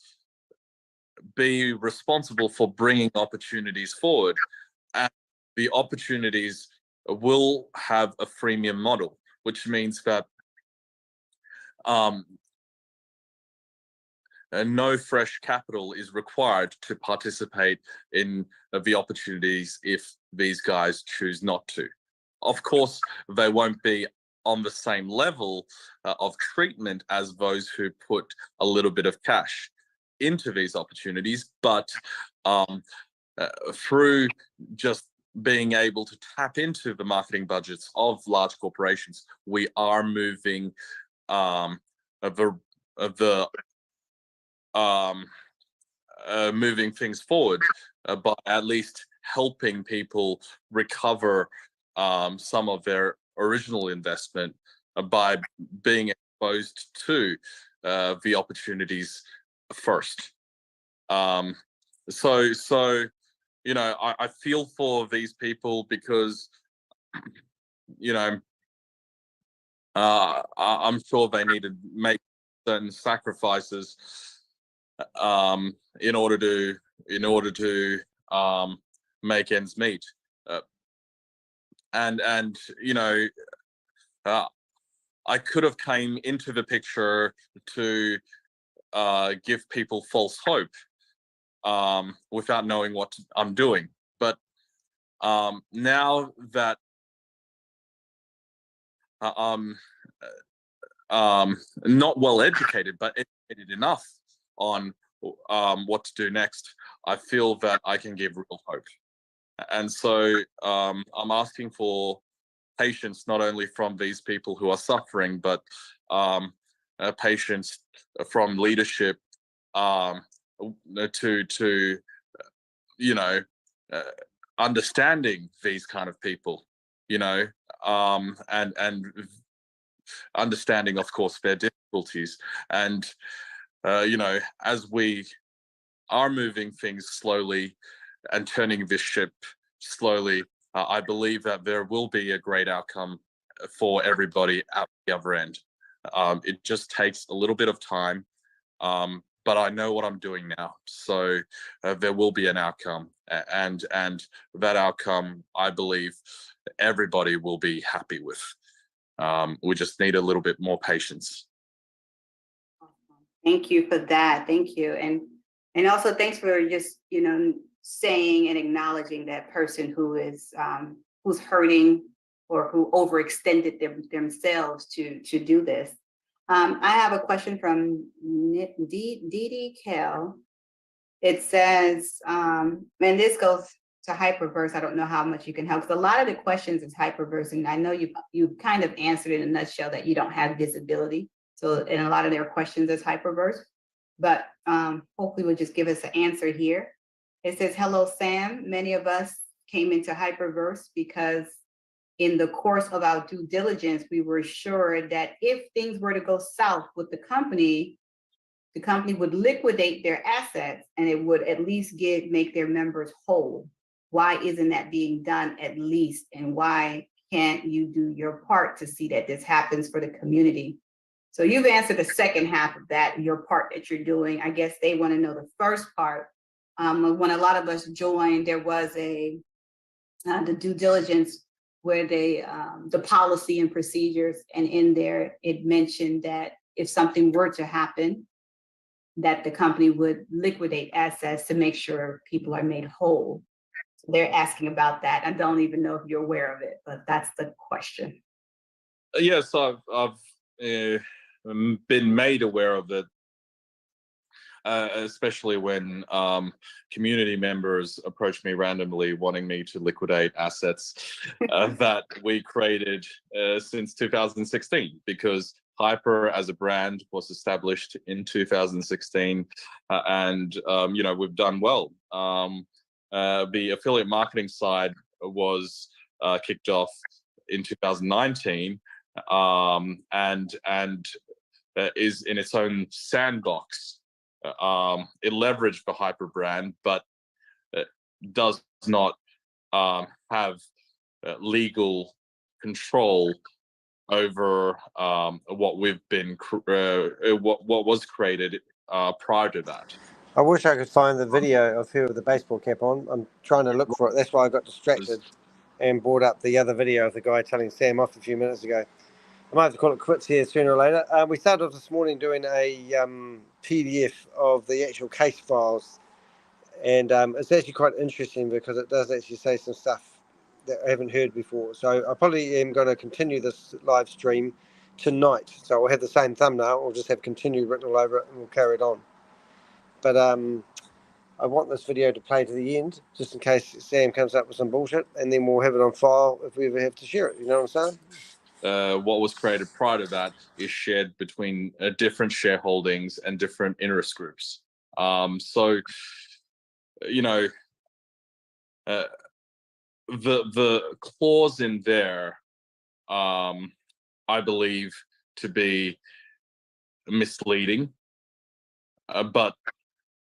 be responsible for bringing opportunities forward. And the opportunities will have a freemium model, which means that no fresh capital is required to participate in the opportunities if these guys choose not to. Of course, they won't be on the same level of treatment as those who put a little bit of cash into these opportunities, but through just being able to tap into the marketing budgets of large corporations, we are moving moving things forward by at least helping people recover some of their original investment by being exposed to the opportunities first. So you know, I feel for these people because, you know, I'm sure they need to make certain sacrifices in order to make ends meet. And you know, I could have came into the picture to give people false hope without knowing what I'm doing. But now that not well educated, but educated enough on what to do next, I feel that I can give real hope. And so I'm asking for patience, not only from these people who are suffering, but patience from leadership to you know, understanding these kind of people, you know, and understanding, of course, their difficulties. And you know, as we are moving things slowly and turning this ship slowly, I believe that there will be a great outcome for everybody at the other end. It just takes a little bit of time, but I know what I'm doing now, so there will be an outcome, and that outcome, I believe, everybody will be happy with. We just need a little bit more patience. Thank you for that. Thank you, and also thanks for just, you know, saying and acknowledging that person who is who's hurting or who overextended themselves to do this. I have a question from Dee Kell. It says, and this goes to Hyperverse. I don't know how much you can help, because a lot of the questions is Hyperverse, and I know you kind of answered in a nutshell that you don't have visibility. So, and a lot of their questions is Hyperverse, but hopefully will just give us an answer here. It says, hello, Sam. Many of us came into Hyperverse because in the course of our due diligence, we were sure that if things were to go south with the company would liquidate their assets and it would at least make their members whole. Why isn't that being done at least? And why can't you do your part to see that this happens for the community? So you've answered the second half of that, your part that you're doing. I guess they want to know the first part. When a lot of us joined, there was the due diligence where the policy and procedures, and in there it mentioned that if something were to happen, that the company would liquidate assets to make sure people are made whole. So they're asking about that. I don't even know if you're aware of it, but that's the question. Yes, I've been made aware of it, especially when community members approached me randomly wanting me to liquidate assets that we created since 2016, because Hyper as a brand was established in 2016, and you know, we've done well. The affiliate marketing side was kicked off in 2019, and is in its own sandbox. It leveraged the Hyper brand, but does not have legal control over what we've been what was created prior to that. I wish I could find the video of her with the baseball cap on. I'm trying to look for it. That's why I got distracted. and brought up the other video of the guy telling Sam off a few minutes ago. I might have to call it quits here sooner or later. We started off this morning doing a PDF of the actual case files, and it's actually quite interesting because it does actually say some stuff that I haven't heard before. So I probably am going to continue this live stream tonight. So we'll have the same thumbnail, we'll just have continue written all over it, and we'll carry it on. But I want this video to play to the end, just in case Sam comes up with some bullshit, and then we'll have it on file if we ever have to share it. You know what I'm saying? What was created prior to that is shared between different shareholdings and different interest groups. So, you know, the clause in there, I believe to be misleading, but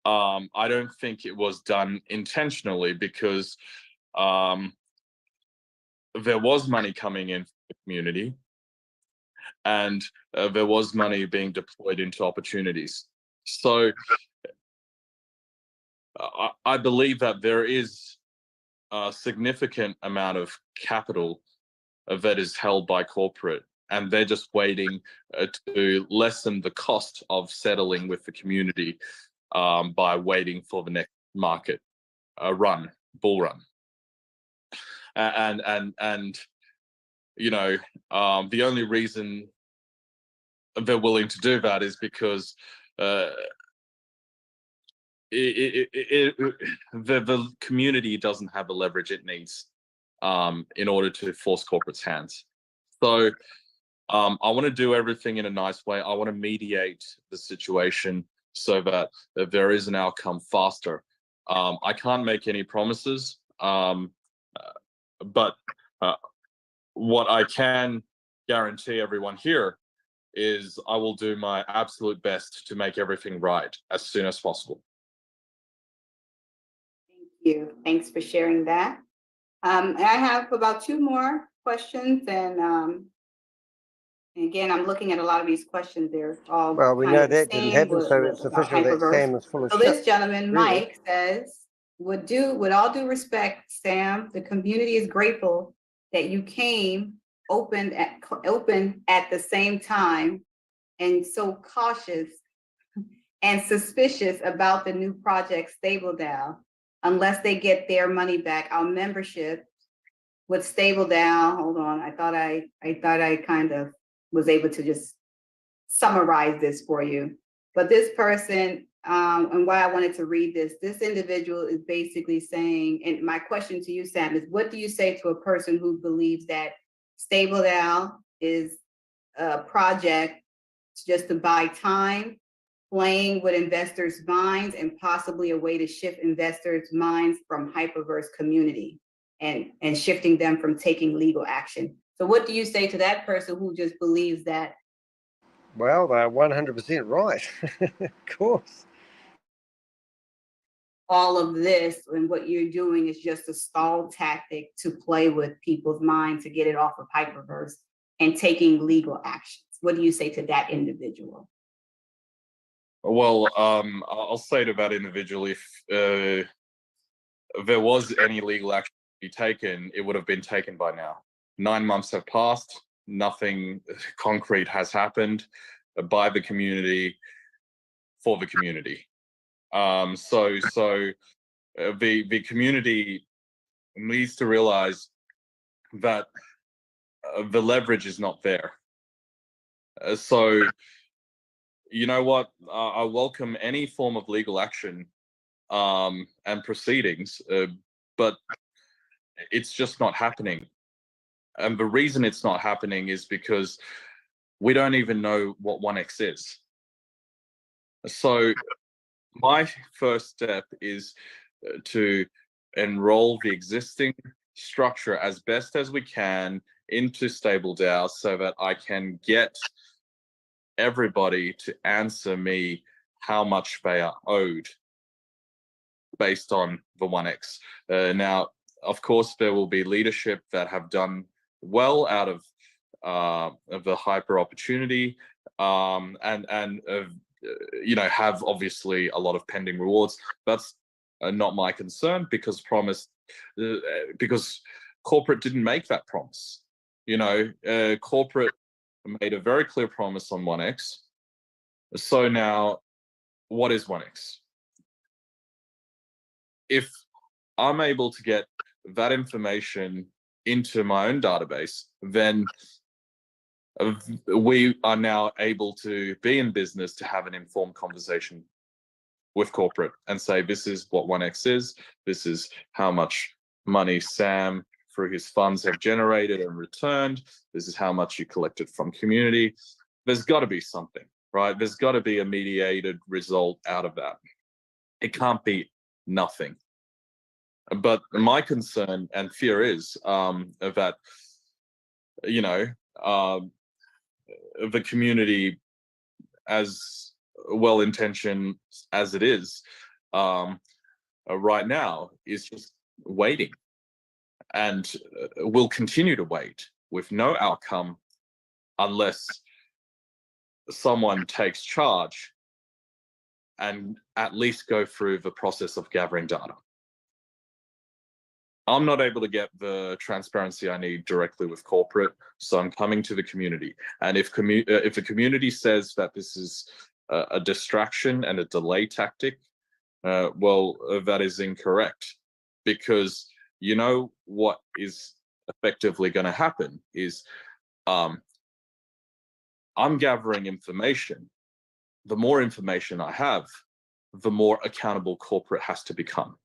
I don't think it was done intentionally, because there was money coming in for the community, and there was money being deployed into opportunities. So I believe that there is a significant amount of capital that is held by corporate, and they're just waiting to lessen the cost of settling with the community by waiting for the next market bull run. And you know, the only reason they're willing to do that is because the community doesn't have the leverage it needs in order to force corporate's hands. So I want to do everything in a nice way. I want to mediate the situation so that there is an outcome faster. I can't make any promises, but what I can guarantee everyone here is I will do my absolute best to make everything right as soon as possible. Thank you. Thanks for sharing that. I have about 2 more questions, and again, I'm looking at a lot of these questions. They're all well, we know that didn't happen, so it's official that Sam is full of shit. shit. So this gentleman, really. Mike, says, with all due respect, Sam, the community is grateful that you came open at the same time, and so cautious and suspicious about the new project StableDAO. Unless they get their money back, our membership with StableDAO. Hold on, I thought I kind of was able to just summarize this for you. But this person, and why I wanted to read this individual is basically saying, and my question to you, Sam, is what do you say to a person who believes that StableDAO is a project just to buy time, playing with investors' minds, and possibly a way to shift investors' minds from Hyperverse community and shifting them from taking legal action? So what do you say to that person who just believes that? Well, they're 100% right. Of course. All of this and what you're doing is just a stall tactic to play with people's minds to get it off of Hyperverse and taking legal actions. What do you say to that individual? Well, I'll say to that individual, if there was any legal action to be taken, it would have been taken by now. 9 months have passed, nothing concrete has happened by the community for the community. So the community needs to realize that the leverage is not there. So, you know what? I welcome any form of legal action and proceedings, but it's just not happening. And the reason it's not happening is because we don't even know what 1x is. So my first step is to enroll the existing structure as best as we can into StableDAO so that I can get everybody to answer me how much they are owed based on the 1x. Now, of course, there will be leadership that have done well out of the hyper opportunity and you know, have obviously a lot of pending rewards. That's not my concern because corporate didn't make that promise. Corporate made a very clear promise on 1x. So now, what is 1x? If I'm able to get that information into my own database, then we are now able to be in business to have an informed conversation with corporate and say, this is what 1x is, this is how much money Sam through his funds have generated and returned, this is how much you collected from community. There's got to be something, right? There's got to be a mediated result out of that. It can't be nothing. But my concern and fear is that, the community, as well-intentioned as it is right now, is just waiting and will continue to wait with no outcome unless someone takes charge and at least go through the process of gathering data. I'm not able to get the transparency I need directly with corporate, so I'm coming to the community. And if the community says that this is a distraction and a delay tactic, well, that is incorrect, because you know what is effectively going to happen is I'm gathering information. The more information I have, the more accountable corporate has to become.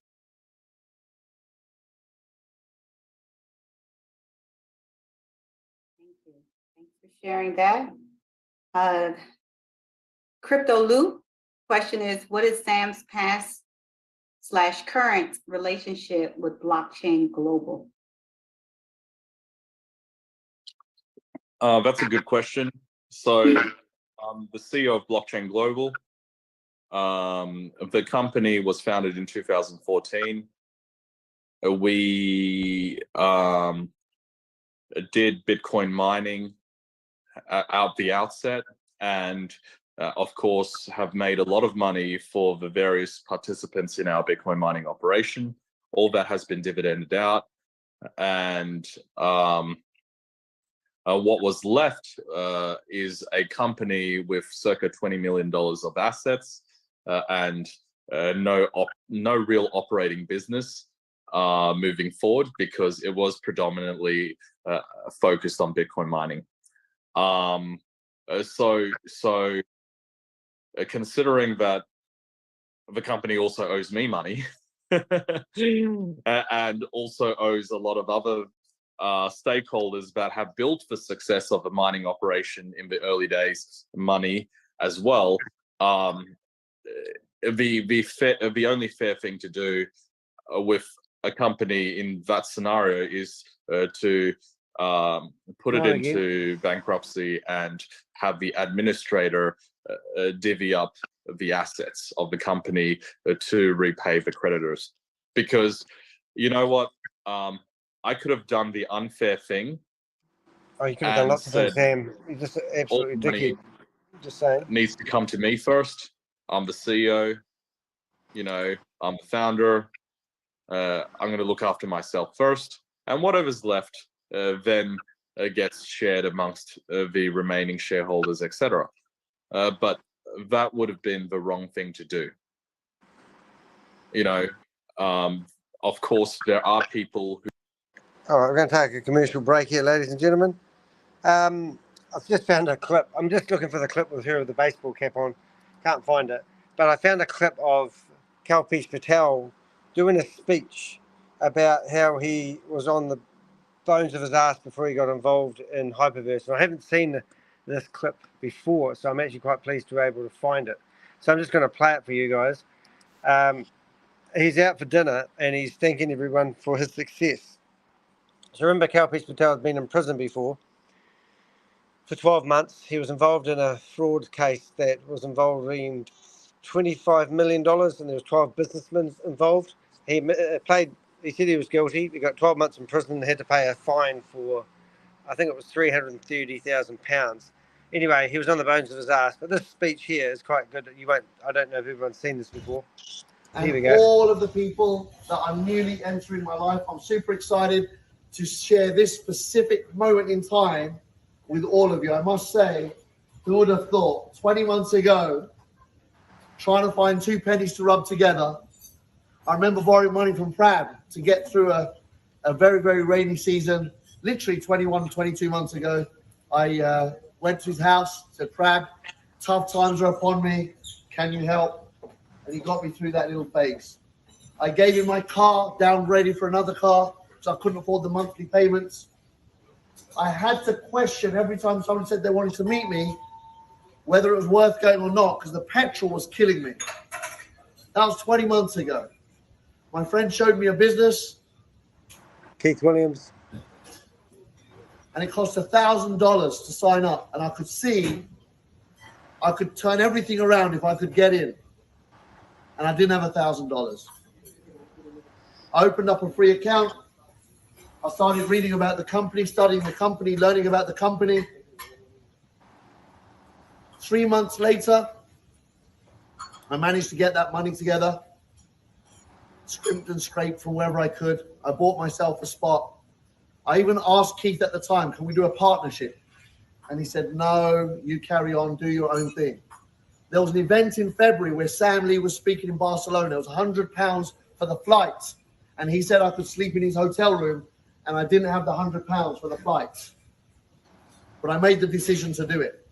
Sharing that. Crypto Lou, question is, what is Sam's past/current relationship with Blockchain Global? That's a good question. So I'm the CEO of Blockchain Global. The company was founded in 2014. We did Bitcoin mining out the outset, and of course have made a lot of money for the various participants in our Bitcoin mining operation. All that has been dividended out, and what was left is a company with circa $20 million of assets and no real operating business moving forward, because it was predominantly focused on Bitcoin mining. So considering that the company also owes me money and also owes a lot of other stakeholders that have built the success of a mining operation in the early days money as well, the only fair thing to do with a company in that scenario is to put it into bankruptcy and have the administrator divvy up the assets of the company to repay the creditors. Because you know what, I could have done the unfair thing. Oh, you could have done lots of things, Sam. You're just absolutely dickhead. Just saying. Needs to come to me first. I'm the CEO. I'm the founder. I'm going to look after myself first, and whatever's left then gets shared amongst the remaining shareholders, etc. But that would have been the wrong thing to do. Of course, there are people who. All right, we're going to take a commercial break here, ladies and gentlemen. I've just found a clip. I'm just looking for the clip with her with the baseball cap on. Can't find it. But I found a clip of Kalpesh Patel doing a speech about how he was on the bones of his ass before he got involved in Hyperverse. And I haven't seen this clip before, so I'm actually quite pleased to be able to find it. So I'm just going to play it for you guys. He's out for dinner and he's thanking everyone for his success. So remember, Kalpesh Patel had been in prison before for 12 months. He was involved in a fraud case that was involving $25 million, and there was 12 businessmen involved. He said he was guilty. He got 12 months in prison and had to pay a fine for, I think it was £330,000. Anyway, he was on the bones of his ass. But this speech here is quite good. I don't know if everyone's seen this before. And Here we go. all of the people that are newly entering my life, I'm super excited to share this specific moment in time with all of you. I must say, who would have thought 20 months ago, trying to find 2 pennies to rub together. I remember borrowing money from Prab to get through a very, very rainy season. Literally 21, 22 months ago, I went to his house, said, Prab, tough times are upon me. Can you help? And he got me through that little phase. I gave him my car, downgraded for another car, so I couldn't afford the monthly payments. I had to question every time someone said they wanted to meet me, whether it was worth going or not, because the petrol was killing me. That was 20 months ago. My friend showed me a business. Keith Williams. And it cost $1,000 to sign up. And I could see I could turn everything around if I could get in. And I didn't have $1,000. I opened up a free account. I started reading about the company, studying the company, learning about the company. 3 months later, I managed to get that money together, scrimped and scraped from wherever I could. I bought myself a spot. I even asked Keith at the time, can we do a partnership? And he said, no, you carry on, do your own thing. There was an event in February where Sam Lee was speaking in Barcelona. It was £100 for the flights. And he said I could sleep in his hotel room, and I didn't have the £100 for the flights. But I made the decision to do it.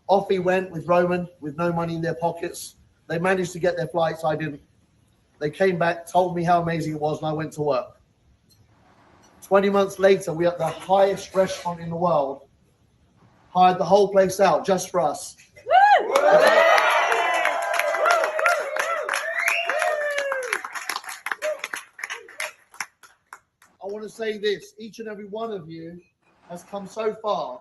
Off he went with Roman, with no money in their pockets. They managed to get their flights, I didn't. They came back, told me how amazing it was, and I went to work. 20 months later, we were at the highest restaurant in the world, hired the whole place out just for us. I want to say this, each and every one of you has come so far,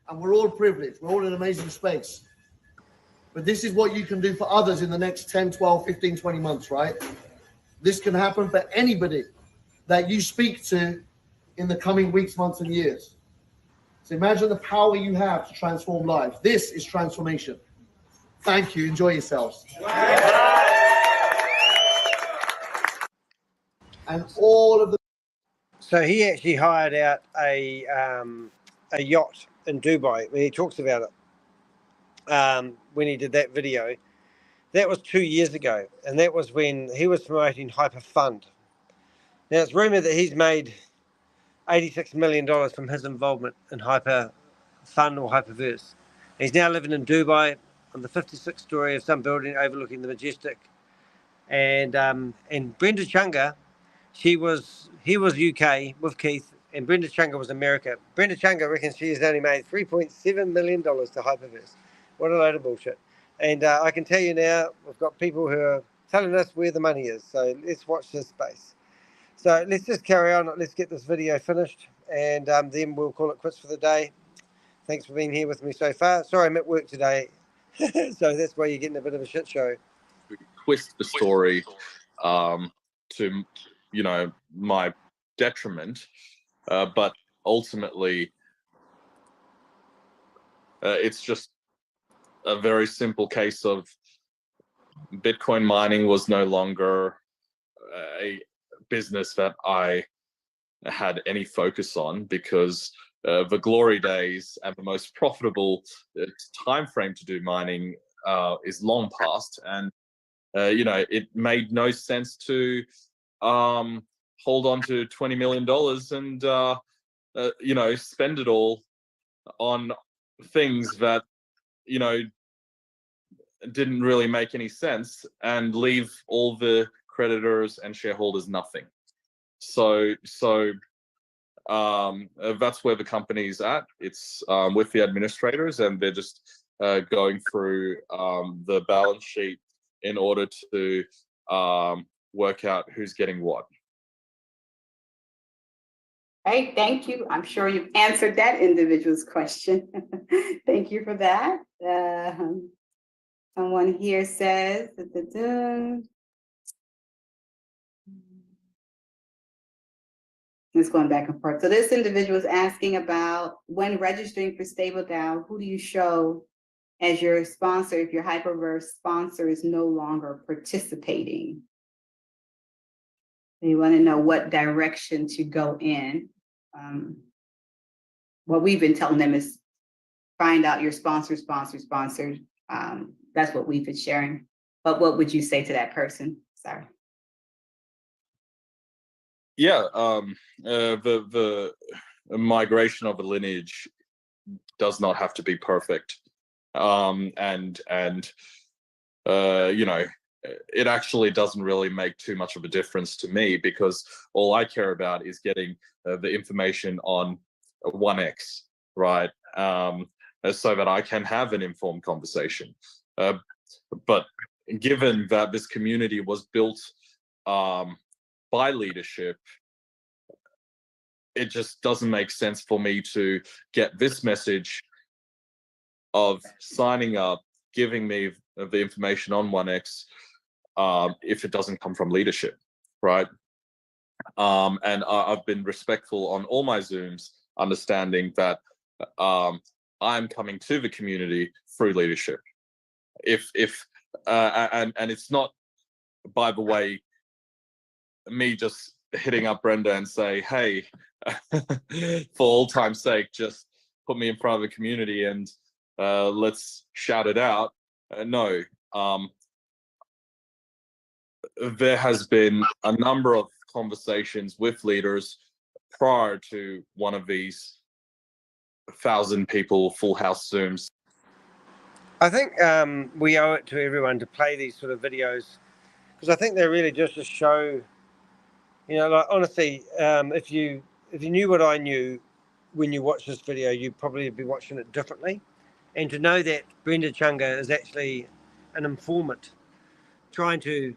and we're all privileged. We're all in an amazing space. But this is what you can do for others in the next 10, 12, 15, 20 months, right? This can happen for anybody that you speak to in the coming weeks, months, and years. So imagine the power you have to transform lives. This is transformation. Thank you. Enjoy yourselves. And all of the... So he actually hired out a yacht in Dubai. When he talks about it, when he did that video, that was 2 years ago, and that was when he was promoting HyperFund. Now it's rumored that he's made $86 million from his involvement in HyperFund or Hyperverse. He's now living in Dubai on the 56th story of some building overlooking the Majestic. And Brenda Chunga, he was UK with Keith, and Brenda Chunga was America. Brenda Chunga reckons she has only made $3.7 million to Hyperverse. What a load of bullshit. And I can tell you now, we've got people who are telling us where the money is. So let's watch this space. So let's just carry on. Let's get this video finished, and then we'll call it quits for the day. Thanks for being here with me so far. Sorry, I'm at work today, so that's why you're getting a bit of a shit show. Twist the story to, you know, my detriment, but ultimately it's just a very simple case of Bitcoin mining was no longer a business that I had any focus on, because the glory days and the most profitable time frame to do mining is long past, and you know, it made no sense to hold on to $20 million and you know, spend it all on things that, you know, didn't really make any sense, and leave all the creditors and shareholders nothing. So that's where the company's at. It's with the administrators, and they're just going through the balance sheet in order to work out who's getting what. Hey, thank you. I'm sure you've answered that individual's question. Thank you for that. Someone here says, it's going back and forth. So this individual is asking about, when registering for StableDAO, who do you show as your sponsor if your Hyperverse sponsor is no longer participating? They want to know what direction to go in. what we've been telling them is find out your sponsor. That's what we've been sharing. But what would you say to that person? Sorry. Yeah, the migration of a lineage does not have to be perfect, and you know, it actually doesn't really make too much of a difference to me, because all I care about is getting the information on 1x, right? So that I can have an informed conversation. But given that this community was built by leadership, it just doesn't make sense for me to get this message of signing up, giving me the information on 1x, if it doesn't come from leadership, right? And I've been respectful on all my Zooms, understanding that I'm coming to the community through leadership. And it's not, by the way, me just hitting up Brenda and say, hey, for all time's sake, just put me in front of the community and let's shout it out. No. There has been a number of conversations with leaders prior to one of these 1,000 people full house Zooms. I think we owe it to everyone to play these sort of videos, because I think they're really just to show, you know, like honestly, if you knew what I knew when you watch this video, you'd probably be watching it differently. And to know that Brenda Chunga is actually an informant trying to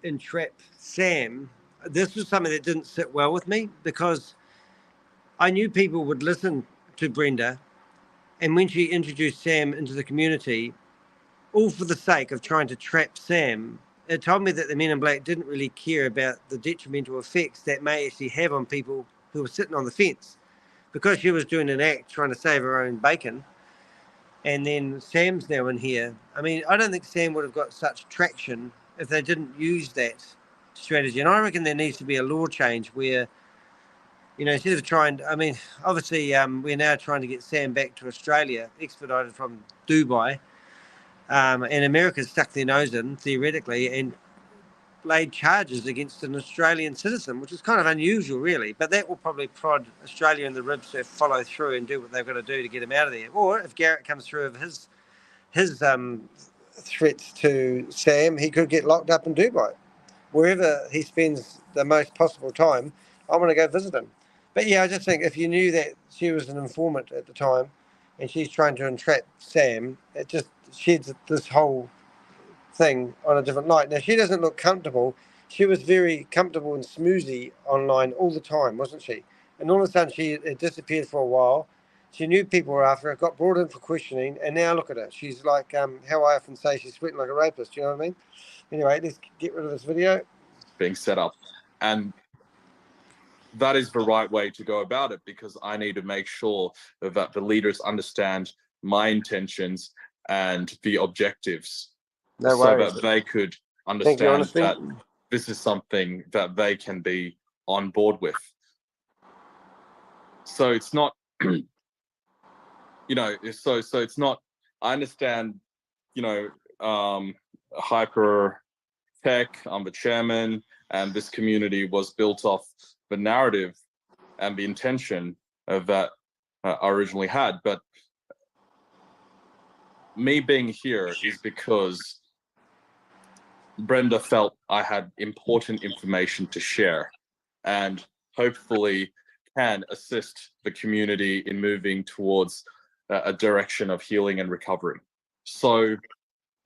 entrap Sam, this was something that didn't sit well with me, because I knew people would listen to Brenda, and when she introduced Sam into the community, all for the sake of trying to trap Sam, it told me that the Men in Black didn't really care about the detrimental effects that may actually have on people who were sitting on the fence, because she was doing an act trying to save her own bacon. And then Sam's now in here. I mean, I don't think Sam would have got such traction if they didn't use that strategy. And I reckon there needs to be a law change where, you know, instead of trying, I mean, obviously we're now trying to get Sam back to Australia, expedited from Dubai. And America's stuck their nose in, theoretically, and laid charges against an Australian citizen, which is kind of unusual, really. But that will probably prod Australia in the ribs to follow through and do what they've got to do to get him out of there. Or if Garrett comes through with his threats to Sam, he could get locked up in Dubai. Wherever he spends the most possible time, I want to go visit him. But yeah, I just think if you knew that she was an informant at the time and she's trying to entrap Sam, it just sheds this whole thing on a different light. Now, she doesn't look comfortable. She was very comfortable and smoozy online all the time, wasn't she? And all of a sudden, she disappeared for a while. She knew people were after her, got brought in for questioning, and now look at her. She's like, how I often say, she's sweating like a rapist. You know what I mean? Anyway, let's get rid of this video. Being set up. And that is the right way to go about it, because I need to make sure that the leaders understand my intentions and the objectives, No so worries. that they could understand you, that this is something that they can be on board with. So it's not, you know, so it's not, I understand, you know, hyper tech, I'm the chairman, and this community was built off the narrative and the intention of that I originally had. But me being here is because Brenda felt I had important information to share, and hopefully can assist the community in moving towards a direction of healing and recovery. So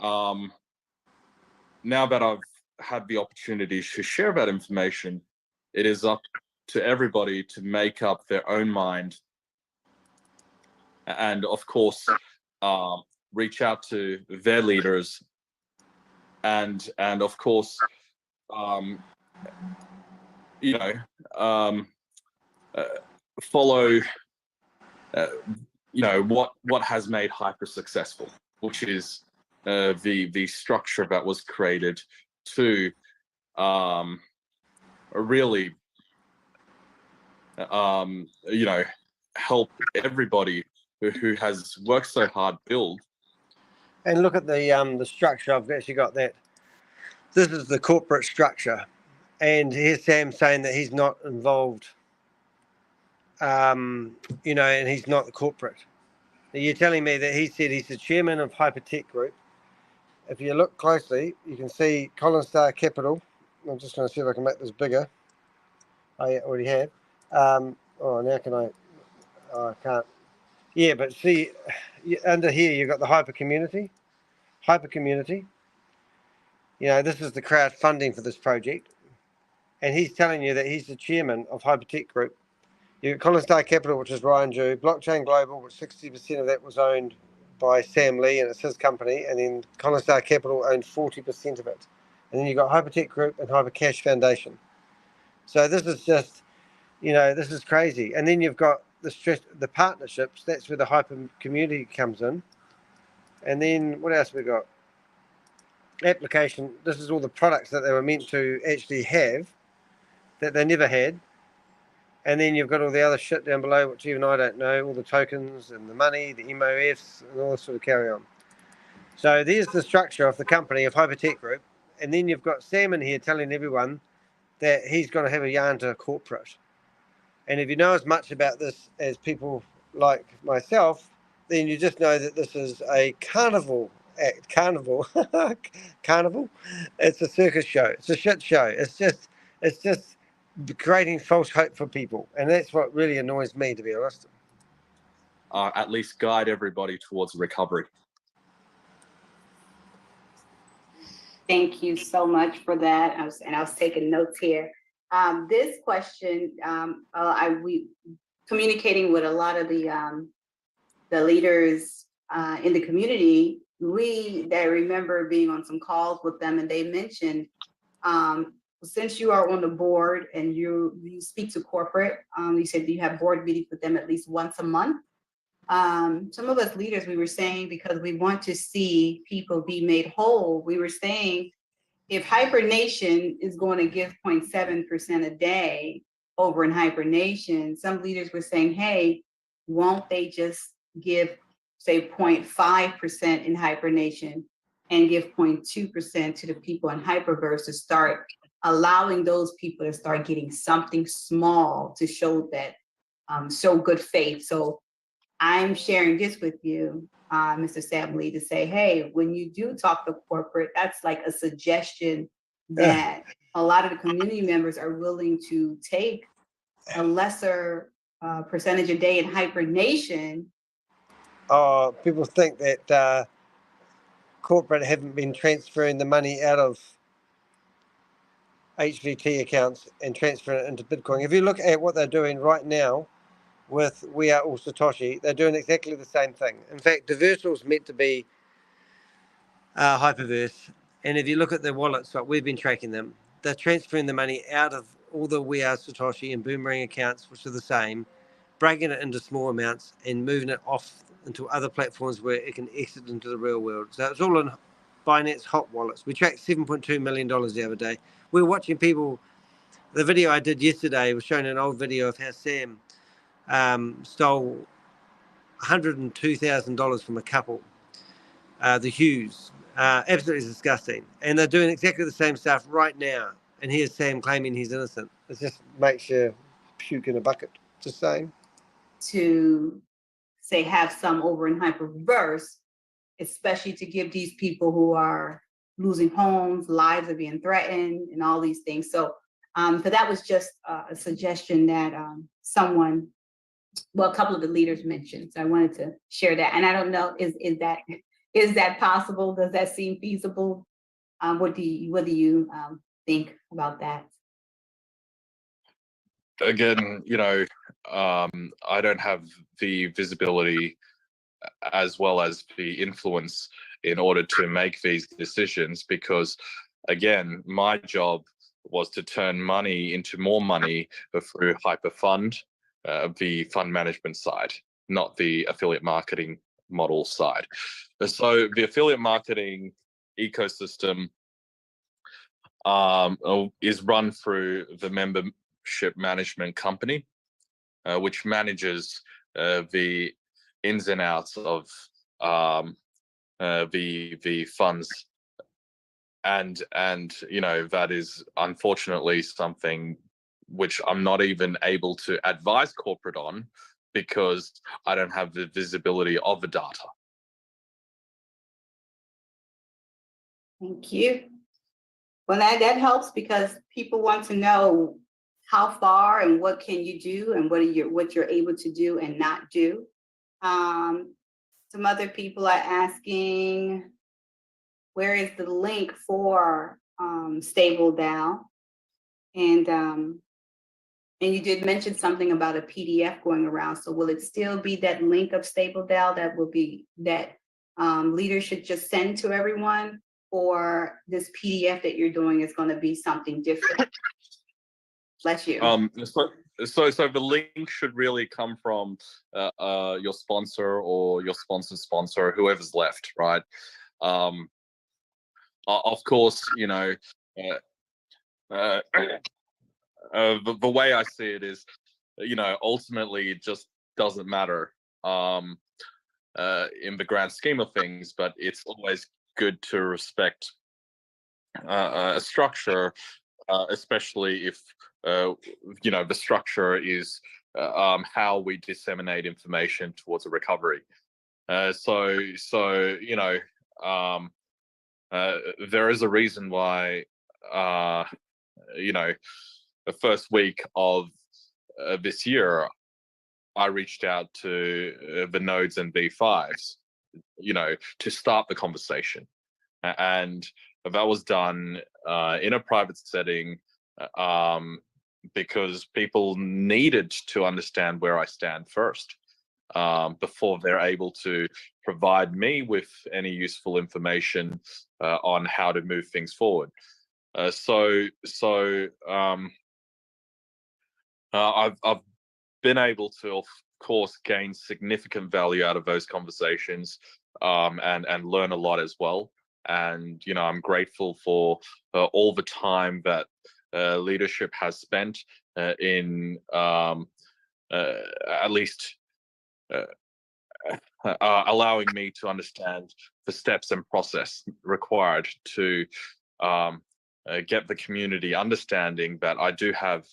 now that I've had the opportunity to share that information, it is up to everybody to make up their own mind, and of course reach out to their leaders, and of course you know, follow you know, what has made Hyper successful, which is the structure that was created to really you know, help everybody who has worked so hard build. And look at the structure. I've actually got that. This is the corporate structure, and here's Sam saying that he's not involved. You know, and he's not the corporate. You're telling me that he said he's the chairman of Hypertech Group. If you look closely, you can see Colin Star Capital. I'm just going to see if I can make this bigger. I already have. Oh, now can I? Oh, I can't. Yeah, but see, under here you've got the Hyper Community. You know, this is the crowdfunding for this project. And he's telling you that he's the chairman of Hypertech Group. You've got Colin Star Capital, which is Ryan Jew, Blockchain Global, which 60% of that was owned by Sam Lee, and it's his company, and then Colin Star Capital owned 40% of it. And then you've got Hypertech Group and Hypercash Foundation. So this is just, you know, this is crazy. And then you've got the partnerships. That's where the Hyper Community comes in. And then what else we got? Application. This is all the products that they were meant to actually have that they never had. And then you've got all the other shit down below, which even I don't know, all the tokens and the money, the MOFs, and all this sort of carry on. So there's the structure of the company of Hypertech Group. And then you've got Sam in here telling everyone that he's going to have a yarn to corporate. And if you know as much about this as people like myself, then you just know that this is a carnival act. Carnival. It's a circus show. It's a shit show. It's just creating false hope for people. And that's what really annoys me, to be honest. At least guide everybody towards recovery. Thank you so much for that. I was taking notes here. This question, we communicating with a lot of the leaders in the community. I remember being on some calls with them, and they mentioned, since you are on the board and you speak to corporate, you said you have board meetings with them at least once a month. Some of us leaders, we were saying, because we want to see people be made whole, we were saying, if HyperNation is going to give 0.7% a day over in HyperNation, some leaders were saying, hey, won't they just give, say, 0.5% in HyperNation and give 0.2% to the people in Hyperverse to start allowing those people to start getting something small to show that, show good faith. So I'm sharing this with you, Mr. Sam Lee, to say, hey, when you do talk to corporate, that's like a suggestion that a lot of the community members are willing to take a lesser percentage a day in HyperNation. People think that corporate haven't been transferring the money out of HVT accounts and transferring it into Bitcoin. If you look at what they're doing right now with We Are All Satoshi, they're doing exactly the same thing. In fact, Diversal's meant to be Hyperverse, and if you look at their wallets, like we've been tracking them, they're transferring the money out of all the We Are Satoshi and Boomerang accounts, which are the same, breaking it into small amounts and moving it off into other platforms where it can exit into the real world. So it's all in Binance hot wallets. We tracked $7.2 million the other day. We were watching people. The video I did yesterday was showing an old video of how Sam stole $102,000 from a couple, the Hughes. Absolutely disgusting. And they're doing exactly the same stuff right now. And here's Sam claiming he's innocent. It just makes you puke in a bucket. Just saying. To say have some over in Hyperverse, especially to give these people who are losing homes, lives are being threatened, and all these things. So that was just a suggestion that someone, well, a couple of the leaders mentioned. So I wanted to share that. And I don't know, is that possible? Does that seem feasible? What do you think about that? Again, you know, I don't have the visibility as well as the influence in order to make these decisions, because again, my job was to turn money into more money through HyperFund, the fund management side, not the affiliate marketing model side. So the affiliate marketing ecosystem is run through the membership management company. which manages the ins and outs of the funds. And that is unfortunately something which I'm not even able to advise corporate on because I don't have the visibility of the data. Thank you. Well, that helps because people want to know how far and what can you do and what you're able to do and not do. Some other people are asking, where is the link for Stable DAO? And you did mention something about a PDF going around. So will it still be that link of Stable DAO that will be that leaders should just send to everyone, or this PDF that you're doing is going to be something different? Bless you. So the link should really come from your sponsor or your sponsor's sponsor, whoever's left, right? Of course, the way I see it is, ultimately it just doesn't matter in the grand scheme of things, but it's always good to respect a structure, especially if the structure is how we disseminate information towards a recovery. There is a reason why the first week of this year I reached out to the nodes and V5s to start the conversation, and that was done in a private setting because people needed to understand where I stand first before they're able to provide me with any useful information on how to move things forward. I've been able to, of course, gain significant value out of those conversations and learn a lot as well. And I'm grateful for all the time that leadership has spent in at least allowing me to understand the steps and process required to get the community understanding that I do have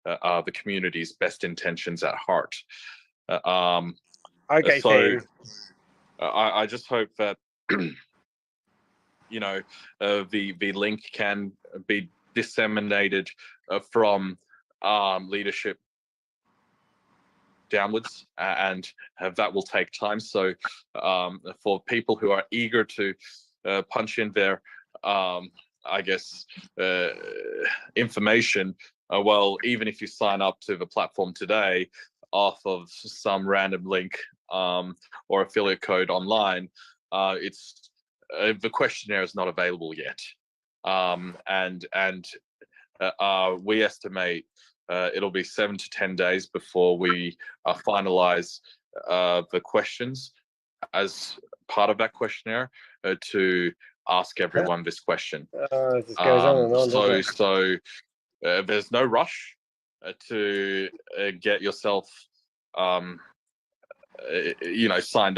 the community's best intentions at heart. Okay, so Sam. I just hope that the link can be disseminated from leadership downwards, and that will take time. So for people who are eager to punch in their information, well, even if you sign up to the platform today off of some random link or affiliate code online, it's the questionnaire is not available yet, and we estimate it'll be 7 to 10 days before we finalize the questions as part of that questionnaire to ask everyone this question. This goes on and on, doesn't it? There's no rush to get yourself signed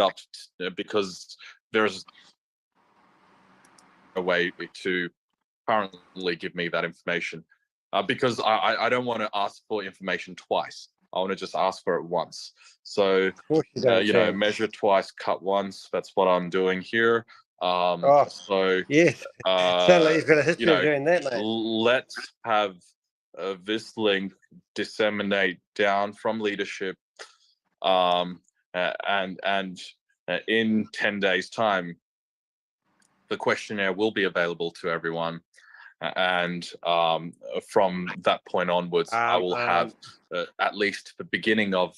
up, because there's a way to currently give me that information, because I don't want to ask for information twice. I want to just ask for it once. So measure twice, cut once. That's what I'm doing here. So yes, sounds like you've got a history of doing that, mate. Let's have this link disseminate down from leadership, and in 10 days time the questionnaire will be available to everyone, and from that point onwards I will have at least the beginning of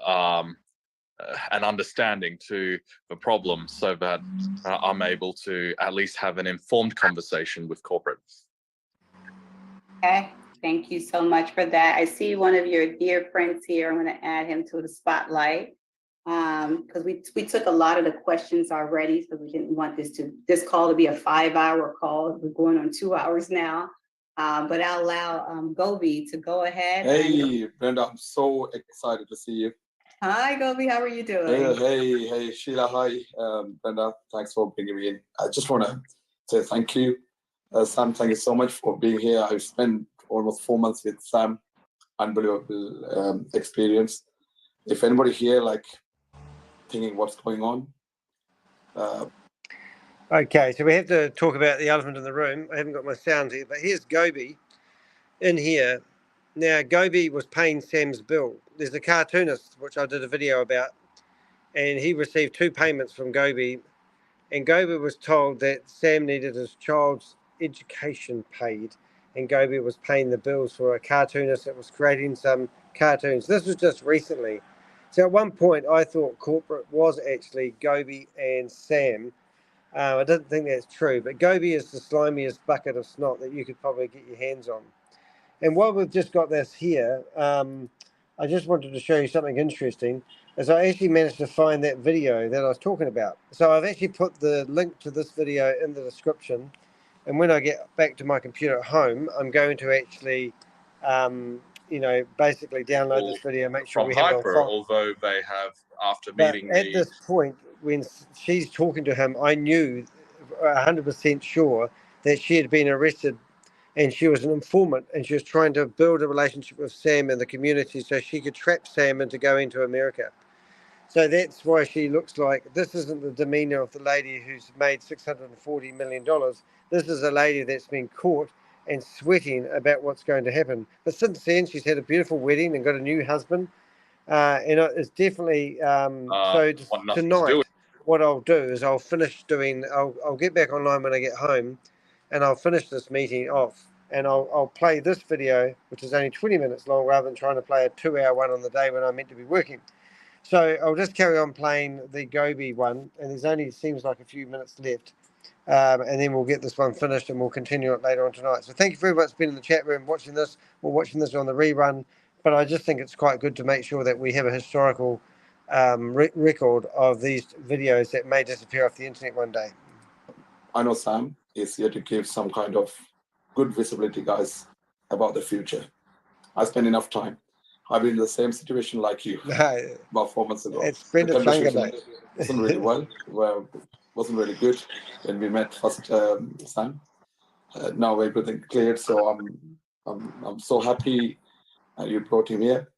an understanding to the problem, so that I'm able to at least have an informed conversation with corporate. Okay, thank you so much for that. I see one of your dear friends here. I'm going to add him to the spotlight because we took a lot of the questions already, so we didn't want this call to be a 5-hour call. We're going on 2 hours now. But I'll allow Gobi to go ahead. Hey, Brenda, I'm so excited to see you. Hi, Gobi. How are you doing? Hey, Sheila. Hi, Brenda. Thanks for bringing me in. I just want to say thank you. Sam, thank you so much for being here. I've spent almost 4 months with Sam. Unbelievable experience. If anybody here, like, thinking what's going on. Okay, so we have to talk about the elephant in the room. I haven't got my sound here, but here's Gobi in here. Now, Gobi was paying Sam's bill. There's a cartoonist, which I did a video about, and he received 2 payments from Gobi, and Gobi was told that Sam needed his child's education paid, and Gobi was paying the bills for a cartoonist that was creating some cartoons. This was just recently. So at one point, I thought corporate was actually Gobi and Sam. I didn't think that's true, but Gobi is the slimiest bucket of snot that you could probably get your hands on. And while we've just got this here, I just wanted to show you something interesting, as I actually managed to find that video that I was talking about. So I've actually put the link to this video in the description, and when I get back to my computer at home, I'm going to actually, basically download this video, make sure From we have it on Hyper, file. although they have, after But meeting at me, this point, when she's talking to him, I knew 100% sure that she had been arrested and she was an informant, and she was trying to build a relationship with Sam and the community so she could trap Sam into going to America. So that's why she looks like, this isn't the demeanor of the lady who's made $640 million. This is a lady that's been caught and sweating about what's going to happen. But since then, she's had a beautiful wedding and got a new husband. And it's definitely, so want nothing to do tonight, with what I'll do is I'll get back online when I get home, and I'll finish this meeting off, and I'll play this video, which is only 20 minutes long, rather than trying to play a 2-hour one on the day when I'm meant to be working. So I'll just carry on playing the Gobi one, and there's only seems like a few minutes left, and then we'll get this one finished, and we'll continue it later on tonight. So thank you very much for being in the chat room watching this, or watching this on the rerun. But I just think it's quite good to make sure that we have a historical record of these videos that may disappear off the internet one day. I know Sam is here to give some kind of good visibility, guys, about the future. I spent enough time. I've been in the same situation like you about 4 months ago. It's Brenda Chunga, mate. Wasn't really wasn't really good when we met first, Sam. Now everything cleared, so I'm so happy you brought him here.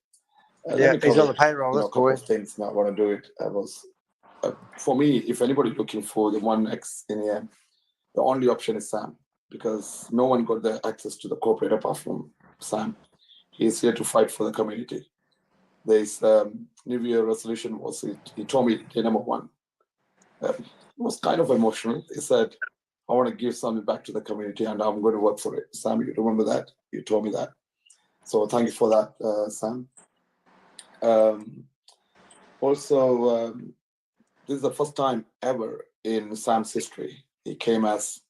Yeah, he's on the payroll. A couple of things. Now I want to do it. For me, if anybody looking for the 1x in here, the only option is Sam, because no one got the access to the corporate apart from Sam. He's here to fight for the community. This New Year resolution was, he told me the number one. It was kind of emotional. He said, I want to give something back to the community and I'm going to work for it. Sam, you remember that? You told me that. So thank you for that, Sam. This is the first time ever in Sam's history he came as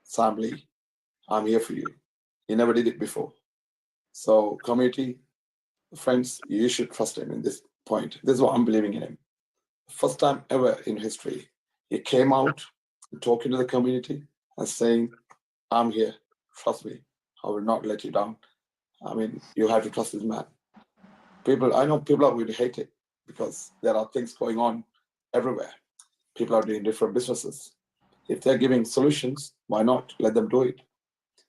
Sam Lee. I'm here for you. He never did it before. So community, friends, you should trust him in this point. This is what I'm believing in him. First time ever in history, he came out talking to the community and saying, I'm here, trust me, I will not let you down. I mean, you have to trust this man. I know people are going to hate it because there are things going on everywhere. People are doing different businesses. If they're giving solutions, why not? Let them do it.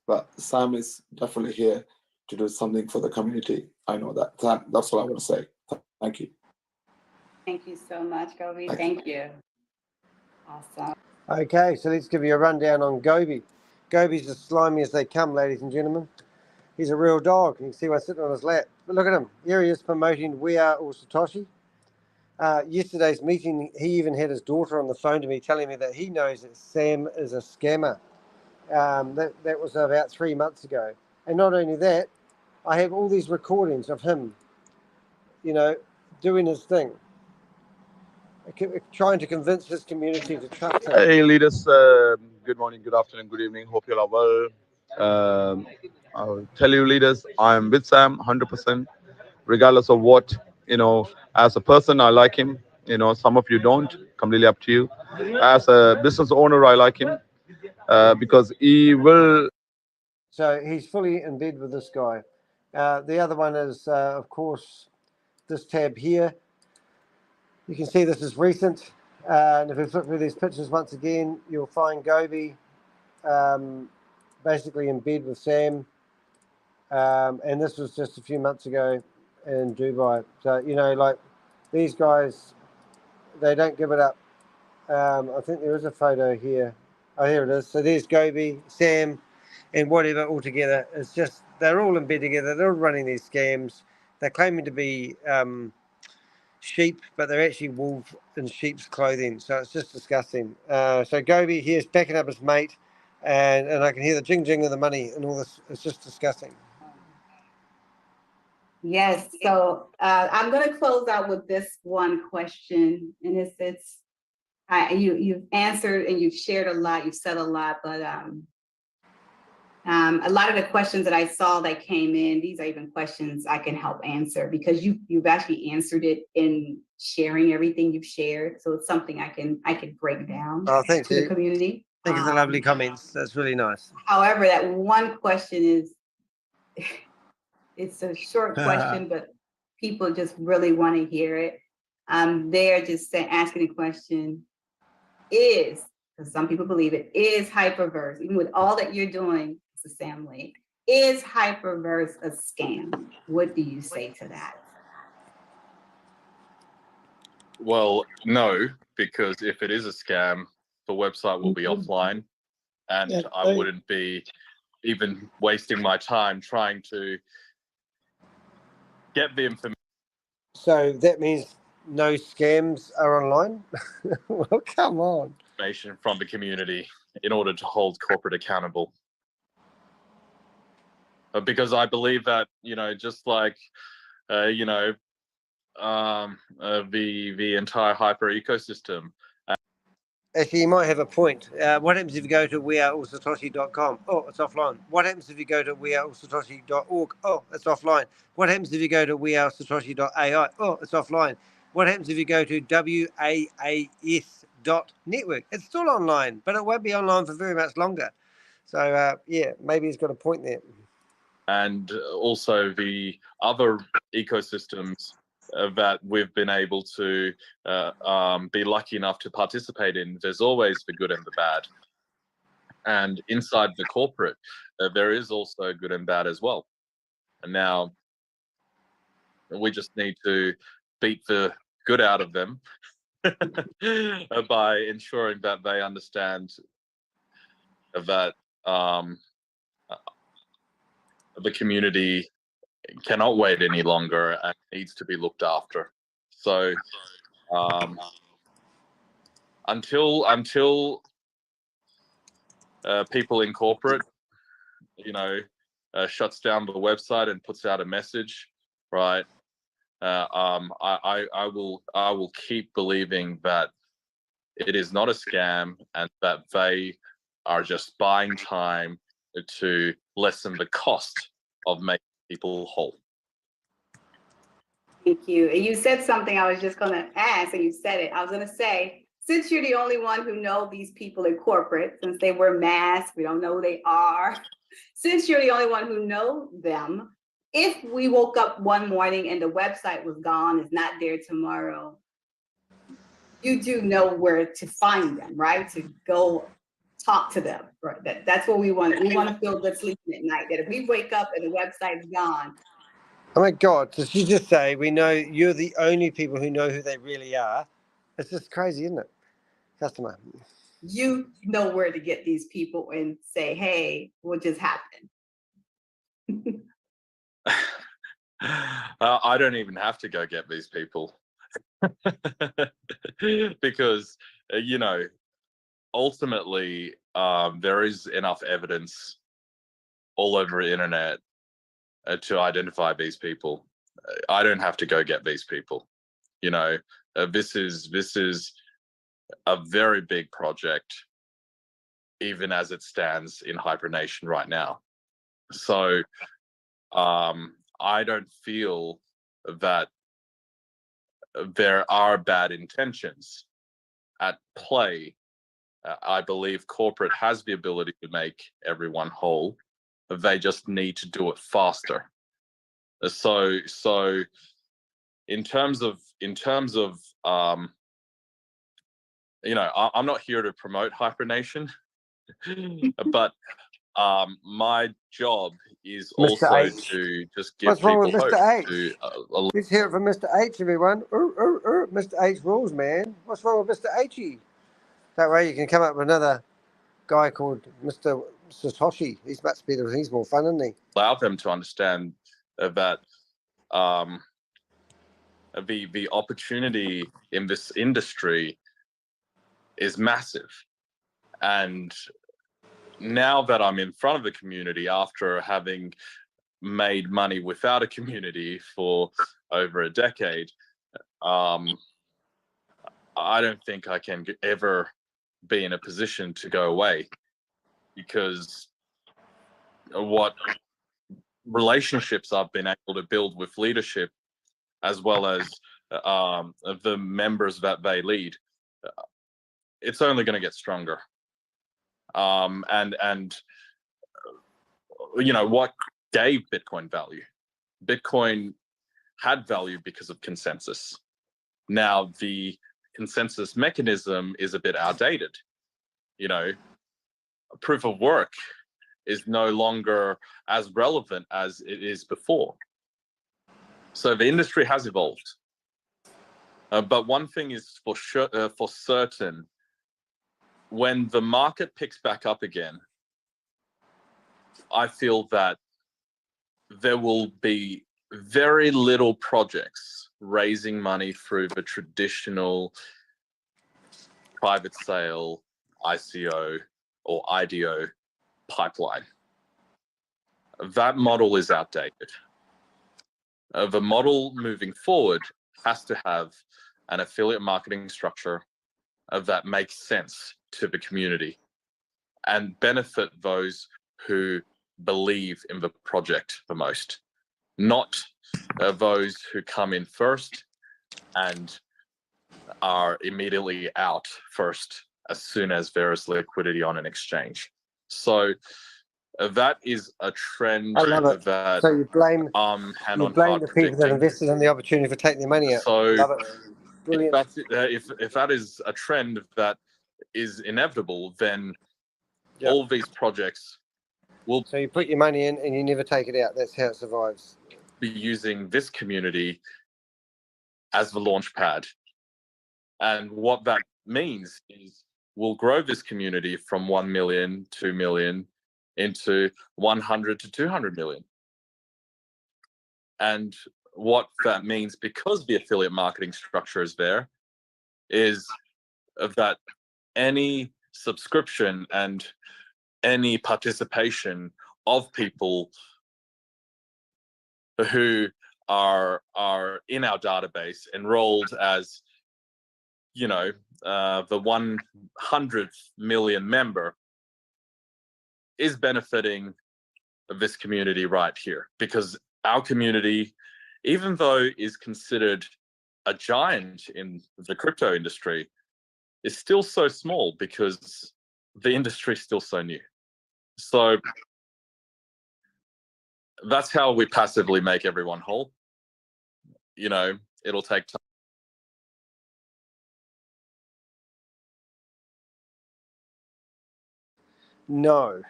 But Sam is definitely here to do something for the community. I know that. That's what I want to say. Thank you. Thank you so much, Gobi. Thank you. Awesome. Okay, so let's give you a rundown on Gobi. Gobi's as slimy as they come, ladies and gentlemen. He's a real dog. You can see why he's sitting on his lap. But look at him. Here he is promoting We Are All Satoshi. Yesterday's meeting, he even had his daughter on the phone to me telling me that he knows that Sam is a scammer. That was about 3 months ago. And not only that, I have all these recordings of him, doing his thing, trying to convince his community to trust him. Hey leaders, good morning, good afternoon, good evening. Hope you all are well. I'll tell you leaders, I'm with Sam 100%, regardless of what, as a person, I like him. Some of you don't, completely up to you. As a business owner, I like him because he will So he's fully in bed with this guy. The other one is, of course, this tab here. You can see this is recent. And if we flip through these pictures once again, you'll find Gobi basically in bed with Sam. And this was just a few months ago in Dubai. So, you know, like these guys, they don't give it up. I think there is a photo here. Oh, here it is. So there's Gobi, Sam, and whatever all together. It's just, they're all in bed together. They're all running these scams. They're claiming to be sheep, but they're actually wolves in sheep's clothing. So it's just disgusting. So Gobi here's backing up his mate, and I can hear the jing of the money and all this. It's just disgusting. Yes, so I'm going to close out with this one question, and you've answered and you've shared a lot, you've said a lot, but a lot of the questions that I saw that came in, these are even questions I can help answer because you've actually answered it in sharing everything you've shared. So it's something I can break down to the community. Thank you for the lovely comments. That's really nice. However, that one question is, it's a short question, but people just really want to hear it. They're just asking the question, because some people believe it, is Hyperverse, even with all that you're doing, it's a Sam Lee, is Hyperverse a scam? What do you say to that? Well, no, because if it is a scam, the website will be offline, and I wouldn't be even wasting my time trying to get the information. So that means no scams are online? Well, come on. Information from the community in order to hold corporate accountable. Because I believe that, you know, just like, you know, the entire hyper ecosystem. Actually, you might have a point. What happens if you go to weareallsatoshi.com? Oh, it's offline. What happens if you go to weareallsatoshi.org? Oh, it's offline. What happens if you go to wearesatoshi.ai? Oh, it's offline. What happens if you go to waas.network? It's still online, but it won't be online for very much longer. So, yeah, maybe he's got a point there. And also the other ecosystems that we've been able to be lucky enough to participate in. There's always the good and the bad. And inside the corporate, there is also good and bad as well. And now we just need to beat the good out of them by ensuring that they understand that the community cannot wait any longer and needs to be looked after. So until people in corporate, you know, shuts down the website and puts out a message, right? I will keep believing that it is not a scam and that they are just buying time to lessen the cost of making people whole. Thank you. And you said something I was just going to ask, and you said it. I was going to say, since you're the only one who know these people in corporate, since they wear masks, we don't know who they are. Since you're the only one who know them, if we woke up one morning and the website was gone, it's not there tomorrow, you do know where to find them, right? To go talk to them. Right? That's what we want. We want to feel good sleeping at night. That if we wake up and the website's gone. Oh my God, did she just say we know you're the only people who know who they really are? It's just crazy, isn't it? Customer. You know where to get these people and say, hey, what just happened? I don't even have to go get these people. Because, you know, ultimately, there is enough evidence all over the internet to identify these people. I don't have to go get these people. You know, this is a very big project, even as it stands in Hypernation right now. So I don't feel that there are bad intentions at play. I believe corporate has the ability to make everyone whole, They just need to do it faster. So in terms of you know, I'm not here to promote Hypernation, but my job is Mr. also H. to just give What's wrong with people hope. Mr. H? To, Let's hear it from Mr. H, everyone. Mr. H rules, man. What's wrong with Mr. H? That way you can come up with another guy called Mr. SATOSHI. He's much better. He's more fun, isn't he? allow them to understand that the opportunity in this industry is massive. And now that I'm in front of the community after having made money without a community for over a decade, I don't think I can ever be in a position to go away, because what relationships I've been able to build with leadership, as well as the members that they lead, it's only going to get stronger. And you know what gave Bitcoin value? Bitcoin had value because of consensus. Now the consensus mechanism is a bit outdated. You know, proof of work is no longer as relevant as it is before. So the industry has evolved. But one thing is for sure, for certain, when the market picks back up again, I feel that there will be very little projects raising money through the traditional private sale, ICO, or IDO pipeline. That model is outdated. The model moving forward has to have an affiliate marketing structure that makes sense to the community and benefit those who believe in the project the most, not those who come in first and are immediately out first as soon as there is liquidity on an exchange. So that is a trend I love it. that So you blame hand you on blame heart the people that predicting. invested in the opportunity for taking their money out. So Love it. Brilliant. if that is a trend that is inevitable, then Yep. all these projects will So you put your money in and you never take it out. That's how it survives. be using this community as the launch pad. And what that means is we'll grow this community from 1 million, 2 million into 100 to 200 million. And what that means, because the affiliate marketing structure is there, is that any subscription and any participation of people who are in our database enrolled as, you know, the 100th million member is benefiting this community right here, because our community, even though is considered a giant in the crypto industry, is still so small because the industry is still so new. So that's how we passively make everyone whole. You know, it'll take time. No,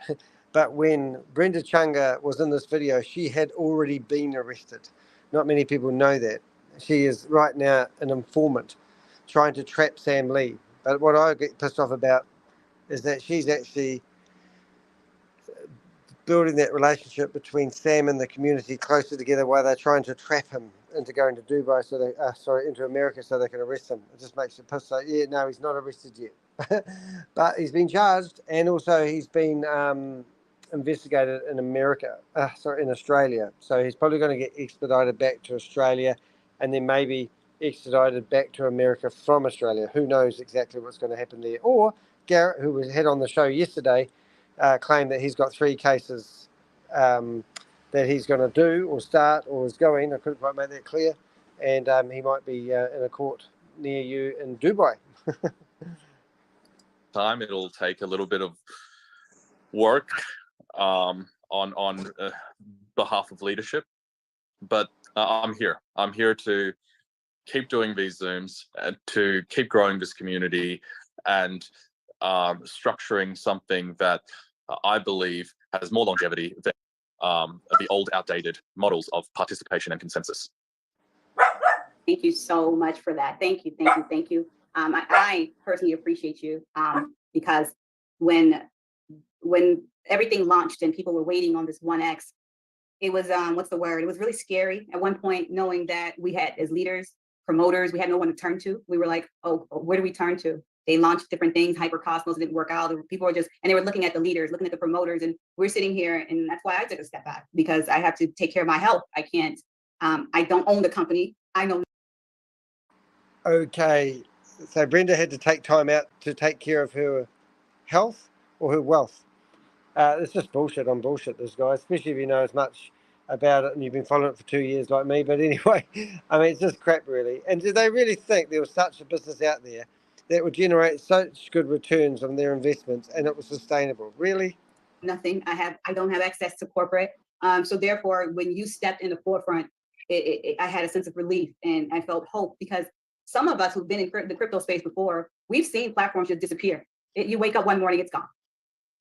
but when Brenda Chunga was in this video, she had already been arrested. Not many people know that. She is right now an informant trying to trap Sam Lee. But what I get pissed off about is that she's actually building that relationship between Sam and the community closer together while they're trying to trap him into going to Dubai, so they into America, so they can arrest him. It just makes you piss. So yeah, no, he's not arrested yet, but he's been charged, and also he's been investigated in America. In Australia. So he's probably going to get extradited back to Australia, and then maybe extradited back to America from Australia. Who knows exactly what's going to happen there? Or Garrett, who was had on the show yesterday, claimed that he's got 3 cases that he's going to do or start or is going. I couldn't quite make that clear. And he might be in a court near you in Dubai. Time, it'll take a little bit of work. on behalf of leadership, but I'm here. I'm here to keep doing these Zooms and to keep growing this community and structuring something that I believe has more longevity than the old, outdated models of participation and consensus. Thank you so much for that. Thank you, thank you, thank you. I personally appreciate you because when everything launched and people were waiting on this 1X, it was, what's the word? It was really scary at one point, knowing that we had, as leaders, promoters, we had no one to turn to. We were like, oh, where do we turn to? They launched different things, Hypercosmos didn't work out. People were just, and they were looking at the leaders, looking at the promoters, and we're sitting here, and that's why I took a step back, because I have to take care of my health. I can't, I don't own the company. I know. Okay, so Brenda had to take time out to take care of her health or her wealth. It's just bullshit on bullshit, this guy, especially if you know as much about it and you've been following it for 2 years like me. But anyway, I mean, it's just crap, really. And do they really think there was such a business out there that would generate such good returns on their investments and it was sustainable? Really? Nothing. I don't have access to corporate. So therefore, when you stepped in the forefront, I had a sense of relief and I felt hope, because some of us who've been in the crypto space before, we've seen platforms just disappear. You wake up one morning, it's gone.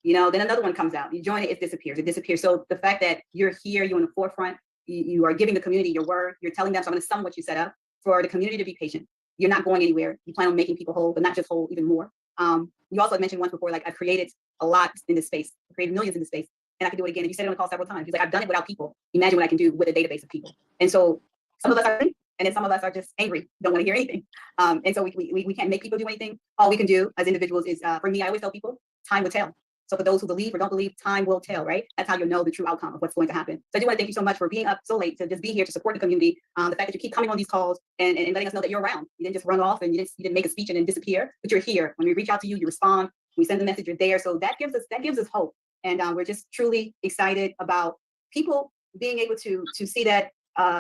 You know, then another one comes out, you join it, it disappears. So the fact that you're here, you're in the forefront, you are giving the community your word, you're telling them, so I'm gonna sum what you set up, for the community to be patient. You're not going anywhere. You plan on making people whole, but not just whole, even more. You also mentioned once before, like, I've created a lot in this space, I've created millions in this space, and I can do it again. And you said it on the call several times. He's like, I've done it without people. Imagine what I can do with a database of people. And so some of us are, and then some of us are just angry, don't want to hear anything. And so we can't make people do anything. All we can do as individuals is, for me, I always tell people, time will tell. So for those who believe or don't believe, time will tell, right? That's how you'll know the true outcome of what's going to happen. So I do want to thank you so much for being up so late to just be here to support the community. The fact that you keep coming on these calls and letting us know that you're around. You didn't just run off and you didn't make a speech and then disappear, but you're here. When we reach out to you, you respond. We send the message, you're there. So that gives us hope. And we're just truly excited about people being able to see that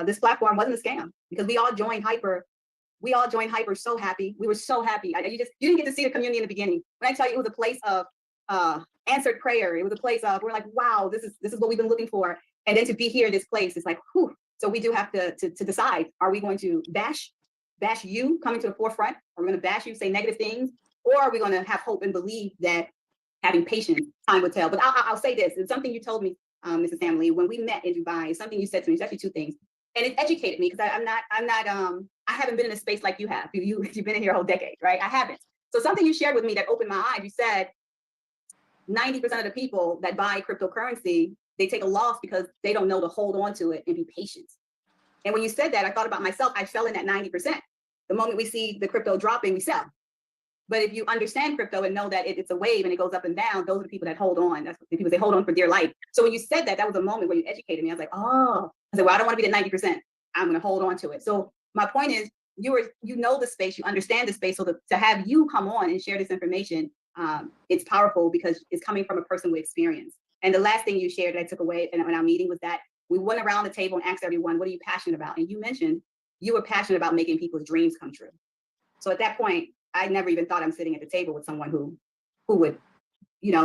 this platform wasn't a scam, because we all joined Hyper. We all joined Hyper so happy. We were so happy. You didn't get to see the community in the beginning. When I tell you, it was a place of answered prayer. It was a place of, we're like, wow, this is what we've been looking for. And then to be here in this place, it's like, whew. So we do have to decide, are we going to bash you coming to the forefront? Are we going to bash you, say negative things? Or are we going to have hope and believe that having patience, time will tell? But I'll say this, it's something you told me, Mrs. Sam Lee, when we met in Dubai, it's something you said to me. It's actually two things. And it educated me, because I haven't been in a space like you have. You've been in here a whole decade, right? I haven't. So something you shared with me that opened my eyes, you said, 90% of the people that buy cryptocurrency, they take a loss because they don't know to hold on to it and be patient. And when you said that, I thought about myself. I fell in that 90%. The moment we see the crypto dropping, we sell. But if you understand crypto and know that it's a wave and it goes up and down, those are the people that hold on. That's the people that hold on for dear life. So when you said that, that was a moment where you educated me. I was like, oh, I said, well, I don't want to be the 90%. I'm going to hold on to it. So my point is, you know the space, you understand the space. So to have you come on and share this information, it's powerful because it's coming from a person with experience. And the last thing you shared that I took away in our meeting was that we went around the table and asked everyone, what are you passionate about? And you mentioned you were passionate about making people's dreams come true. So at that point, I never even thought I'm sitting at the table with someone who would,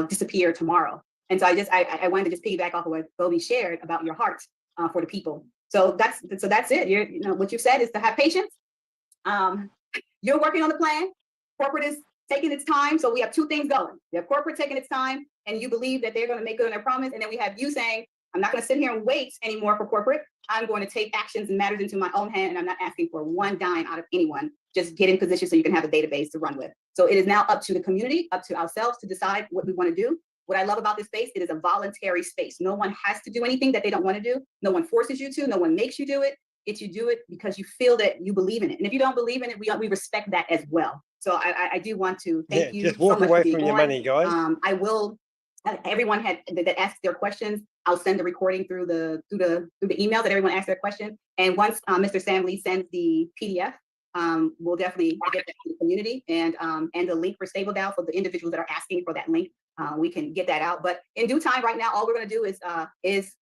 disappear tomorrow. And so I wanted to just piggyback off of what Bobby shared about your heart for the people. So that's it. What you said is to have patience. You're working on the plan. Corporate is taking its time. So we have two things going. We have corporate taking its time, and you believe that they're going to make good on their promise. And then we have you saying, I'm not going to sit here and wait anymore for corporate. I'm going to take actions and matters into my own hand. And I'm not asking for one dime out of anyone. Just get in position so you can have a database to run with. So it is now up to the community, up to ourselves to decide what we want to do. What I love about this space, it is a voluntary space. No one has to do anything that they don't want to do. No one forces you to. No one makes you do it. It's you do it because you feel that you believe in it. And if you don't believe in it, we respect that as well. So I do want to thank you. Just walk so away from your money, guys. I will. Everyone that asked their questions, I'll send the recording through the email that everyone asked their question. And once Mr. Sam Lee sends the PDF, we'll definitely get that to the community and the link for StableDAO for the individuals that are asking for that link. We can get that out. But in due time, right now, all we're going to do is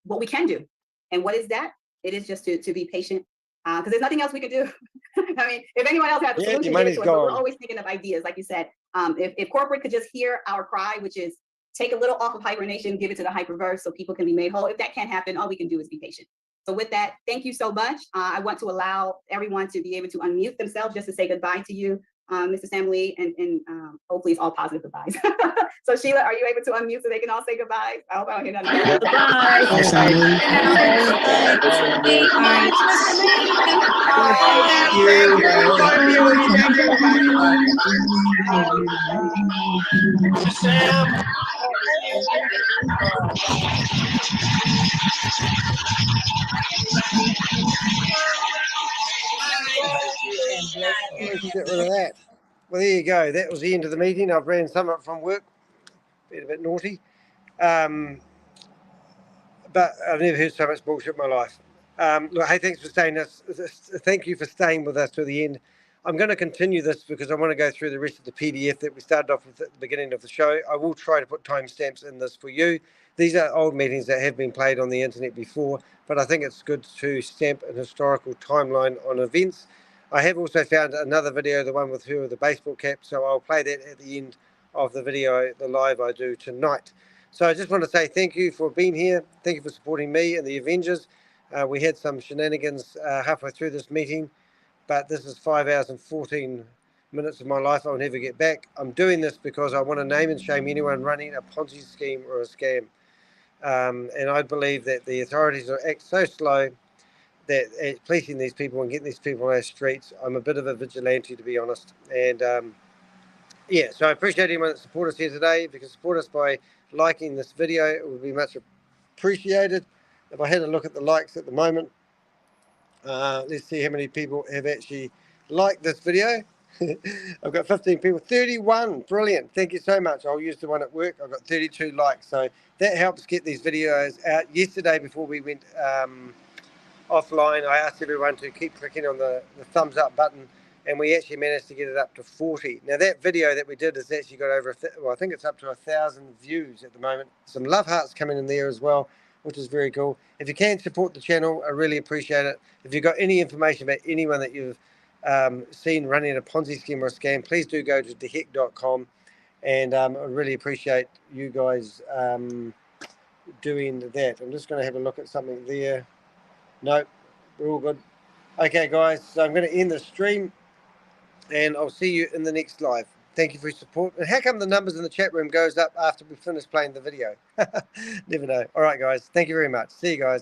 what we can do. And what is that? It is just to be patient, because there's nothing else we can do. I mean, if anyone else has a solution, give it to us, but we're always thinking of ideas, like you said. If corporate could just hear our cry, which is take a little off of hibernation, give it to the Hyperverse so people can be made whole. If that can't happen, all we can do is be patient. So with that, thank you so much. I want to allow everyone to be able to unmute themselves just to say goodbye to you, Mr. Sam Lee, and hopefully it's all positive goodbyes. So Sheila, are you able to unmute so they can all say goodbye? I hope I don't hear nothing. Goodbye. Sam. Let's get rid of that. Well, there you go. That was the end of the meeting. I've ran some up from work. Been a bit naughty. But I've never heard so much bullshit in my life. Look, hey, thanks for staying us. Thank you for staying with us to the end. I'm going to continue this because I want to go through the rest of the PDF that we started off with at the beginning of the show. I will try to put timestamps in this for you. These are old meetings that have been played on the internet before, but I think it's good to stamp an historical timeline on events. I have also found another video, the one with her with the baseball cap, so I'll play that at the end of the video, the live I do tonight. So I just want to say thank you for being here. Thank you for supporting me and the Avengers. We had some shenanigans halfway through this meeting, but this is 5 hours and 14 minutes of my life I'll never get back. I'm doing this because I want to name and shame anyone running a Ponzi scheme or a scam. And I believe that the authorities are act so slow that at policing these people and getting these people on our streets. I'm a bit of a vigilante, to be honest. And yeah, so I appreciate anyone that supports us here today. If you can support us by liking this video, it would be much appreciated. If I had a look at the likes at the moment, let's see how many people have actually liked this video. I've got 15 people, 31, brilliant. Thank you so much. I'll use the one at work. I've got 32 likes, so that helps get these videos out. Yesterday, before we went offline, I asked everyone to keep clicking on the thumbs up button, and we actually managed to get it up to 40. Now that video that we did has actually got over, well, I think it's up to 1,000 views at the moment. Some love hearts coming in there as well, which is very cool. If you can support the channel, I really appreciate it. If you've got any information about anyone that you've seen running a Ponzi scheme or a scam, please do go to theheck.com, and I really appreciate you guys doing that. I'm just going to have a look at something there. Nope, we're all good. Okay, guys, so I'm going to end the stream, and I'll see you in the next live. Thank you for your support. And how come the numbers in the chat room goes up after we finish playing the video? Never know. All right, guys. Thank you very much. See you guys.